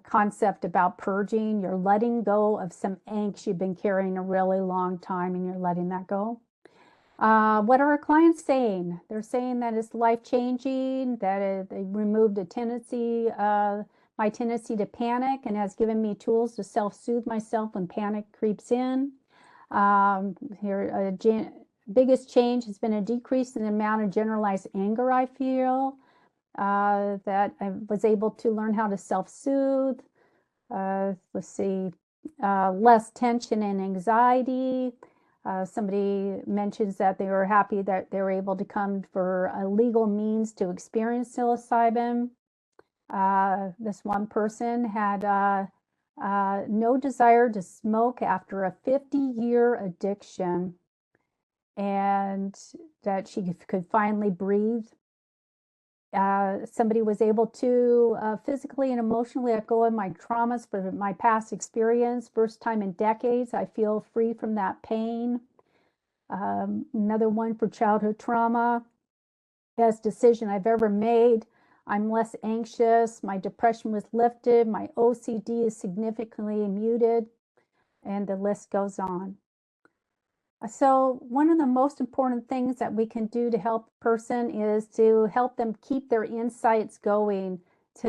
concept about purging. You're letting go of some angst you've been carrying a really long time and you're letting that go. What are our clients saying? They're saying that it's life-changing, that they removed a tendency, my tendency to panic, and has given me tools to self-soothe myself when panic creeps in. Biggest change has been a decrease in the amount of generalized anger I feel, that I was able to learn how to self-soothe. Let's see, less tension and anxiety. Somebody mentions that they were happy that they were able to come for a legal means to experience psilocybin. This one person had no desire to smoke after a 50-year addiction, and that she could finally breathe. Somebody was able to physically and emotionally let go of my traumas for my past experience. First time in decades, I feel free from that pain. Another one for childhood trauma. Best decision I've ever made. I'm less anxious. My depression was lifted. My OCD is significantly muted. And the list goes on. So one of the most important things that we can do to help a person is to help them keep their insights going,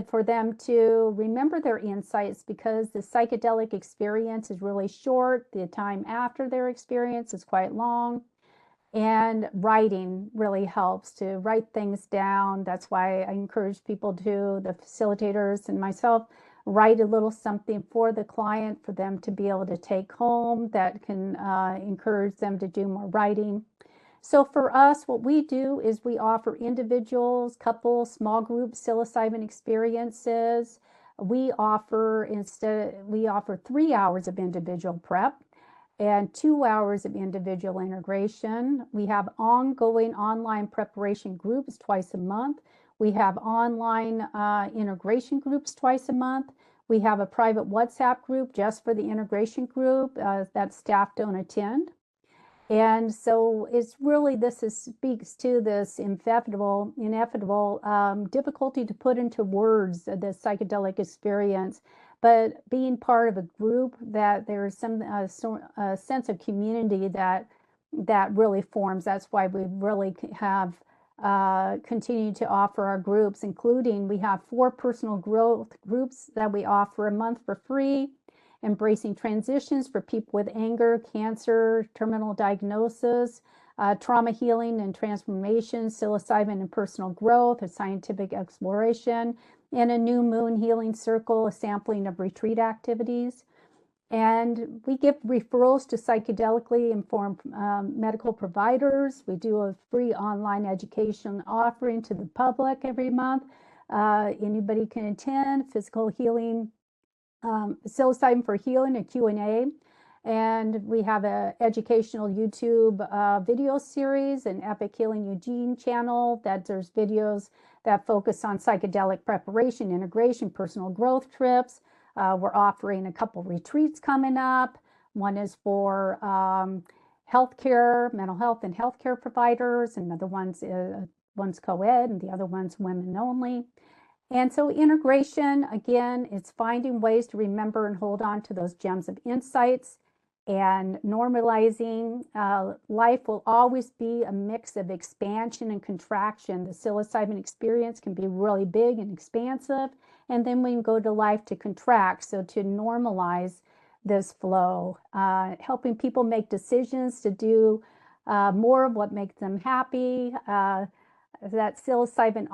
for them to remember their insights, because the psychedelic experience is really short. The time after their experience is quite long. And writing really helps to write things down. That's why I encourage people to, the facilitators and myself, write a little something for the client for them to be able to take home that can encourage them to do more writing. So for us, what we do is we offer individuals, couples, small group psilocybin experiences. We offer 3 hours of individual prep and 2 hours of individual integration. We have ongoing online preparation groups twice a month. We have online integration groups twice a month. We have a private WhatsApp group just for the integration group that staff don't attend. And so it's really, speaks to this inevitable difficulty to put into words the psychedelic experience, but being part of a group that there's some sense of community that really forms. That's why we really have continued to offer our groups, including we have 4 personal growth groups that we offer a month for free. Embracing transitions for people with anger, cancer, terminal diagnosis, trauma healing and transformation, psilocybin and personal growth, a scientific exploration, and a new moon healing circle, a sampling of retreat activities. And we give referrals to psychedelically informed medical providers. We do a free online education offering to the public every month. Anybody can attend. Physical healing, psilocybin for healing, a Q&A. And we have an educational YouTube video series, an Epic Healing Eugene channel that there's videos that focus on psychedelic preparation, integration, personal growth trips. We're offering a couple retreats coming up. One is for healthcare, mental health and healthcare providers, and the one's co-ed and the other one's women only. And so integration, again, it's finding ways to remember and hold on to those gems of insights and normalizing. Life will always be a mix of expansion and contraction. The psilocybin experience can be really big and expansive, and then we can go to life to contract. So to normalize this flow, helping people make decisions to do more of what makes them happy. That psilocybin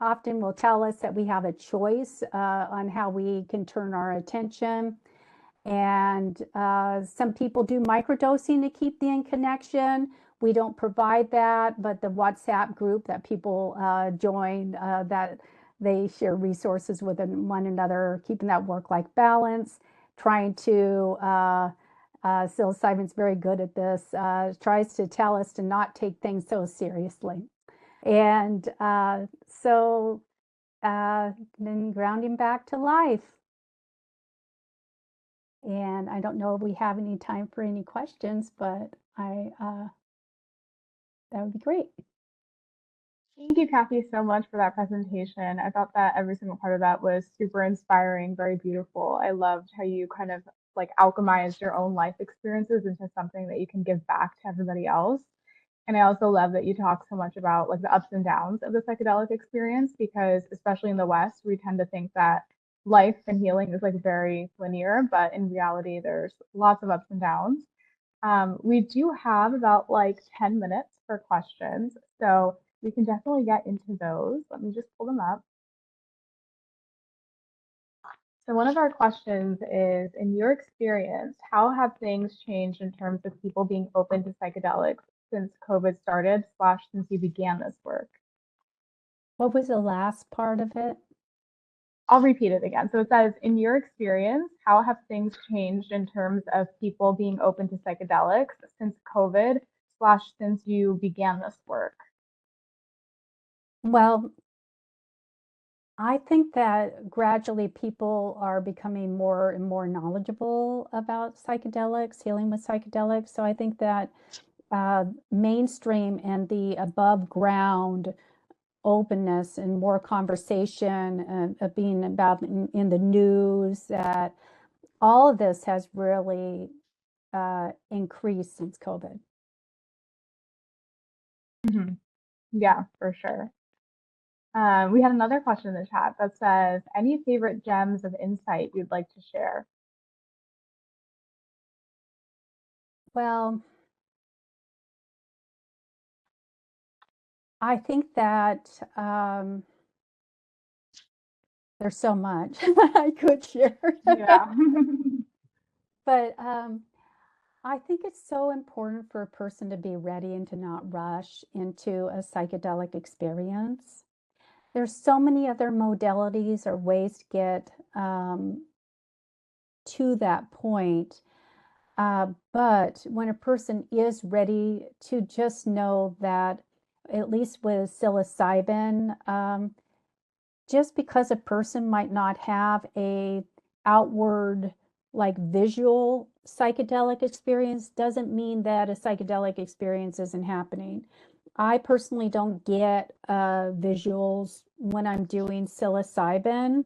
often will tell us that we have a choice on how we can turn our attention. And some people do microdosing to keep the in connection. We don't provide that, but the WhatsApp group that people join, that they share resources with one another, keeping that work-life balance, trying to, psilocybin's very good at this, tries to tell us to not take things so seriously. And then grounding back to life. And I don't know if we have any time for any questions, but that would be great. Thank you, Kathy, so much for that presentation. I thought that every single part of that was super inspiring, very beautiful. I loved how you kind of like alchemized your own life experiences into something that you can give back to everybody else. And I also love that you talk so much about like the ups and downs of the psychedelic experience, because especially in the West, we tend to think that life and healing is like very linear, but in reality, there's lots of ups and downs. We do have about like 10 minutes for questions, so we can definitely get into those. Let me just pull them up. So one of our questions is, in your experience, how have things changed in terms of people being open to psychedelics since COVID started / since you began this work? What was the last part of it? I'll repeat it again. So it says, in your experience, how have things changed in terms of people being open to psychedelics since COVID / since you began this work? Well, I think that gradually people are becoming more and more knowledgeable about psychedelics, healing with psychedelics. So I think that mainstream and the above ground openness and more conversation of being about in the news, that all of this has really increased since COVID. Yeah, for sure. We had another question in the chat that says, any favorite gems of insight you'd like to share? Well, I think that there's so much I could share. Yeah. But I think it's so important for a person to be ready and to not rush into a psychedelic experience. There's so many other modalities or ways to get to that point. But when a person is ready, to just know that, at least with psilocybin, just because a person might not have a outward, like visual psychedelic experience, doesn't mean that a psychedelic experience isn't happening. I personally don't get visuals when I'm doing psilocybin,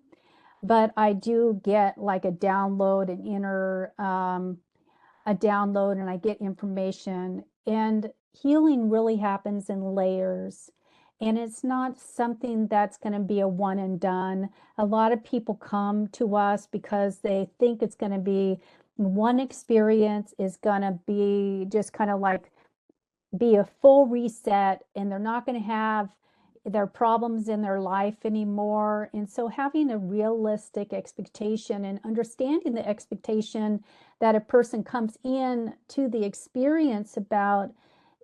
but I do get like a download, an inner a download, and I get information. And healing really happens in layers. And it's not something that's going to be a one and done. A lot of people come to us because they think it's going to be one experience, is going to be just kind of like be a full reset, and they're not going to have their problems in their life anymore. And so having a realistic expectation and understanding the expectation that a person comes in to the experience about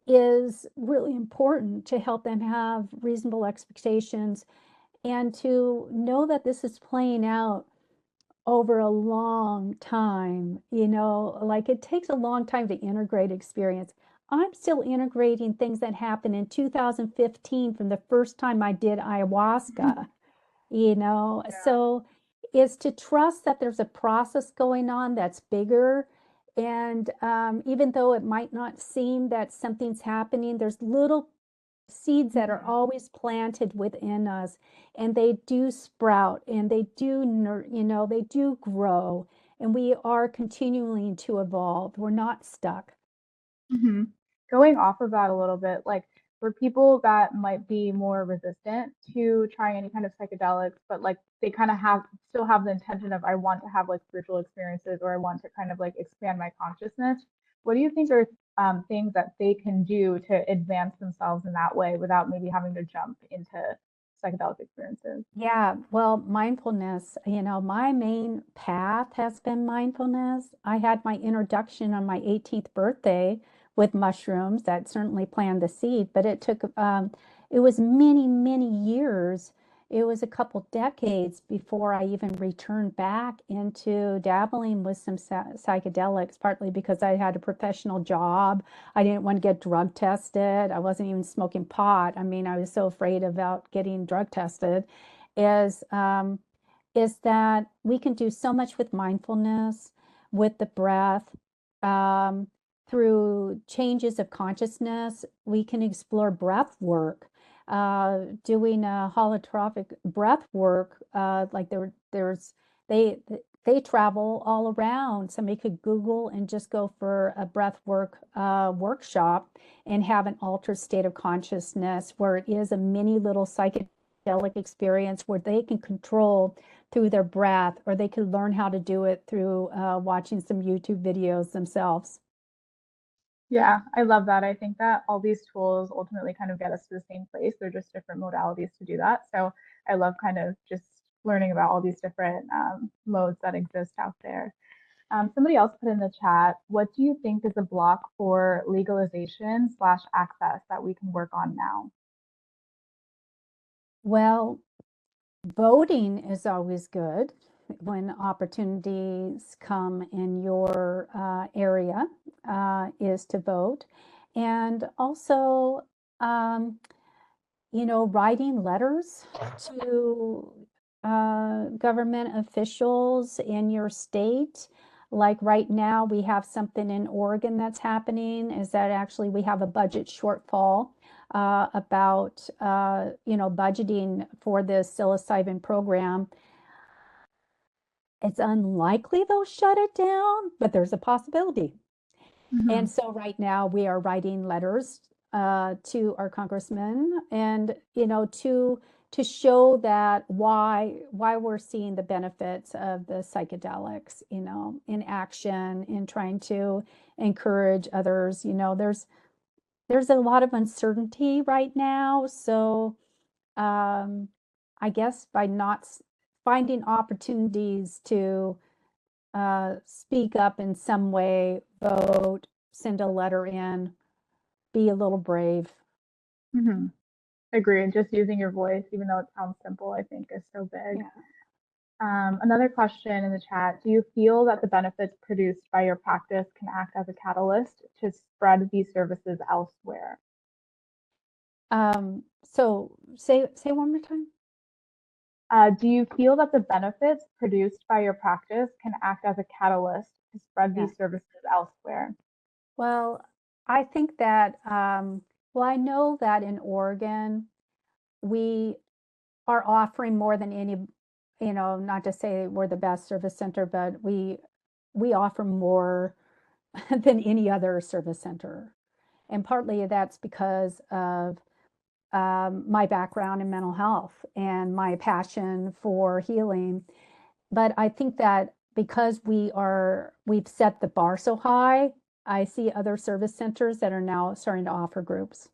is really important, to help them have reasonable expectations and to know that this is playing out over a long time. Like it takes a long time to integrate experience. I'm still integrating things that happened in 2015 from the first time I did ayahuasca, so it's to trust that there's a process going on that's bigger. And even though it might not seem that something's happening, there's little seeds that are always planted within us, and they do sprout, and they do they do grow, and we are continuing to evolve. We're not stuck. Going off of that a little bit, like for people that might be more resistant to trying any kind of psychedelics, but like they kind of still have the intention of, I want to have like spiritual experiences, or I want to kind of like expand my consciousness. What do you think are things that they can do to advance themselves in that way without maybe having to jump into psychedelic experiences? Yeah, well, mindfulness, my main path has been mindfulness. I had my introduction on my 18th birthday with mushrooms. That certainly planted the seed, but it was many, many years. It was a couple decades before I even returned back into dabbling with some psychedelics, partly because I had a professional job. I didn't want to get drug tested. I wasn't even smoking pot. I mean, I was so afraid about getting drug tested. Is is that we can do so much with mindfulness, with the breath, through changes of consciousness. We can explore breath work, doing a holotropic breath work, like they travel all around. Somebody could Google and just go for a breath work workshop and have an altered state of consciousness where it is a mini little psychedelic experience where they can control through their breath, or they could learn how to do it through watching some YouTube videos themselves. Yeah, I love that. I think that all these tools ultimately kind of get us to the same place. They're just different modalities to do that. So I love kind of just learning about all these different modes that exist out there. Somebody else put in the chat, what do you think is a block for legalization / access that we can work on now? Well, voting is always good when opportunities come in your area, is to vote. And also, writing letters to government officials in your state. Like right now, we have something in Oregon that's happening, is that actually we have a budget shortfall about, budgeting for this psilocybin program. It's unlikely they'll shut it down, but there's a possibility. And so right now we are writing letters to our congressman, and to show that why we're seeing the benefits of the psychedelics, in action, in trying to encourage others. There's a lot of uncertainty right now, so I guess by not finding opportunities to speak up in some way, vote, send a letter in, be a little brave. Agree. And just using your voice, even though it sounds simple, I think is so big. Another question in the chat, do you feel that the benefits produced by your practice can act as a catalyst to spread these services elsewhere? So say one more time. Do you feel that the benefits produced by your practice can act as a catalyst to spread these services elsewhere? Well, I think that, I know that in Oregon, we are offering more than any, not to say we're the best service center, but we offer more than any other service center. And partly that's because of my background in mental health and my passion for healing. But I think that because we've set the bar so high, I see other service centers that are now starting to offer groups.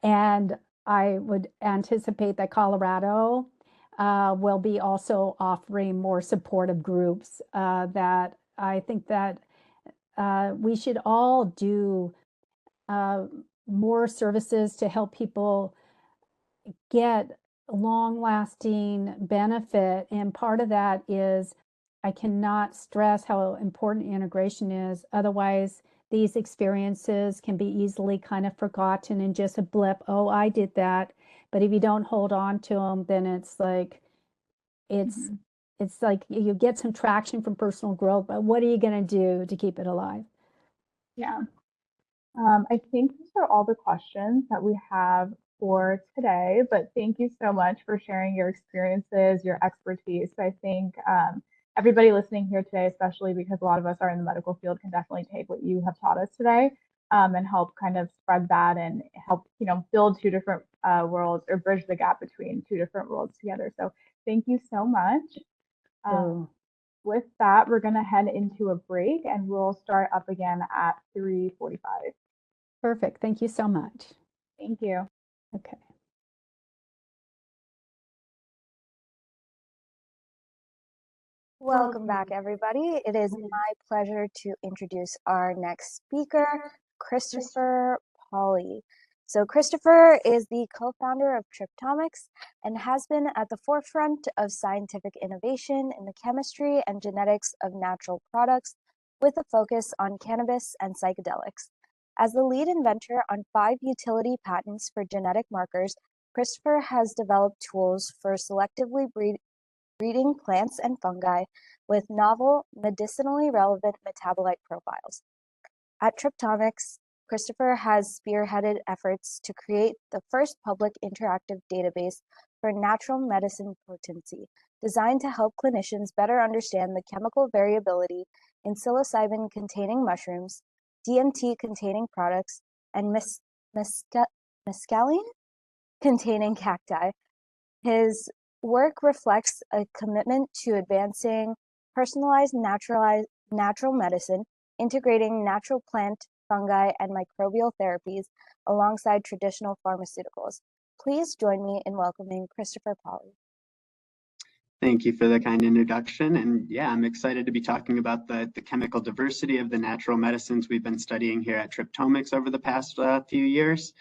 And I would anticipate that Colorado will be also offering more supportive groups, that I think that we should all do more services to help people get long-lasting benefit. And part of that is, I cannot stress how important integration is. Otherwise, these experiences can be easily kind of forgotten and just a blip. Oh, I did that. But if you don't hold on to them, then it's like you get some traction from personal growth, but what are you going to do to keep it alive? Yeah. I think these are all the questions that we have for today, but thank you so much for sharing your experiences, your expertise. I think everybody listening here today, especially because a lot of us are in the medical field, can definitely take what you have taught us today and help kind of spread that and help, build two different worlds or bridge the gap between two different worlds together. So thank you so much. With that, we're going to head into a break and we'll start up again at 3:45. Perfect. Thank you so much. Thank you. Okay. Welcome back, everybody. It is my pleasure to introduce our next speaker, Christopher Pauly. So Christopher is the co-founder of Triptomics and has been at the forefront of scientific innovation in the chemistry and genetics of natural products with a focus on cannabis and psychedelics. As the lead inventor on 5 utility patents for genetic markers, Christopher has developed tools for selectively breeding plants and fungi with novel, medicinally relevant metabolite profiles. At Triptomics, Christopher has spearheaded efforts to create the first public interactive database for natural medicine potency, designed to help clinicians better understand the chemical variability in psilocybin-containing mushrooms, DMT-containing products, and mescaline-containing cacti. His work reflects a commitment to advancing personalized natural medicine, integrating natural plant, fungi, and microbial therapies alongside traditional pharmaceuticals. Please join me in welcoming Christopher Pauly. Thank you for the kind introduction. And yeah, I'm excited to be talking about the chemical diversity of the natural medicines we've been studying here at Triptomics over the past few years,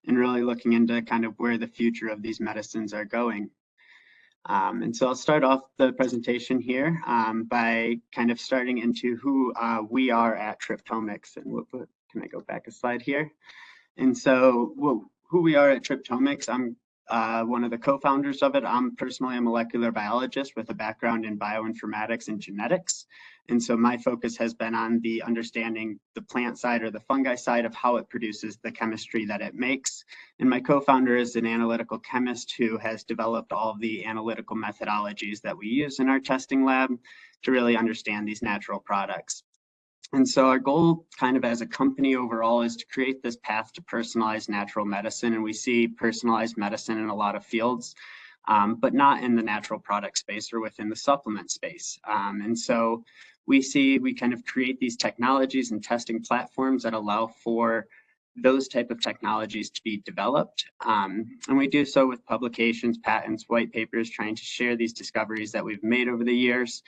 and really looking into kind of where the future of these medicines are going. And so I'll start off the presentation here by kind of starting into who we are at Triptomics. And can I go back a slide here? And so who we are at Triptomics, I'm one of the co-founders of it. I'm personally a molecular biologist with a background in bioinformatics and genetics. And so my focus has been on the understanding the plant side or the fungi side of how it produces the chemistry that it makes. And my co-founder is an analytical chemist who has developed all of the analytical methodologies that we use in our testing lab to really understand these natural products. And so our goal kind of as a company overall is to create this path to personalized natural medicine. And we see personalized medicine in a lot of fields, but not in the natural product space or within the supplement space. And so we kind of create these technologies and testing platforms that allow for those type of technologies to be developed. And we do so with publications, patents, white papers, trying to share these discoveries that we've made over the years.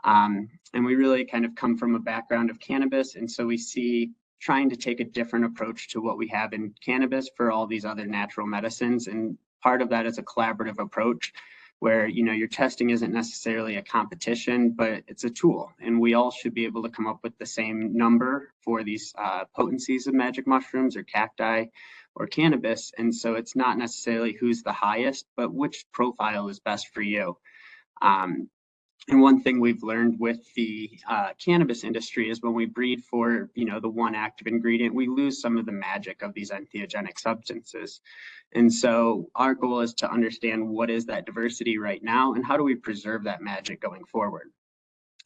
And we really kind of come from a background of cannabis. And so we see trying to take a different approach to what we have in cannabis for all these other natural medicines. And part of that is a collaborative approach where, your testing isn't necessarily a competition, but it's a tool. And we all should be able to come up with the same number for these potencies of magic mushrooms or cacti or cannabis. And so it's not necessarily who's the highest, but which profile is best for you. And one thing we've learned with the cannabis industry is when we breed for, the one active ingredient, we lose some of the magic of these entheogenic substances. And so our goal is to understand what is that diversity right now and how do we preserve that magic going forward.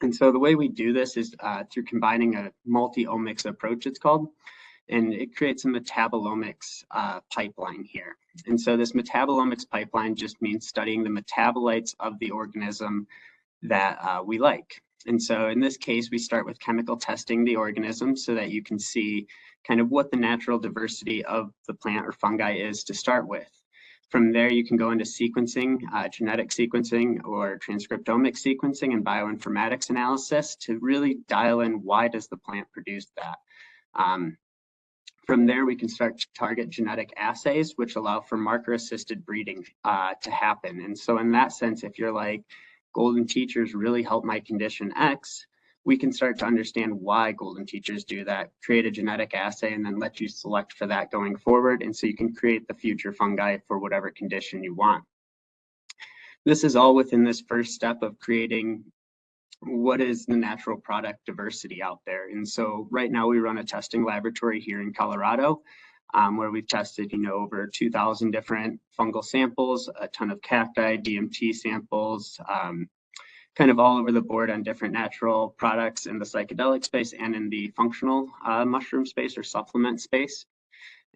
And so the way we do this is through combining a multi-omics approach, it's called, and it creates a metabolomics pipeline here. And so this metabolomics pipeline just means studying the metabolites of the organism that we like. And so in this case, we start with chemical testing the organism so that you can see kind of what the natural diversity of the plant or fungi is to start with. From there, you can go into sequencing, genetic sequencing or transcriptomic sequencing and bioinformatics analysis to really dial in why does the plant produce that. From there, we can start to target genetic assays, which allow for marker-assisted breeding to happen. And so in that sense, if you're like, golden teachers really help my condition X, we can start to understand why golden teachers do that, create a genetic assay, and then let you select for that going forward. And so you can create the future fungi for whatever condition you want. This is all within this first step of creating what is the natural product diversity out there. And so right now we run a testing laboratory here in Colorado, where we've tested, over 2,000 different fungal samples, a ton of cacti, DMT samples, kind of all over the board on different natural products in the psychedelic space and in the functional mushroom space or supplement space.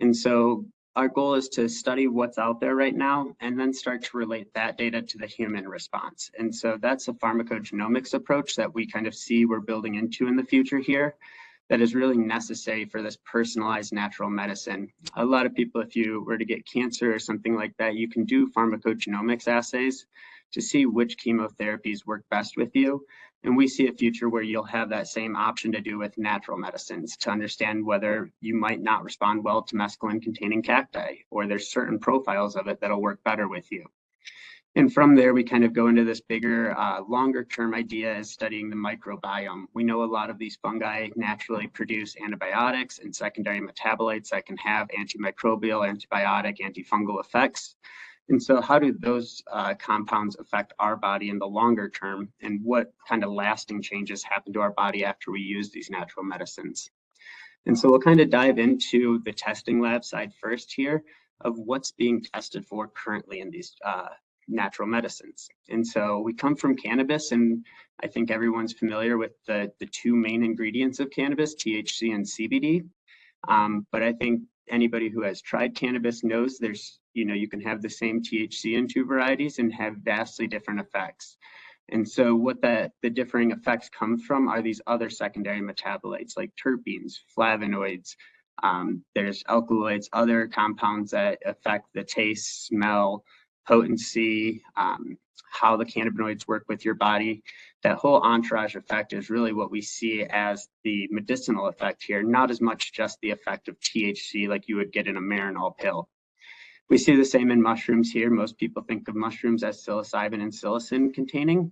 And so our goal is to study what's out there right now and then start to relate that data to the human response. And so that's a pharmacogenomics approach that we kind of see we're building into in the future here that is really necessary for this personalized natural medicine. A lot of people, if you were to get cancer or something like that, you can do pharmacogenomics assays to see which chemotherapies work best with you. And we see a future where you'll have that same option to do with natural medicines to understand whether you might not respond well to mescaline containing cacti, or there's certain profiles of it that'll work better with you. And from there, we kind of go into this bigger, longer term idea as studying the microbiome. We know a lot of these fungi naturally produce antibiotics and secondary metabolites that can have antimicrobial, antibiotic, antifungal effects. And so how do those compounds affect our body in the longer term, and what kind of lasting changes happen to our body after we use these natural medicines? And so we'll kind of dive into the testing lab side first here of what's being tested for currently in these natural medicines. And so we come from cannabis, and I think everyone's familiar with the two main ingredients of cannabis, THC and CBD. But I think anybody who has tried cannabis knows there's, you can have the same THC in two varieties and have vastly different effects. And so what the differing effects come from are these other secondary metabolites like terpenes, flavonoids, there's alkaloids, other compounds that affect the taste, smell, potency, how the cannabinoids work with your body. That whole entourage effect is really what we see as the medicinal effect here, not as much just the effect of THC like you would get in a Marinol pill. We see the same in mushrooms here. Most people think of mushrooms as psilocybin and psilocin containing.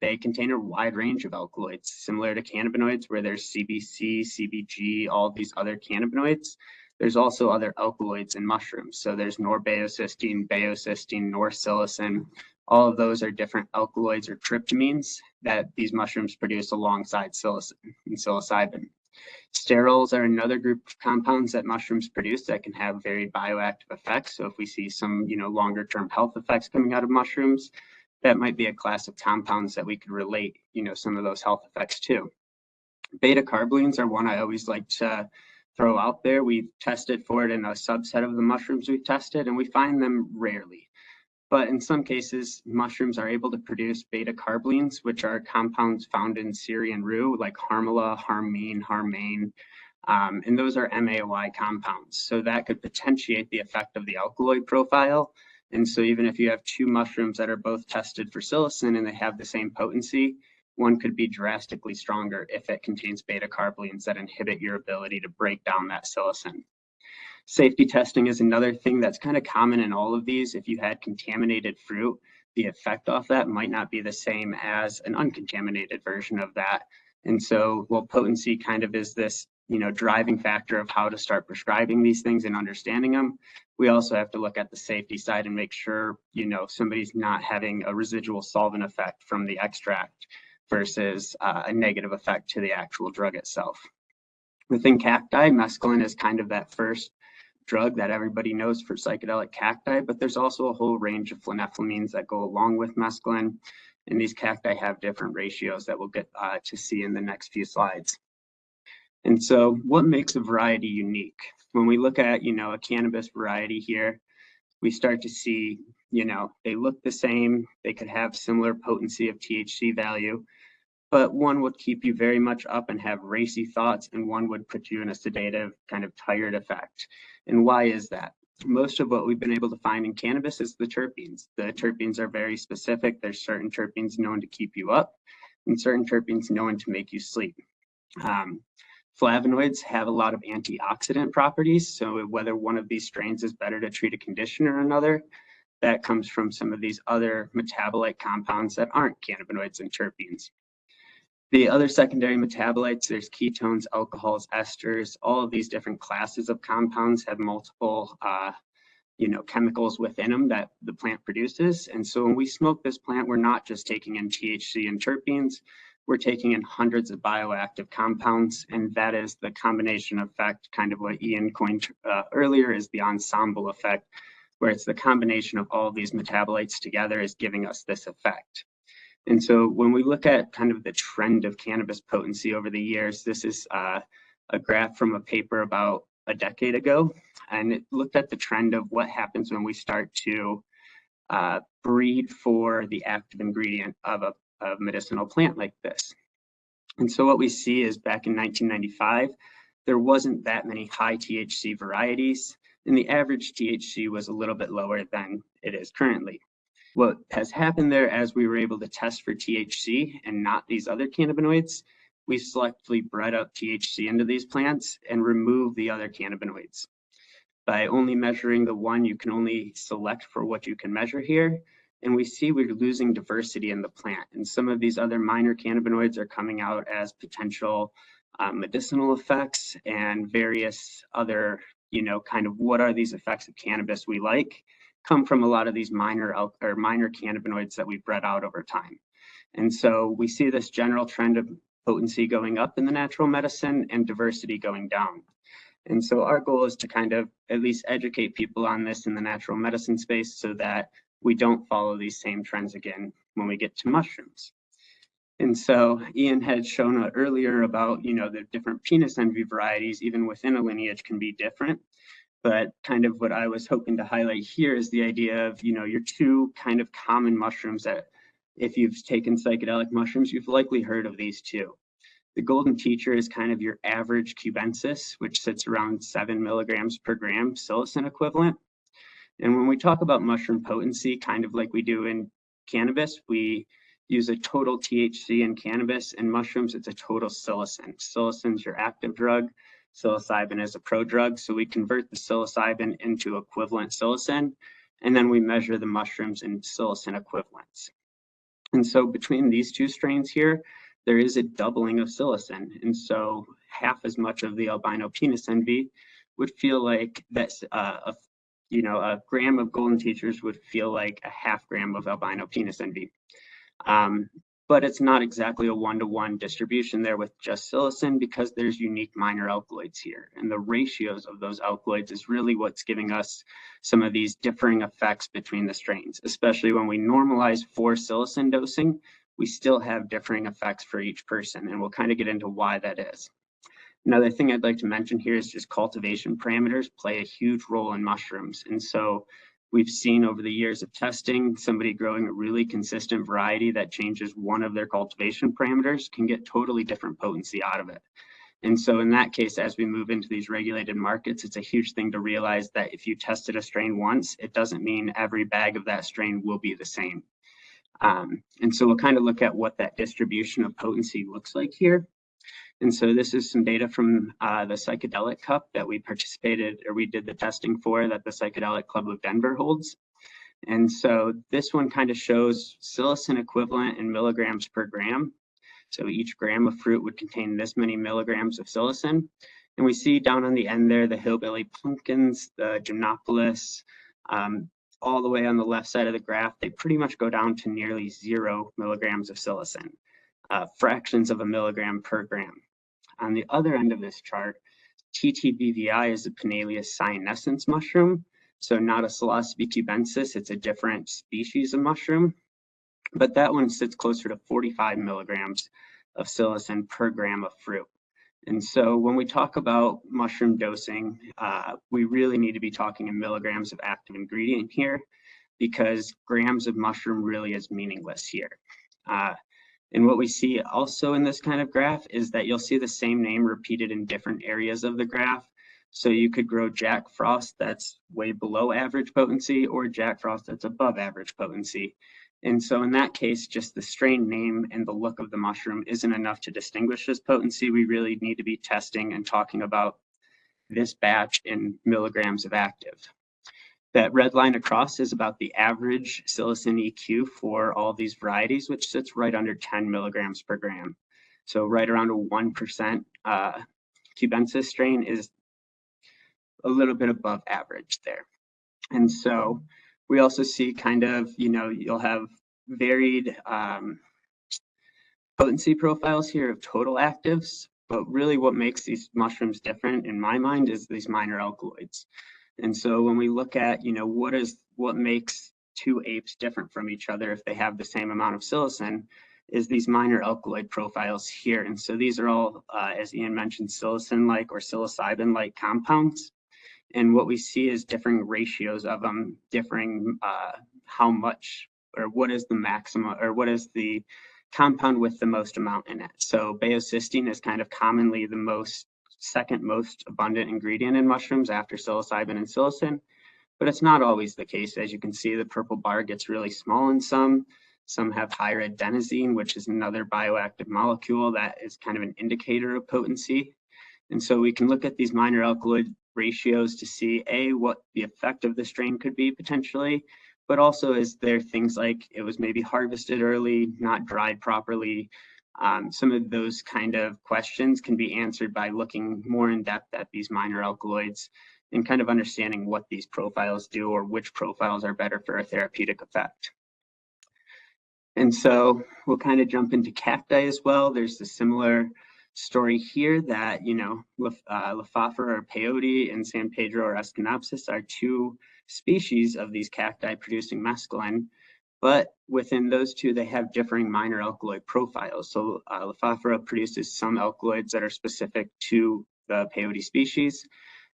They contain a wide range of alkaloids, similar to cannabinoids where there's CBC, CBG, all of these other cannabinoids. There's also other alkaloids in mushrooms. So there's norbaeocystine, baeocystine, norpsilocin. All of those are different alkaloids or tryptamines that these mushrooms produce alongside psilocin and psilocybin. Sterols are another group of compounds that mushrooms produce that can have very bioactive effects. So if we see some, longer term health effects coming out of mushrooms, that might be a class of compounds that we could relate, some of those health effects to. Beta carbolines are one I always like to throw out there. We've tested for it in a subset of the mushrooms we've tested, and we find them rarely. But in some cases, mushrooms are able to produce beta carbolines, which are compounds found in Syrian rue, like harmala, harmine, harmane, and those are MAOI compounds. So that could potentiate the effect of the alkaloid profile. And so even if you have two mushrooms that are both tested for psilocin and they have the same potency, one could be drastically stronger if it contains beta carbolines that inhibit your ability to break down that psilocin. Safety testing is another thing that's kind of common in all of these. If you had contaminated fruit, the effect off that might not be the same as an uncontaminated version of that. And so while potency kind of is this, driving factor of how to start prescribing these things and understanding them, we also have to look at the safety side and make sure, somebody's not having a residual solvent effect from the extract versus a negative effect to the actual drug itself. Within cacti, mescaline is kind of that first drug that everybody knows for psychedelic cacti, but there's also a whole range of phenethylamines that go along with mescaline, and these cacti have different ratios that we'll get to see in the next few slides. And so what makes a variety unique? When we look at, a cannabis variety here, we start to see, they look the same, they could have similar potency of THC value, but one would keep you very much up and have racy thoughts, and one would put you in a sedative, kind of tired effect. And why is that? Most of what we've been able to find in cannabis is the terpenes. The terpenes are very specific. There's certain terpenes known to keep you up and certain terpenes known to make you sleep. Flavonoids have a lot of antioxidant properties. So whether one of these strains is better to treat a condition or another, that comes from some of these other metabolite compounds that aren't cannabinoids and terpenes. The other secondary metabolites, there's ketones, alcohols, esters, all of these different classes of compounds have multiple, chemicals within them that the plant produces. And so when we smoke this plant, we're not just taking in THC and terpenes, we're taking in hundreds of bioactive compounds. And that is the combination effect, kind of what Ian coined earlier is the ensemble effect, where it's the combination of all of these metabolites together is giving us this effect. And so when we look at kind of the trend of cannabis potency over the years, this is a graph from a paper about a decade ago, and it looked at the trend of what happens when we start to breed for the active ingredient of a medicinal plant like this. And so what we see is back in 1995, there wasn't that many high THC varieties, and the average THC was a little bit lower than it is currently. What has happened there, as we were able to test for THC and not these other cannabinoids, we selectively bred up THC into these plants and removed the other cannabinoids. By only measuring the one, you can only select for what you can measure here. And we see we're losing diversity in the plant. And some of these other minor cannabinoids are coming out as potential medicinal effects, and various other, kind of what are these effects of cannabis we like, come from a lot of these minor cannabinoids that we've bred out over time. And so we see this general trend of potency going up in the natural medicine and diversity going down. And so our goal is to kind of at least educate people on this in the natural medicine space so that we don't follow these same trends again when we get to mushrooms. And so Ian had shown earlier about, the different penis envy varieties, even within a lineage, can be different. But kind of what I was hoping to highlight here is the idea of, your two kind of common mushrooms that if you've taken psychedelic mushrooms, you've likely heard of these two. The golden teacher is kind of your average cubensis, which sits around 7 milligrams per gram psilocin equivalent. And when we talk about mushroom potency, kind of like we do in cannabis, we use a total THC in cannabis. In mushrooms, it's a total psilocin. Psilocin's your active drug. Psilocybin is a prodrug. So we convert the psilocybin into equivalent psilocin, and then we measure the mushrooms in psilocin equivalents. And so between these two strains here, there is a doubling of psilocin. And so half as much of the albino penis envy would feel like that's a gram of golden teachers would feel like a half gram of albino penis envy. But it's not exactly a one-to-one distribution there with just psilocin, because there's unique minor alkaloids here. And the ratios of those alkaloids is really what's giving us some of these differing effects between the strains, especially when we normalize for psilocin dosing, we still have differing effects for each person. And we'll kind of get into why that is. Another thing I'd like to mention here is just cultivation parameters play a huge role in mushrooms. And so we've seen over the years of testing, somebody growing a really consistent variety that changes one of their cultivation parameters can get totally different potency out of it. And so in that case, as we move into these regulated markets, it's a huge thing to realize that if you tested a strain once, it doesn't mean every bag of that strain will be the same. And so we'll kind of look at what that distribution of potency looks like here. And so this is some data from the Psychedelic Cup that we participated, or we did the testing for, that the Psychedelic Club of Denver holds. And so this one kind of shows psilocin equivalent in milligrams per gram. So each gram of fruit would contain this many milligrams of psilocin. And we see down on the end there, the hillbilly pumpkins, the gymnopolis, all the way on the left side of the graph, they pretty much go down to nearly 0 milligrams of psilocin, fractions of a milligram per gram. On the other end of this chart, TTBVI is a Pinaleus cyanescens mushroom. So not a Psilocybe cubensis, it's a different species of mushroom. But that one sits closer to 45 milligrams of psilocin per gram of fruit. And so when we talk about mushroom dosing, we really need to be talking in milligrams of active ingredient here, because grams of mushroom really is meaningless here. And what we see also in this kind of graph is that you'll see the same name repeated in different areas of the graph. So you could grow Jack Frost that's way below average potency, or Jack Frost that's above average potency. And so in that case, just the strain name and the look of the mushroom isn't enough to distinguish this potency. We really need to be testing and talking about this batch in milligrams of active. That red line across is about the average psilocin EQ for all these varieties, which sits right under 10 milligrams per gram. So right around a 1% cubensis strain is a little bit above average there. And so we also see kind of, you'll have varied potency profiles here of total actives, but really what makes these mushrooms different in my mind is these minor alkaloids. And so when we look at, what makes two apes different from each other if they have the same amount of psilocin is these minor alkaloid profiles here. And so these are all, as Ian mentioned, psilocin-like or psilocybin-like compounds. And what we see is differing ratios of them, differing how much or what is the maximum or what is the compound with the most amount in it. So baeocystin is kind of commonly the second most abundant ingredient in mushrooms after psilocybin and psilocin, but it's not always the case. As you can see, the purple bar gets really small in some. Some have higher adenosine, which is another bioactive molecule that is kind of an indicator of potency. And so we can look at these minor alkaloid ratios to see what the effect of the strain could be potentially, but also is there things like it was maybe harvested early, not dried properly. Some of those kind of questions can be answered by looking more in depth at these minor alkaloids and kind of understanding what these profiles do or which profiles are better for a therapeutic effect. And so we'll kind of jump into cacti as well. There's a similar story here that, Lophaphora or peyote and San Pedro or Echinopsis are two species of these cacti producing mescaline, but within those two, they have differing minor alkaloid profiles. So Lophaphora produces some alkaloids that are specific to the peyote species,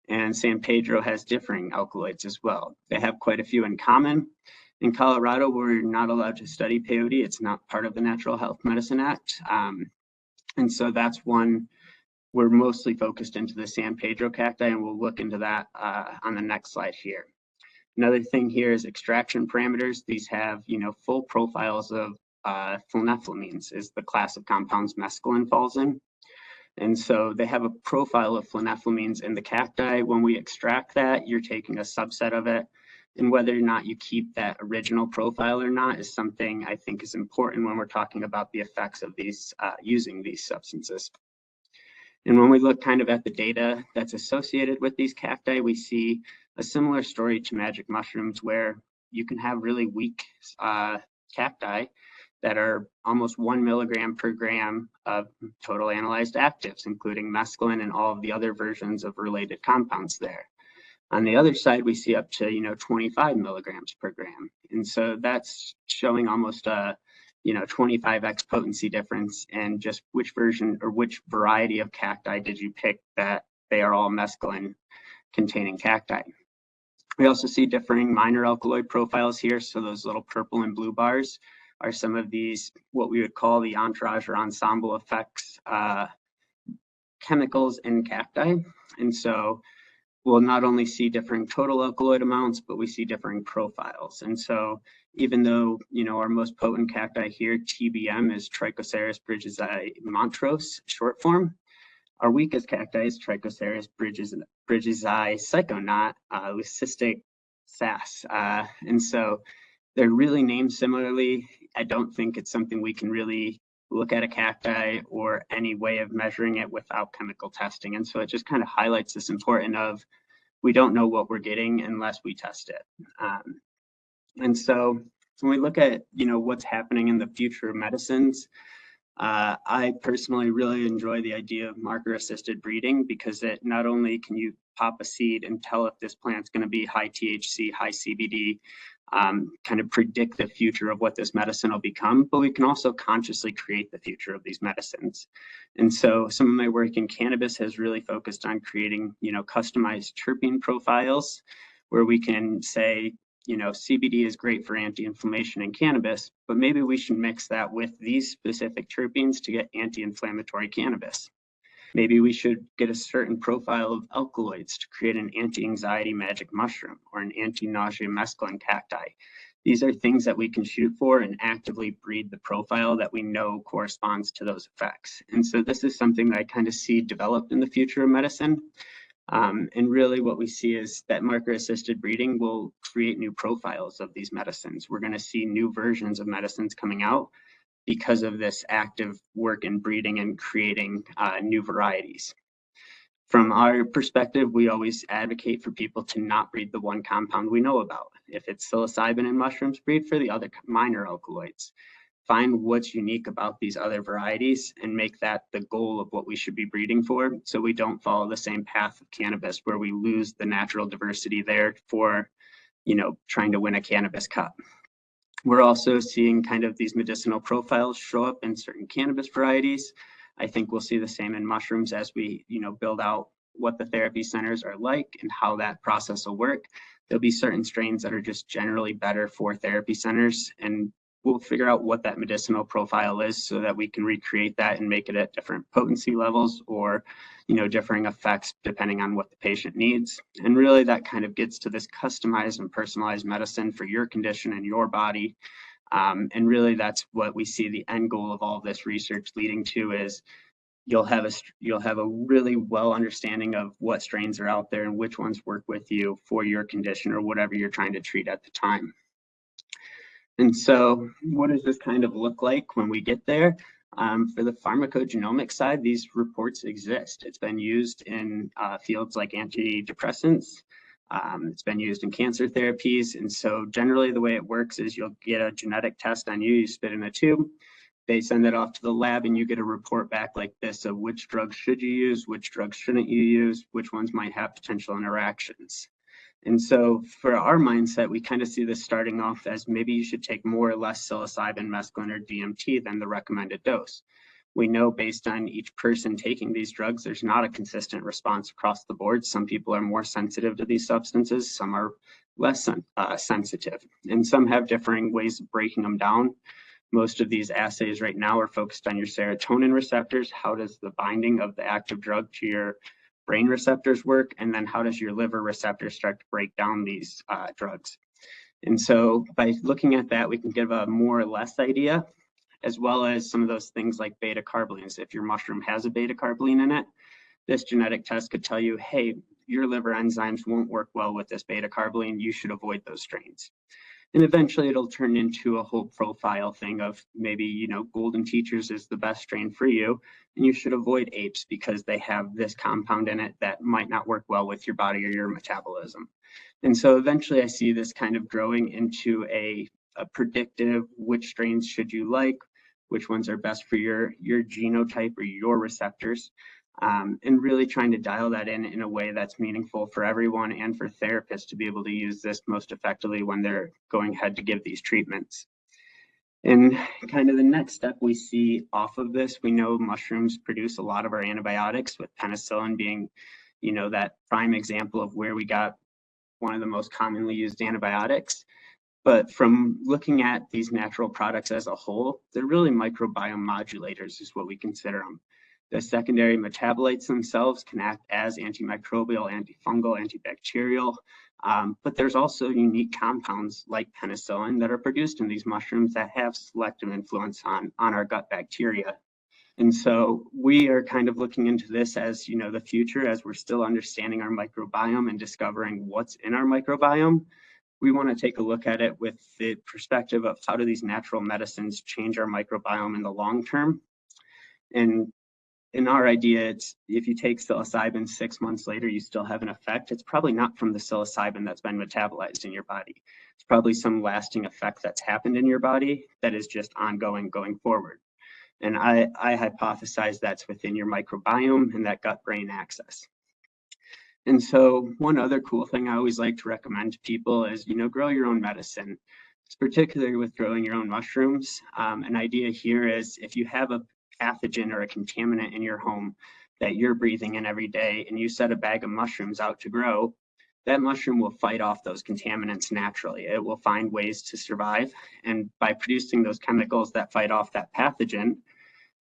and San Pedro has differing alkaloids as well. They have quite a few in common. In Colorado, we're not allowed to study peyote. It's not part of the Natural Health Medicine Act. And so that's one we're mostly focused into the San Pedro cacti, and we'll look into that on the next slide here. Another thing here is extraction parameters. These have, full profiles of phenethylamines is the class of compounds mescaline falls in. And so they have a profile of phenethylamines in the cacti. When we extract that, you're taking a subset of it. And whether or not you keep that original profile or not is something I think is important when we're talking about the effects of these using these substances. And when we look kind of at the data that's associated with these cacti, we see a similar story to magic mushrooms where you can have really weak cacti that are almost 1 milligram per gram of total analyzed actives, including mescaline and all of the other versions of related compounds there. On the other side, we see up to 25 milligrams per gram. And so that's showing almost a 25x potency difference and just which version or which variety of cacti did you pick that they are all mescaline containing cacti. We also see differing minor alkaloid profiles here. So those little purple and blue bars are some of these, what we would call the entourage or ensemble effects chemicals in cacti. And so we'll not only see differing total alkaloid amounts, but we see differing profiles. And so even though, our most potent cacti here, TBM, is Trichoceres bridgesii montrose, short form, our weakest cacti is Trichoceres bridgesii psychonaut, leucistic sass. And so they're really named similarly. I don't think it's something we can really look at a cacti or any way of measuring it without chemical testing. And so it just kind of highlights this importance of we don't know what we're getting unless we test it. And so when we look at, what's happening in the future of medicines, I personally really enjoy the idea of marker-assisted breeding because it not only can you pop a seed and tell if this plant's going to be high THC, high CBD, kind of predict the future of what this medicine will become, but we can also consciously create the future of these medicines. And so some of my work in cannabis has really focused on creating, customized terpene profiles where we can say, CBD is great for anti-inflammation in cannabis, but maybe we should mix that with these specific terpenes to get anti-inflammatory cannabis. Maybe we should get a certain profile of alkaloids to create an anti-anxiety magic mushroom or an anti-nausea mescaline cacti. These are things that we can shoot for and actively breed the profile that we know corresponds to those effects. And so this is something that I kind of see developed in the future of medicine. And really what we see is that marker-assisted breeding will create new profiles of these medicines. We're going to see new versions of medicines coming out because of this active work in breeding and creating new varieties. From our perspective, we always advocate for people to not breed the one compound we know about. If it's psilocybin in mushrooms, breed for the other minor alkaloids. Find what's unique about these other varieties and make that the goal of what we should be breeding for, so we don't follow the same path of cannabis where we lose the natural diversity there for trying to win a cannabis cup. We're also seeing kind of these medicinal profiles show up in certain cannabis varieties. I think we'll see the same in mushrooms as we, build out what the therapy centers are like and how that process will work. There'll be certain strains that are just generally better for therapy centers, and we'll figure out what that medicinal profile is so that we can recreate that and make it at different potency levels or, differing effects depending on what the patient needs. And really that kind of gets to this customized and personalized medicine for your condition and your body. And really that's what we see the end goal of all of this research leading to is you'll have a really well understanding of what strains are out there and which ones work with you for your condition or whatever you're trying to treat at the time. And so what does this kind of look like when we get there? For the pharmacogenomic side, these reports exist. It's been used in fields like antidepressants. It's been used in cancer therapies. And so generally the way it works is you'll get a genetic test on you, you spit in a tube, they send it off to the lab and you get a report back like this of which drugs should you use, which drugs shouldn't you use, which ones might have potential interactions. And so for our mindset, we kind of see this starting off as maybe you should take more or less psilocybin, mescaline, or DMT than the recommended dose. We know based on each person taking these drugs, there's not a consistent response across the board. Some people are more sensitive to these substances, some are less sensitive, and some have differing ways of breaking them down. Most of these assays right now are focused on your serotonin receptors. How does the binding of the active drug to your brain receptors work? And then how does your liver receptors start to break down these drugs? And so by looking at that, we can give a more or less idea, as well as some of those things like beta carbolines. If your mushroom has a beta carboline in it, this genetic test could tell you, hey, your liver enzymes won't work well with this beta carboline. You should avoid those strains. And eventually it'll turn into a whole profile thing of maybe, golden teachers is the best strain for you. And you should avoid apes because they have this compound in it that might not work well with your body or your metabolism. And so eventually I see this kind of growing into a predictive, which strains should you like, which ones are best for your genotype or your receptors. And really trying to dial that in a way that's meaningful for everyone and for therapists to be able to use this most effectively when they're going ahead to give these treatments. And kind of the next step we see off of this, we know mushrooms produce a lot of our antibiotics, with penicillin being, that prime example of where we got one of the most commonly used antibiotics. But from looking at these natural products as a whole, they're really microbiome modulators is what we consider them. The secondary metabolites themselves can act as antimicrobial, antifungal, antibacterial, but there's also unique compounds like penicillin that are produced in these mushrooms that have selective influence on our gut bacteria. And so we are kind of looking into this as, the future, as we're still understanding our microbiome and discovering what's in our microbiome. We want to take a look at it with the perspective of how do these natural medicines change our microbiome in the long term. And in our idea, it's if you take psilocybin 6 months later, you still have an effect. It's probably not from the psilocybin that's been metabolized in your body. It's probably some lasting effect that's happened in your body that is just ongoing going forward. And I hypothesize that's within your microbiome and that gut-brain axis. And so one other cool thing I always like to recommend to people is, grow your own medicine. It's particularly with growing your own mushrooms. An idea here is if you have a pathogen or a contaminant in your home that you're breathing in every day and you set a bag of mushrooms out to grow, that mushroom will fight off those contaminants naturally. It will find ways to survive. And by producing those chemicals that fight off that pathogen,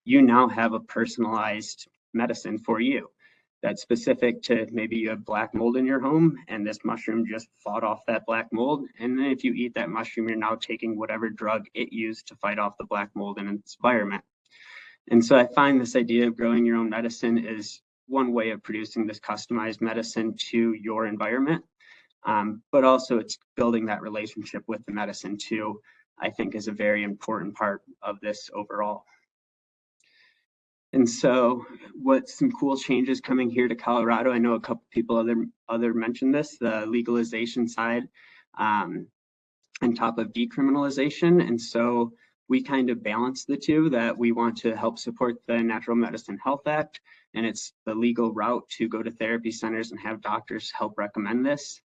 you now have a personalized medicine for you that's specific to maybe you have black mold in your home and this mushroom just fought off that black mold. And then if you eat that mushroom, you're now taking whatever drug it used to fight off the black mold in its environment. And so I find this idea of growing your own medicine is one way of producing this customized medicine to your environment. But also it's building that relationship with the medicine too, I think is a very important part of this overall. And so what's some cool changes coming here to Colorado? I know a couple people other mentioned this, the legalization side on top of decriminalization. And so we kind of balance the two, that we want to help support the Natural Medicine Health Act, and it's the legal route to go to therapy centers and have doctors help recommend this.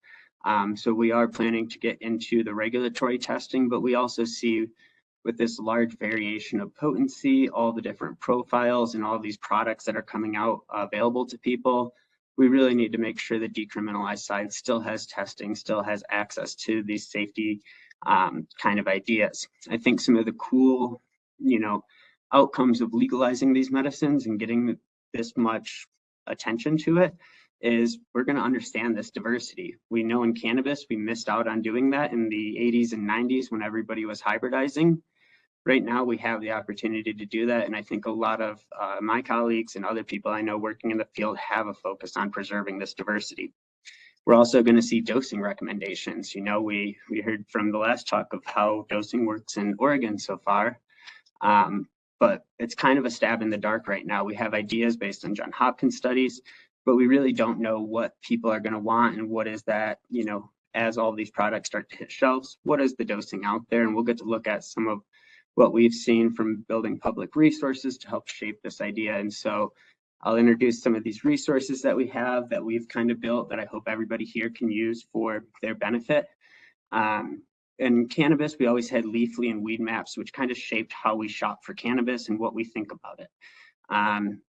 So we are planning to get into the regulatory testing, but we also see with this large variation of potency, all the different profiles and all these products that are coming out available to people, we really need to make sure the decriminalized side still has testing, still has access to these safety kind of ideas. I think some of the cool, outcomes of legalizing these medicines and getting this much attention to it is we're going to understand this diversity. We know in cannabis, we missed out on doing that in the 80s and 90s when everybody was hybridizing. Right now, we have the opportunity to do that. And I think a lot of my colleagues and other people I know working in the field have a focus on preserving this diversity. We're also going to see dosing recommendations. We heard from the last talk of how dosing works in Oregon so far. But it's kind of a stab in the dark right now. We have ideas based on Johns Hopkins studies, but we really don't know what people are going to want and what is that, as all these products start to hit shelves, what is the dosing out there? And we'll get to look at some of what we've seen from building public resources to help shape this idea. And so I'll introduce some of these resources that we have that we've kind of built that I hope everybody here can use for their benefit. In cannabis, we always had leafly and weed maps, which kind of shaped how we shop for cannabis and what we think about it.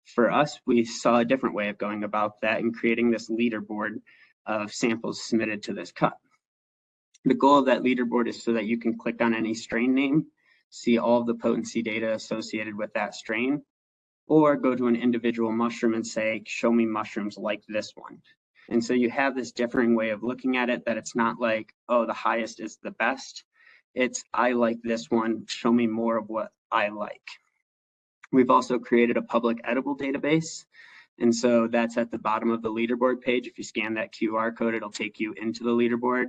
For us, we saw a different way of going about that and creating this leaderboard of samples submitted to this cup. The goal of that leaderboard is so that you can click on any strain name, see all of the potency data associated with that strain, or go to an individual mushroom and say, show me mushrooms like this one. And so you have this differing way of looking at it, that it's not like, oh, the highest is the best. It's, I like this one, show me more of what I like. We've also created a public edible database. And so that's at the bottom of the leaderboard page. If you scan that QR code, it'll take you into the leaderboard.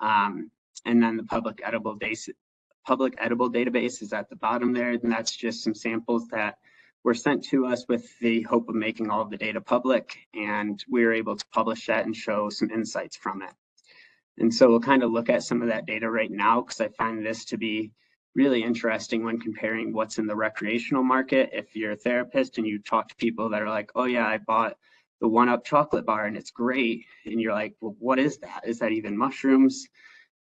And then the public edible database is at the bottom there. And that's just some samples that were sent to us with the hope of making all of the data public. And we were able to publish that and show some insights from it. And so we'll kind of look at some of that data right now, because I find this to be really interesting when comparing what's in the recreational market. If you're a therapist and you talk to people that are like, oh yeah, I bought the 1-Up chocolate bar and it's great. And you're like, well, what is that? Is that even mushrooms?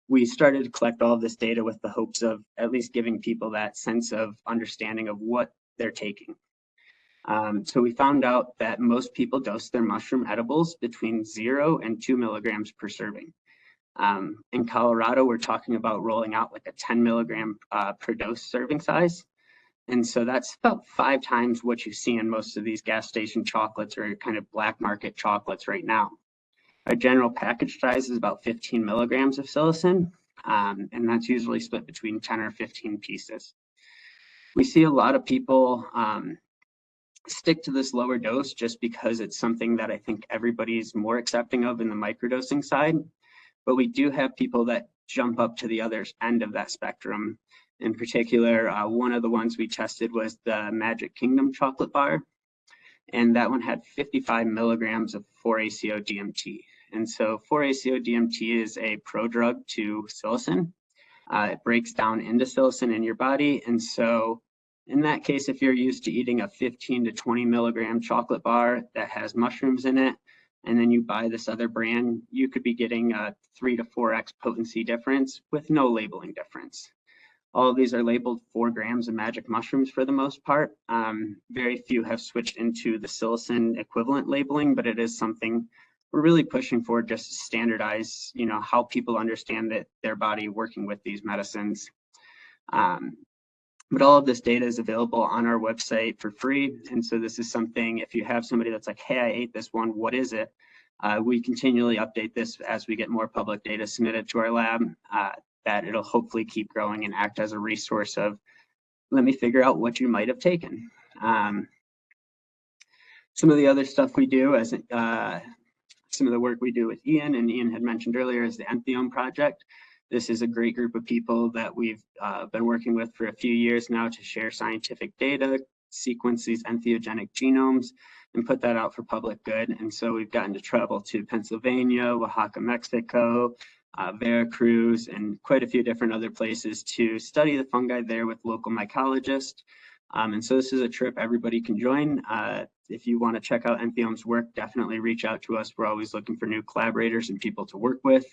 We started to collect all of this data with the hopes of at least giving people that sense of understanding of what they're taking. So we found out that most people dose their mushroom edibles between 0 and 2 milligrams per serving. In Colorado, we're talking about rolling out like a 10 milligram per dose serving size. And so that's about 5 times what you see in most of these gas station chocolates or kind of black market chocolates right now. Our general package size is about 15 milligrams of psilocin, and that's usually split between 10 or 15 pieces. We see a lot of people stick to this lower dose just because it's something that I think everybody's more accepting of in the microdosing side. But we do have people that jump up to the other end of that spectrum. In particular, one of the ones we tested was the Magic Kingdom chocolate bar. And that one had 55 milligrams of 4-ACO-DMT. And so 4-ACO-DMT is a prodrug to psilocin. It breaks down into psilocin in your body. And so in that case, if you're used to eating a 15 to 20 milligram chocolate bar that has mushrooms in it, and then you buy this other brand, you could be getting a 3 to 4x potency difference with no labeling difference. All of these are labeled 4 grams of magic mushrooms for the most part. Very few have switched into the psilocin equivalent labeling, but it is something we're really pushing for, just to standardize, how people understand that their body working with these medicines. But all of this data is available on our website for free. And so this is something, if you have somebody that's like, hey, I ate this one, what is it? We continually update this as we get more public data submitted to our lab, that it'll hopefully keep growing and act as a resource of, let me figure out what you might have taken. Some of the other stuff we do, as some of the work we do with Ian, and Ian had mentioned earlier, is the Entheogen project. This is a great group of people that we've been working with for a few years now to share scientific data, sequence these entheogenic genomes, and put that out for public good. And so we've gotten to travel to Pennsylvania, Oaxaca, Mexico, Veracruz, and quite a few different other places to study the fungi there with local mycologists. And so this is a trip everybody can join. If you want to check out Entheogen's work, definitely reach out to us. We're always looking for new collaborators and people to work with.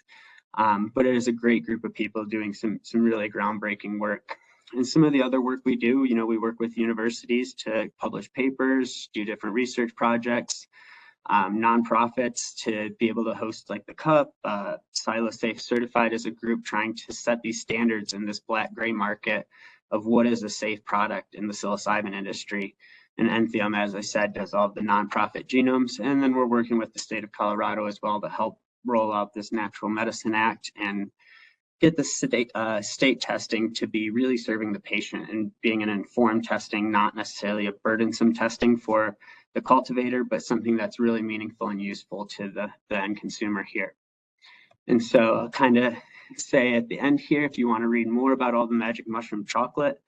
But it is a great group of people doing some really groundbreaking work. And some of the other work we do, we work with universities to publish papers, do different research projects, nonprofits to be able to host like the Cup, Psilosafe Certified as a group trying to set these standards in this black-gray market of what is a safe product in the psilocybin industry. And Entheogen, as I said, does all of the nonprofit genomes. And then we're working with the state of Colorado as well to help roll out this Natural Medicine Act and get the state testing to be really serving the patient and being an informed testing, not necessarily a burdensome testing for the cultivator, but something that's really meaningful and useful to the end consumer here. And so I'll kind of say at the end here, if you want to read more about all the magic mushroom chocolate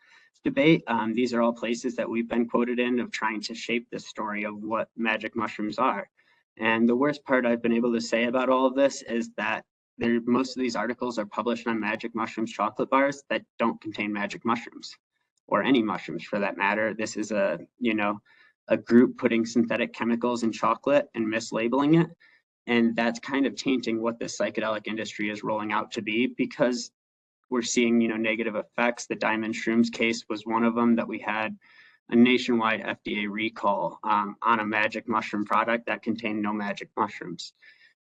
debate, these are all places that we've been quoted in of trying to shape the story of what magic mushrooms are. And the worst part I've been able to say about all of this is that most of these articles are published on magic mushrooms chocolate bars that don't contain magic mushrooms, or any mushrooms for that matter. This is a group putting synthetic chemicals in chocolate and mislabeling it. And that's kind of tainting what the psychedelic industry is rolling out to be, because we're seeing, negative effects. The diamond shrooms case was one of them that we had a nationwide FDA recall on a magic mushroom product that contained no magic mushrooms.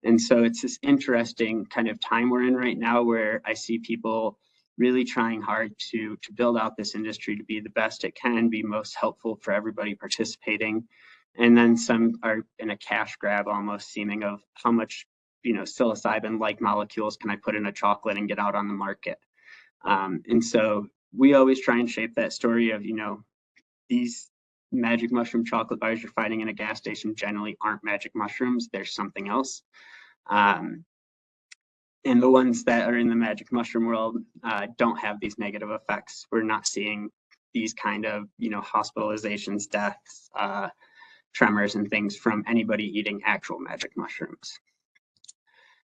And so it's this interesting kind of time we're in right now where I see people really trying hard to build out this industry to be the best it can, be most helpful for everybody participating. And then some are in a cash grab almost, seeming of how much, psilocybin-like molecules can I put in a chocolate and get out on the market. And so we always try and shape that story of, these magic mushroom chocolate bars you're finding in a gas station generally aren't magic mushrooms. There's something else. And the ones that are in the magic mushroom world don't have these negative effects. We're not seeing these kind of, hospitalizations, deaths, tremors, and things from anybody eating actual magic mushrooms.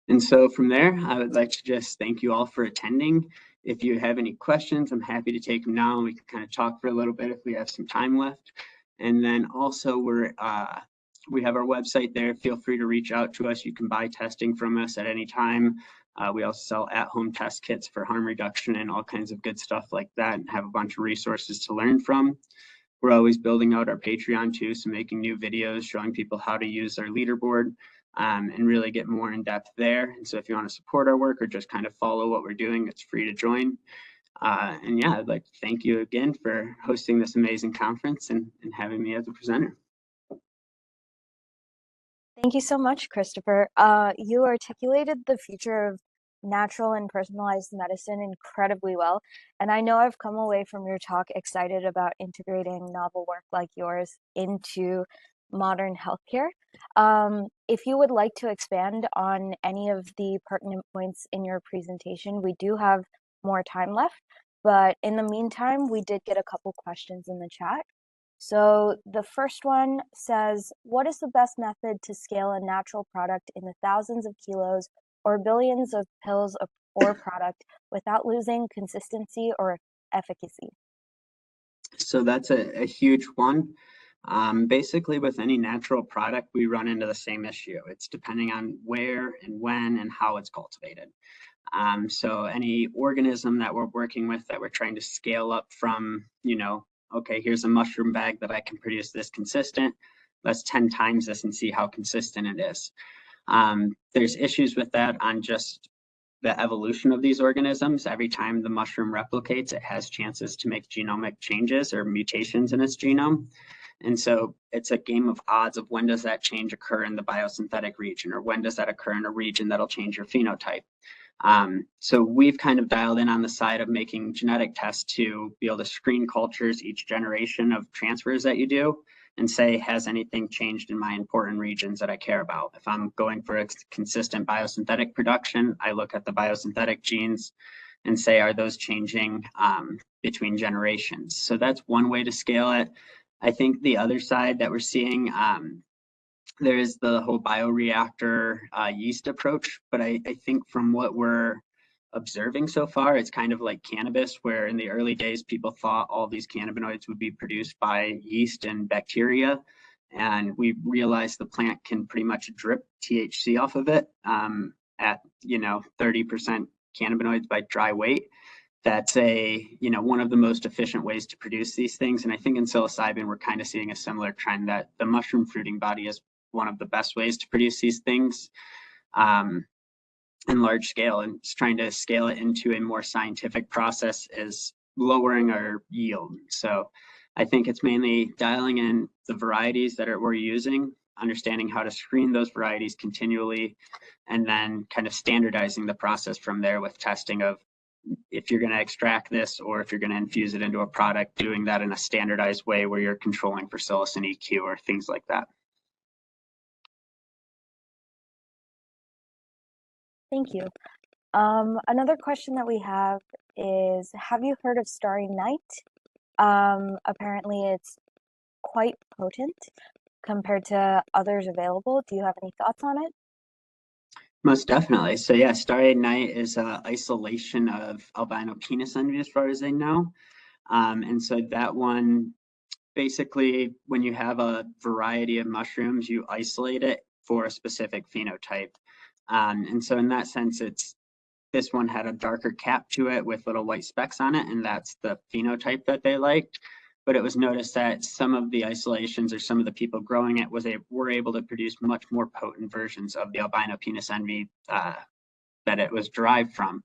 And so from there, I would like to just thank you all for attending. If you have any questions, I'm happy to take them now, and we can kind of talk for a little bit if we have some time left. And then also we have our website there. Feel free to reach out to us. You can buy testing from us at any time. We also sell at-home test kits for harm reduction and all kinds of good stuff like that, and have a bunch of resources to learn from. We're always building out our Patreon too, so making new videos showing people how to use our leaderboard and really get more in depth there. And so if you want to support our work or just kind of follow what we're doing, it's free to join. And yeah, I'd like to thank you again for hosting this amazing conference and having me as a presenter. Thank you so much, Christopher. You articulated the future of natural and personalized medicine incredibly well. And I know I've come away from your talk excited about integrating novel work like yours into modern healthcare. If you would like to expand on any of the pertinent points in your presentation, we do have more time left. But in the meantime, we did get a couple questions in the chat. So the first one says, what is the best method to scale a natural product in the thousands of kilos or billions of pills or product without losing consistency or efficacy? So that's a huge one. Basically, with any natural product, we run into the same issue. It's depending on where and when and how it's cultivated. So any organism that we're working with that we're trying to scale up from, okay, here's a mushroom bag that I can produce this consistent. Let's 10 times this and see how consistent it is. There's issues with that on just the evolution of these organisms. Every time the mushroom replicates, it has chances to make genomic changes or mutations in its genome. And so it's a game of odds of when does that change occur in the biosynthetic region, or when does that occur in a region that'll change your phenotype. So we've kind of dialed in on the side of making genetic tests to be able to screen cultures each generation of transfers that you do and say, has anything changed in my important regions that I care about? If I'm going for a consistent biosynthetic production, I look at the biosynthetic genes and say, are those changing between generations? So that's one way to scale it. I think the other side that we're seeing, there is the whole bioreactor yeast approach, but I think from what we're observing so far. It's kind of like cannabis, where in the early days, people thought all these cannabinoids would be produced by yeast and bacteria. And we realized the plant can pretty much drip THC off of it at, 30% cannabinoids by dry weight. That's one of the most efficient ways to produce these things. And I think in psilocybin, we're kind of seeing a similar trend that the mushroom fruiting body is one of the best ways to produce these things in large scale, and just trying to scale it into a more scientific process is lowering our yield. So I think it's mainly dialing in the varieties that we're using, understanding how to screen those varieties continually, and then kind of standardizing the process from there with testing of if you're going to extract this or if you're going to infuse it into a product, doing that in a standardized way where you're controlling for psilocin EQ or things like that. Thank you. Another question that we have is, have you heard of Starry Night? Apparently it's quite potent compared to others available. Do you have any thoughts on it? Most definitely. So yeah, Starry Night is isolation of albino penis envy as far as I know. And so that one, basically, when you have a variety of mushrooms, you isolate it for a specific phenotype. And so in that sense, this one had a darker cap to it with little white specks on it, and that's the phenotype that they liked. But it was noticed that some of the isolations or some of the people growing it were able to produce much more potent versions of the albino penis envy that it was derived from.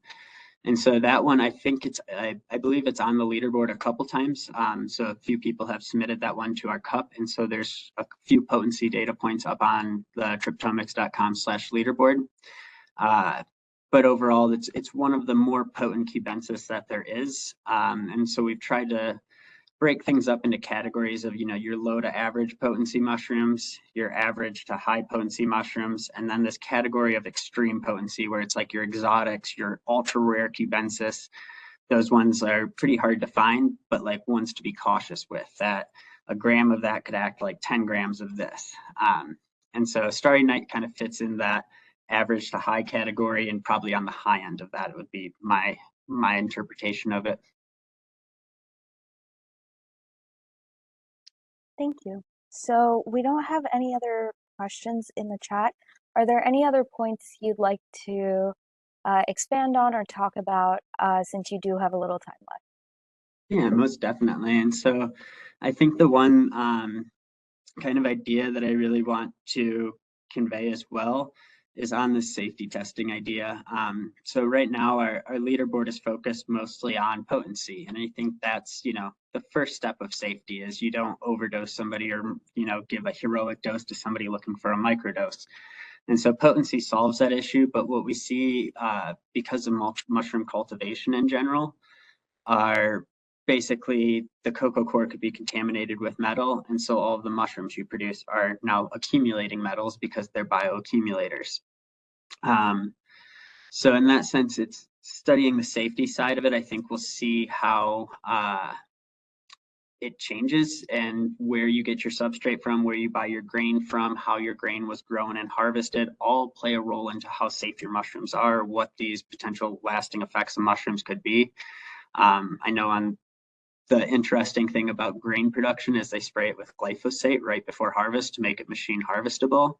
And so that one, I think I believe it's on the leaderboard a couple times. So a few people have submitted that one to our cup. And so there's a few potency data points up on the triptomics.com/leaderboard. But overall, it's one of the more potent cubensis that there is. And so we've tried to break things up into categories of, your low to average potency mushrooms, your average to high potency mushrooms, and then this category of extreme potency where it's like your exotics, your ultra rare cubensis. Those ones are pretty hard to find, but like ones to be cautious with, that a gram of that could act like 10 grams of this. And so Starry Night kind of fits in that average to high category, and probably on the high end of that would be my interpretation of it. Thank you. So we don't have any other questions in the chat. Are there any other points you'd like to expand on or talk about since you do have a little time left? Yeah, most definitely. And so I think the one kind of idea that I really want to convey as well is on the safety testing idea. So right now our leaderboard is focused mostly on potency. And I think that's, the first step of safety is you don't overdose somebody or, give a heroic dose to somebody looking for a microdose. And so potency solves that issue. But what we see because of mushroom cultivation in general are basically the cocoa core could be contaminated with metal. And so all of the mushrooms you produce are now accumulating metals because they're bioaccumulators. So in that sense, it's studying the safety side of it. I think we'll see how it changes and where you get your substrate from, where you buy your grain from, how your grain was grown and harvested, all play a role into how safe your mushrooms are, what these potential lasting effects of mushrooms could be. I know the interesting thing about grain production is they spray it with glyphosate right before harvest to make it machine harvestable.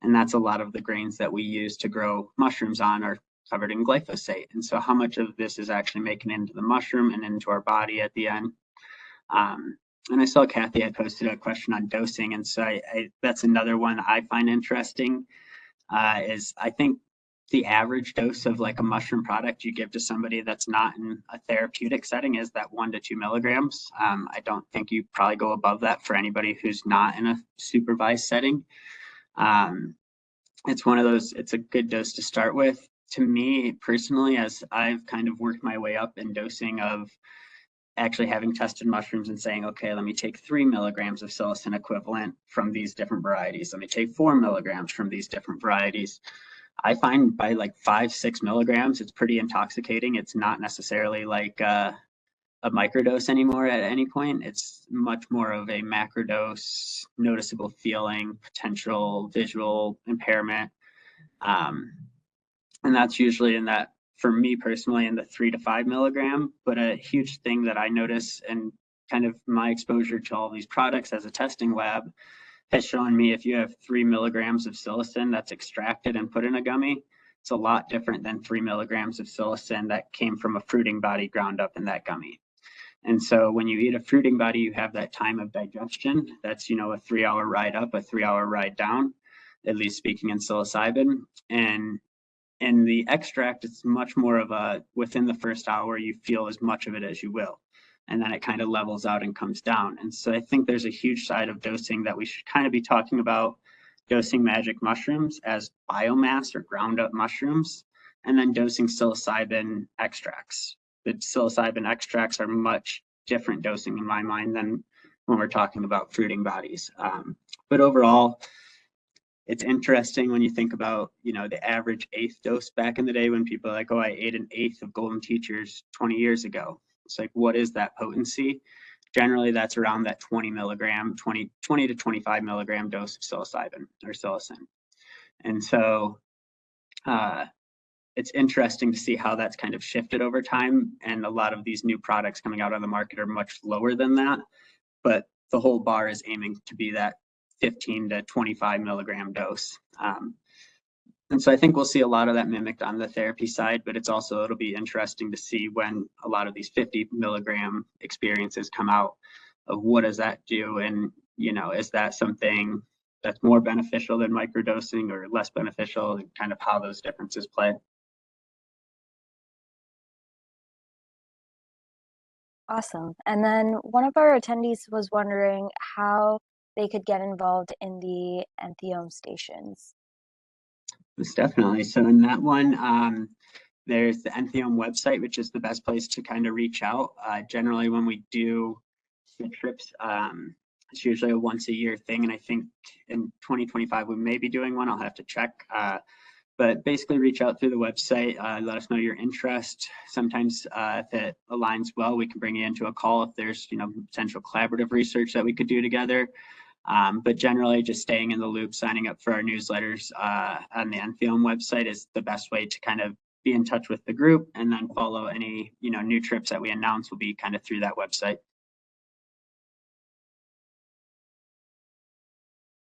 And that's a lot of the grains that we use to grow mushrooms on are covered in glyphosate. And so how much of this is actually making it into the mushroom and into our body at the end? And I saw Kathy had posted a question on dosing. And so that's another one I find interesting is I think the average dose of like a mushroom product you give to somebody that's not in a therapeutic setting is that 1 to 2 milligrams. I don't think you probably go above that for anybody who's not in a supervised setting. It's one of those, it's a good dose to start with. To me personally, as I've kind of worked my way up in dosing of actually having tested mushrooms and saying, okay, let me take 3 milligrams of psilocin equivalent from these different varieties. Let me take 4 milligrams from these different varieties. I find by like 5-6 milligrams, it's pretty intoxicating. It's not necessarily like a microdose anymore at any point. It's much more of a macrodose, noticeable feeling, potential visual impairment. And that's usually in that for me personally in the 3 to 5 milligram. But a huge thing that I notice, and kind of my exposure to all these products as a testing lab, has shown me if you have 3 milligrams of psilocin that's extracted and put in a gummy, it's a lot different than 3 milligrams of psilocin that came from a fruiting body ground up in that gummy. And so when you eat a fruiting body, you have that time of digestion. That's, a 3-hour ride up, a 3-hour ride down, at least speaking in psilocybin. And in the extract, it's much more of a, within the first hour, you feel as much of it as you will. And then it kind of levels out and comes down. And so I think there's a huge side of dosing that we should kind of be talking about, dosing magic mushrooms as biomass or ground up mushrooms, and then dosing psilocybin extracts. The psilocybin extracts are much different dosing in my mind than when we're talking about fruiting bodies. But overall, it's interesting when you think about, the average eighth dose back in the day when people are like, oh, I ate an eighth of golden teachers 20 years ago. It's like, what is that potency? Generally, that's around that 20 to 25 milligram dose of psilocybin or psilocin. And so it's interesting to see how that's kind of shifted over time. And a lot of these new products coming out on the market are much lower than that. But the whole bar is aiming to be that 15 to 25 milligram dose. And so I think we'll see a lot of that mimicked on the therapy side, but it'll be interesting to see when a lot of these 50 milligram experiences come out of what does that do? And, is that something that's more beneficial than microdosing or less beneficial, and kind of how those differences play? Awesome. And then one of our attendees was wondering how they could get involved in the Entheogen stations. Yes, definitely. So in that one, there's the Entheogen website, which is the best place to kind of reach out. Generally, when we do the trips, it's usually a once a year thing. And I think in 2025, we may be doing one. I'll have to check. But basically reach out through the website, let us know your interest. Sometimes if it aligns well, we can bring you into a call if there's, potential collaborative research that we could do together. But generally just staying in the loop, signing up for our newsletters on the Entheogen website is the best way to kind of be in touch with the group, and then follow any, new trips that we announce will be kind of through that website.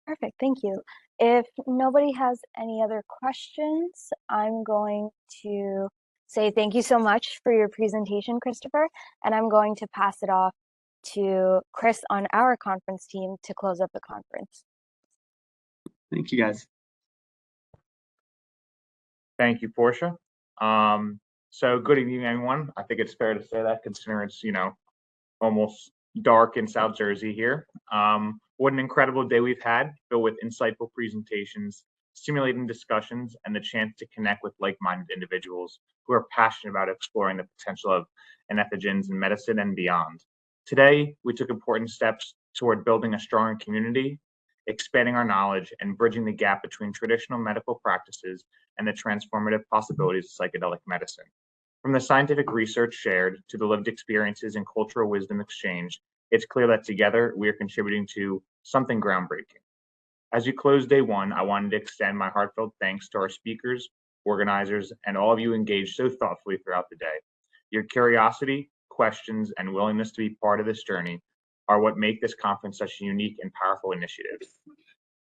Perfect, thank you. If nobody has any other questions, I'm going to say thank you so much for your presentation, Christopher, and I'm going to pass it off to Chris on our conference team to close up the conference. Thank you, guys. Thank you, Portia. So good evening, everyone. I think it's fair to say that, considering it's, almost dark in South Jersey here. What an incredible day we've had, filled with insightful presentations, stimulating discussions, and the chance to connect with like-minded individuals who are passionate about exploring the potential of entheogens in medicine and beyond. Today, we took important steps toward building a stronger community, expanding our knowledge, and bridging the gap between traditional medical practices and the transformative possibilities of psychedelic medicine. From the scientific research shared to the lived experiences and cultural wisdom exchange, it's clear that together we are contributing to something groundbreaking. As we close day one, I wanted to extend my heartfelt thanks to our speakers, organizers, and all of you engaged so thoughtfully throughout the day. Your curiosity, questions, and willingness to be part of this journey are what make this conference such a unique and powerful initiative.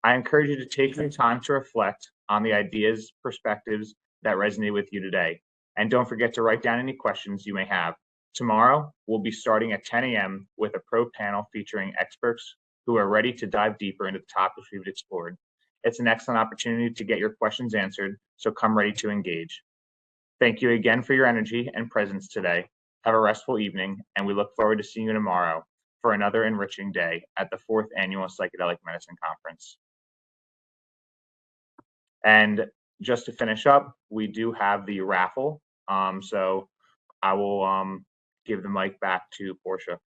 I encourage you to take some time to reflect on the ideas, perspectives that resonate with you today. And don't forget to write down any questions you may have. Tomorrow, we'll be starting at 10 a.m. with a pro panel featuring experts who are ready to dive deeper into the topics we've explored. It's an excellent opportunity to get your questions answered, so come ready to engage. Thank you again for your energy and presence today. Have a restful evening, and we look forward to seeing you tomorrow for another enriching day at the 4th Annual Psychedelic Medicine Conference. And just to finish up, we do have the raffle. So I will give the mic back to Portia.